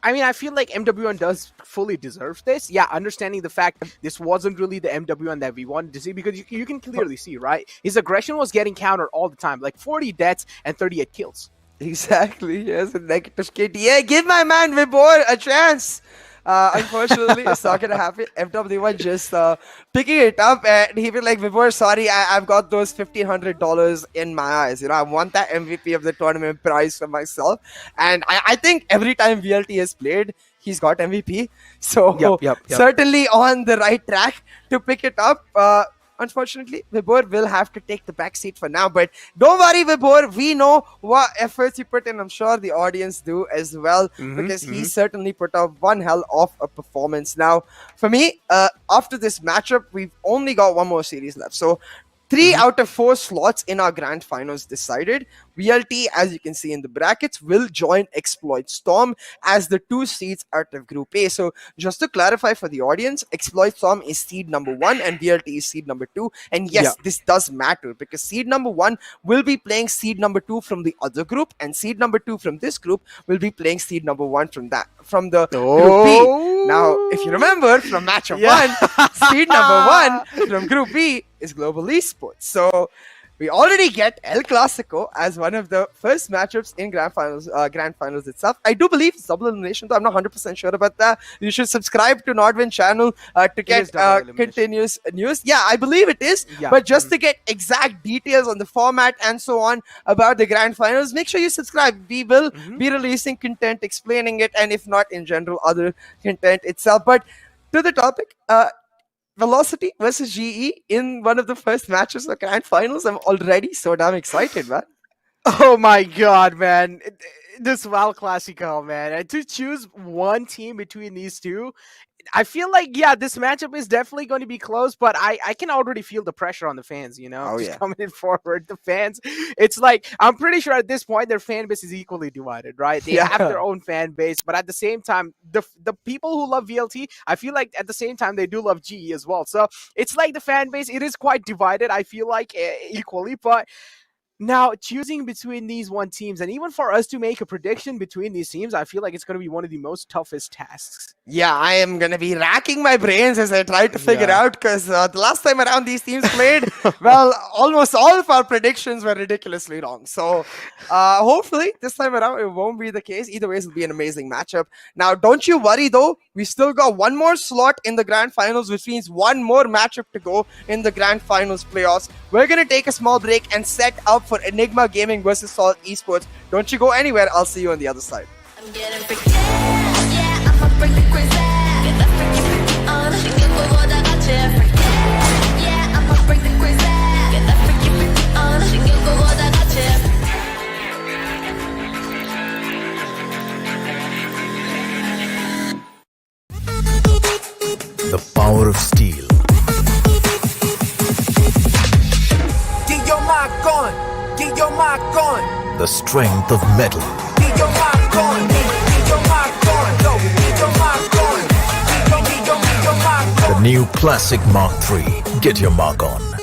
I mean, I feel like MW1 does fully deserve this. Yeah, understanding the fact this wasn't really the MW1 that we wanted to see, because you can clearly see, right? His aggression was getting countered all the time, like 40 deaths and 38 kills. Exactly, yes, a negative KD. Yeah, give my man Vibor a chance. Unfortunately, it's not going to happen. MW1 just picking it up, and he be like, Vibor, sorry, I've got those $1,500 in my eyes. You know, I want that MVP of the tournament prize for myself. And I think every time VLT has played, he's got MVP. So certainly on the right track to pick it up. Unfortunately, Vibor will have to take the back seat for now. But don't worry, Vibor. We know what efforts he put in. I'm sure the audience do as well, because he certainly put up one hell of a performance. Now, for me, after this matchup, we've only got one more series left. So 3 out of 4 slots in our grand finals decided. VLT, as you can see in the brackets, will join Exploit Storm as the 2 seeds out of Group A. So just to clarify for the audience, Exploit Storm is seed number 1 and VLT is seed number 2. And yes, this does matter because seed number 1 will be playing seed number 2 from the other group, and seed number 2 from this group will be playing seed number 1 from the Group B. Now, if you remember from matchup 1, seed number 1 from Group B is Global Esports. So we already get El Clasico as one of the first matchups in Grand Finals itself. I do believe it's double elimination, though I'm not 100% sure about that. You should subscribe to NODWIN channel to get continuous news. Yeah, I believe it is. Yeah. But just to get exact details on the format and so on about the Grand Finals, make sure you subscribe. We will be releasing content explaining it, and if not, in general, other content itself. But to the topic, Velocity versus GE in one of the first matches of Grand Finals. I'm already so damn excited, man. Oh my god, man. This Val Clasico, man. And to choose one team between these two, I feel like, yeah, this matchup is definitely going to be close, but I can already feel the pressure on the fans, you know, coming in forward. The fans, it's like, I'm pretty sure at this point their fan base is equally divided, right? They have their own fan base, but at the same time, the people who love VLT, I feel like at the same time they do love GE as well. So it's like the fan base, it is quite divided, I feel like, equally, but now, choosing between these one teams, and even for us to make a prediction between these teams, I feel like it's going to be one of the most toughest tasks. Yeah, I am going to be racking my brains as I try to figure out, because the last time around these teams played, well, almost all of our predictions were ridiculously wrong. So, hopefully, this time around, it won't be the case. Either way, it'll be an amazing matchup. Now, don't you worry, though. We still got one more slot in the Grand Finals, which means one more matchup to go in the Grand Finals playoffs. We're going to take a small break and set up for Enigma Gaming versus Salt Esports. Don't you go anywhere. I'll see you on the other side. I'm getting freaky. mark on. The strength of metal. Need your mark on. Need your mark on. Need your mark on. Need your mark on. The new Classic Mark III. Get your mark on.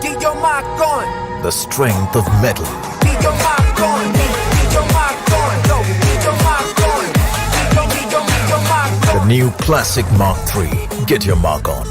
Get your mark on. The strength of metal. Get your mark on. Get your mark on. Go. Get your mark on. Get your mark on. The new Classic Mark III. Get your mark on.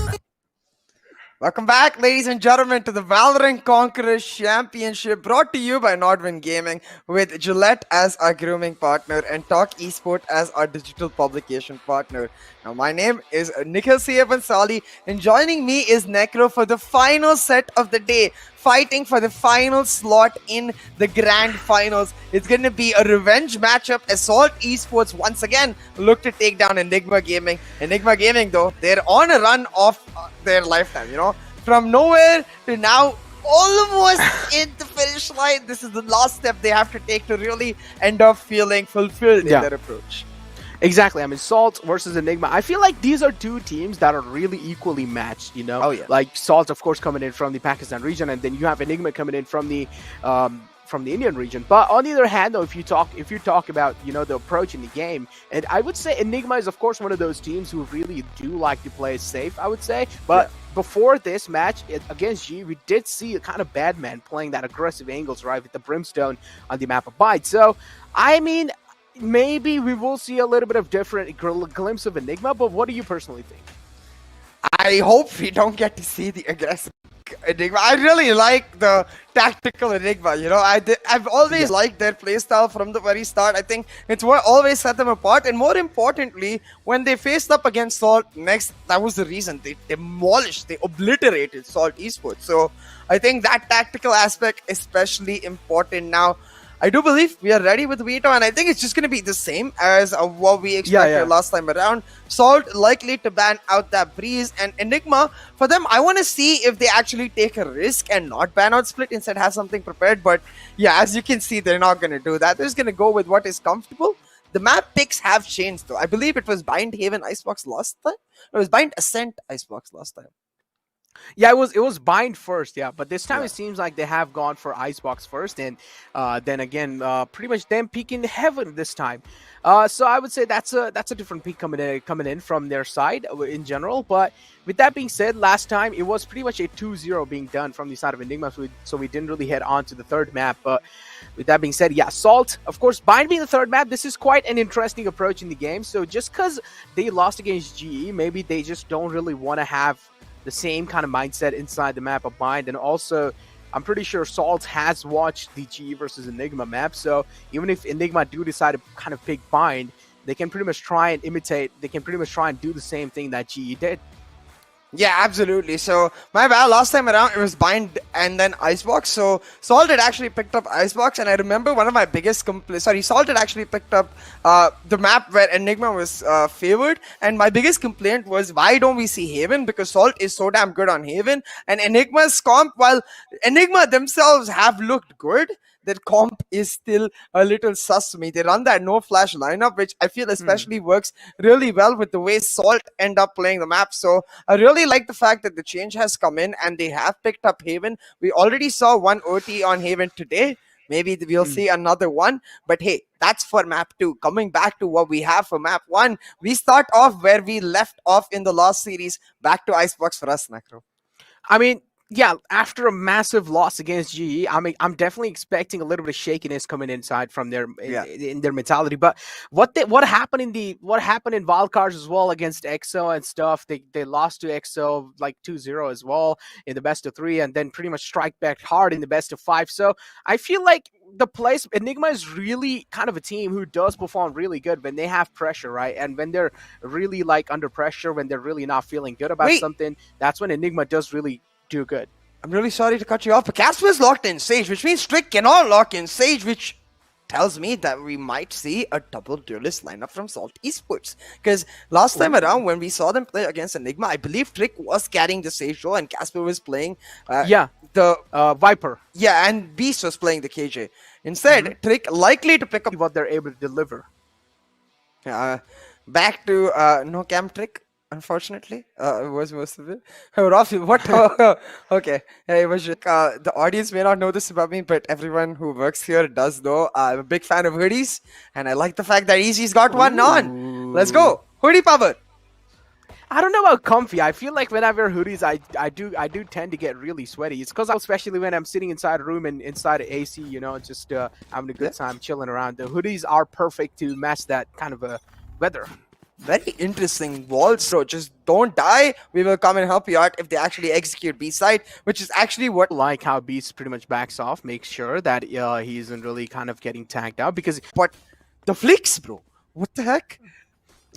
Welcome back, ladies and gentlemen, to the Valorant Conquerors Championship, brought to you by NODWIN Gaming, with Gillette as our grooming partner and Talk Esports as our digital publication partner. Now, my name is Nikhil Bansali, and joining me is Necro for the final set of the day, fighting for the final slot in the Grand Finals. It's going to be a revenge matchup. Assault Esports once again look to take down Enigma Gaming. Enigma Gaming, though, they're on a run of their lifetime, you know, from nowhere to now almost in the finish line. This is the last step they have to take to really end up feeling fulfilled in their approach. Exactly. I mean, Salt versus Enigma. I feel like these are two teams that are really equally matched, you know? Oh, yeah. Like, Salt, of course, coming in from the Pakistan region, and then you have Enigma coming in from the Indian region. But on the other hand, though, if you talk about, you know, the approach in the game, and I would say Enigma is, of course, one of those teams who really do like to play safe, I would say. But before this match against G, we did see a kind of bad man playing that aggressive angles, right, with the Brimstone on the map of Bide. So, I mean, maybe we will see a little bit of different glimpse of Enigma, but what do you personally think? I hope we don't get to see the aggressive Enigma. I really like the tactical Enigma, you know. I've always liked their playstyle from the very start. I think it's what always set them apart, and more importantly, when they faced up against Salt next, that was the reason they demolished, they obliterated Salt Esports. So I think that tactical aspect especially important now. I do believe we are ready with Vito, and I think it's just going to be the same as what we expected last time around. Salt likely to ban out that Breeze, and Enigma, for them, I want to see if they actually take a risk and not ban out Split, instead have something prepared. But yeah, as you can see, they're not going to do that. They're just going to go with what is comfortable. The map picks have changed, though. I believe it was Bind Haven Icebox last time. It was Bind Ascent Icebox last time. Yeah, it was Bind first, yeah, but this time it seems like they have gone for Icebox first, and then again, pretty much them peeking Heaven this time. So I would say that's a different peak coming in from their side in general. But with that being said, last time it was pretty much a 2-0 being done from the side of Enigma, so we didn't really head on to the third map. But with that being said, yeah, Salt, of course, Bind being the third map, this is quite an interesting approach in the game. So just because they lost against GE, maybe they just don't really want to have the same kind of mindset inside the map of Bind. And also, I'm pretty sure Salt has watched the GE versus Enigma map, so even if Enigma do decide to kind of pick Bind, they can pretty much try and imitate, they can pretty much try and do the same thing that GE did. Yeah, absolutely. So, my bad, last time around, it was Bind and then Icebox. So, Salt had actually picked up Icebox, and I remember one of my biggest complaints, Salt had actually picked up the map where Enigma was favored, and my biggest complaint was, why don't we see Haven? Because Salt is so damn good on Haven, and Enigma's comp, while Enigma themselves have looked good, their comp is still a little sus to me. They run that no flash lineup, which I feel especially works really well with the way Salt end up playing the map. So I really like the fact that the change has come in and they have picked up Haven. We already saw one OT on Haven today. Maybe we'll see another one. But hey, that's for map 2. Coming back to what we have for map 1, we start off where we left off in the last series. Back to Icebox for us, Necro. I mean, yeah, after a massive loss against GE, I mean, I'm definitely expecting a little bit of shakiness coming inside from their in their mentality. But what happened in Wildcards as well against EXO and stuff? They lost to EXO like 2-0 as well in the best of 3, and then pretty much strike back hard in the best of 5. So I feel like the place Enigma is really kind of a team who does perform really good when they have pressure, right? And when they're really like under pressure, when they're really not feeling good about something, that's when Enigma does really do good. I'm really sorry to cut you off, but Casper's locked in Sage, which means Trick cannot lock in Sage, which tells me that we might see a double duelist lineup from Salt Esports. Because last time around, when we saw them play against Enigma, I believe Trick was carrying the Sage role and Casper was playing the Viper. Yeah, and Beast was playing the KJ. Instead, Trick likely to pick up what they're able to deliver. Back to no cam Trick. Unfortunately, it was most of it. Rafi, what? Okay, hey, it was just, the audience may not know this about me, but everyone who works here does know. I'm a big fan of hoodies, and I like the fact that Easy's got one on. Let's go, hoodie power. I don't know about comfy. I feel like when I wear hoodies, I do tend to get really sweaty. It's because especially when I'm sitting inside a room and inside an AC, you know, just having a good time chilling around. The hoodies are perfect to match that kind of a weather. Very interesting wall throw. Just don't die. We will come and help you out if they actually execute B side, which is actually what. Like how Beast pretty much backs off, makes sure that he isn't really kind of getting tagged out because But the flicks, bro. What the heck?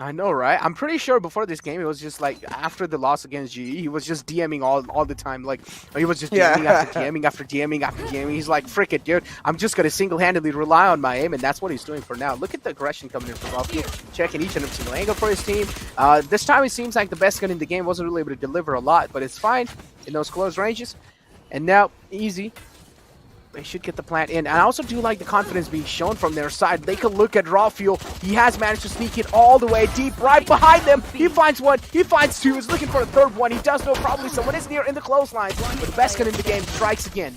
I know, right? I'm pretty sure before this game, it was just like after the loss against GE, he was just DMing all the time. Like he was just DMing after DMing after DMing after DMing. He's like, frick it, dude. I'm just gonna single-handedly rely on my aim, and that's what he's doing for now. Look at the aggression coming in from Rafi, checking each and every single angle for his team. This time it seems like the best gun in the game wasn't really able to deliver a lot, but it's fine in those close ranges. And now, easy. They should get the plant in. And I also do like the confidence being shown from their side. They can look at Raw Fuel. He has managed to sneak it all the way deep right behind them. He finds one. He finds two. He's looking for a third one. He does know probably someone is near in the clothesline. But the best gun in the game strikes again.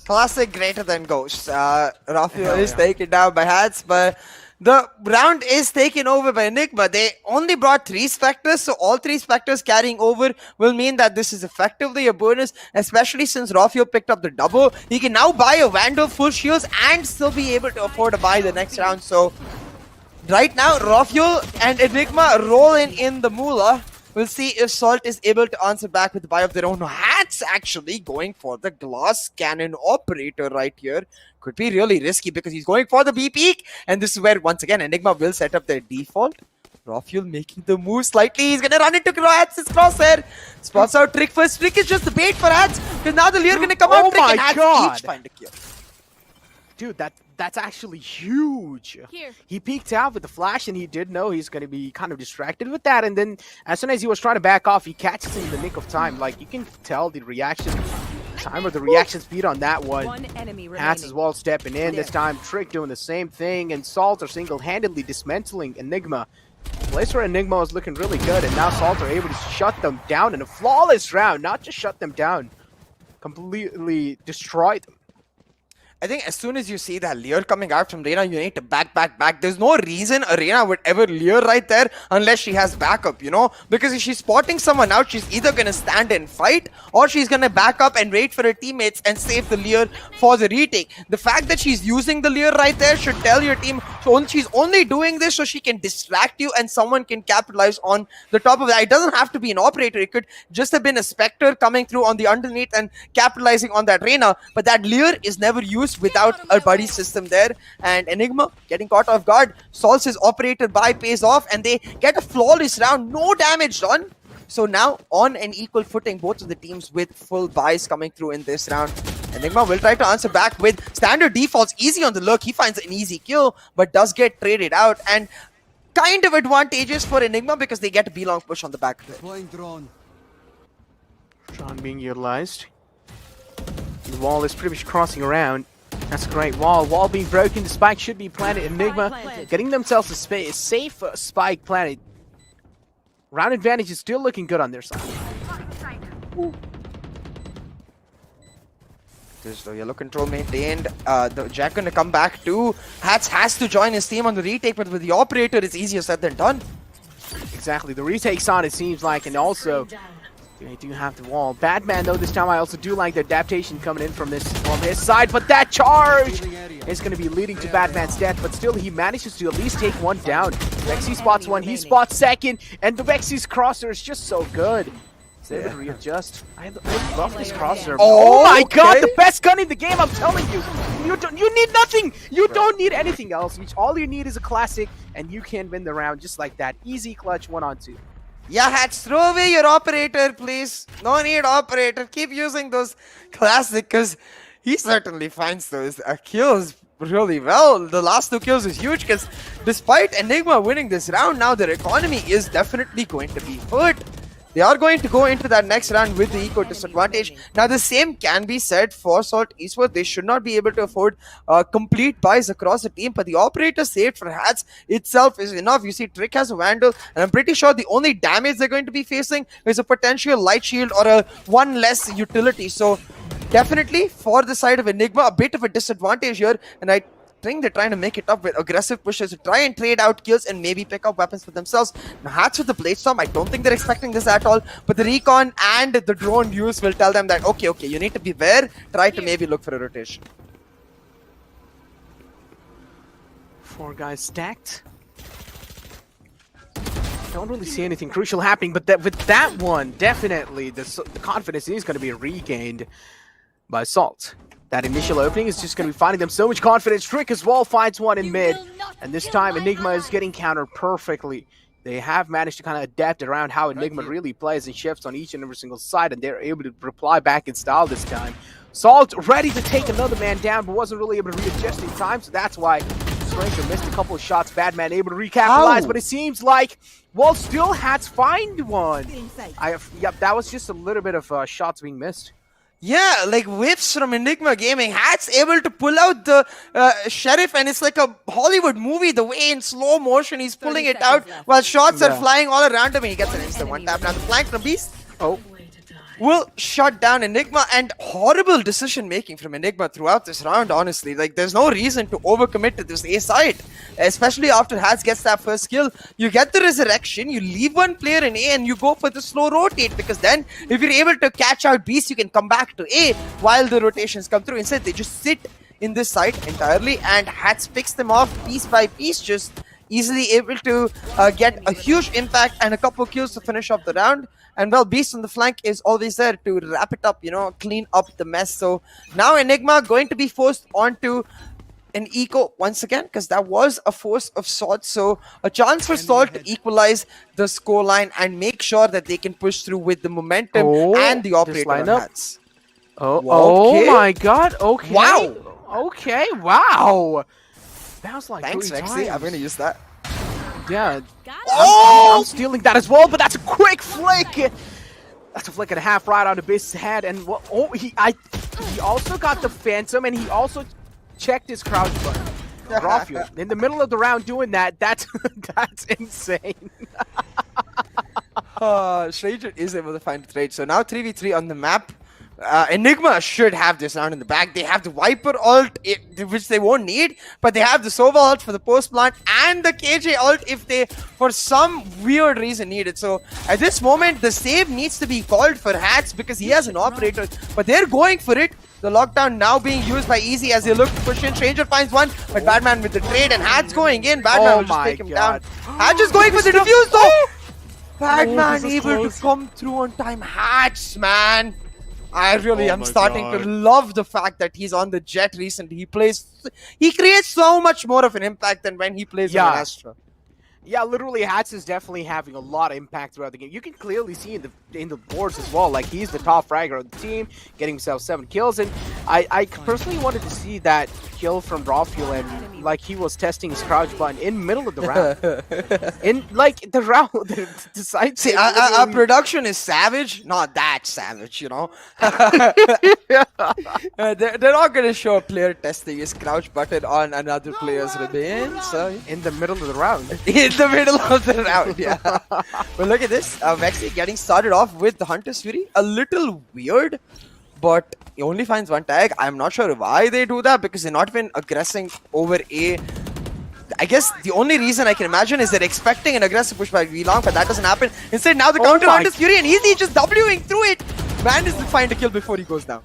Classic greater than Ghosts. Rafael is taken down by Hats, but the round is taken over by Enigma. They only brought 3 Spectres, so all 3 Spectres carrying over will mean that this is effectively a bonus, especially since Rafael picked up the double. He can now buy a Vandal, full shields, and still be able to afford to buy the next round. So right now, Rafael and Enigma rolling in the Moolah. We'll see if Salt is able to answer back with the buy of their own. Hats actually going for the glass cannon operator right here. Could be really risky because he's going for the B peak. And this is where, once again, Enigma will set up their default. Rafael making the move slightly. He's going to run into Hats' crosshair. Spots out Trick first. Trick is just the bait for Hats. Because now the Lear going to come out. Trick and Hats each find a kill. Dude, that's actually huge. Here. He peeked out with the flash, and he did know he's going to be kind of distracted with that. And then as soon as he was trying to back off, he catches him in the nick of time. Like, you can tell the reaction time or the reaction speed on that one. One enemy Hats as remaining. well stepping in. This time, Trick doing the same thing. And Salt are single-handedly dismantling Enigma. The place where Enigma was looking really good, and now Salt are able to shut them down in a flawless round. Not just shut them down, completely destroy them. I think as soon as you see that Lear coming out from Reyna, you need to back. There's no reason Reyna would ever Lear right there unless she has backup, you know? Because if she's spotting someone out, she's either going to stand and fight or she's going to back up and wait for her teammates and save the Lear for the retake. The fact that she's using the Lear right there should tell your team she's only doing this so she can distract you and someone can capitalize on the top of that. It doesn't have to be an operator. It could just have been a Spectre coming through on the underneath and capitalizing on that Reyna. But that Lear is never used without a buddy system there, and Enigma getting caught off guard. Salt's operator buy pays off and they get a flawless round, no damage done. So now on an equal footing, both of the teams with full buys coming through in this round. Enigma will try to answer back with standard defaults, easy on the look. He finds an easy kill but does get traded out, and kind of advantageous for Enigma because they get a B-long push on the back of it. Drone being utilized. The wall is pretty much crossing around. That's a great wall. Wall being broken. The spike should be planted. Enigma getting themselves a safe spike planted. Round advantage is still looking good on their side. There's the yellow control maintained. The Jack gonna come back too. Hats has to join his team on the retake, but with the operator, it's easier said than done. Exactly. The retake's on, it seems like, and also they do have the wall. Batman, though, this time I also do like the adaptation coming in from his side, but that charge is going to be leading to Batman's death, but still he manages to at least take one down. Vexy spots one, he spots second, and the Vexy's crosser is just so good. He's able to readjust. I love this crosser. Oh my god, the best gun in the game, I'm telling you. You need nothing. You don't need anything else. All you need is a classic, and you can win the round just like that. Easy clutch 1-on-2. Yeah, Hats, throw away your operator, please. No need operator. Keep using those classic, because he certainly finds those kills really well. The last 2 kills is huge, because despite Enigma winning this round, now their economy is definitely going to be hurt. They are going to go into that next round with the eco disadvantage. Now, the same can be said for Salt Esports. They should not be able to afford complete buys across the team, but the operator saved for Hats itself is enough. You see, Trick has a Vandal, and I'm pretty sure the only damage they're going to be facing is a potential light shield or a one less utility. So, definitely for the side of Enigma, a bit of a disadvantage here, and I think they're trying to make it up with aggressive pushes to try and trade out kills and maybe pick up weapons for themselves. Now, Hats with the Blade Storm, I don't think they're expecting this at all, but the recon and the drone use will tell them that, okay, you need to be there, try to maybe look for a rotation. 4 guys stacked. Don't really see anything crucial happening, but with that one, definitely the confidence is going to be regained by Salt. That initial opening is just going to be finding them so much confidence. Trick as well finds one in mid, and this time Enigma is getting countered perfectly. They have managed to kind of adapt around how Enigma really plays and shifts on each and every single side, and they're able to reply back in style this time. Salt ready to take another man down, but wasn't really able to readjust in time, so that's why Stranger missed a couple of shots. Badman able to recapitalize, but it seems like, well, still Hats find one. Yep, that was just a little bit of shots being missed. Yeah, like whiffs from Enigma Gaming. Hats able to pull out the Sheriff, and it's like a Hollywood movie. The way in slow motion he's pulling it out while shots are flying all around him, and he gets an instant one tap. Now the flank from Beast will shut down Enigma, and horrible decision making from Enigma throughout this round, honestly. Like, there's no reason to overcommit to this A side, especially after Hats gets that first kill. You get the resurrection, you leave one player in A, and you go for the slow rotate, because then if you're able to catch out Beast, you can come back to A while the rotations come through. Instead, they just sit in this side entirely, and Hats picks them off piece by piece, just easily able to get a huge impact and a couple kills to finish off the round. And well, Beast on the flank is always there to wrap it up, clean up the mess. So now Enigma going to be forced onto an eco once again, because that was a force of sorts. So a chance for Salt to equalize the scoreline and make sure that they can push through with the momentum and the operator on Hats. Oh my god, okay. Wow. Okay, wow. That was like Thanks, 3 Rexy. times. I'm going to use that. Yeah. I'm stealing that as well, but that's a quick flick. That's a flick and a half right on the Beast's head, and he also got the Phantom, and he also checked his crouch button. Rafiel, in the middle of the round doing that, that's insane. Stranger is able to find a trade. So now 3v3 on the map. Enigma should have this round in the bag. They have the Viper ult, which they won't need, but they have the Sova ult for the post plant and the KJ ult if they, for some weird reason, need it. So at this moment, the save needs to be called for Hats because he has an operator, but they're going for it. The lockdown now being used by Easy as they look to push in. Stranger finds one, but Badman with the trade, and Hats going in. Badman will just take him down. Hats is going for the defuse though! Badman able to come through on time. Hats, man! I really am starting to love the fact that he's on the Jet recently. He creates so much more of an impact than when he plays on Astra. Yeah, literally, Hats is definitely having a lot of impact throughout the game. You can clearly see in the boards as well. Like, he's the top fragger of the team, getting himself 7 kills. And I personally wanted to see that kill from Rafiel, and like he was testing his crouch button in middle of the round. In like the round, the side. See, our production is savage, not that savage, They're not gonna show a player testing his crouch button on another player's remains. In the middle of the round. In the middle of the round, yeah. But look at this. Vexy getting started off with the Hunter's Fury. A little weird, but he only finds 1 tag. I'm not sure why they do that, because they're not even aggressing over A. I guess the only reason I can imagine is they're expecting an aggressive push by V-Long, but that doesn't happen. Instead, now the counter Hunter's Fury, and Easy just Wing through it. Manages to find a kill before he goes down.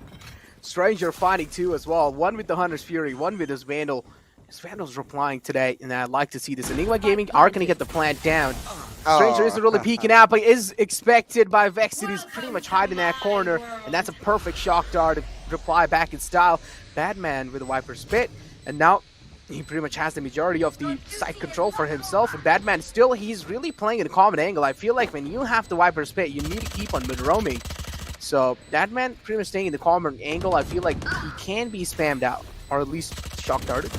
Stranger finding 2 as well. 1 with the Hunter's Fury, 1 with his Vandal. His Vandal's replying today, and I'd like to see this. Enigma Gaming are going to get the plant down. Stranger isn't really peeking out, but is expected by Vexy. He's pretty much hiding that corner, and that's a perfect shock dart to reply back in style. Badman with a Viper Spit, and now he pretty much has the majority of the site control for himself. And Badman still, he's really playing in a common angle. I feel like when you have the Viper Spit, you need to keep on mid-roaming. So Badman pretty much staying in the common angle. I feel like he can be spammed out, or at least shock darted.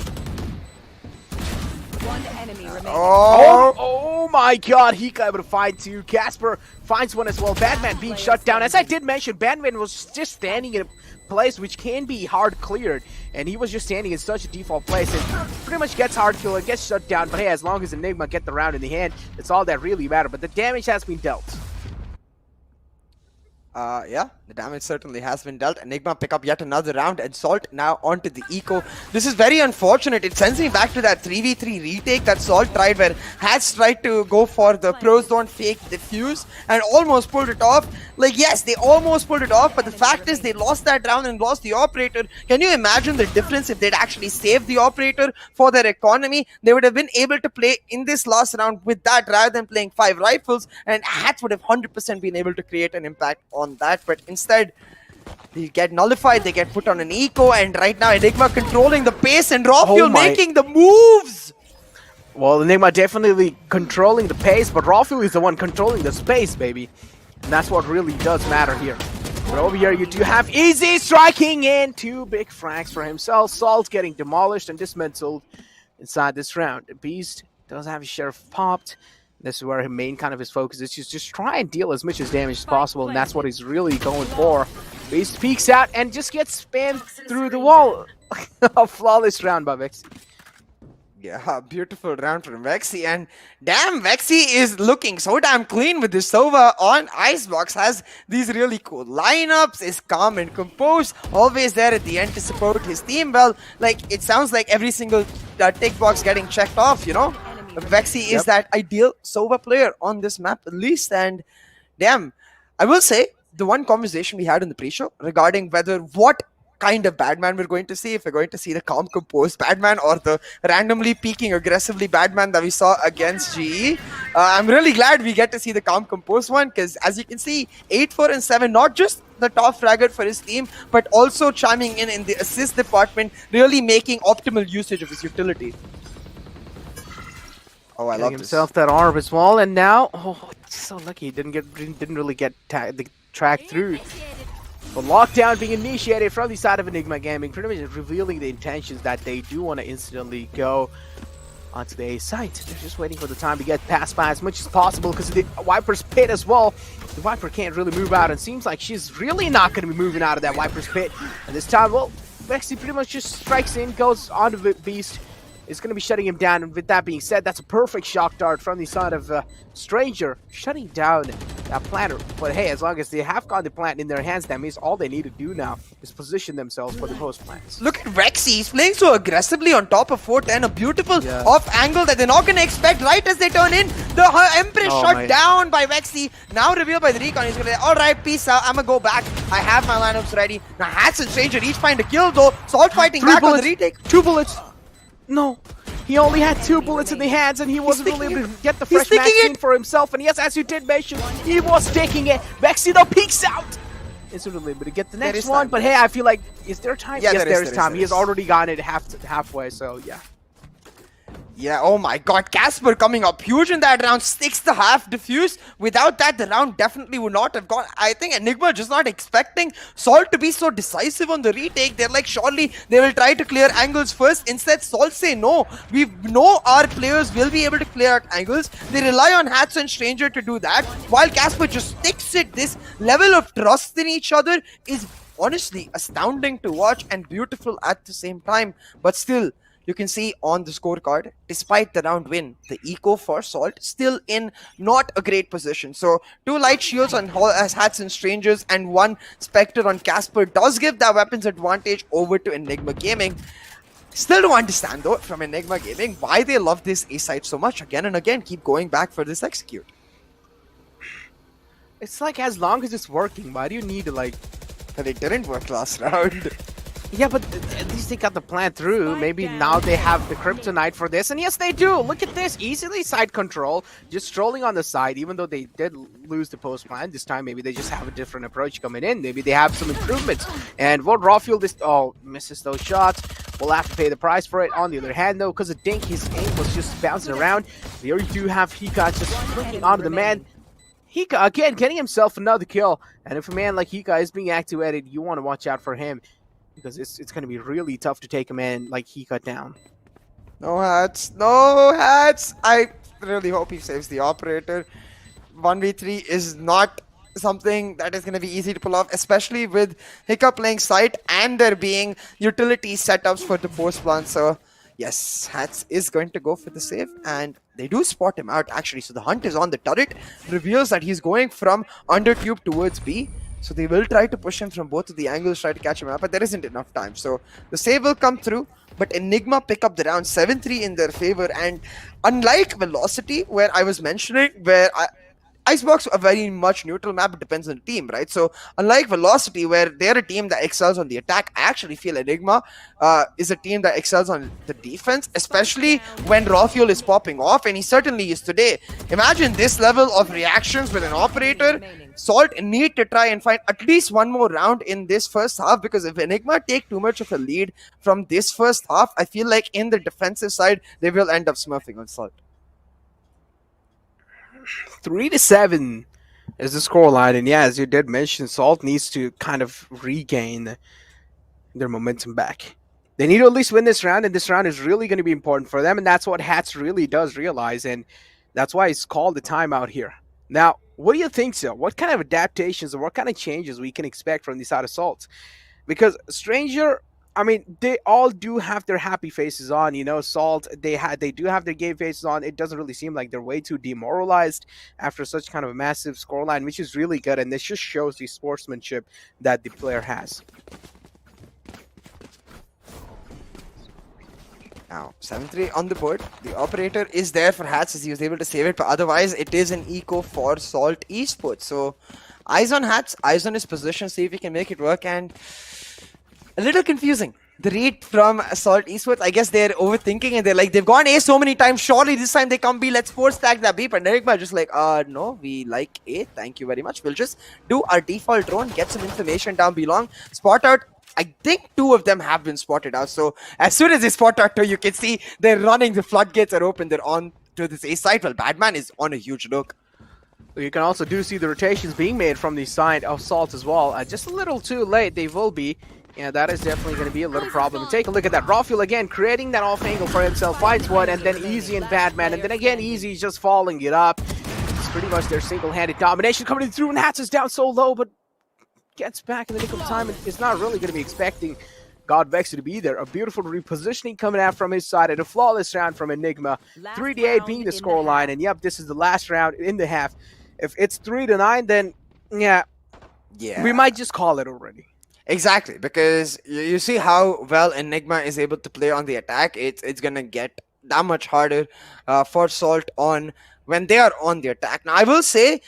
1 enemy remaining. Oh my god, he got able to find 2. Casper finds 1 as well. Badman being shut down. As I did mention, Badman was just standing in a place which can be hard cleared, and he was just standing in such a default place, and pretty much gets hard killed and gets shut down. But hey, as long as Enigma get the round in the hand, that's all that really matters. But the damage has been dealt. Yeah, the damage certainly has been dealt. Enigma pick up yet another round, and Salt now onto the eco. This is very unfortunate. It sends me back to that 3v3 retake that Salt tried, where Hats tried to go for the pros don't fake defuse and almost pulled it off. Like, yes, they almost pulled it off, but the fact is they lost that round and lost the operator. Can you imagine the difference if they'd actually saved the operator for their economy? They would have been able to play in this last round with that rather than playing 5 rifles, and Hats would have 100% been able to create an impact on that, but instead they get nullified, they get put on an eco, and right now Enigma controlling the pace and Rawfuel making the moves. Well, Enigma definitely controlling the pace, but Rawfuel is the one controlling the space, baby. And that's what really does matter here. But over here you do have Easy striking in 2 big frags for himself. Salt getting demolished and dismantled inside this round. Beast does have his share popped. This is where his main kind of his focus is just try and deal as much as damage as possible, and that's what he's really going for. Beast peeks out and just gets spammed through the wall. A flawless round by Vexi. Yeah, beautiful round from Vexi, and damn, Vexi is looking so damn clean with this Sova on Icebox. Has these really cool lineups, is calm and composed, always there at the end to support his team. Well, like, it sounds like every single tick box getting checked off, you know? Vexi is that ideal Sova player on this map at least, and damn, I will say, the one conversation we had in the pre-show regarding whether what kind of Badman we're going to see, if we're going to see the calm composed Badman or the randomly peaking aggressively Badman that we saw against GE. I'm really glad we get to see the calm composed one, because as you can see, 8, 4 and 7, not just the top fragger for his team, but also chiming in the assist department, really making optimal usage of his utility. Oh, I love himself that orb as well, and now, oh, so lucky he didn't really get the track through. But lockdown being initiated from the side of Enigma Gaming, pretty much revealing the intentions that they do want to instantly go onto the A site. They're just waiting for the time to get passed by as much as possible because of the Viper's pit as well. The Viper can't really move out, and seems like she's really not going to be moving out of that Viper's pit. And this time, well, Vexi pretty much just strikes in, goes onto the Beast. Is going to be shutting him down, and with that being said, that's a perfect shock dart from the side of Stranger, shutting down that planter. But hey, as long as they have got the plant in their hands, that means all they need to do now is position themselves for the post plants. Look at Vexi, he's playing so aggressively on top of 410, a beautiful off angle that they're not going to expect right as they turn in. The Empress shot down by Vexi, now revealed by the recon. He's going to say, alright, peace out, I'm going to go back. I have my lineups ready. Now Hats and Stranger each find a kill though. Salt fighting back on the retake. 2 bullets. No, he only had 2 bullets in the hands, and he wasn't really able to get the fresh magazine for himself. And yes, as you did mention, he was taking it. Vexi though peeks out. Instantly able to get the next one, but hey, I feel like, is there time? Yeah, yes, there is time. There he has already gotten it halfway, so yeah. Yeah, oh my god, Casper coming up huge in that round, sticks the half defuse. Without that, the round definitely would not have gone. I think Enigma just not expecting Salt to be so decisive on the retake. They're like, surely they will try to clear angles first. Instead, Salt say no. We know our players will be able to clear out angles. They rely on Hats and Stranger to do that, while Casper just sticks it. This level of trust in each other is honestly astounding to watch and beautiful at the same time. But still, you can see on the scorecard, despite the round win, the eco for Salt still in not a great position. So 2 light shields on Hats and Strangers and 1 Spectre on Casper does give that weapons advantage over to Enigma Gaming. Still don't understand though from Enigma Gaming why they love this A site so much. Again and again, keep going back for this execute. It's like, as long as it's working, why do you need to like... But it didn't work last round. Yeah, but at least they got the plan through. Maybe now they have the Kryptonite for this. And yes, they do. Look at this. Easily side control. Just strolling on the side, even though they did lose the post plan. This time, maybe they just have a different approach coming in. Maybe they have some improvements. And what Rawfuel misses those shots. We'll have to pay the price for it. On the other hand, though, because of Dink, his aim was just bouncing around. There you do have Hika just flicking onto the man. Hika, again, getting himself another kill. And if a man like Hika is being activated, you want to watch out for him, because it's going to be really tough to take a man like Hika down. No Hats. No Hats. I really hope he saves the operator. 1v3 is not something that is going to be easy to pull off, especially with Hika playing site and there being utility setups for the post plant. So yes, Hats is going to go for the save, and they do spot him out actually. So the hunt is on the turret, reveals that he's going from under tube towards B. So they will try to push him from both of the angles, try to catch him up, but there isn't enough time. So the save will come through, but Enigma pick up the round 7-3 in their favor. And unlike Velocity, where I was mentioning, where Icebox a very much neutral map, it depends on the team, right? So unlike Velocity, where they're a team that excels on the attack, I actually feel Enigma is a team that excels on the defense, especially when Raw Fuel is popping off, and he certainly is today. Imagine this level of reactions with an operator. Salt need to try and find at least one more round in this first half, because if Enigma take too much of a lead from this first half, I feel like in the defensive side, they will end up smurfing on Salt. 3-7 is the scoreline, and yeah, as you did mention, Salt needs to kind of regain their momentum back. They need to at least win this round, and this round is really going to be important for them, and that's what Hats really does realize, and that's why it's called the timeout here. Now, what do you think, so? What kind of adaptations or what kind of changes we can expect from this side of Salt? Because Stranger, I mean, they all do have their happy faces on, you know. Salt, they do have their game faces on. It doesn't really seem like they're way too demoralized after such kind of a massive scoreline, which is really good, and this just shows the sportsmanship that the player has. Now, 7-3 on the board. The operator is there for Hats as he was able to save it, but otherwise it is an eco for Salt Esports. So, eyes on Hats, eyes on his position, see if he can make it work, and a little confusing. The read from Salt Esports, I guess they're overthinking and they're like, they've gone A so many times, surely this time they come B, let's force stack that B. But Enigma just like, no, we like A, thank you very much. We'll just do our default drone, get some information down below, spot out. I think 2 of them have been spotted out. So as soon as they spot out 2, you can see they're running, the floodgates are open, they're on to this A side. Well, Badman is on a huge look. You can also do see the rotations being made from the side of Salt as well. Just a little too late, they will be. Yeah, that is definitely going to be a little problem. And take a look at that. Rawfuel again, creating that off angle for himself. Finds one, and then Easy and Batman. And then again, Easy is just following it up. It's pretty much their single-handed domination coming through, and Hats is down so low, but gets back in the nick of time. And is not really going to be expecting God Vexer to be there. A beautiful repositioning coming out from his side, and a flawless round from Enigma. 3-8 being the scoreline. And yep, this is the last round in the half. If it's 3-9, then yeah, we might just call it already. Exactly, because you see how well Enigma is able to play on the attack. It's gonna get that much harder for Salt on when they are on the attack. Now, I will say,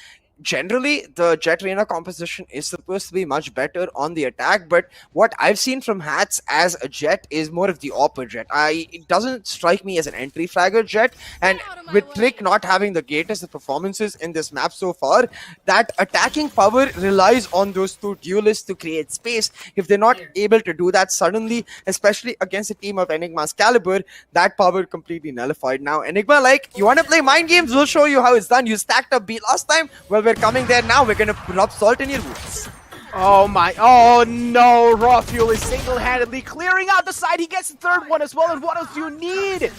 generally, the Jet Reina composition is supposed to be much better on the attack, but what I've seen from Hats as a Jet is more of the opposite. It doesn't strike me as an entry fragger Jet, and with Trick not having the greatest performances in this map so far, that attacking power relies on those 2 duelists to create space. If they're not able to do that suddenly, especially against a team of Enigma's caliber, that power completely nullified. Now, Enigma, like, you want to play mind games? We'll show you how it's done. You stacked up B last time. Well, we're coming there now. We're gonna rub salt in your wounds. Oh my, oh no, Rawfuel is single-handedly clearing out the side. He gets the 3rd one as well, and what else do you need?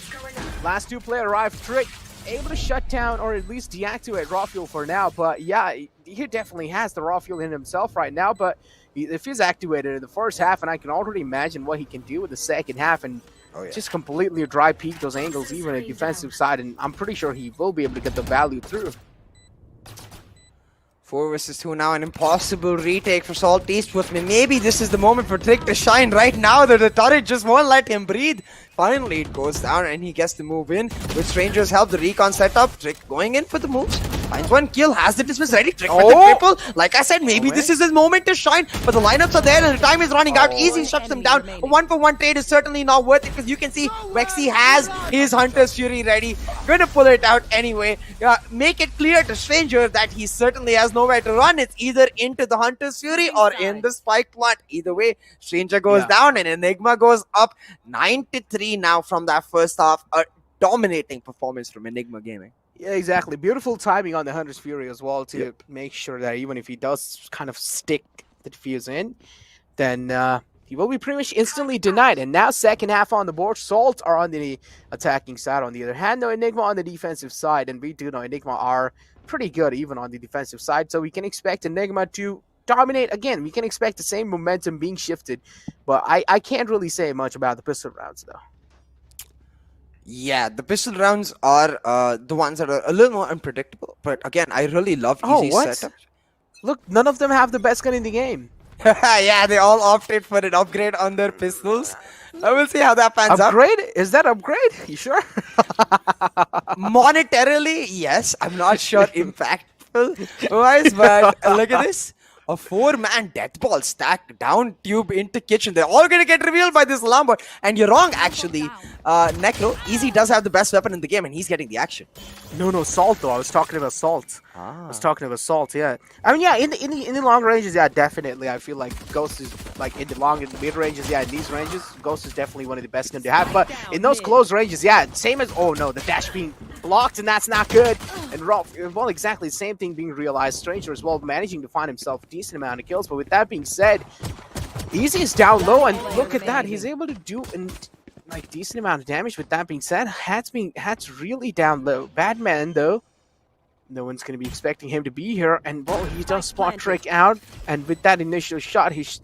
Last 2 player arrived. Trick able to shut down or at least deactivate Rawfuel for now, but yeah, he definitely has the Rawfuel in himself right now, but if he's activated in the first half, and I can already imagine what he can do with the second half, and just completely dry peek those angles, even a defensive side, and I'm pretty sure he will be able to get the value through. 4 versus 2 now, an impossible retake for Salt Esports. Maybe this is the moment for Trick to shine right now, that the turret just won't let him breathe. Finally, it goes down and he gets to move in. With Stranger's help, the recon setup, Trick going in for the moves. Finds one kill, has the dismiss ready. Trick with the triple. Like I said, maybe this is his moment to shine, but the lineups are there and the time is running out. Easy shuts them down. A 1-for-1 trade is certainly not worth it, because you can see Vexy has his Hunter's Fury ready. Gonna pull it out anyway. Make it clear to Stranger that he certainly has nowhere to run. It's either into the Hunter's Fury or in the spike plant. Either way, Stranger goes down and Enigma goes up 9-3 now from that first half. A dominating performance from Enigma Gaming. Yeah, exactly. Beautiful timing on the Hunter's Fury as well to make sure that even if he does kind of stick the defuse in, then he will be pretty much instantly denied. And now second half on the board, Salt are on the attacking side. On the other hand, no, Enigma on the defensive side, and we do know Enigma are pretty good even on the defensive side, so we can expect Enigma to dominate again. We can expect the same momentum being shifted, but I can't really say much about the pistol rounds though. Yeah, the pistol rounds are the ones that are a little more unpredictable, but again, I really love Easy's setup. Look, none of them have the best gun in the game. Yeah, they all opted for an upgrade on their pistols. We'll see how that pans out. Upgrade? Is that upgrade? You sure? Monetarily, yes. I'm not sure impactful-wise, but look at this. A 4-man death ball stacked down tube into kitchen. They're all going to get revealed by this alarm bot. And you're wrong, actually. Necro, Easy does have the best weapon in the game, and he's getting the action. No, Salt though. I was talking about Salt. I was talking about Salt. Yeah. I mean, yeah. In the long ranges, yeah, definitely. I feel like Ghost is like in the long and mid ranges. Yeah, in these ranges, Ghost is definitely one of the best guns to have. But in those close ranges, yeah, same as oh no, the dash being blocked, and that's not good. And well, exactly the same thing being realized. Stranger as well, managing to find himself a decent amount of kills. But with that being said, Easy is down low, and look at that. He's able to do like decent amount of damage. With that being said, Hat's really down low. Badman though, no one's going to be expecting him to be here, and well, he does spot trick out, and with that initial shot, his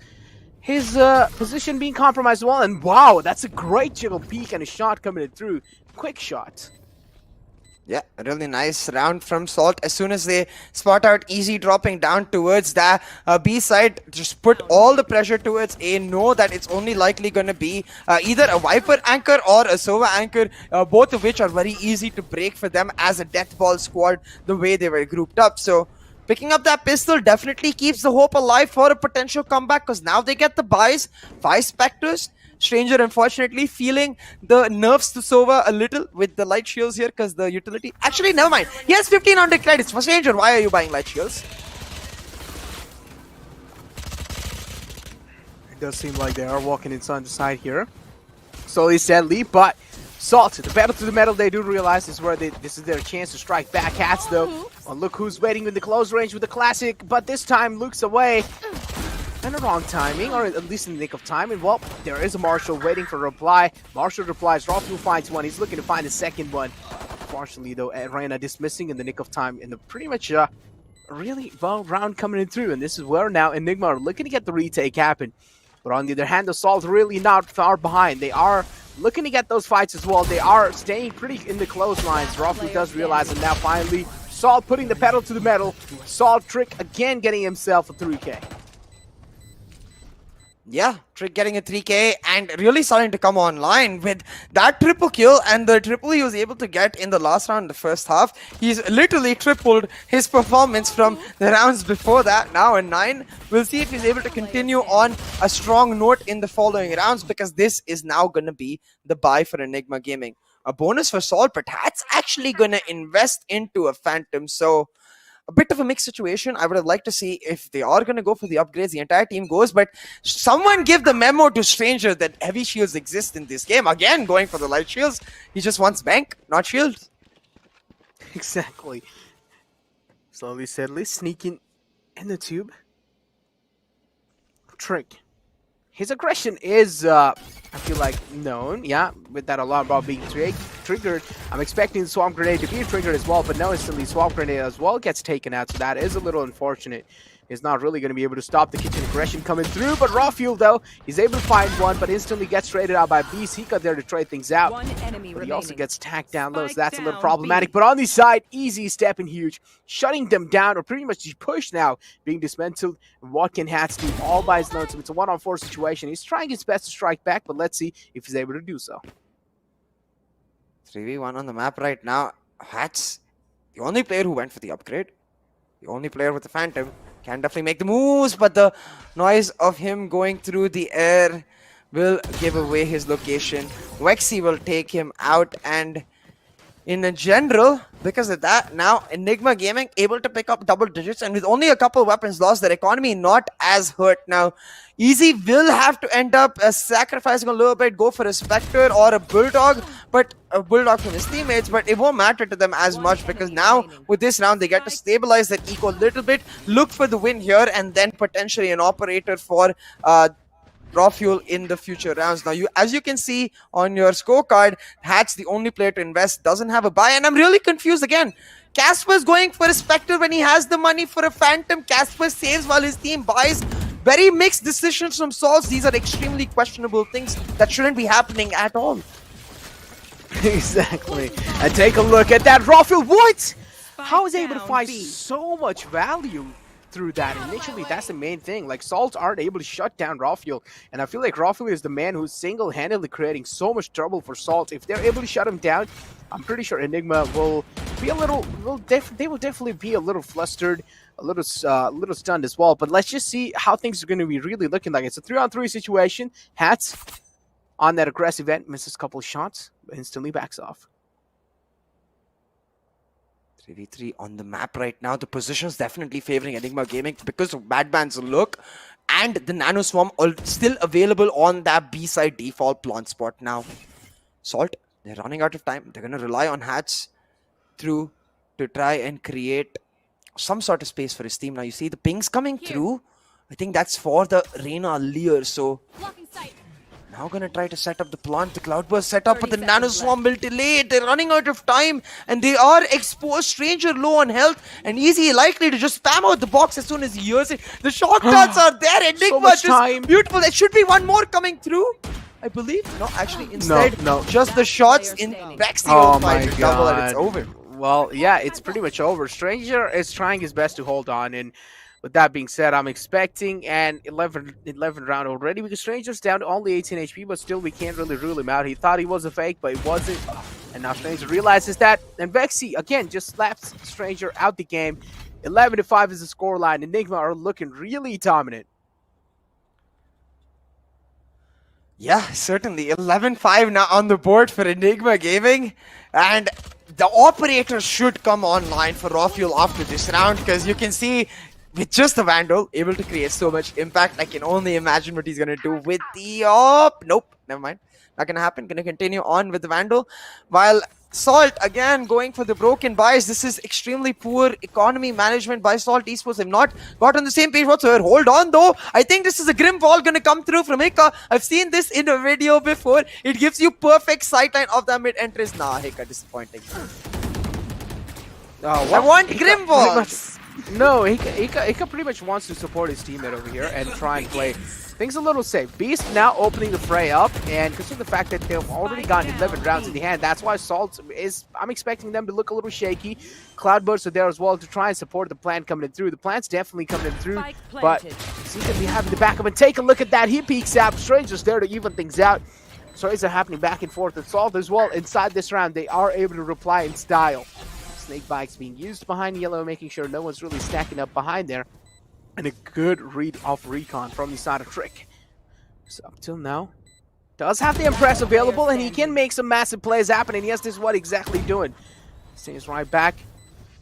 position being compromised well, and wow, that's a great jiggle peek and a shot coming in through. Quick shot. Yeah, a really nice round from Salt. As soon as they spot out Easy dropping down towards the B side, just put all the pressure towards A. Know that it's only likely going to be either a Viper anchor or a Sova anchor, both of which are very easy to break for them as a death ball squad, the way they were grouped up. So picking up that pistol definitely keeps the hope alive for a potential comeback, because now they get the buys, 5 Spectres. Stranger, unfortunately, feeling the nerfs to Sova a little with the light shields here, because the utility... Actually, never mind. He has 1500 credits. For Stranger, why are you buying light shields? It does seem like they are walking inside the side here. Slowly, steadily, but Salt, the battle to the metal, they do realize this is where this is their chance to strike back. Hats, though. Oh, look who's waiting in the close range with the classic, but this time Luke's away. And the wrong timing, or at least in the nick of time. And well, there is a Marshall waiting for a reply. Marshall replies, Rafu finds one. He's looking to find a second one. Unfortunately, though, Reyna dismissing in the nick of time. And the pretty much a really well round coming in through. And this is where now Enigma are looking to get the retake happen. But on the other hand, Assault really not far behind. They are looking to get those fights as well. They are staying pretty in the close lines. Rafu does realize, and now finally, Salt putting the pedal to the metal. Salt Trick again getting himself a 3K. Yeah, Trick getting a 3K and really starting to come online with that triple kill and the triple he was able to get in the last round, the first half. He's literally tripled his performance from the rounds before that, now in 9. We'll see if he's able to continue on a strong note in the following rounds, because this is now going to be the buy for Enigma Gaming. A bonus for Salt, but that's actually going to invest into a Phantom, so a bit of a mixed situation. I would have liked to see if they are going to go for the upgrades, the entire team goes, but someone give the memo to Stranger that heavy shields exist in this game. Again, going for the light shields. He just wants bank, not shields. Exactly. Slowly, steadily, sneaking in the tube. Trick. His aggression is, I feel like, known. Yeah, with that alarm ball being triggered. I'm expecting the swamp grenade to be triggered as well, but no, instantly swamp grenade as well gets taken out, so that is a little unfortunate. He's not really going to be able to stop the kitchen aggression coming through, but Raw Fuel, though, he's able to find one, but instantly gets traded out by Beast. He got there to trade things out, but he also gets tacked down low, so that's a little problematic. But on the side, Easy stepping huge, shutting them down, or pretty much pushed now, being dismantled. What can Hats do all by his lonesome? It's a 1-on-4 situation. He's trying his best to strike back, but let's see if he's able to do so. 3v1 on the map right now. Hats, the only player who went for the upgrade, the only player with the Phantom. Can definitely make the moves, but the noise of him going through the air will give away his location. Wexy will take him out, and in a general, because of that, now Enigma Gaming able to pick up double digits, and with only a couple weapons lost, their economy not as hurt. Now, Easy will have to end up sacrificing a little bit, go for a Spectre or a Bulldog, but a Bulldog from his teammates, but it won't matter to them as much, because now with this round they get to stabilize that eco a little bit, look for the win here, and then potentially an operator for Raw Fuel in the future rounds. Now, as you can see on your scorecard, Hat's the only player to invest, doesn't have a buy, and I'm really confused again. Casper's going for a Spectre when he has the money for a Phantom. Casper saves while his team buys. Very mixed decisions from Salts. These are extremely questionable things that shouldn't be happening at all. Exactly. And take a look at that Raw Fuel. What? How is he able to find so much value through that. Initially, that's the main thing. Like, Salt aren't able to shut down Rafael, and I feel like Rafael is the man who's single-handedly creating so much trouble for Salt. If they're able to shut him down, I'm pretty sure Enigma will be a little. They will definitely be a little flustered, a little stunned as well. But let's just see how things are going to be really looking like. It's a 3-on-3 situation. Hats on that aggressive end, misses a couple of shots, but instantly backs off. 3v3 on the map right now. The position's definitely favoring Enigma Gaming because of Badman's look and the Nano Swarm are still available on that B side default plant spot now. Salt, they're running out of time. They're going to rely on Hats through to try and create some sort of space for his team. Now you see the pings coming through. I think that's for the Reina Lear. So Blocking sight. now gonna try to set up the plant, the cloudburst setup, but the Nano Swarm will delay it. They're running out of time and they are exposed. Stranger low on health and Easy likely to just spam out the box as soon as he hears it. The shortcuts are there. Enigma much just time. beautiful. There should be one more coming through, I believe. No, actually instead, No. just the shots in backs the Oh old my fighter double and God. it's over. Well, yeah, it's pretty much over. Stranger is trying his best to hold on, and with that being said, I'm expecting an 11 round already because Stranger's down to only 18 HP, but still we can't really rule him out. He thought he was a fake, but it wasn't. And now Stranger realizes that, and Vexy, again, just slaps Stranger out the game. 11-5 is the scoreline. Enigma are looking really dominant. Yeah, certainly. 11-5 now on the board for Enigma Gaming. And the operator should come online for Rafael after this round because you can see with just the Vandal able to create so much impact. I can only imagine what he's going to do with the nope, never mind. Not going to happen. Going to continue on with the Vandal. While Salt again going for the broken buys. This is extremely poor economy management by Salt Esports. They've not got on the same page whatsoever. Hold on though. I think this is a grim wall going to come through from Hika. I've seen this in a video before. It gives you perfect sightline of the mid entrance. Nah, Hika, disappointing. I want grim walls. No, Hika pretty much wants to support his teammate over here and try and play things a little safe. Beast now opening the fray up, and because of the fact that they've already gotten 11 rounds in the hand, that's why Salt is, I'm expecting them to look a little shaky. Cloudbursts are there as well to try and support the plant coming in through. The plant's definitely coming in through, but seems to be having the backup. And take a look at that. He peeks out. Stranger's there to even things out. Stories are happening back and forth. And Salt as well inside this round, they are able to reply in style. Snake bikes being used behind yellow, making sure no one's really stacking up behind there. And a good read off recon from the side of Trick. So up till now, does have the Impress available, and he can make some massive plays happen, and yes, this is what exactly doing. Stays right back.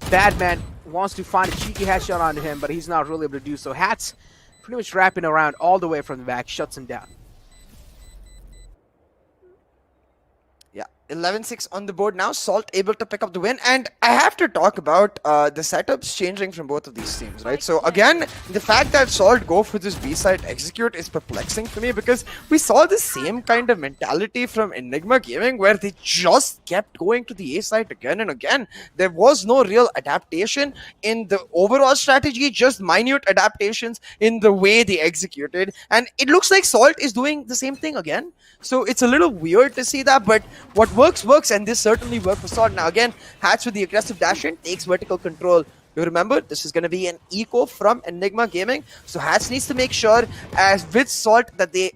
Badman wants to find a cheeky headshot onto him, but he's not really able to do so. Hats pretty much wrapping around all the way from the back, shuts him down. 11-6 on the board now. Salt able to pick up the win, and I have to talk about the setups changing from both of these teams, right? So again, the fact that Salt go for this B-side execute is perplexing for me because we saw the same kind of mentality from Enigma Gaming where they just kept going to the A-side again and again. There was no real adaptation in the overall strategy, just minute adaptations in the way they executed, and it looks like Salt is doing the same thing again. So it's a little weird to see that, but what works, and this certainly worked for Salt. Now again, Hats with the aggressive dash in takes vertical control. You remember, this is going to be an eco from Enigma Gaming, so Hats needs to make sure, as with Salt, that they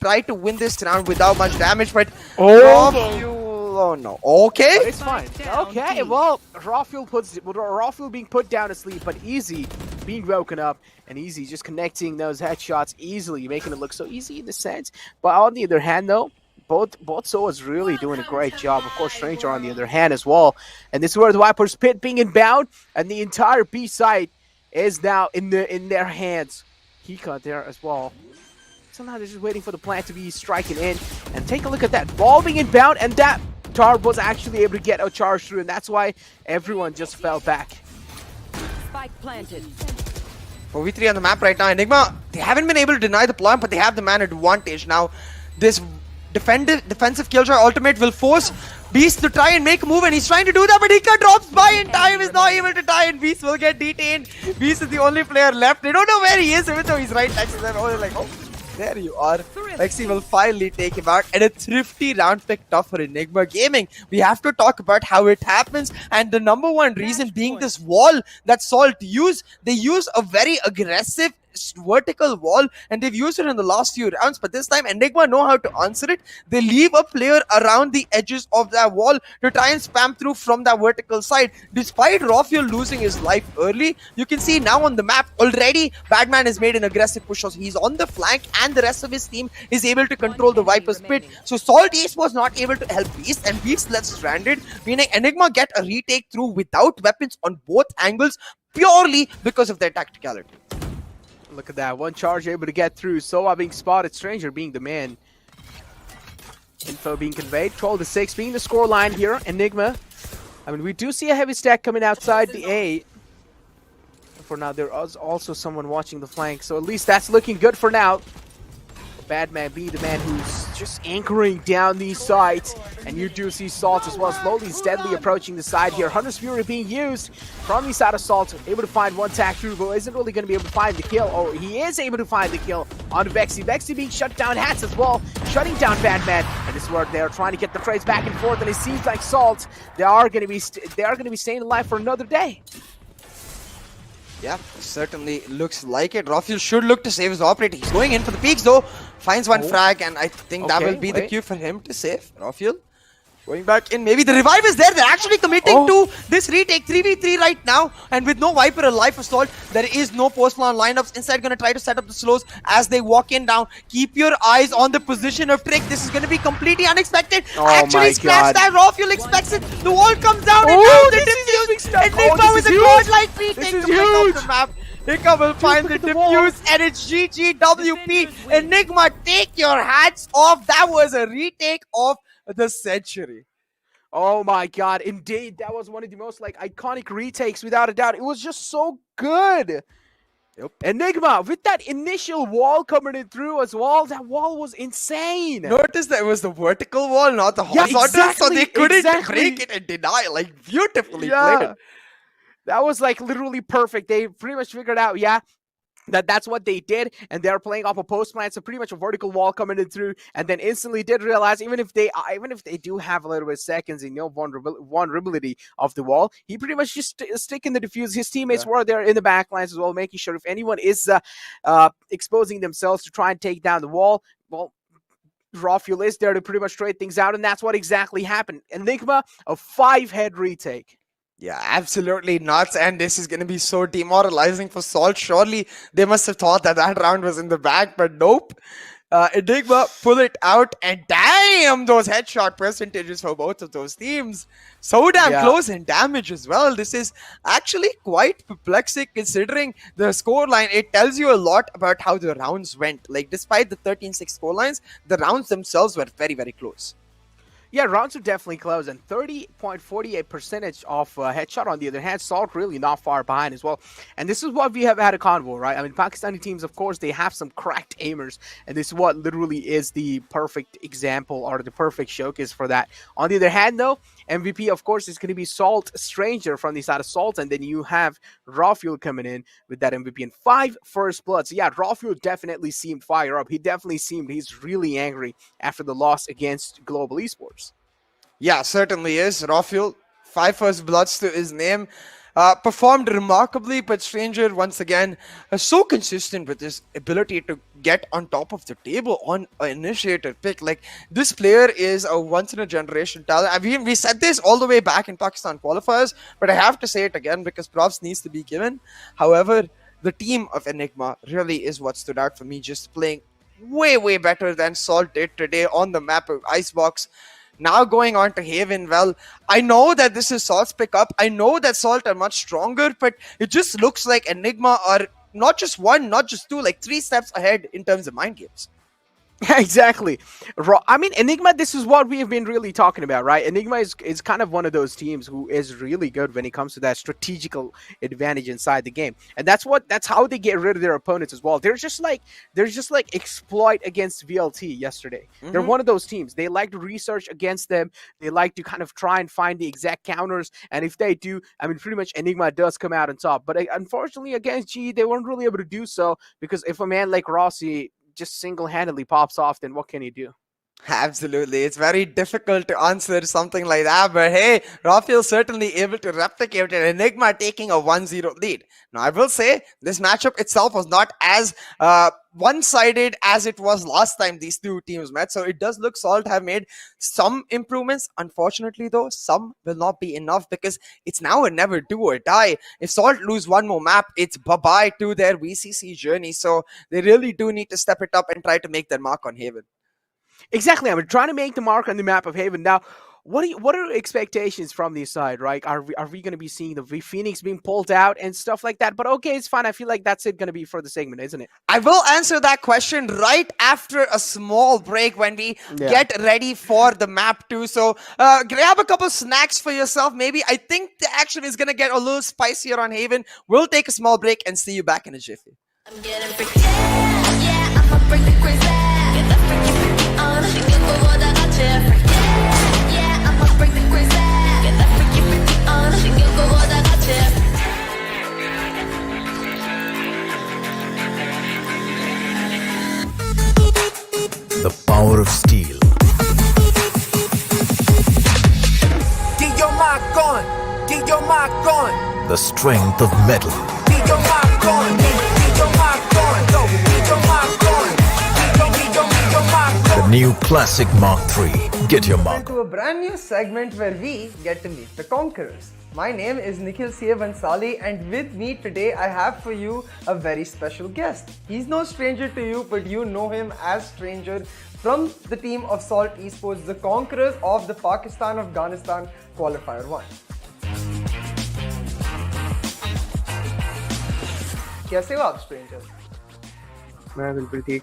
try to win this round without much damage, but oh no. Okay. But it's fine. Okay, well, Rafael being put down to sleep, but Easy being woken up, and Easy just connecting those headshots easily, making it look so easy in the sense. But on the other hand, though, both Soas really doing a great job. Of course, Stranger on the other hand as well. And this is where the Viper's pit being inbound, and the entire B side is now in their hands. Hika there as well. So now they're just waiting for the plant to be striking in. And take a look at that ball being inbound, and that Tarb was actually able to get a charge through, and that's why everyone just fell back. Spike planted. 4v3 on the map right now. Enigma, they haven't been able to deny the plant, but they have the man advantage. Now, this defensive killjoy ultimate will force Beast to try and make a move, and he's trying to do that, but Hika drops by in time, is not able to tie, and Beast will get detained. Beast is the only player left. They don't know where he is, even though he's right next to them. Oh, they're like, oh. There you are. Lexi will finally take him out, and a thrifty round picked up for Enigma Gaming. We have to talk about how it happens, and the number one reason being this wall that Salt use. They use a very aggressive vertical wall, and they've used it in the last few rounds, but this time Enigma know how to answer it. They leave a player around the edges of that wall to try and spam through from that vertical side. Despite Rafael losing his life early, you can see now on the map already Badman has made an aggressive push. So he's on the flank, and the rest of his team is able to control the Viper's pit. So Salt East was not able to help Beast, and Beast left stranded, meaning Enigma get a retake through without weapons on both angles purely because of their tacticality. Look at that. One charge able to get through. Sova being spotted. Stranger being the man. Info being conveyed. 12-6 being the scoreline here. Enigma. I mean, we do see a heavy stack coming outside the A. For now, there is also someone watching the flank. So at least that's looking good for now. Badman being the man who's just anchoring down these sides. And you do see Salt as well, slowly, steadily approaching the side here. Hunter's Fury being used from the side of Salt, able to find one tag through, but isn't really going to be able to find the kill. Oh, he is able to find the kill on Vexi. Vexi being shut down, Hats as well, shutting down Badman. And this is where they're trying to get the trades back and forth, and it seems like Salt, they are going to be staying alive for another day. Yeah, certainly looks like it. Rafael should look to save his operator. He's going in for the peaks though. Finds one frag, and I think that will be the cue for him to save. Rafael going back in. Maybe the revive is there. They're actually committing to this retake. 3v3 right now. And with no Viper alive for Salt, there is no post-plan lineups. Inside going to try to set up the slows as they walk in down. Keep your eyes on the position of Trick. This is going to be completely unexpected. Actually scratch that. Rafael expects it. The wall comes down, and now the diffuse. Enigma with a godlike retake to pick up the map. Enigma will find the diffuse, and it's GGWP. Enigma, take your hats off. That was a retake of the century. Oh my god, indeed, that was one of the most iconic retakes without a doubt. It was just so good. Yep. Enigma with that initial wall coming in through as well. That wall was insane. Notice that it was the vertical wall, not the horizontal, so they couldn't break it and deny it. Like, beautifully played. That was literally perfect. They pretty much figured out, that's what they did, and they're playing off a post plan, so pretty much a vertical wall coming in through, and then instantly did realize even if they do have a little bit of seconds and no vulnerability of the wall, he pretty much just stick in the defuse. His teammates were there in the back lines as well, making sure if anyone is exposing themselves to try and take down the wall, well, Rafael is there to pretty much trade things out, and that's what exactly happened. Enigma, a 5-head retake. Yeah, absolutely nuts, and this is going to be so demoralizing for Salt. Surely they must have thought that round was in the bag, but nope. Enigma pull it out, and damn, those headshot percentages for both of those teams. So damn close in damage as well. This is actually quite perplexing considering the scoreline. It tells you a lot about how the rounds went. Like, despite the 13-6 scorelines, the rounds themselves were very, very close. Yeah, rounds are definitely close, and 30.48% of headshot on the other hand. Salt really not far behind as well. And this is what we have had a convo, right? I mean, Pakistani teams, of course, they have some cracked aimers, and this is what literally is the perfect example or the perfect showcase for that. On the other hand, though, MVP, of course, is going to be Salt Stranger from the side of Salt, and then you have Rafael coming in with that MVP and 5 first blood. So yeah, Rafael definitely seemed fire up. He definitely seemed he's really angry after the loss against Global Esports. Yeah, certainly is. Rafael, 5 first bloods to his name. Performed remarkably, but Stranger, once again, so consistent with his ability to get on top of the table on an initiator pick. Like, this player is a once-in-a-generation talent. We said this all the way back in Pakistan qualifiers, but I have to say it again because props needs to be given. However, the team of Enigma really is what stood out for me, just playing way, way better than Salt did today on the map of Icebox. Now going on to Haven, well, I know that this is Salt's pickup. I know that Salt are much stronger, but it just looks like Enigma are not just 1, not just 2, like 3 steps ahead in terms of mind games. Exactly. I mean, Enigma, this is what we have been really talking about, right? Enigma is kind of one of those teams who is really good when it comes to that strategical advantage inside the game. And that's how they get rid of their opponents as well. They're just like exploit against VLT yesterday. They're one of those teams. They like to research against them. They like to kind of try and find the exact counters. And if they do, I mean, pretty much Enigma does come out on top. But unfortunately against G, they weren't really able to do so because if a man like Rossi just single-handedly pops off, then what can you do? Absolutely. It's very difficult to answer something like that. But hey, Rafael certainly able to replicate it. Enigma taking a 1-0 lead. Now, I will say this matchup itself was not as one-sided as it was last time these two teams met. So it does look Salt have made some improvements. Unfortunately, though, some will not be enough because it's now a never do or die. If Salt lose one more map, it's bye-bye to their VCC journey. So they really do need to step it up and try to make their mark on Haven. Exactly. I'm trying to make the mark on the map of Haven. Now, what are your expectations from this side, right? Are we going to be seeing the Phoenix being pulled out and stuff like that? But okay, it's fine. I feel like that's it going to be for the segment, isn't it? I will answer that question right after a small break when we get ready for the map 2. So grab a couple snacks for yourself. Maybe I think the action is going to get a little spicier on Haven. We'll take a small break and see you back in a jiffy. I'm getting freaky. Yeah, I'ma break the crazy. Get that freaky on. 이거 보다 같이 freaky. Yeah, I'ma break the crazy. Get that freaky on. 이거 보다 같이. The power of steel. Get your mark on. Get your mark on. The strength of metal. Get your mark on. Get your mark on. Get your mark on. Get your mark on. The new classic Mark III. Get your mark. To a brand new segment where we get to meet the conquerors. My name is Nikhil C. Bansali, and with me today I have for you a very special guest. He's no stranger to you, but you know him as Stranger from the team of Salt Esports, the conquerors of the Pakistan-Afghanistan Qualifier 1. कैसे हो आप stranger? मैं बिल्कुल ठीक.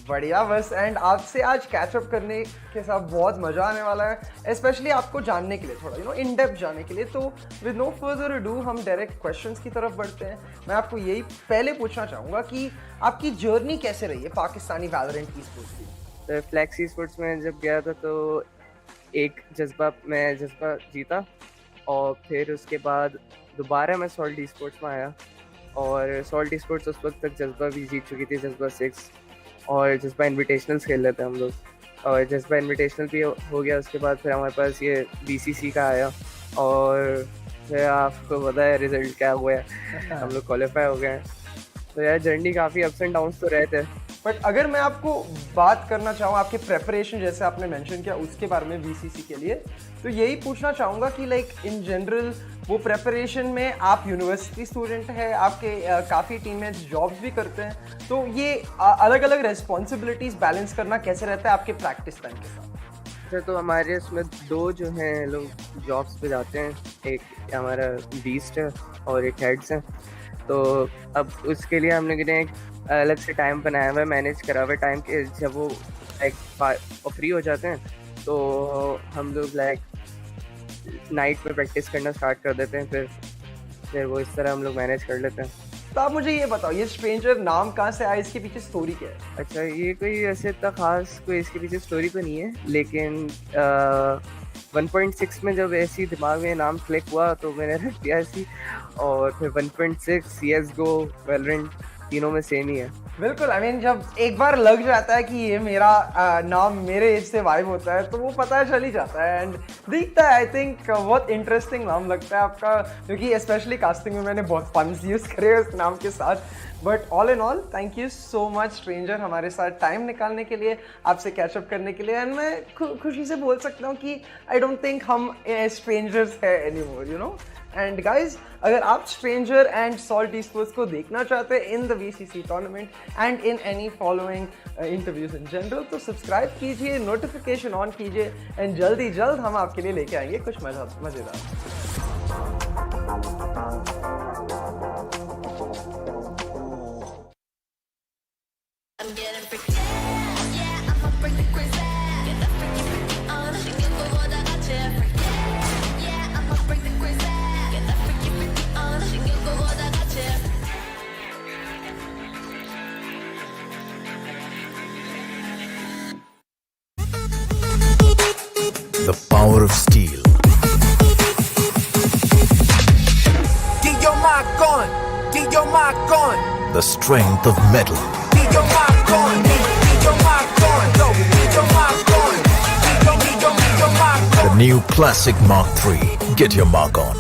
बढ़िया बस. And आपसे आज कैचअप करने के साथ बहुत मजा आने वाला है, स्पेशली आपको जानने के लिए, थोड़ा इन डेप्थ जाने के लिए. तो विद नो फर्दर अडू हम डायरेक्ट क्वेश्चंस की तरफ बढ़ते हैं. मैं आपको यही पहले पूछना चाहूँगा कि आपकी जर्नी कैसे रही है पाकिस्तानी वैलोरेंट ई-स्पोर्ट्स की? तो फ्लैक्स ई-स्पोर्ट्स में जब गया था तो एक जज्बा जीता, और फिर उसके बाद दोबारा मैं सॉल्ट ई-स्पोर्ट्स में आया, और सॉल्ट ई-स्पोर्ट्स उस वक्त तक जज्बा भी जीत चुकी थी, जज्बा 6, और जज्बा इन्विटेशनल्स खेल रहे थे हम लोग, और जज्बा इन्विटेशनल भी हो गया. उसके बाद फिर हमारे पास ये VCC का आया, और फिर आपको पता है रिजल्ट क्या हुआ है, हम लोग क्वालिफाई हो गए हैं. तो यार जर्नी काफ़ी अप्स एंड डाउन्स तो रहे थे. बट अगर मैं आपको बात करना चाहूँ आपके प्रेपरेशन, जैसे आपने मेंशन किया उसके बारे में VCC के लिए, तो यही पूछना चाहूँगा कि लाइक इन जनरल वो प्रेपरेशन में आप यूनिवर्सिटी स्टूडेंट है, आपके काफ़ी टीममेट्स जॉब्स भी करते हैं, तो ये अलग अलग रेस्पॉन्सिबिलिटीज़ बैलेंस करना कैसे रहता है आपके प्रैक्टिस टाइम के साथ? अच्छा, तो हमारे उसमें 2 जो हैं लोग जॉब्स पे जाते हैं, एक हमारा बीस्ट है और एक हेड्स है. तो अब उसके लिए हम लोगों ने एक अलग से टाइम बनाया हुआ है, मैनेज करा हुआ है टाइम के. जब वो लाइक फ्री हो जाते हैं तो हम लोग लाइक नाइट में प्रैक्टिस करना स्टार्ट कर देते हैं, फिर वो इस तरह हम लोग मैनेज कर लेते हैं. तो आप मुझे ये बताओ, ये स्ट्रेंजर नाम कहाँ से आया, इसके पीछे स्टोरी क्या है? अच्छा, ये कोई ऐसे इतना खास कोई इसके पीछे स्टोरी तो नहीं है, लेकिन 1.6 में जब ऐसी दिमाग में नाम क्लिक हुआ तो मैंने रख दिया ऐसी, और फिर 1.6 CSGO वैलोरेंट तीनों में सेम ही है. बिल्कुल. आई मीन जब एक बार लग जाता है कि ये मेरा नाम मेरे एज से वाइब होता है तो वो पता चल ही जाता है एंड दिखता है. आई थिंक बहुत इंटरेस्टिंग नाम लगता है आपका, क्योंकि स्पेशली कास्टिंग में मैंने बहुत फन्स यूज़ करे उस नाम के साथ. But all in all thank you so much stranger हमारे साथ टाइम निकालने के लिए, आपसे कैचअप करने के लिए. एंड मैं खुशी से बोल सकता हूँ कि आई डोंट थिंक हम स्ट्रेंजर्स है anymore, you know. And guys, अगर आप स्ट्रेंजर एंड सॉल्ट ई-स्पोर्ट्स को देखना चाहते हैं in the VCC tournament and in any following interviews in general, तो सब्सक्राइब कीजिए, नोटिफिकेशन ऑन कीजिए, एंड जल्द हम आपके लिए लेके आएंगे कुछ मज़ेदार. I'm getting freaky. Yeah, I'ma break the crazy. Get that freaky on. 이거 보다 같이 freaky. Yeah, I'ma break the crazy. Get that freaky on. 이거 보다 같이. The power of steel. Get your mark on. Get your mark on. The strength of metal. Get your mark The new Classic Mark III. Get your mark on.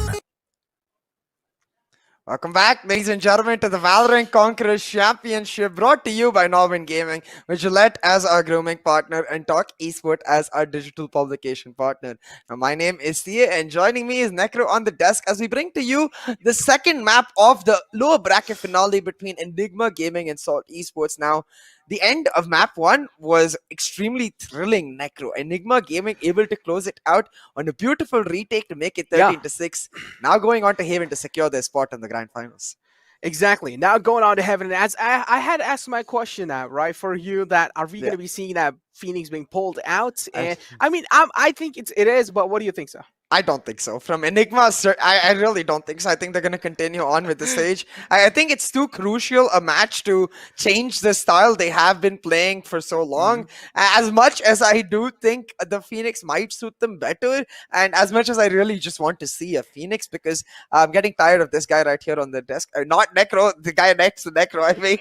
Welcome back, ladies and gentlemen, to the Valorant Conquerors Championship, brought to you by NODWIN Gaming, with Gillette as our grooming partner and Talk Esports as our digital publication partner. Now, my name is Sia, and joining me is Necro on the desk as we bring to you the second map of the lower bracket finale between Enigma Gaming and Salt Esports. Now, the end of map 1 was extremely thrilling, Necro. Enigma Gaming able to close it out on a beautiful retake to make it 13-6. Now going on to Haven to secure their spot in the Grand Finals. Exactly. Now going on to Heaven, and as I had asked my question now, right, for you, that are we going to be seeing that Phoenix being pulled out? And I mean, I think it is, but what do you think, so? I don't think so. From Enigma, I really don't think so. I think they're going to continue on with the stage. I think it's too crucial a match to change the style they have been playing for so long. As much as I do think the Phoenix might suit them better, and as much as I really just want to see a Phoenix, because I'm getting tired of this guy right here on the desk. Not Necro, the guy next to Necro, I mean.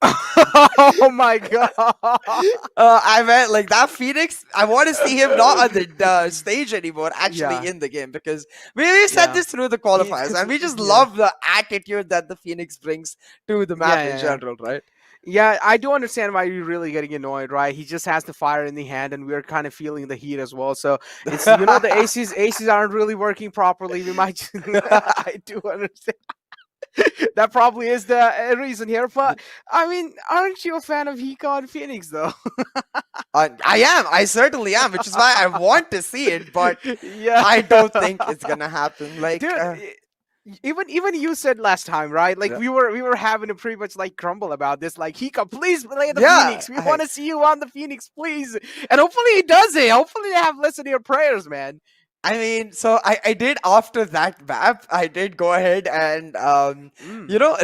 Oh my god! I meant like that Phoenix. I want to see him not on the stage anymore, actually in the game, because we said this through the qualifiers, and we just love the attitude that the Phoenix brings to the map in general, right? Yeah, I do understand why you're really getting annoyed, right? He just has the fire in the hand, and we're kind of feeling the heat as well. So it's the aces aren't really working properly. We might. I do understand. That probably is the reason here, but I mean, aren't you a fan of Hika and Phoenix, though? I am. I certainly am, which is why I want to see it, but I don't think it's gonna happen. Like, dude, even you said last time, right? Like we were having a pretty much like grumble about this. Like, Hika, please play the Phoenix. We want to see you on the Phoenix, please. And hopefully he does it. Hopefully they have listened to your prayers, man. I mean, so I did after that map, I did go ahead and,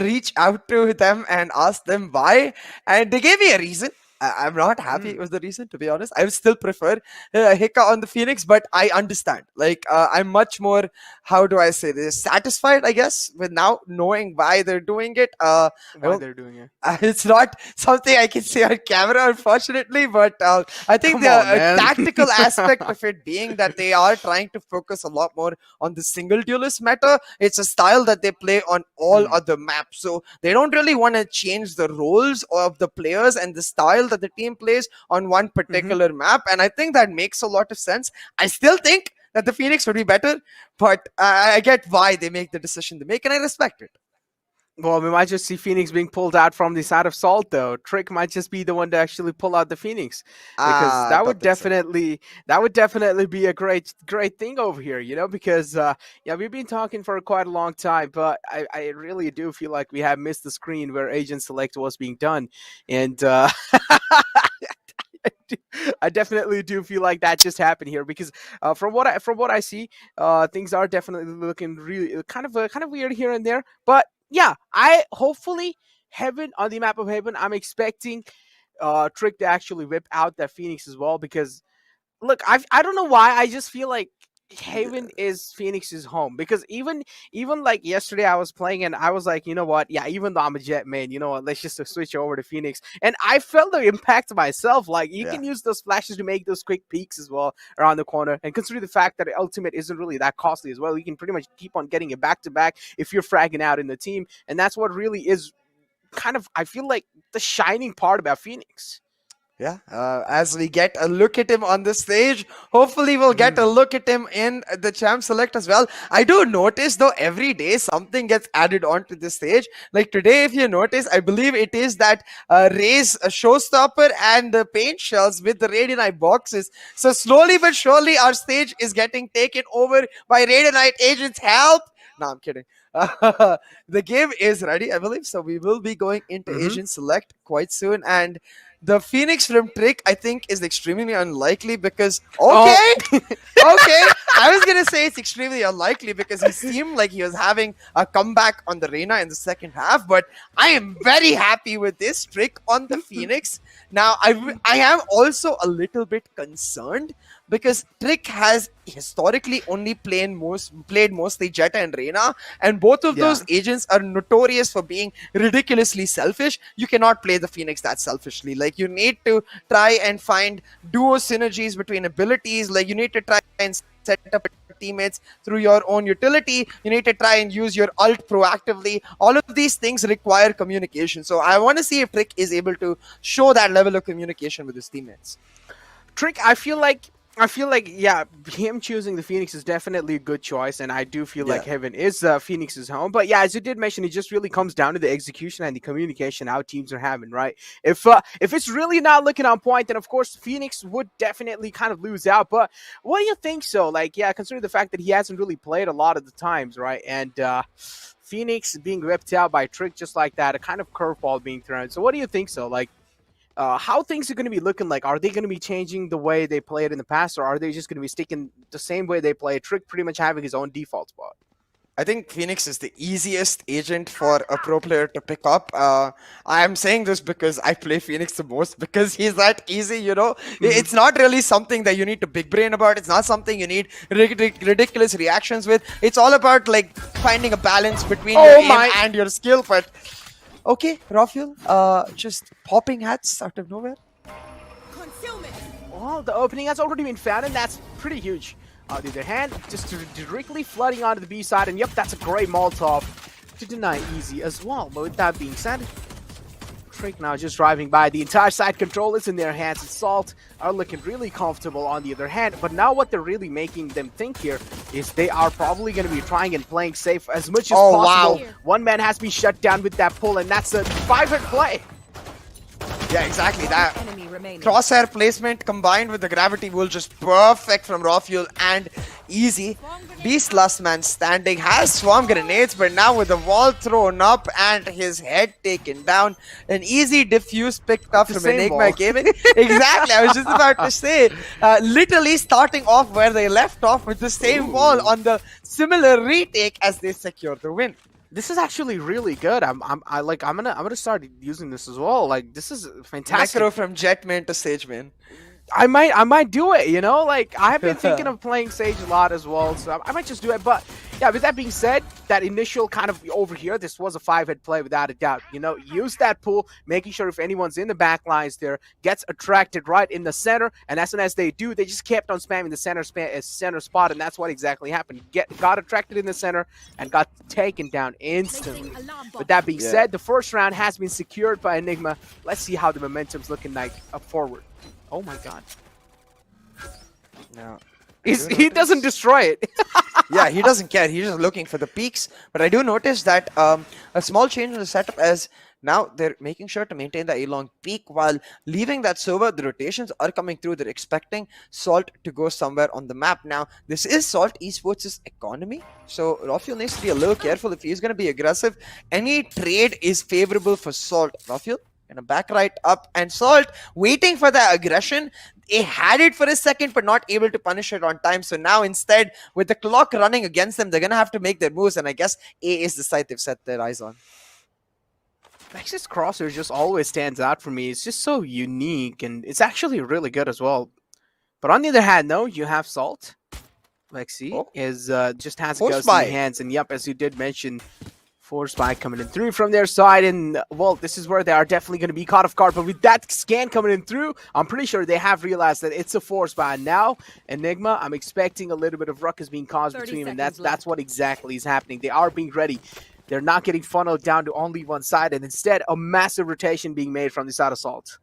reach out to them and ask them why. And they gave me a reason. I'm not happy with the reason, to be honest. I would still prefer Hika on the Phoenix, but I understand. Like, I'm much more, how do I say this, satisfied, I guess, with now knowing why they're doing it. They're doing it. It's not something I can say on camera, unfortunately, but I think the tactical aspect of it being that they are trying to focus a lot more on the single duelist meta. It's a style that they play on all other maps. So they don't really want to change the roles of the players and the style that the team plays on one particular map, and I think that makes a lot of sense. I still think that the Phoenix would be better, but I get why they make the decision they make, and I respect it. Well, we might just see Phoenix being pulled out from the side of Salt, though. Trick might just be the one to actually pull out the Phoenix, because that would definitely be a great thing over here, because we've been talking for quite a long time, but I really do feel like we have missed the screen where agent select was being done, and I definitely do feel like that just happened here, because from what I see, things are definitely looking really kind of weird here and there, but. Yeah, hopefully Heaven on the map of Heaven, I'm expecting Trick to actually whip out that Phoenix as well, because look, I don't know why, I just feel like Haven is Phoenix's home, because even like yesterday I was playing and I was like, you know what, even though I'm a Jet main, you know what, let's just switch over to Phoenix, and I felt the impact myself. Like, you can use those flashes to make those quick peeks as well around the corner, and consider the fact that ultimate isn't really that costly as well. You can pretty much keep on getting it back to back if you're fragging out in the team, and that's what really is kind of, I feel like, the shining part about Phoenix. Yeah, as we get a look at him on the stage, hopefully we'll get a look at him in the champ select as well. I do notice, though, every day something gets added onto the stage. Like today, if you notice, I believe it is that Ray's showstopper and the paint shells with the Radianite boxes. So slowly but surely, our stage is getting taken over by Radianite agents. Help! No, I'm kidding. The game is ready, I believe. So we will be going into agent select quite soon, and the Phoenix from Trick, I think, is extremely unlikely because... Okay! Okay! I was going to say it's extremely unlikely because he seemed like he was having a comeback on the Reyna in the second half, but I am very happy with this Trick on the Phoenix. Now, I am also a little bit concerned because Trick has historically only played mostly Jetta and Reyna, and both of those agents are notorious for being ridiculously selfish. You cannot play the Phoenix that selfishly. Like, you need to try and find duo synergies between abilities. Like, you need to try and set up teammates through your own utility. You need to try and use your ult proactively. All of these things require communication. So I want to see if Trick is able to show that level of communication with his teammates. Trick, I feel like, yeah, him choosing the Phoenix is definitely a good choice, and I do feel like Heaven is Phoenix's home. But yeah, as you did mention, it just really comes down to the execution and the communication how teams are having, right? If it's really not looking on point, then of course Phoenix would definitely kind of lose out. But what do you think? So, like, yeah, considering the fact that he hasn't really played a lot of the times, right? And Phoenix being ripped out by Trick just like that, a kind of curveball being thrown. So, what do you think? So, like, how things are going to be looking like? Are they going to be changing the way they played in the past, or are they just going to be sticking the same way they play? Trick pretty much having his own default spot. I think Phoenix is the easiest agent for a pro player to pick up. I am saying this because I play Phoenix the most, because he's that easy, you know. It's not really something that you need to big brain about. It's not something you need ridiculous reactions with. It's all about like finding a balance between your aim and your skill. But okay, Rafael, just popping hats out of nowhere. Well, the opening has already been found, and that's pretty huge. On the other hand, just directly flooding onto the B side, and yep, that's a great Molotov to deny Easy as well. But with that being said, Trick now just driving by. The entire side control is in their hands, and Salt are looking really comfortable on the other hand. But now what they're really making them think here is they are probably going to be trying and playing safe as much as possible. Wow. One man has been shut down with that pull, and that's a 5-hit play. Yeah, exactly. That crosshair placement combined with the gravity will just perfect from Rafael and Easy. Beast last man standing, has swarm grenades, but now with the wall thrown up and his head taken down, an Easy diffuse picked up from Enigma Gaming. Exactly, I was just about to say, literally starting off where they left off with the same wall on the similar retake as they secure the win. This is actually really good. I'm gonna start using this as well. Like, this is fantastic. Macro from Jetman to Sageman. I might do it, you know? Like, I've been thinking of playing Sage a lot as well, so I might just do it. But yeah, with that being said, that initial kind of over here, this was a 5-hit play without a doubt. You know, use that pull, making sure if anyone's in the back lines there, gets attracted right in the center, and as soon as they do, they just kept on spamming the center spot, and that's what exactly happened. Got attracted in the center and got taken down instantly. With that being said, the first round has been secured by Enigma. Let's see how the momentum's looking like up forward. Oh my god. No. He doesn't destroy it. Yeah, he doesn't care. He's just looking for the peaks. But I do notice that a small change in the setup as now they're making sure to maintain the A-long peak while leaving that server. The rotations are coming through. They're expecting Salt to go somewhere on the map. Now, this is Salt Esports' economy. So Rafael needs to be a little careful if he's going to be aggressive. Any trade is favorable for Salt. Rafael? Gonna back right up, and Salt waiting for the aggression. They had it for a second but not able to punish it on time. So now instead, with the clock running against them, they're gonna have to make their moves, and I guess A is the site they've set their eyes on. Vex's Crosser just always stands out for me. It's just so unique, and it's actually really good as well. But on the other hand, no, you have Salt. Vexy is just has Ghost in the hands, and yep, as you did mention, Force Spy coming in through from their side, and well, this is where they are definitely going to be caught off guard. But with that scan coming in through, I'm pretty sure they have realized that it's a Force Spy. Now, Enigma, I'm expecting a little bit of ruckus being caused between them, and that's what exactly is happening. They are being ready. They're not getting funneled down to only one side, and instead, a massive rotation being made from the side of Salt.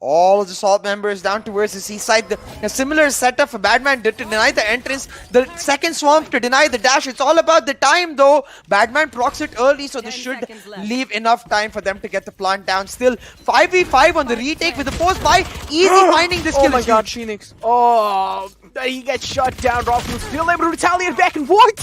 All of the Salt members down towards the seaside. A similar setup for Badman did to deny the entrance. The second swamp to deny the dash. It's all about the time though. Badman procs it early, so this should leave enough time for them to get the plant down. Still 5v5 on the retake with the force by Easy finding this kill. Oh my god, Phoenix. Oh, he gets shut down. Rafael still able to retaliate back, and what?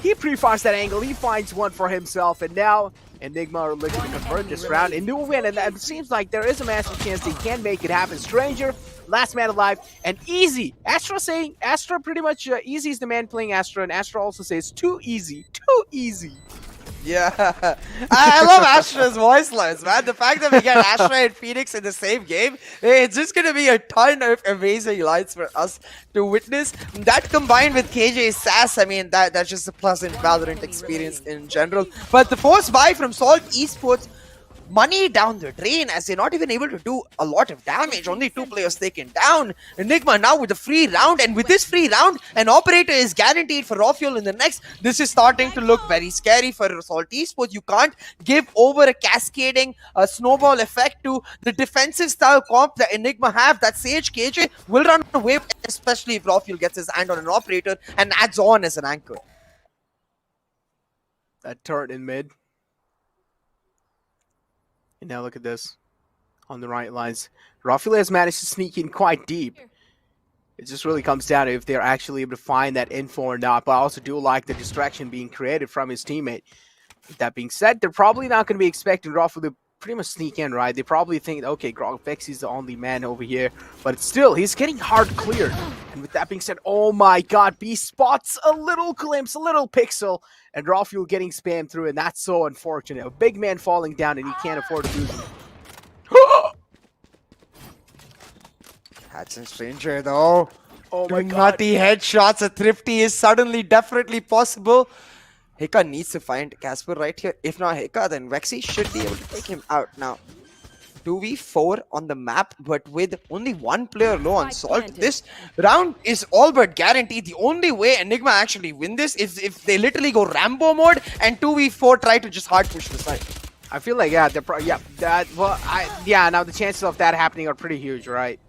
He pre-fires that angle. He finds one for himself, and now Enigma are looking to convert this round into a win, and it seems like there is a massive chance they can make it happen. Stranger, last man alive, and Easy. Astra saying, Astra pretty much, Easy is the man playing Astra, and Astra also says, too easy, too easy. Yeah, I love Astra's voice lines, man. The fact that we get Astra and Phoenix in the same game, it's just going to be a ton of amazing lines for us to witness. That combined with KJ's sass, I mean, that's just a pleasant Valorant experience in general. But the force buy from Salt Esports, money down the drain as they're not even able to do a lot of damage. Only 2 players taken down. Enigma now with a free round, and with this free round, an operator is guaranteed for raw fuel in the next. This is starting to look very scary for Salt Esports. You can't give over a cascading snowball effect to the defensive style comp that Enigma have. That Sage KJ will run away, especially if raw fuel gets his hand on an operator and adds on as an anchor. That turret in mid. And now look at this. On the right lines. Rafael has managed to sneak in quite deep. It just really comes down to if they're actually able to find that info or not. But I also do like the distraction being created from his teammate. With that being said, they're probably not going to be expecting Rafael to pretty much sneak in, right? They probably think, okay, Vexy's the only man over here. But still, he's getting hard cleared. And with that being said, oh my god, B spots a little glimpse, a little pixel. And Rafael getting spammed through, and that's so unfortunate. A big man falling down, and he can't afford to lose him. That's a stranger though. Oh my god. Nutty headshots. A thrifty is suddenly definitely possible. Hika needs to find Casper right here. If not Hika, then Vexy should be able to take him out. Now, 2v4 on the map, but with only 1 player low on Salt. This round is all but guaranteed. The only way Enigma actually win this is if they literally go Rambo mode and 2v4 try to just hard push the side. I feel like, yeah, now the chances of that happening are pretty huge, right?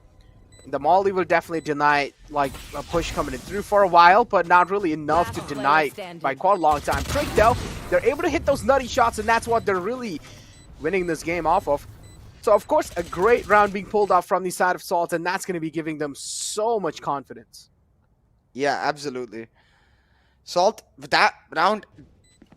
The Molly will definitely deny like a push coming in through for a while, but not really enough to deny by quite a long time. Trick though, they're able to hit those nutty shots, and that's what they're really winning this game off of. So of course, a great round being pulled off from the side of Salt, and that's going to be giving them so much confidence. Yeah, absolutely. Salt, with that round,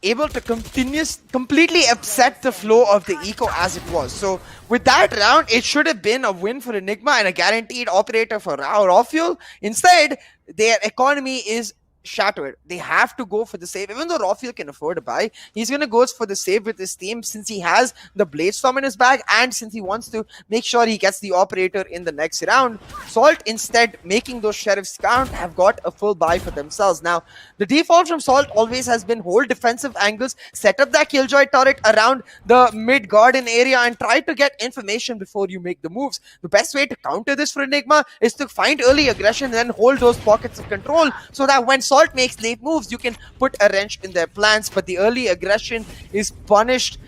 able to completely upset the flow of the eco as it was. So with that round, it should have been a win for Enigma and a guaranteed operator for raw fuel. Instead, their economy is shattered. They have to go for the save. Even though Rafael can afford a buy, he's going to go for the save with his team since he has the Blade Storm in his bag and since he wants to make sure he gets the operator in the next round. Salt, instead, making those sheriffs count, have got a full buy for themselves. Now, the default from Salt always has been hold defensive angles, set up that Killjoy turret around the mid-garden area and try to get information before you make the moves. The best way to counter this for Enigma is to find early aggression and then hold those pockets of control so that when Salt makes late moves, you can put a wrench in their plans, but the early aggression is punished.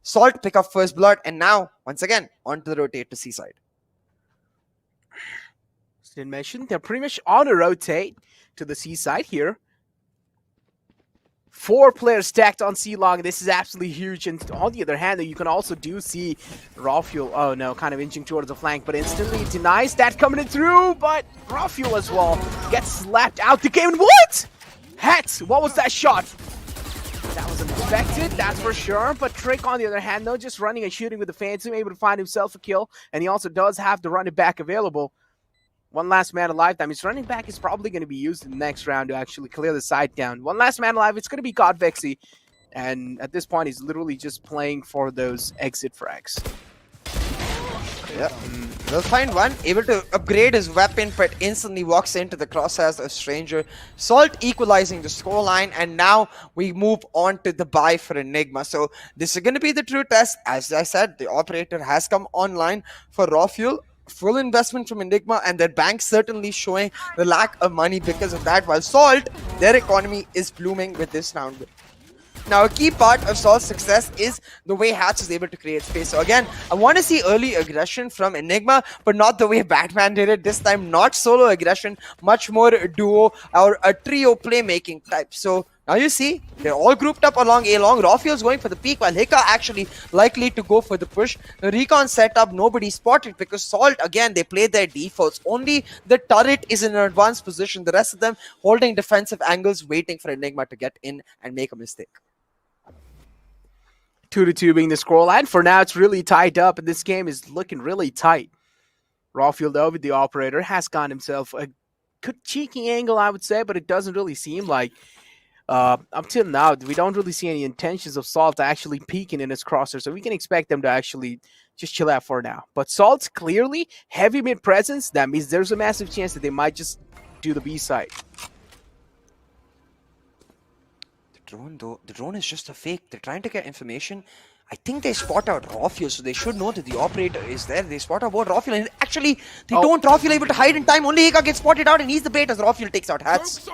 Salt pick up first blood, and now, once again, onto the rotate to C-side. As I mentioned, they're pretty much on a rotate to the C-side here. 4 players stacked on C-Long. This is absolutely huge. And on the other hand, you can also see Rafael, oh no, kind of inching towards the flank, but instantly denies that coming in through. But Rafael as well gets slapped out the game. What? Hats, what was that shot? That was unexpected, that's for sure. But Trick, on the other hand, though, just running and shooting with the Phantom, able to find himself a kill. And he also does have the running back available. One last man alive. That means running back is probably going to be used in the next round to actually clear the side down. One last man alive. It's going to be God Vexy. And at this point, he's literally just playing for those exit frags. Yeah. They'll find one, able to upgrade his weapon, but instantly walks into the crosshairs of Stranger. Salt equalizing the scoreline, and now we move on to the buy for Enigma. So this is going to be the true test. As I said, the operator has come online for raw fuel. Full investment from Enigma, and their bank certainly showing the lack of money because of that, while Salt, their economy is blooming with this round. Now, a key part of Salt's success is the way Hatch is able to create space. So again, I want to see early aggression from Enigma, but not the way Batman did it. This time, not solo aggression, much more a duo or a trio playmaking type. So now you see, they're all grouped up along A-long. Rafael's going for the peak, while Hika actually likely to go for the push. The recon setup, nobody spotted because Salt, again, they play their defaults. Only the turret is in an advanced position. The rest of them holding defensive angles, waiting for Enigma to get in and make a mistake. 2-2 being the scoreline. For now, it's really tied up, and this game is looking really tight. Rafael, though, with the operator, has gotten himself a good cheeky angle, I would say, but it doesn't really seem like up till now, we don't really see any intentions of Salt actually peeking in his crosser, so we can expect them to actually just chill out for now. But Salt's clearly heavy mid presence. That means there's a massive chance that they might just do the B side. The drone, though, the drone is just a fake. They're trying to get information. I think they spot out Rafuel, so they should know that the operator is there. They spot out both Rafuel, and actually, they don't Rafuel able to hide in time. Only Hika gets spotted out, and he's the bait as Rafuel takes out Hats.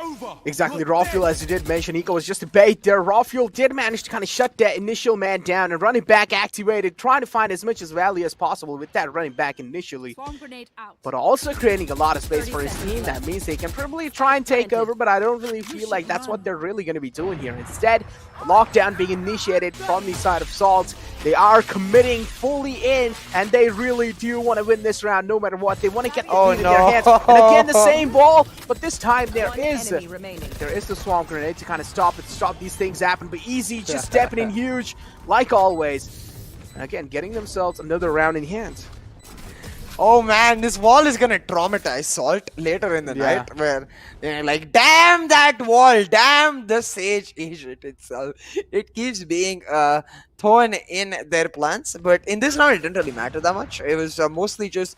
Exactly, Rafuel, as you did mention, Hika was just a bait there. Rafuel did manage to kind of shut that initial man down, and running back activated, trying to find as much as value as possible with that running back initially. Bomb grenade out. But also creating a lot of space for his team. That means they can probably try and take over, but I don't really feel like that's what they're really going to be doing here. Instead, a lockdown being initiated from the side of Salt. They are committing fully in, and they really do want to win this round no matter what. They want to get the lead in their hands. And again, the same ball, but this time there is the swamp grenade to kind of stop these things happen. But Easy just stepping in huge, like always. And again, getting themselves another round in hand. Oh man, this wall is gonna traumatize Salt later in the night, where they're like, damn that wall, damn the Sage agent itself. It keeps being thorn in their plans, but in this round it didn't really matter that much. It was mostly just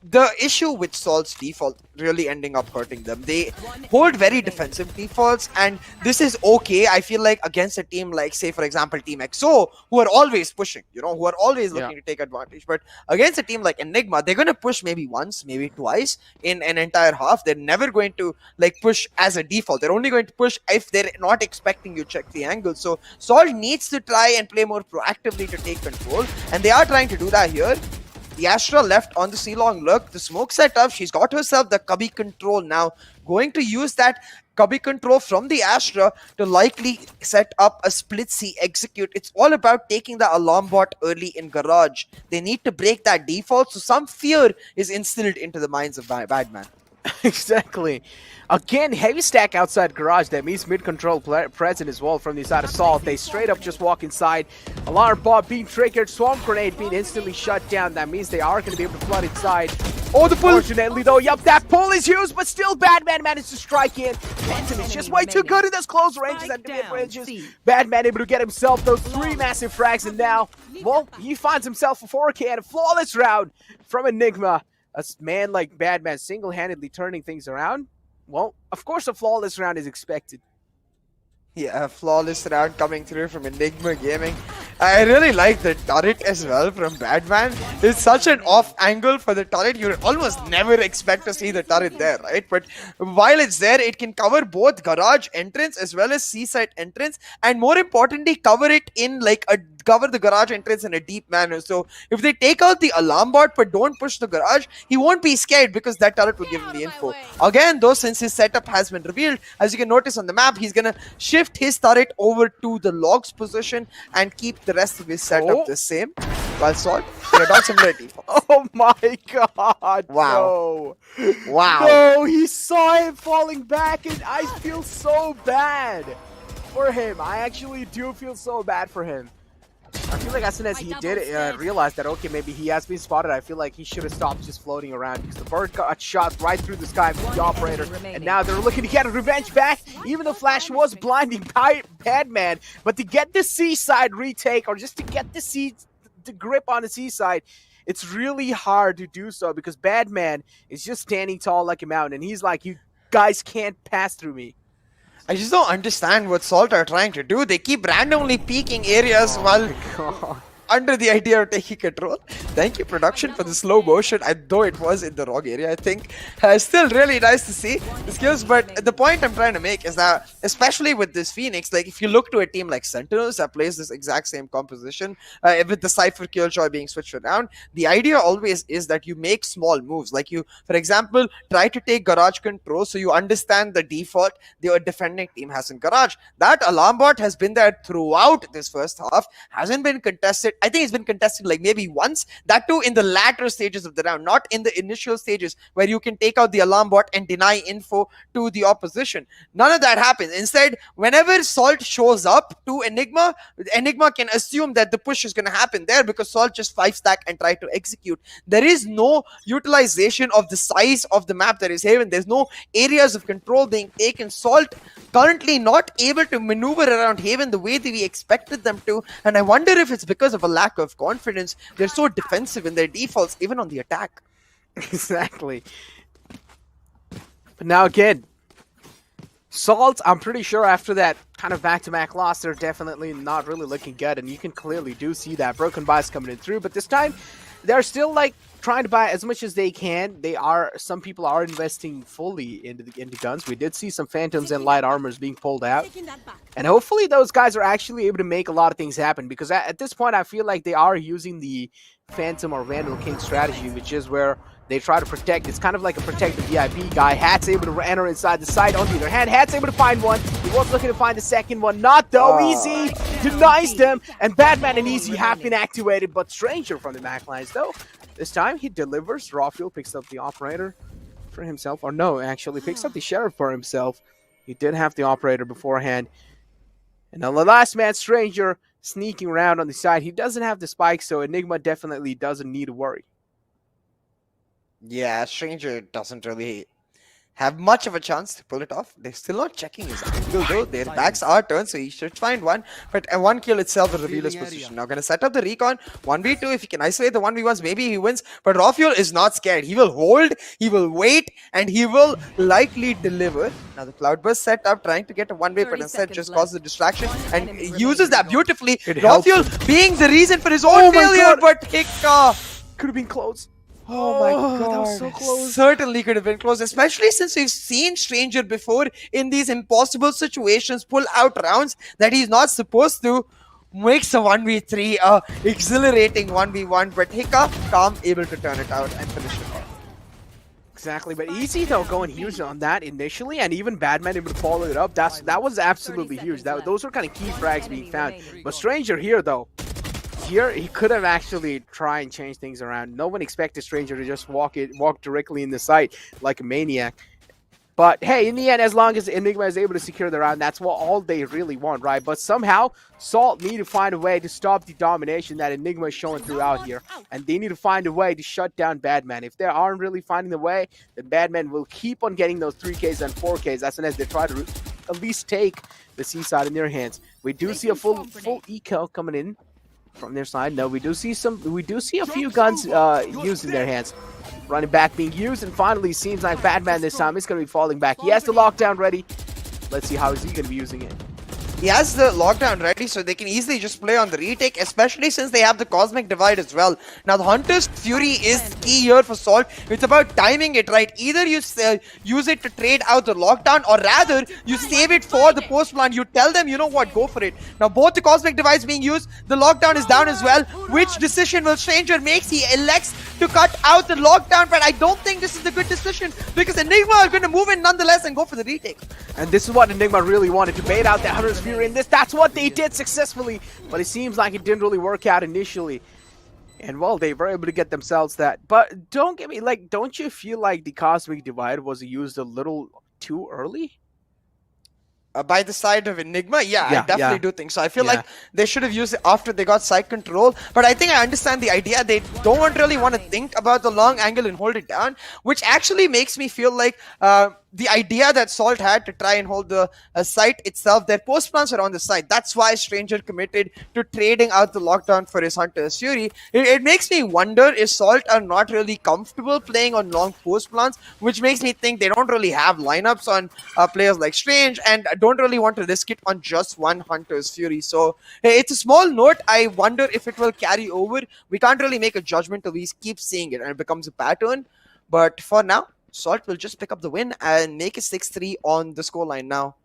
the issue with Salt's default really ending up hurting them. They hold very defensive defaults, and this is okay, I feel like, against a team like, say, for example, Team XO, who are always pushing, you know, who are always looking to take advantage. But against a team like Enigma, they're going to push maybe once, maybe twice in an entire half. They're never going to, like, push as a default. They're only going to push if they're not expecting you check the angle. So Salt needs to try and play more proactively to take control, and they are trying to do that here. The Astra left on the C-long look. The smoke set up. She's got herself the cubby control now. Going to use that cubby control from the Astra to likely set up a split C execute. It's all about taking the alarm bot early in garage. They need to break that default, so some fear is instilled into the minds of Badman. Exactly. Again, heavy stack outside garage. That means mid control present as well from the side of Salt. They straight up just walk inside. Alarm bot being triggered. Swamp grenade being instantly shut down. That means they are going to be able to flood inside. Oh, the pull! Fortunately, though, yep, that pull is used, but still Badman managed to strike in. Phantom is just way too good in those close ranges and mid-ranges. Badman able to get himself those 3 massive frags, and now, well, he finds himself a 4K and a flawless round from Enigma. A man like Badman single-handedly turning things around. Well, of course a flawless round is expected. Yeah, a flawless round coming through from Enigma Gaming. I really like the turret as well from Badman. It's such an off angle for the turret. You almost never expect to see the turret there, right? But while it's there, it can cover both garage entrance as well as seaside entrance, and more importantly, cover the garage entrance in a deep manner. So if they take out the alarm bot but don't push the garage, he won't be scared because that turret will give him the info. Again, though, since his setup has been revealed, as you can notice on the map, he's gonna shift his turret over to the logs position and keep the rest of his setup the same. While Salt, not similar default. Oh my god! Wow! No. Wow! No, he saw him falling back, and I feel so bad for him. I actually do feel so bad for him. I feel like as soon as he did realize that, okay, maybe he has been spotted, I feel like he should have stopped just floating around, because the bird got shot right through the sky from the operator, and now they're looking to get a revenge back. Even though Flash was blinding Badman, but to get the seaside retake, or just to get the grip on the seaside, it's really hard to do so, because Badman is just standing tall like a mountain, and he's like, you guys can't pass through me. I just don't understand what Salt are trying to do. They keep randomly peeking areas while under the idea of taking control. Thank you, production, for the slow motion, though it was in the wrong area, I think. Still really nice to see the skills, but the point I'm trying to make is that, especially with this Phoenix, like, if you look to a team like Sentinels that plays this exact same composition, with the Cypher Killjoy being switched around, the idea always is that you make small moves. Like, you, for example, try to take garage control, so you understand the default the defending team has in garage. That alarm bot has been there throughout this first half, hasn't been contested. I think it's been contested like maybe once, that too in the latter stages of the round, not in the initial stages where you can take out the alarm bot and deny info to the opposition. None of that happens. Instead, whenever Salt shows up to Enigma, Enigma can assume that the push is going to happen there because Salt just 5-stack and try to execute. There is no utilization of the size of the map that is Haven. There's no areas of control being taken. Salt currently not able to maneuver around Haven the way that we expected them to, and I wonder if it's because of a lack of confidence. They're so defensive in their defaults, even on the attack. Exactly. But now again, Salt, I'm pretty sure after that kind of back-to-back loss, they're definitely not really looking good, and you can clearly do see that broken buys coming in through. But this time, they're still like trying to buy as much as they can. Some people are investing fully into guns. We did see some Phantoms and light armors being pulled out, and hopefully those guys are actually able to make a lot of things happen. Because at this point, I feel like they are using the Phantom or Vandal King strategy, which is where they try to protect. It's kind of like a protect the VIP guy. Hat's able to enter inside the site. On the other hand, Hat's able to find one. He was looking to find the second one. Not though. Easy denies them. And Batman and Easy have been activated. But Stranger from the Mac lines, though, this time he delivers. Rawfield picks up the operator for himself. Or no, actually picks up the Sheriff for himself. He did have the operator beforehand. And on the last man, Stranger sneaking around on the side. He doesn't have the spike, so Enigma definitely doesn't need to worry. Yeah, Stranger doesn't really have much of a chance to pull it off. They're still not checking his angle though. Their backs are turned, so he should find one. But a one kill itself will reveal his position. Now gonna set up the recon. 1v2. If he can isolate the 1v1s, maybe he wins. But Rawfuel is not scared. He will hold, he will wait, and he will likely deliver. Now the Cloudburst set up, trying to get a one-way, but instead just causes a distraction and uses that beautifully. Rawfuel being the reason for his own failure, but Hicka could have been close. Oh my god, that was so close. Certainly could have been close, especially since we've seen Stranger before in these impossible situations pull out rounds that he's not supposed to. Makes a 1v3 exhilarating 1v1, but Hicka calm, able to turn it out and finish it off. Exactly, but Easy though going huge on that initially, and even Badman able to follow it up. That was absolutely huge. Those were kind of key frags being found. But Stranger here though, he could have actually tried and change things around. No one expected Stranger to just walk directly in the site like a maniac. But hey, in the end, as long as Enigma is able to secure the round, that's what all they really want, right? But somehow, Salt need to find a way to stop the domination that Enigma is showing throughout here. And they need to find a way to shut down Badman. If they aren't really finding the way, then Badman will keep on getting those 3Ks and 4Ks as soon as they try to at least take the seaside in their hands. We do see a full eco coming in from their side. No, we do see a few guns used in their hands. Running back being used, and finally seems like Batman this time is going to be falling back. He has the lockdown ready. Let's see how is he going to be using it. He has the lockdown ready, so they can easily just play on the retake, especially since they have the Cosmic Divide as well. Now, the Hunter's Fury is key here for Salt. It's about timing it right. Either you use it to trade out the lockdown, or rather, you save it for the post plan. You tell them, you know what, go for it. Now, both the Cosmic Divides being used, the lockdown is down as well. Which decision will Stranger make? He elects to cut out the lockdown, but I don't think this is a good decision, because Enigma are going to move in nonetheless and go for the retake. And this is what Enigma really wanted, to bait out the Hunter's Fury in this. That's what they did successfully, but it seems like it didn't really work out initially. And well, they were able to get themselves that. But don't get me, like, don't you feel like the Cosmic Divide was used a little too early? By the side of Enigma, yeah, I definitely do think so. I feel like they should have used it after they got side control, but I think I understand the idea. They don't really want to think about the long angle and hold it down, which actually makes me feel like the idea that Salt had to try and hold the site itself, their post plans are on the site. That's why Stranger committed to trading out the lockdown for his Hunter's Fury. It makes me wonder if Salt are not really comfortable playing on long post plans, which makes me think they don't really have lineups on players like Strange, and don't really want to risk it on just one Hunter's Fury. So it's a small note. I wonder if it will carry over. We can't really make a judgment till we keep seeing it and it becomes a pattern. But for now, Salt will just pick up the win and make it 6-3 on the scoreline now.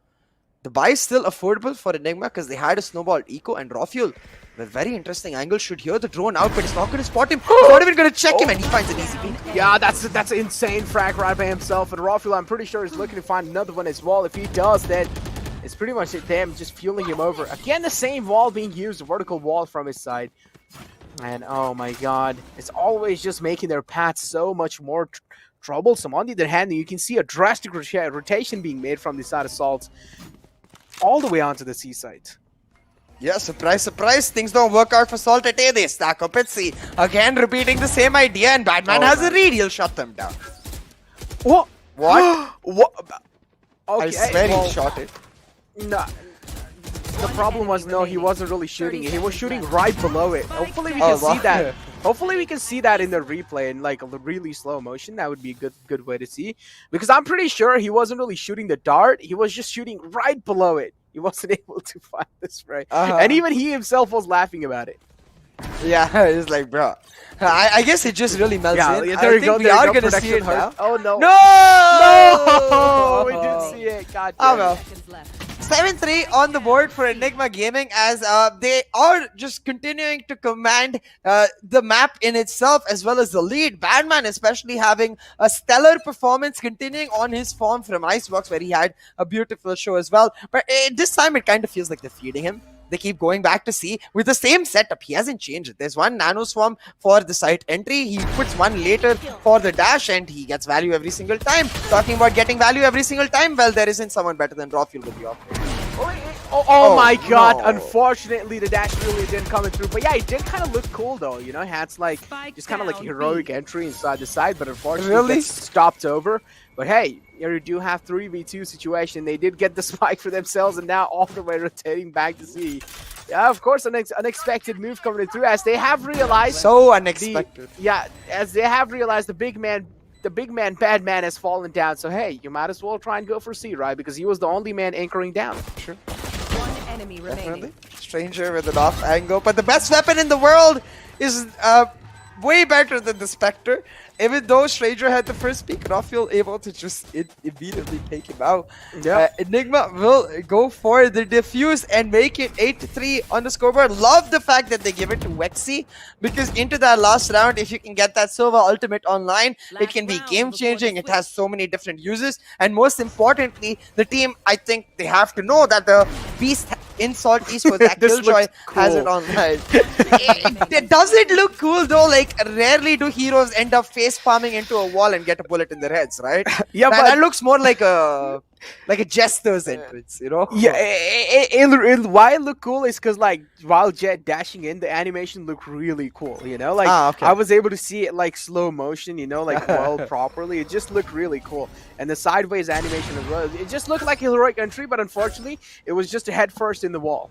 The buy is still affordable for Enigma because they had a snowball eco, and Rawfuel, with very interesting angle, should hear the drone out, but he's not going to spot him. He's not even going to check him, and he finds an easy beat. Yeah, that's an insane frag right by himself, and Rawfuel, I'm pretty sure, is looking to find another one as well. If he does, then it's pretty much them just fueling him over. Again, the same wall being used, a vertical wall from his side. And oh my god, it's always just making their path so much more troublesome. On the other hand, you can see a drastic rotation being made from the side of Salt all the way onto the seaside. Yeah, surprise, surprise. Things don't work out for Salt at A. They stack up at C. Again, repeating the same idea, and Batman has a read. He'll shut them down. What? What? What? Okay, I swear he shot it. No. The problem was, no, he wasn't really shooting it. He was shooting right below it. Hopefully we can see that. Hopefully we can see that in the replay in like a really slow motion. That would be a good way to see. Because I'm pretty sure he wasn't really shooting the dart. He was just shooting right below it. He wasn't able to find the spray. Uh-huh. And even he himself was laughing about it. Yeah, it's like, bro. I guess it just really melts Yeah, in. there I you go. think we There you are go. gonna see Production it hurt. now. Oh, no. No! No! We didn't see it. God Oh damn well. it. Seconds left. 7-3 on the board for Enigma Gaming as they are just continuing to command the map in itself as well as the lead. Badman especially having a stellar performance, continuing on his form from Icebox where he had a beautiful show as well. But this time it kind of feels like they're feeding him. They keep going back to C with the same setup. He hasn't changed it. There's one Nano Swarm for the site entry. He puts one later for the dash and he gets value every single time. Talking about getting value every single time, well, there isn't someone better than Rawfuel with the operator. Oh my god, no. Unfortunately the dash really didn't come through. But yeah, it did kind of look cool though, you know, he had like Spike just kind of like down, heroic B. entry inside the side, but unfortunately Really? gets stopped over. But hey, here you do have 3v2 situation. They did get the spike for themselves and now all the way rotating back to C. Yeah, of course, an unexpected move coming through as they have realized So unexpected. as they have realized the big man Badman has fallen down. So hey, you might as well try and go for C, right? Because he was the only man anchoring down. Sure. One enemy remaining. Definitely. Stranger with an off angle. But the best weapon in the world is way better than the Spectre. Even though Stranger had the first peak, Rawfuel able to just immediately take him out. Yeah. Enigma will go for the defuse and make it 8-3 on the scoreboard. Love the fact that they give it to Wexy because into that last round, if you can get that Silva ultimate online, it can be game changing. It has so many different uses. And most importantly, the team, I think they have to know that the Beast in Salt Esports, that This Killjoy looks has it cool. online. Does it look cool though? Like rarely do heroes end up face palming into a wall and get a bullet in their heads, right? Yeah, that looks more like a jester's entrance, you know? Yeah, why it look cool is because like while Jet dashing in, the animation looked really cool. You know, like Ah, okay. I was able to see it like slow motion. You know, like well properly. It just looked really cool, and the sideways animation as well. It just looked like a heroic entry, but unfortunately, it was just a head first in the wall.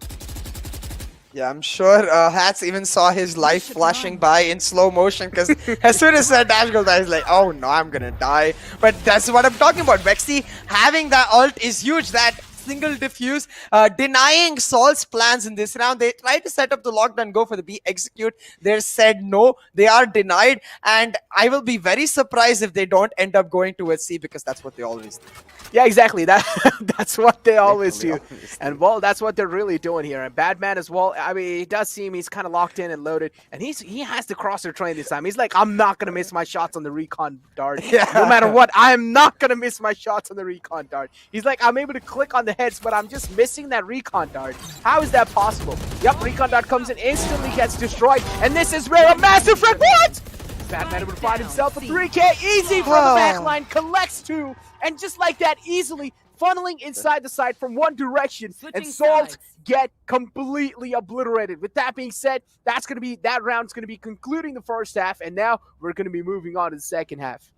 Yeah, I'm sure Hats even saw his life flashing by in slow motion because as soon as that dash goes by, he's like, oh no, I'm gonna die. But that's what I'm talking about. Vexy having that ult is huge. That single diffuse, denying Saul's plans in this round. They tried to set up the lockdown, go for the B, execute. They said no, they are denied. And I will be very surprised if they don't end up going towards C because that's what they always do. Yeah, exactly. That's what they always do. Literally always And well, that's what they're really doing here. And Badman as well. I mean, it does seem he's kind of locked in and loaded. And he has the crosser train this time. He's like, I'm not gonna miss my shots on the recon dart. Yeah. No matter what, I am not gonna miss my shots on the recon dart. He's like, I'm able to click on the heads, but I'm just missing that recon dart. How is that possible? Yep, recon dart comes in, instantly gets destroyed. And this is where a massive frag. What? Badman would find himself a 3K easy from the backline, collects 2, and just like that, easily funneling inside the side from one direction, and Switching Salt sides. get completely obliterated. With that being said, that round's gonna be concluding the first half, and now we're gonna be moving on to the second half.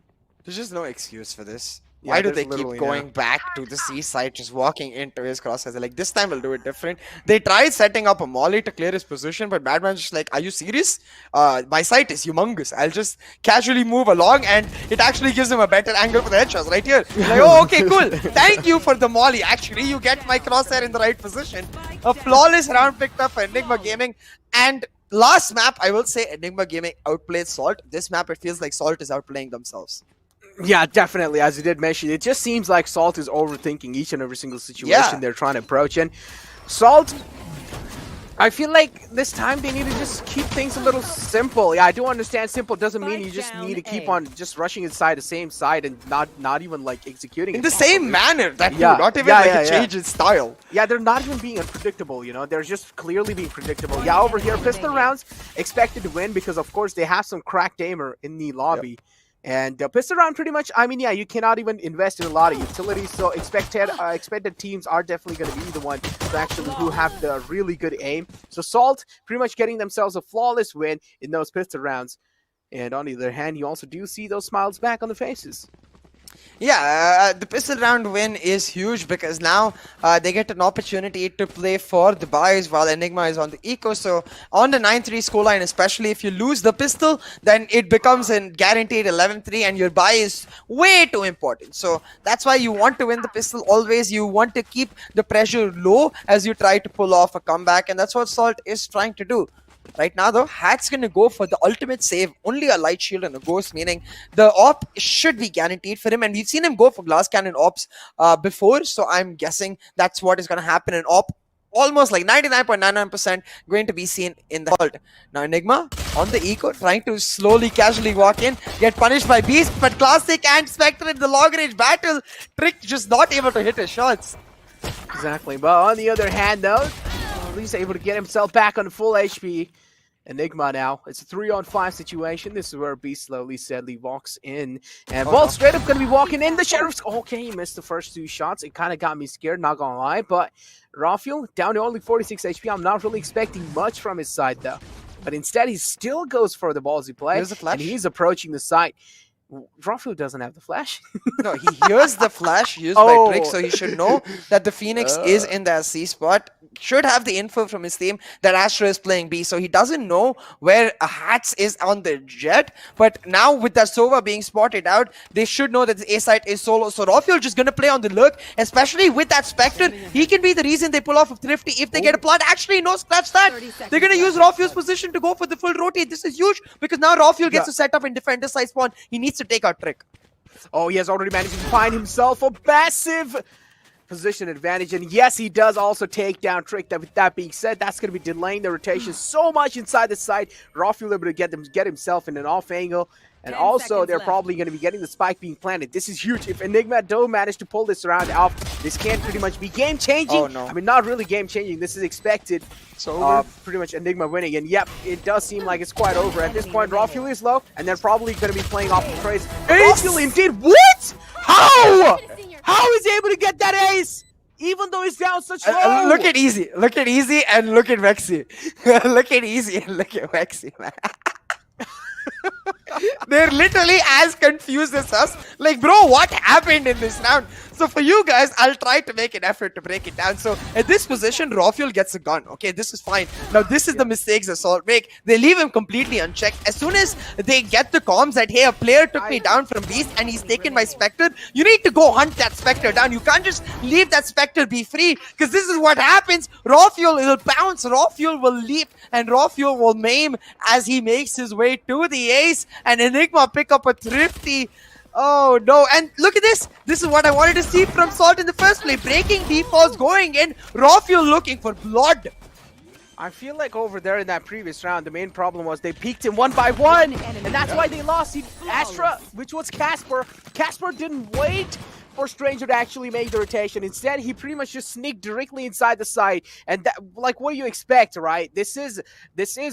There's just no excuse for this. Yeah, Why do there's they keep literally going back to the C side, just walking into his crosshairs? Like, this time we'll do it different. They tried setting up a molly to clear his position, but Badman's just like, are you serious? My sight is humongous. I'll just casually move along, and it actually gives him a better angle for the headshots right here. Like, oh, okay, cool. Thank you for the molly. Actually, you get my crosshair in the right position. A flawless round picked up for Enigma Gaming. And last map, I will say Enigma Gaming outplayed Salt. This map, it feels like Salt is outplaying themselves. Yeah, definitely. As you did mention, it just seems like Salt is overthinking each and every single situation they're trying to approach. And Salt, I feel like this time they need to just keep things a little simple. Yeah, I do understand simple doesn't mean you just need to keep on just rushing inside the same side and not even like executing In it the same manner, that Yeah. not even Yeah, like yeah, a change in style. Yeah, they're not even being unpredictable, you know? They're just clearly being predictable. Yeah, over here, pistol rounds expected to win because, of course, they have some cracked aimer in the lobby. And the pistol round pretty much, I mean, yeah, you cannot even invest in a lot of utilities, so expected teams are definitely going to be the one who have the really good aim. So Salt pretty much getting themselves a flawless win in those pistol rounds. And on the other hand, you also do see those smiles back on the faces. Yeah, the pistol round win is huge because now they get an opportunity to play for the buys while Enigma is on the eco. So on the 9-3 scoreline, especially if you lose the pistol, then it becomes a guaranteed 11-3 and your buy is way too important. So that's why you want to win the pistol always. You want to keep the pressure low as you try to pull off a comeback, and that's what Salt is trying to do. Right now, though, Hat's going to go for the ultimate save. Only a light shield and a ghost, meaning the op should be guaranteed for him. And we've seen him go for glass cannon ops before, so I'm guessing that's what is going to happen. An op almost like 99.99% going to be seen in the vault. Now, Enigma on the eco, trying to slowly, casually walk in, get punished by Beast, but Classic and Spectre in the long range battle. Trick just not able to hit his shots. Exactly, but on the other hand, though, at least able to get himself back on full HP. Enigma now. It's a 3-on-5 situation. This is where Beast slowly, steadily walks in. And Vault straight up going to be walking in. The Sheriff's... Okay, he missed the first 2 shots. It kind of got me scared, not going to lie. But Rafael, down to only 46 HP. I'm not really expecting much from his side, though. But instead, he still goes for the ballsy play. Here's the flash. And he's approaching the site. Rafael doesn't have the flash. No, he hears the flash used by Trick, so he should know that the Phoenix is in the C spot. Should have the info from his team that Astra is playing B, so he doesn't know where Hats is on the jet. But now with that Sova being spotted out, they should know that the A site is solo. So Rafael just gonna play on the lurk, especially with that Spectre. He can be the reason they pull off of Thrifty if they get a plant. Actually, no, scratch that. They're gonna use Rafael's position to go for the full rotate. This is huge because now Rafael gets to set up in defender side spawn. He needs to take out Trick. Oh, he has already managed to find himself a massive position advantage, and yes, he does also take down Trick. With that being said, that's going to be delaying the rotation so much inside the site. Rafael able to get himself in an off angle, and also they're probably going to be getting the spike being planted. This is huge. If Enigma do manage to pull this round off, this can pretty much be game changing. Oh, no. I mean, not really game changing. This is expected. So pretty much Enigma winning, and yep, it does seem like it's quite over at this point. Rafael is low, and they're probably going to be playing off the trades. Rafael indeed. What? How? How is he able to get that ace? Even though he's down such low. Look at Easy. Look at Easy and look at Vexy. Look at Easy and look at Vexy, man. They're literally as confused as us. Like, bro, what happened in this round? So for you guys, I'll try to make an effort to break it down. So at this position, Rafael gets a gun. Okay, this is fine. Now this is the mistakes Assault make. They leave him completely unchecked. As soon as they get the comms that, hey, a player took me down from Beast and he's taken my Spectre, you need to go hunt that Spectre down. You can't just leave that Spectre be free, because this is what happens. Rafael will bounce, Rafael will leap, and Rafael will maim as he makes his way to the ace, and Enigma pick up a Thrifty. Oh no, and look at this. This is what I wanted to see from Salt in the first place. Breaking defaults, going in, Rafael looking for blood. I feel like over there in that previous round, the main problem was they peeked him 1 by 1, and that's why they lost. Astra, which was Casper. Casper didn't wait for Stranger to actually make the rotation. Instead, he pretty much just sneaked directly inside the site. And that, like, what do you expect, right? This is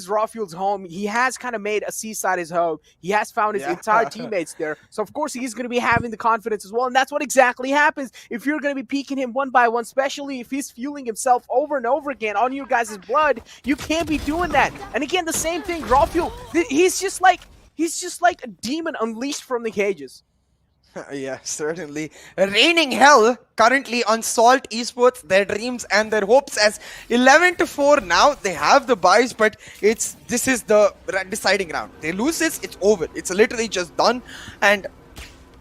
Rafael's home. He has kind of made a seaside his home. He has found his entire teammates there. So, of course, he's going to be having the confidence as well. And that's what exactly happens if you're going to be peeking him 1 by 1, especially if he's fueling himself over and over again on your guys' blood. You can't be doing that. And again, the same thing, Rafael, he's just like a demon unleashed from the cages. Yeah, certainly. Raining hell currently on Salt Esports, their dreams and their hopes, as 11-4 now. They have the buys, but this is the deciding round. They lose this, it's over. It's literally just done, and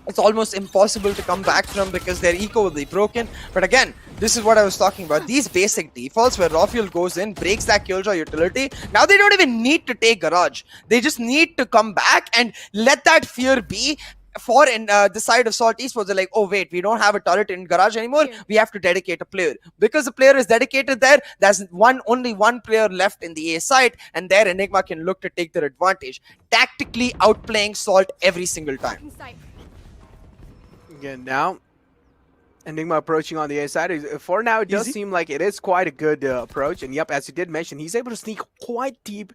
it's almost impossible to come back from because their eco will be broken. But again, this is what I was talking about. These basic defaults where Rafael goes in, breaks that Killjoy utility. Now they don't even need to take Garage. They just need to come back and let that fear be. For the side of Salt Esports, they're like, oh wait, we don't have a turret in Garage anymore. We have to dedicate a player. Because the player is dedicated there, there's only one player left in the A site, and there Enigma can look to take their advantage. Tactically outplaying Salt every single time. Again, now Enigma approaching on the A side. For now, it does seem like it is quite a good approach. And yep, as you did mention, he's able to sneak quite deep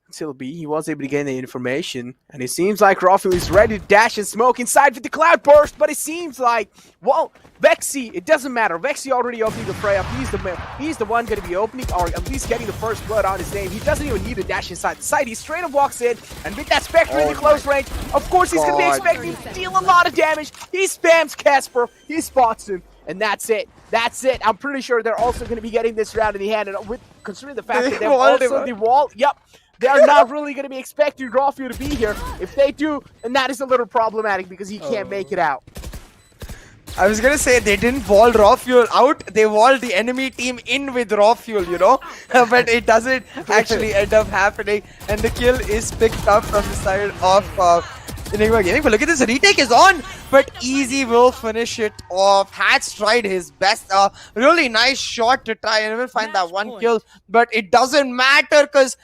until B. He was able to gain the information. And it seems like Rafael is ready to dash and smoke inside with the Cloud Burst. But it seems like, well, Vexi, it doesn't matter. Vexi already opening the fray up. He's the one going to be opening, or at least getting the first blood on his name. He doesn't even need to dash inside the site. He straight up walks in, and with that Spectre in the close range, of course he's going to be expecting to deal a lot of damage. He spams Casper, he spots him, and that's it. That's it. I'm pretty sure they're also going to be getting this round in the hand, and with considering the fact that they've also the wall, yep. They are not really going to be expecting Rafu to be here. If they do, and that is a little problematic because he can't make it out. I was gonna say they didn't wall raw fuel out, they walled the enemy team in with raw fuel, you know? But it doesn't actually end up happening, and the kill is picked up from the side of Enigma Gaming. But look at this, retake is on, but Easy will finish it off. Hat's tried his best, really nice shot to try and even find that one kill, but it doesn't matter because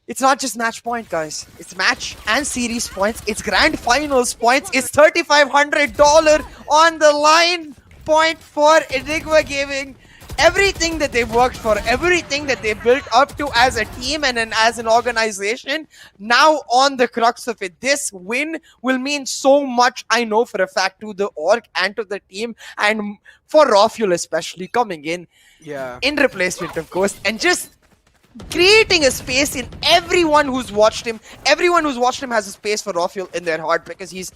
it's not just match point, guys. It's match and series points. It's grand finals points. It's $3,500 on the line point for Enigma Gaming. Everything that they've worked for, everything that they built up to as a team and as an organization, now on the crux of it. This win will mean so much, I know for a fact, to the org and to the team, and for Rafuel especially coming in replacement, of course, and just creating a space in everyone who's watched him. Everyone who's watched him has a space for Rafuel in their heart because he's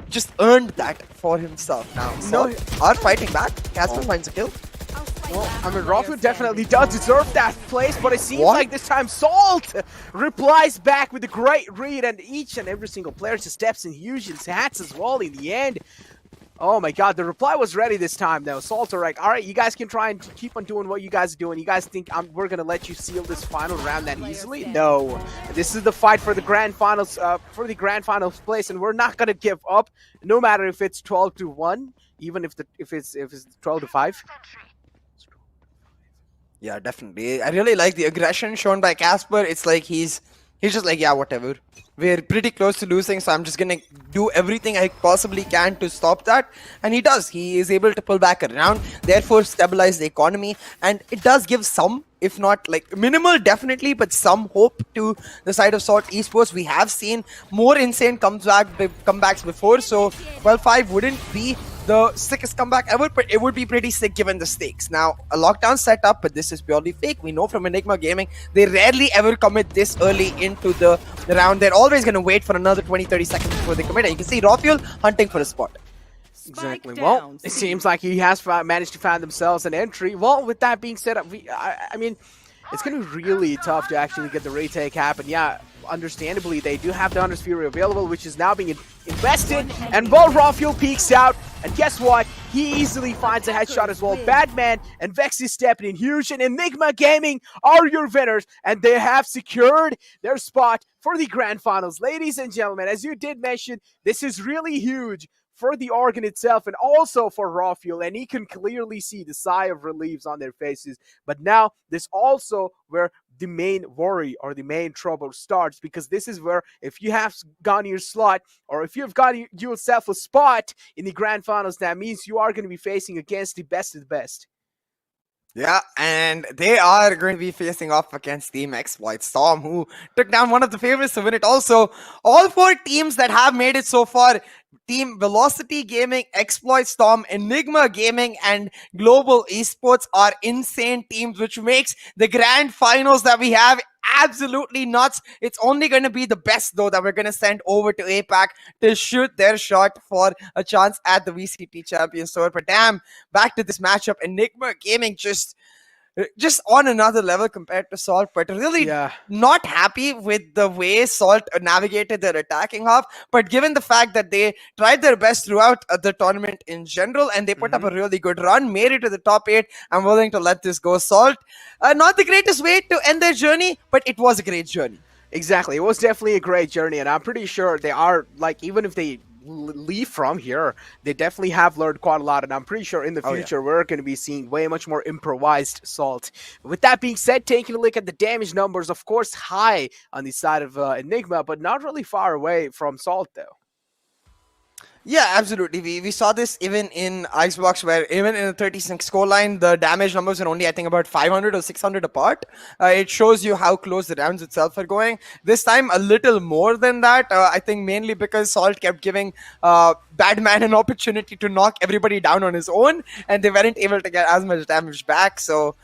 just earned that for himself now. So, are fighting back. Casper finds a kill. Well, I mean, Rafu definitely does deserve that place, but it seems like this time Salt replies back with a great read, and each and every single player just steps in huge and hats as well in the end. Oh my god, the reply was ready this time though. Salt are like, alright, you guys can try and keep on doing what you guys are doing. You guys think we're gonna let you seal this final round that easily? No. This is the fight for the grand finals, place, and we're not gonna give up, no matter if it's 12-1, even if it's 12-5. Yeah, definitely. I really like the aggression shown by Casper. It's like he's just like, yeah, whatever. We're pretty close to losing, so I'm just gonna do everything I possibly can to stop that. And he does. He is able to pull back around, therefore stabilize the economy. And it does give some, if not like minimal definitely, but some hope to the side of Salt Esports. We have seen more insane comebacks before, so 12-5 wouldn't be the sickest comeback ever, but it would be pretty sick given the stakes. Now, a lockdown setup, but this is purely fake. We know from Enigma Gaming, they rarely ever commit this early into the round. They're always going to wait for another 20-30 seconds before they commit. And you can see Rafuel hunting for a spot. Exactly. Well, it seems like he has managed to find themselves an entry. Well, with that being said, I mean, it's going to be really tough to actually get the retake happen. Yeah, understandably, they do have the Hunter's Fury available, which is now being invested. And well, Rafuel peeks out. And guess what? He easily finds a headshot as well. Batman and Vexy stepping in huge. And Enigma Gaming are your winners. And they have secured their spot for the Grand Finals. Ladies and gentlemen, as you did mention, this is really huge for the organ itself and also for Rafuel, and he can clearly see the sigh of relief on their faces. But now this also where the main worry or the main trouble starts, because this is where if you have gotten your slot or if you've got yourself a spot in the Grand Finals, that means you are going to be facing against the best of the best. Yeah, and they are going to be facing off against Team Exploit Storm, who took down one of the favorites to win it. Also, all four teams that have made it so far, Team Velocity Gaming, Exploit Storm, Enigma Gaming, and Global Esports, are insane teams, which makes the grand finals that we have absolutely nuts. It's only going to be the best, though, that we're going to send over to APAC to shoot their shot for a chance at the VCT Champions Tour. But damn, back to this matchup, Enigma Gaming just on another level compared to Salt, but really not happy with the way Salt navigated their attacking half. But given the fact that they tried their best throughout the tournament in general, and they put up a really good run, made it to the top 8, I'm willing to let this go. Salt, not the greatest way to end their journey, but it was a great journey. Exactly, it was definitely a great journey, and I'm pretty sure they are, like, even if they leave from here, they definitely have learned quite a lot, and I'm pretty sure in the future we're going to be seeing way much more improvised Salt. With that being said, taking a look at the damage numbers, of course high on the side of Enigma, but not really far away from Salt though. Yeah, absolutely. We saw this even in Icebox, where even in the 36 scoreline, the damage numbers are only, I think, about 500 or 600 apart. It shows you how close the rounds itself are going. This time, a little more than that. I think mainly because Salt kept giving Badman an opportunity to knock everybody down on his own, and they weren't able to get as much damage back. So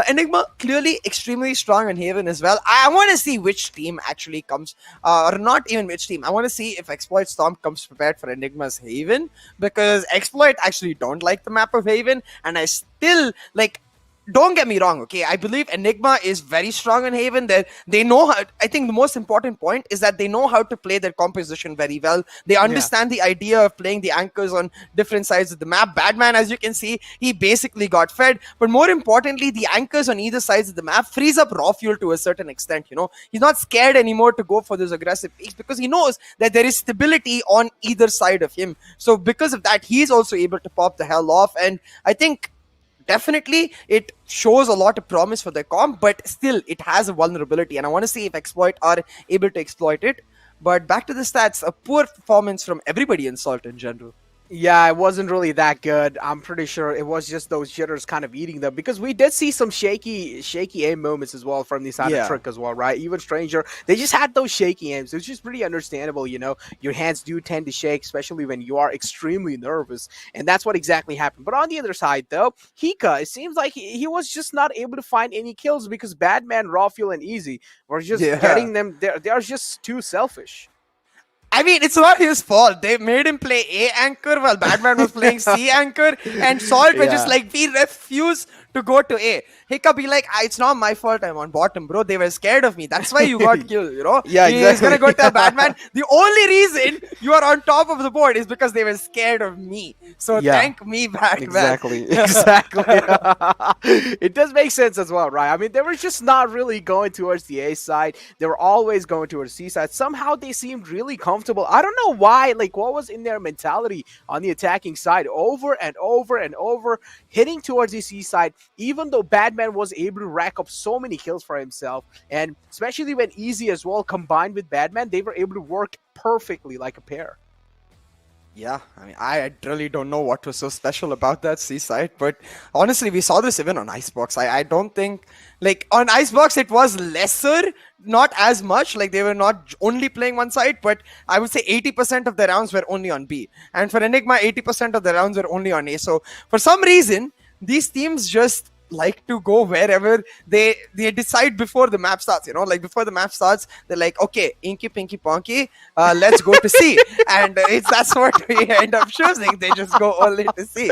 Enigma clearly extremely strong in Haven as well. I want to see which team actually comes, or not even which team. I want to see if Exploit Storm comes prepared for Enigma's Haven, because Exploit actually don't like the map of Haven, and I still like. Don't get me wrong, okay? I believe Enigma is very strong in Haven. They know how. I think the most important point is that they know how to play their composition very well. They understand the idea of playing the anchors on different sides of the map. Badman, as you can see, he basically got fed. But more importantly, the anchors on either sides of the map frees up raw fuel to a certain extent. You know, he's not scared anymore to go for those aggressive peaks because he knows that there is stability on either side of him. So because of that, he's also able to pop the hell off. And I think definitely it shows a lot of promise for their comp, but still it has a vulnerability, and I want to see if Exploit are able to exploit it. But back to the stats, a poor performance from everybody in Salt in general. Yeah, it wasn't really that good. I'm pretty sure it was just those jitters kind of eating them, because we did see some shaky aim moments as well from the side of Trick as well, right? Even Stranger, they just had those shaky aims. It's just pretty understandable, you know. Your hands do tend to shake, especially when you are extremely nervous, and that's what exactly happened. But on the other side, though, Hika, it seems like he was just not able to find any kills because Badman, Raw Fuel, and Easy were just getting them. They are just too selfish. I mean, it's not his fault. They made him play A anchor while Batman was playing C anchor, and Salt were just like, we refuse to go to A. Hiccup be like, it's not my fault I'm on bottom, bro. They were scared of me. That's why you got killed, you know? Yeah, exactly. He's gonna go tell Batman, the only reason you are on top of the board is because they were scared of me. So thank me, Batman. Exactly. It does make sense as well, right? I mean, they were just not really going towards the A side. They were always going towards the C side. Somehow they seemed really comfortable. I don't know why, like what was in their mentality on the attacking side, over and over and over, hitting towards the C side, even though Badman was able to rack up so many kills for himself, and especially when Easy as well combined with Badman, they were able to work perfectly like a pair. Yeah, I mean, I really don't know what was so special about that C-side, but honestly, we saw this even on Icebox. I don't think, like, on Icebox, it was lesser, not as much, like, they were not only playing one side, but I would say 80% of the rounds were only on B. And for Enigma, 80% of the rounds were only on A. So, for some reason, these teams just like to go wherever they decide before the map starts, you know, like before the map starts, they're like, okay, Inky Pinky Ponky, let's go to C. And that's what we end up choosing. They just go only to C.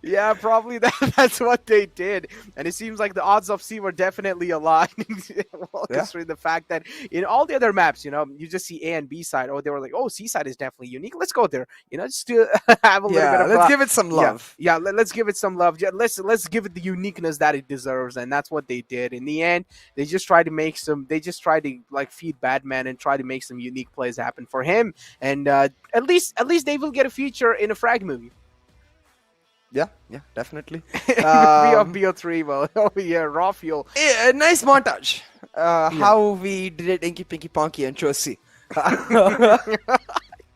Yeah, probably that's what they did. And it seems like the odds of C were definitely aligned. Well, considering the fact that in all the other maps, you know, you just see A and B side. Oh, they were like, oh, C side is definitely unique. Let's go there. You know, just to have a little bit of let's give it some love. Yeah, let's give it some love. Yeah, let's give it the uniqueness that it deserves, and that's what they did. In the end, they just tried to like feed Badman and try to make some unique plays happen for him. And at least they will get a feature in a frag movie. Yeah, definitely. BO3, well, oh yeah, Raw Fuel. A nice montage. How we did Inky Pinky Ponky and chose C.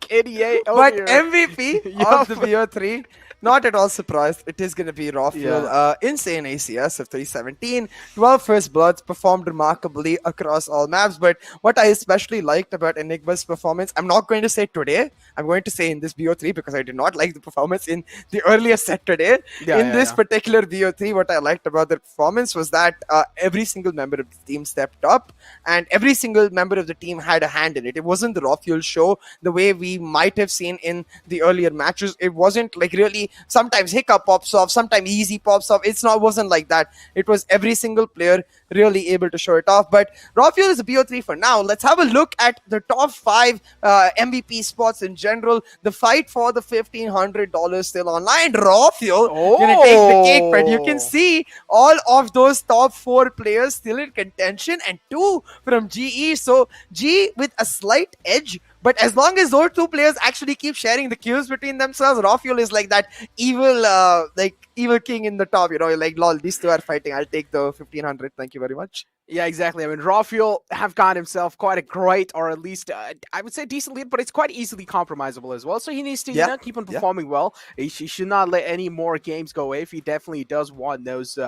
KDA, but MVP of the BO3, not at all surprised. It is going to be Raw Fuel. Insane ACS of 317. 12 first bloods, performed remarkably across all maps. But what I especially liked about Enigma's performance, I'm not going to say today. I'm going to say in this BO3 because I did not like the performance in the earlier set today. In this particular BO3, what I liked about their performance was that every single member of the team stepped up and every single member of the team had a hand in it. It wasn't the Raw Fuel show the way we might have seen in the earlier matches. It wasn't like really sometimes Hiccup pops off, sometimes Easy pops off. Wasn't like that. It was every single player really able to show it off. But Raw Fuel is a BO3 for now. Let's have a look at the top 5 MVP spots in general. The fight for the $1,500 still online. Raw Fuel gonna take the cake, but you can see all of those top 4 players still in contention and 2 from GE. So G with a slight edge But as long as those two players actually keep sharing the kills between themselves, Rafael is like that evil king in the top. Like lol, these two are fighting. I'll take the 1500. Thank you very much. Yeah, exactly. I mean, Rafael have got himself quite a great, or at least I would say decent lead, but it's quite easily compromisable as well. So he needs to keep on performing well. He should not let any more games go away if he definitely does want those.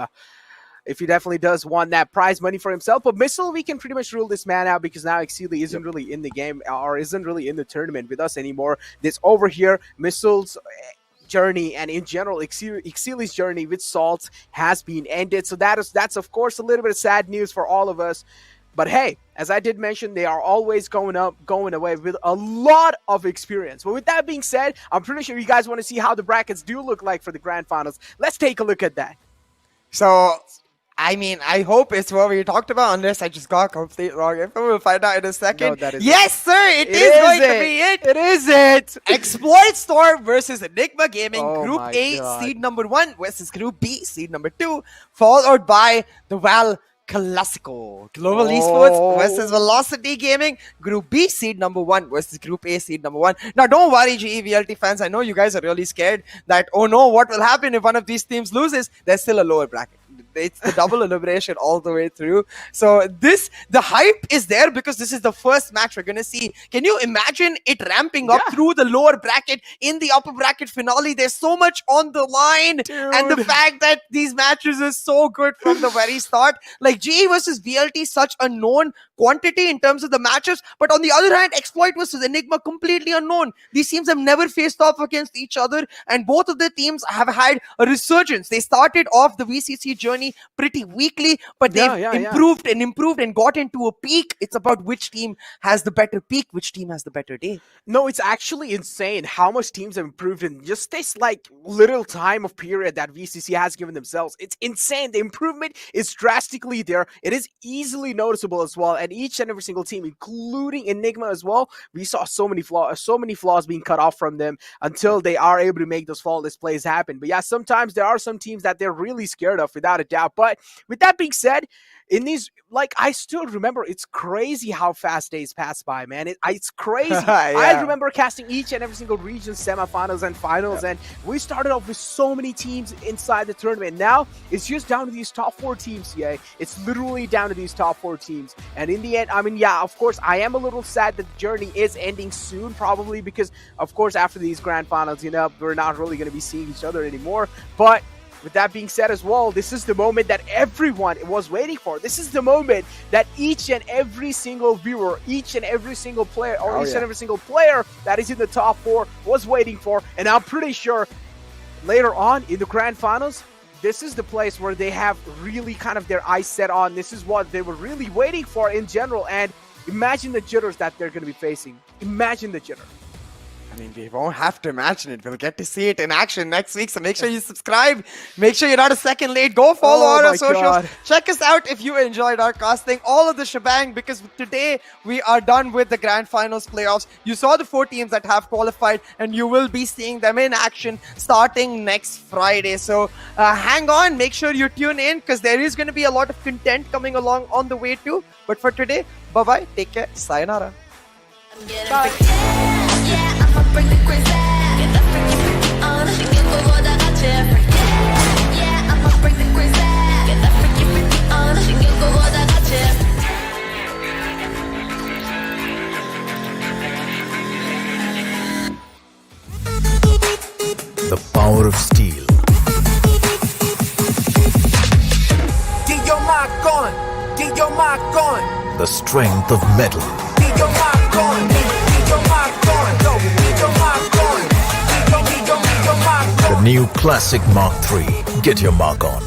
If he definitely does want that prize money for himself. But Missile, we can pretty much rule this man out because now Exceeli isn't really in the game or isn't really in the tournament with us anymore. This over here, Missile's journey and in general Exceeli's journey with Salt has been ended. So that's of course a little bit of sad news for all of us. But hey, as I did mention, they are always going away with a lot of experience. But with that being said, I'm pretty sure you guys want to see how the brackets do look like for the Grand Finals. Let's take a look at that. So, I mean, I hope it's what we talked about, unless I just got completely wrong. If we'll find out in a second. No, that is yes, sir, it is going to be it. It is it. Exploit Storm versus Enigma Gaming, Oh Group my A, God. seed number 1 versus Group B, seed number 2, followed by the Val Classico. Global Esports versus Velocity Gaming, Group B, seed number 1 versus Group A, seed number 1. Now, don't worry, GE VLT fans. I know you guys are really scared that, oh no, what will happen if one of these teams loses? There's still a lower bracket. It's the double elimination all the way through. So the hype is there because this is the first match we're going to see. Can you imagine it ramping up through the lower bracket in the upper bracket finale? There's so much on the line. Dude. And the fact that these matches are so good from the very start. Like GE versus VLT, such a known quantity in terms of the matchups. But on the other hand, Exploit versus Enigma, completely unknown. These teams have never faced off against each other. And both of the teams have had a resurgence. They started off the VCC journey pretty weakly, but they've improved and got into a peak. It's about which team has the better peak, which team has the better day. No, it's actually insane how much teams have improved in just this like little time of period that VCC has given themselves. It's insane. The improvement is drastically there. It is easily noticeable as well. And each and every single team, including Enigma as well, we saw so many flaws being cut off from them until they are able to make those flawless plays happen. But yeah, sometimes there are some teams that they're really scared of, without a doubt. But with that being said, in these, like, I still remember, it's crazy how fast days pass by, man. It's crazy. I remember casting each and every single region semifinals and finals, and we started off with so many teams inside the tournament. Now it's just down to these top 4 teams. It's literally down to these top 4 teams. And in the end, I mean, yeah, of course, I am a little sad that the journey is ending soon, probably because, of course, after these Grand Finals, we're not really going to be seeing each other anymore. But with that being said as well, this is the moment that everyone was waiting for. This is the moment that each and every single viewer, each and every single player, or each and every single player that is in the top 4 was waiting for. And I'm pretty sure later on in the Grand Finals, this is the place where they have really kind of their eyes set on. This is what they were really waiting for in general. And imagine the jitters that they're going to be facing. Imagine the jitter. I mean, we won't have to imagine it. We'll get to see it in action next week. So make sure you subscribe. Make sure you're not a second late. Go follow all our socials. God. Check us out if you enjoyed our casting. All of the shebang, because today we are done with the Grand Finals playoffs. You saw the 4 teams that have qualified, and you will be seeing them in action starting next Friday. So hang on. Make sure you tune in, because there is going to be a lot of content coming along on the way too. But for today, bye-bye. Take care. Sayonara. Bye. Bring the crazy, get that freaky freaky on. She can go all that got you. Yeah, I'ma bring the crazy, get that freaky freaky on. She can go all that got you. The power of steel. Get your mark on. Get your mark on. The strength of metal. Get your mark on. Get your mark on. Get your mark on. Get your mark on. The new Classic Mark III. Get your mark on.